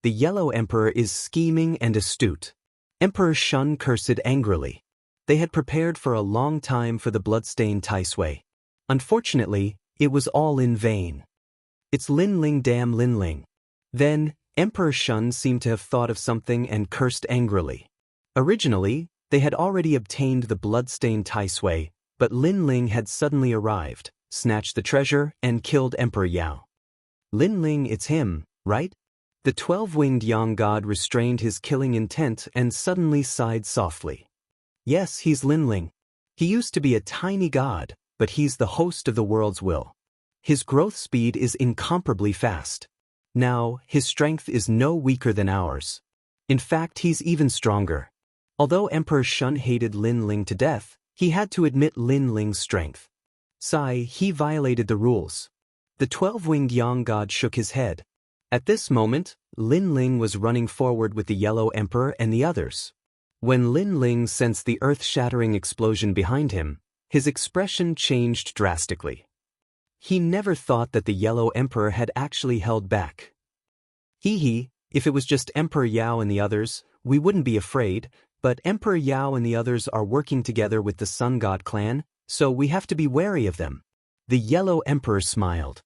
The Yellow Emperor is scheming and astute. Emperor Shun cursed angrily. They had prepared for a long time for the bloodstained Tai Sui. Unfortunately, it was all in vain. It's Lin Ling, damn Lin Ling. Then, Emperor Shun seemed to have thought of something and cursed angrily. Originally, they had already obtained the bloodstained Tai Sui, but Lin Ling had suddenly arrived, snatched the treasure, and killed Emperor Yao. Lin Ling, it's him, right? The 12-winged Yang God restrained his killing intent and suddenly sighed softly. Yes, he's Lin Ling. He used to be a tiny god, but he's the host of the world's will. His growth speed is incomparably fast. Now, his strength is no weaker than ours. In fact, he's even stronger. Although Emperor Shun hated Lin Ling to death, he had to admit Lin Ling's strength. He violated the rules. The 12-winged Yang god shook his head. At this moment, Lin Ling was running forward with the Yellow Emperor and the others. When Lin Ling sensed the earth-shattering explosion behind him, his expression changed drastically. He never thought that the Yellow Emperor had actually held back. If it was just Emperor Yao and the others, we wouldn't be afraid, but Emperor Yao and the others are working together with the Sun God clan, so we have to be wary of them. The Yellow Emperor smiled.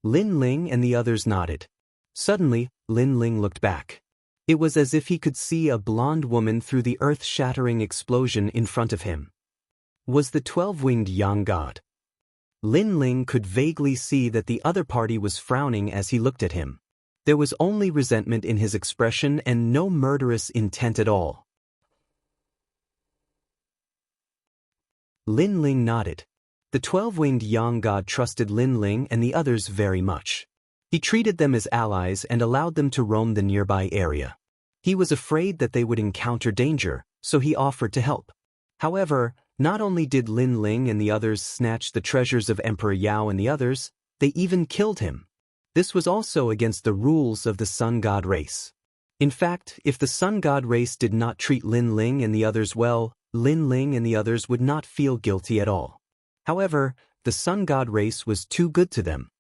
Lin Ling and the others nodded. Suddenly, Lin Ling looked back. It was as if he could see a blonde woman through the earth-shattering explosion in front of him. Was the 12-winged Yang god. Lin Ling could vaguely see that the other party was frowning as he looked at him. There was only resentment in his expression and no murderous intent at all. Lin Ling nodded. The 12-winged Yang god trusted Lin Ling and the others very much. He treated them as allies and allowed them to roam the nearby area. He was afraid that they would encounter danger, so he offered to help. However, not only did Lin Ling and the others snatch the treasures of Emperor Yao and the others, they even killed him. This was also against the rules of the Sun God race. In fact, if the Sun God race did not treat Lin Ling and the others well, Lin Ling and the others would not feel guilty at all. However, the Sun God race was too good to them.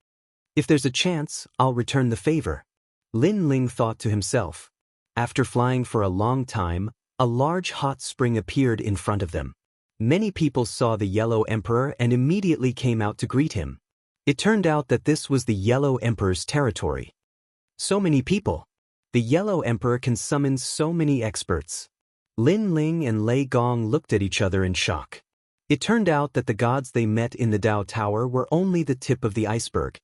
If there's a chance, I'll return the favor. Lin Ling thought to himself. After flying for a long time, a large hot spring appeared in front of them. Many people saw the Yellow Emperor and immediately came out to greet him. It turned out that this was the Yellow Emperor's territory. So many people. The Yellow Emperor can summon so many experts. Lin Ling and Lei Gong looked at each other in shock. It turned out that the gods they met in the Dao Tower were only the tip of the iceberg.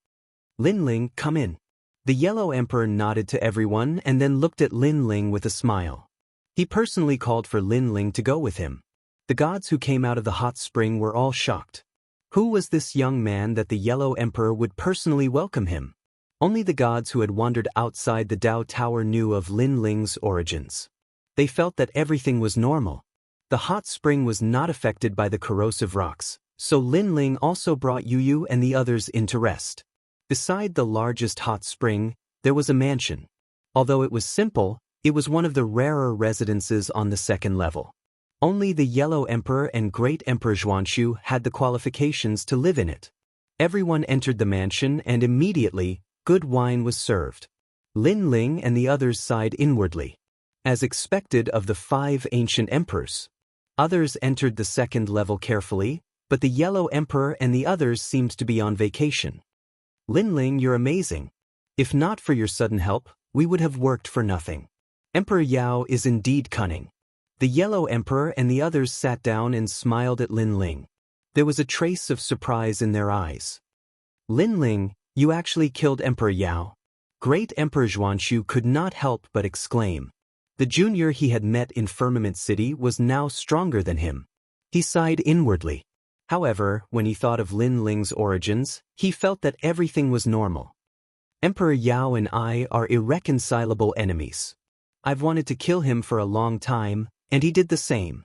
Lin Ling, come in. The Yellow Emperor nodded to everyone and then looked at Lin Ling with a smile. He personally called for Lin Ling to go with him. The gods who came out of the hot spring were all shocked. Who was this young man that the Yellow Emperor would personally welcome him? Only the gods who had wandered outside the Dao Tower knew of Lin Ling's origins. They felt that everything was normal. The hot spring was not affected by the corrosive rocks, so Lin Ling also brought Yu and the others in to rest. Beside the largest hot spring, there was a mansion. Although it was simple, it was one of the rarer residences on the second level. Only the Yellow Emperor and Great Emperor Xuanxu had the qualifications to live in it. Everyone entered the mansion and immediately, good wine was served. Lin Ling and the others sighed inwardly. As expected of the 5 ancient emperors. Others entered the second level carefully, but the Yellow Emperor and the others seemed to be on vacation. Lin Ling, you're amazing. If not for your sudden help, we would have worked for nothing. Emperor Yao is indeed cunning. The Yellow Emperor and the others sat down and smiled at Lin Ling. There was a trace of surprise in their eyes. Lin Ling, you actually killed Emperor Yao. Great Emperor Xuanxu could not help but exclaim. The junior he had met in Firmament City was now stronger than him. He sighed inwardly. However, when he thought of Lin Ling's origins, he felt that everything was normal. Emperor Yao and I are irreconcilable enemies. I've wanted to kill him for a long time, and he did the same.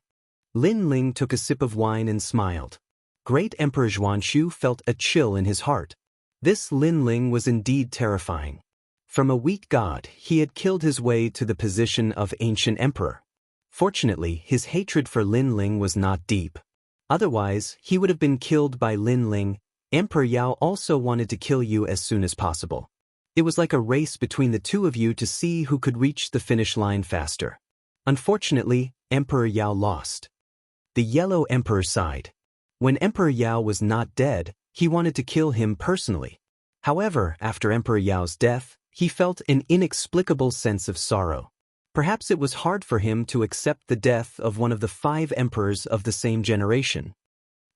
Lin Ling took a sip of wine and smiled. Great Emperor Xuanxu felt a chill in his heart. This Lin Ling was indeed terrifying. From a weak god, he had killed his way to the position of ancient emperor. Fortunately, his hatred for Lin Ling was not deep. Otherwise, he would have been killed by Lin Ling. Emperor Yao also wanted to kill you as soon as possible. It was like a race between the two of you to see who could reach the finish line faster. Unfortunately, Emperor Yao lost. The Yellow Emperor sighed. When Emperor Yao was not dead, he wanted to kill him personally. However, after Emperor Yao's death, he felt an inexplicable sense of sorrow. Perhaps it was hard for him to accept the death of one of the 5 emperors of the same generation.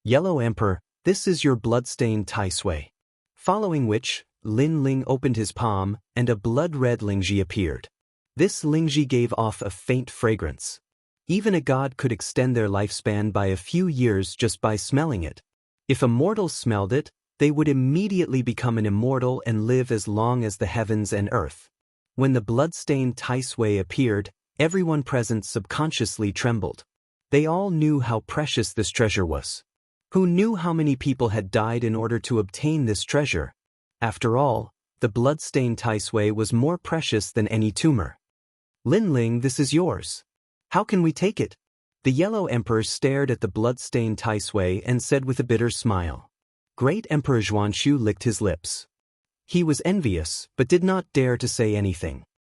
Yellow Emperor, this is your bloodstained Tai Sui. Following which, Lin Ling opened his palm, and a blood-red Lingji appeared. This Lingji gave off a faint fragrance. Even a god could extend their lifespan by a few years just by smelling it. If a mortal smelled it, they would immediately become an immortal and live as long as the heavens and earth. When the blood-stained Tai Sui appeared, everyone present subconsciously trembled. They all knew how precious this treasure was. Who knew how many people had died in order to obtain this treasure? After all, the blood-stained Taisui was more precious than any tumor. Lin Ling, this is yours. How can we take it? The Yellow Emperor stared at the blood-stained Taisui and said with a bitter smile. Great Emperor Xuanxu licked his lips. He was envious, but did not dare to say anything.